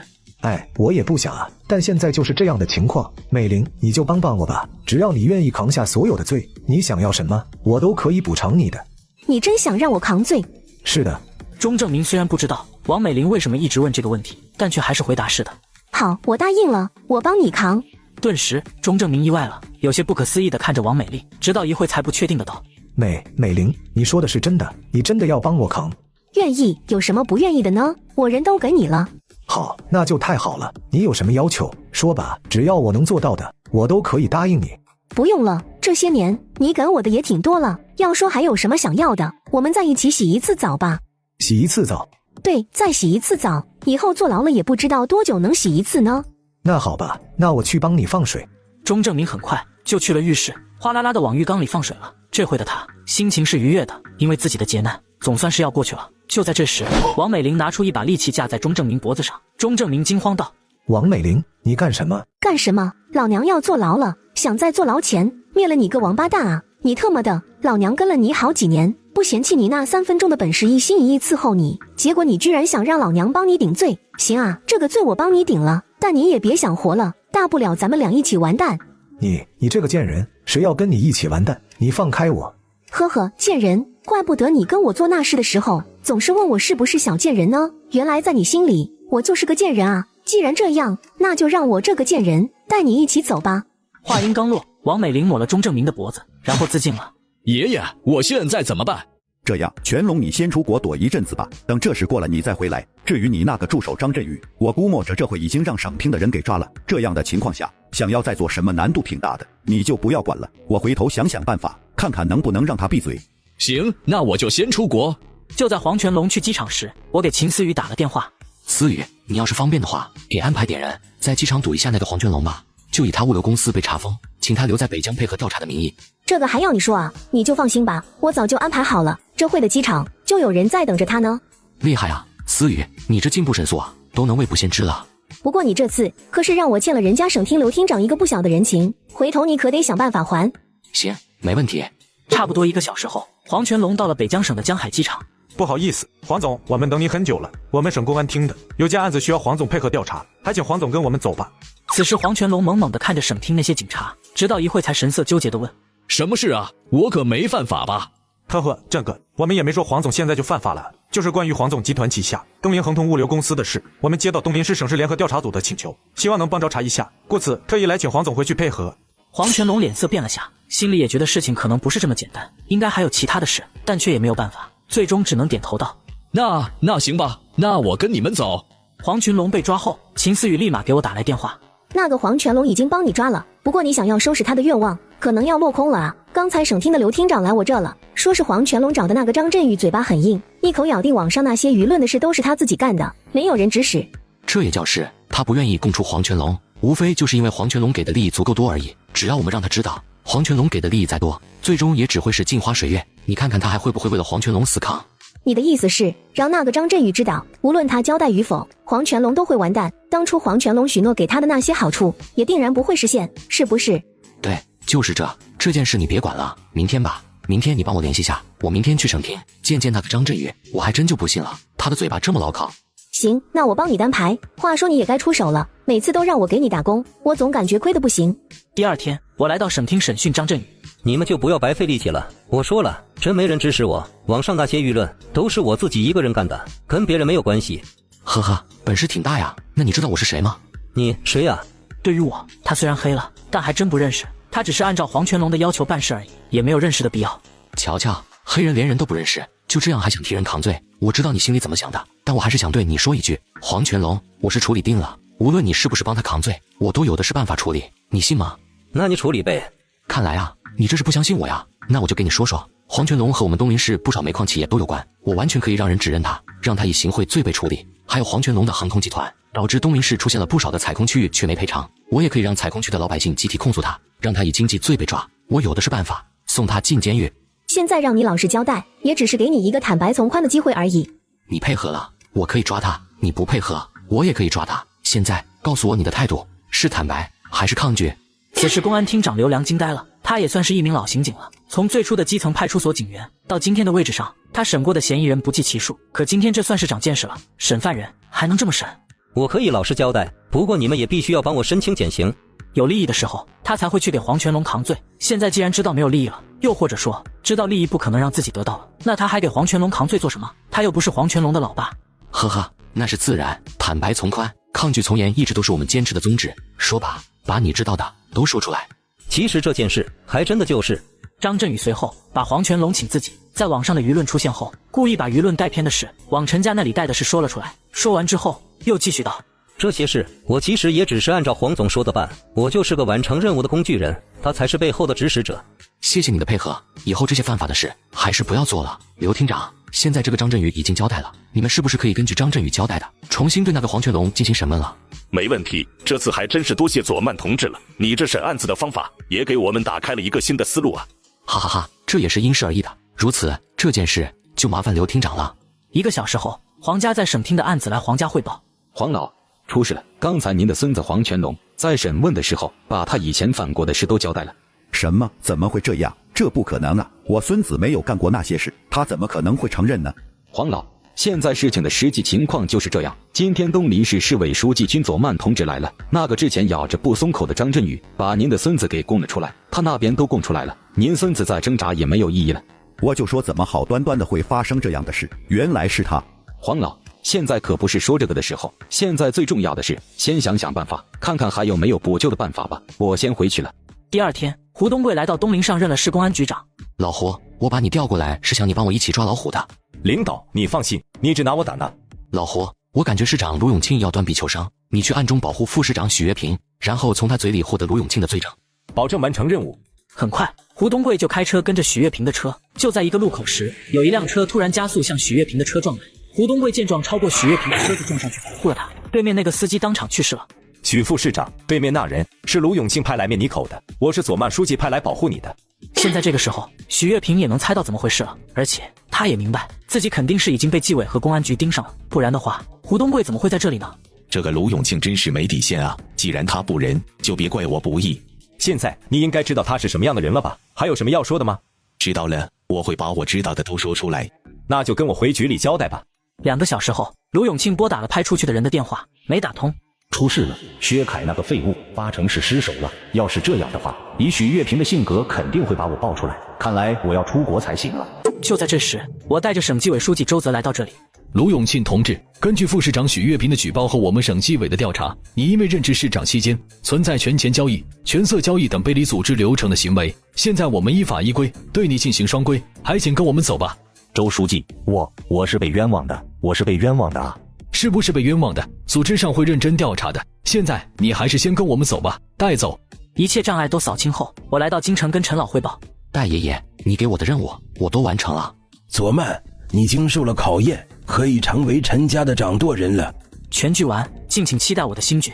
我也不想啊，但现在就是这样的情况。美玲，你就帮帮我吧，只要你愿意扛下所有的罪，你想要什么，我都可以补偿你的。你真想让我扛罪？是的。钟正明虽然不知道王美玲为什么一直问这个问题，但却还是回答是的。好，我答应了，我帮你扛。顿时钟正明意外了，有些不可思议地看着王美丽，直到一会才不确定的道：美玲，你说的是真的？你真的要帮我扛？愿意，有什么不愿意的呢？我人都给你了。好，那就太好了。你有什么要求说吧，只要我能做到的，我都可以答应你。不用了，这些年你给我的也挺多了，要说还有什么想要的，我们在一起洗一次澡吧。洗一次澡？对，再洗一次澡，以后坐牢了也不知道多久能洗一次呢。那好吧，那我去帮你放水。钟正明很快就去了浴室，哗啦啦的往浴缸里放水了。这回的他心情是愉悦的，因为自己的劫难总算是要过去了。就在这时，王美玲拿出一把利器架在钟正明脖子上。钟正明惊慌道：王美玲，你干什么？干什么？老娘要坐牢了，想在坐牢前灭了你个王八蛋啊！你特么的，老娘跟了你好几年，不嫌弃你那3分钟的本事，一心一意伺候你，结果你居然想让老娘帮你顶罪。行啊，这个罪我帮你顶了，但你也别想活了，大不了咱们俩一起完蛋。你这个贱人，谁要跟你一起完蛋？你放开我！呵呵，贱人，怪不得你跟我做那事的时候，总是问我是不是小贱人呢？原来在你心里，我就是个贱人啊！既然这样，那就让我这个贱人带你一起走吧。话音刚落，王美玲抹了钟正明的脖子，然后自尽了。爷爷，我现在怎么办？这样，全龙你先出国躲一阵子吧，等这事过了你再回来。至于你那个助手张振宇，我估摸着这回已经让省厅的人给抓了。这样的情况下，想要再做什么难度挺大的，你就不要管了。我回头想想办法，看看能不能让他闭嘴。行，那我就先出国。就在黄全龙去机场时，我给秦思雨打了电话。思雨，你要是方便的话，给安排点人在机场堵一下那个黄全龙吧，就以他物流公司被查封，请他留在北疆配合调查的名义。这个还要你说啊？你就放心吧，我早就安排好了，这会的机场就有人在等着他呢。厉害啊，思雨，你这进步神速啊，都能未卜先知了。不过你这次可是让我欠了人家省厅刘厅长一个不小的人情，回头你可得想办法还。行，没问题。差不多1个小时后，黄全龙到了北疆省的江海机场。不好意思，黄总，我们等你很久了。我们省公安厅的有件案子需要黄总配合调查，还请黄总跟我们走吧。此时黄全龙猛猛地看着省厅那些警察，直到一会才神色纠结地问：什么事啊？我可没犯法吧？呵呵，这个我们也没说黄总现在就犯法了，就是关于黄总集团旗下东林恒通物流公司的事，我们接到东林市省市联合调查组的请求，希望能帮着查一下，故此特意来请黄总回去配合。黄全龙脸色变了下，心里也觉得事情可能不是这么简单，应该还有其他的事，但却也没有办法，最终只能点头道：那行吧，那我跟你们走。黄群龙被抓后，秦思雨立马给我打来电话。那个黄全龙已经帮你抓了，不过你想要收拾他的愿望，可能要落空了啊！刚才省厅的刘厅长来我这了，说是黄全龙找的那个张振宇嘴巴很硬，一口咬定网上那些舆论的事都是他自己干的，没有人指使。这也叫是他不愿意供出黄全龙，无非就是因为黄全龙给的利益足够多而已。只要我们让他知道，黄全龙给的利益再多，最终也只会是镜花水月。你看看他还会不会为了黄全龙死扛？你的意思是让那个张振宇知道，无论他交代与否，黄全龙都会完蛋。当初黄全龙许诺给他的那些好处，也定然不会实现，是不是？对，就是这件事你别管了，明天吧。明天你帮我联系下，我明天去省厅见那个张振宇。我还真就不信了，他的嘴巴这么牢靠。行，那我帮你单排。话说你也该出手了，每次都让我给你打工，我总感觉亏得不行。第二天，我来到省厅审讯张振宇。你们就不要白费力气了，我说了，真没人指使我，网上那些舆论都是我自己一个人干的，跟别人没有关系。呵呵，本事挺大呀。那你知道我是谁吗？你谁呀？对于我，他虽然黑了，但还真不认识。他只是按照黄全龙的要求办事而已，也没有认识的必要。瞧瞧，黑人连人都不认识，就这样还想替人扛罪？我知道你心里怎么想的，但我还是想对你说一句，黄全龙，我是处理定了，无论你是不是帮他扛罪，我都有的是办法处理，你信吗？那你处理呗。看来啊，你这是不相信我呀？那我就给你说说，黄全龙和我们东林市不少煤矿企业都有关，我完全可以让人指认他，让他以行贿罪被处理。还有黄全龙的航空集团，导致东林市出现了不少的采空区域却没赔偿，我也可以让采空区的老百姓集体控诉他，让他以经济罪被抓，我有的是办法，送他进监狱。现在让你老实交代，也只是给你一个坦白从宽的机会而已。你配合了，我可以抓他；你不配合，我也可以抓他。现在告诉我你的态度，是坦白还是抗拒？此时公安厅长刘良惊呆了，他也算是一名老刑警了，从最初的基层派出所警员到今天的位置上，他审过的嫌疑人不计其数，可今天这算是长见识了，审犯人还能这么审？我可以老实交代，不过你们也必须要帮我申请减刑。有利益的时候，他才会去给黄全龙扛罪。现在既然知道没有利益了，又或者说知道利益不可能让自己得到了，那他还给黄全龙扛罪做什么？他又不是黄全龙的老爸。呵呵，那是自然，坦白从宽，抗拒从严，一直都是我们坚持的宗旨。说吧，把你知道的都说出来。其实这件事还真的就是张振宇随后把黄全龙请自己，在网上的舆论出现后，故意把舆论带偏的事往陈家那里带的事说了出来。说完之后，又继续道：这些事我其实也只是按照黄总说的办，我就是个完成任务的工具人，他才是背后的指使者。谢谢你的配合，以后这些犯法的事还是不要做了。刘厅长，现在这个张振宇已经交代了，你们是不是可以根据张振宇交代的，重新对那个黄全龙进行审问了？没问题，这次还真是多谢左曼同志了，你这审案子的方法也给我们打开了一个新的思路啊！哈哈哈，这也是因事而异的。如此，这件事就麻烦刘厅长了。1个小时后，黄家在省厅的案子来黄家汇报。黄老，出事了！刚才您的孙子黄全龙在审问的时候，把他以前犯过的事都交代了。什么？怎么会这样？这不可能啊！我孙子没有干过那些事，他怎么可能会承认呢？黄老，现在事情的实际情况就是这样。今天东林市市委书记君佐曼同志来了，那个之前咬着不松口的张振宇，把您的孙子给供了出来，他那边都供出来了，您孙子再挣扎也没有意义了。我就说怎么好端端的会发生这样的事，原来是他。黄老，现在可不是说这个的时候，现在最重要的是先想想办法，看看还有没有补救的办法吧。我先回去了。第二天，胡东贵来到东陵上任了市公安局长。老胡，我把你调过来是想你帮我一起抓老虎的。领导，你放心，你只拿我打呢。老胡，我感觉市长卢永庆要断臂求生，你去暗中保护副市长许月平，然后从他嘴里获得卢永庆的罪证，保证完成任务。很快，胡东贵就开车跟着许月平的车，就在一个路口时，有一辆车突然加速向许月平的车撞来。胡东贵见状超过许月平的车子撞上去保护了他，对面那个司机当场去世了。许副市长，对面那人是卢永庆派来灭你口的，我是左曼书记派来保护你的。现在这个时候，许月平也能猜到怎么回事了，而且他也明白自己肯定是已经被纪委和公安局盯上了，不然的话，胡东贵怎么会在这里呢？这个卢永庆真是没底线啊！既然他不仁，就别怪我不义。现在你应该知道他是什么样的人了吧？还有什么要说的吗？知道了，我会把我知道的都说出来。那就跟我回局里交代吧。2个小时后，卢永庆拨打了派出去的人的电话，没打通。出事了，薛凯那个废物八成是失手了。要是这样的话，以许月平的性格，肯定会把我爆出来。看来我要出国才行了。就在这时，我带着省纪委书记周泽来到这里。卢永庆同志，根据副市长许月平的举报和我们省纪委的调查，你因为任职市长期间存在权钱交易、权色交易等背离组织流程的行为，现在我们依法依规对你进行双规，还请跟我们走吧。周书记，我是被冤枉的，我是被冤枉的啊！是不是被冤枉的？组织上会认真调查的。现在你还是先跟我们走吧，带走。一切障碍都扫清后，我来到京城跟陈老汇报。大爷爷，你给我的任务我都完成了。左曼，你经受了考验，可以成为陈家的掌舵人了。全剧完，敬请期待我的新剧。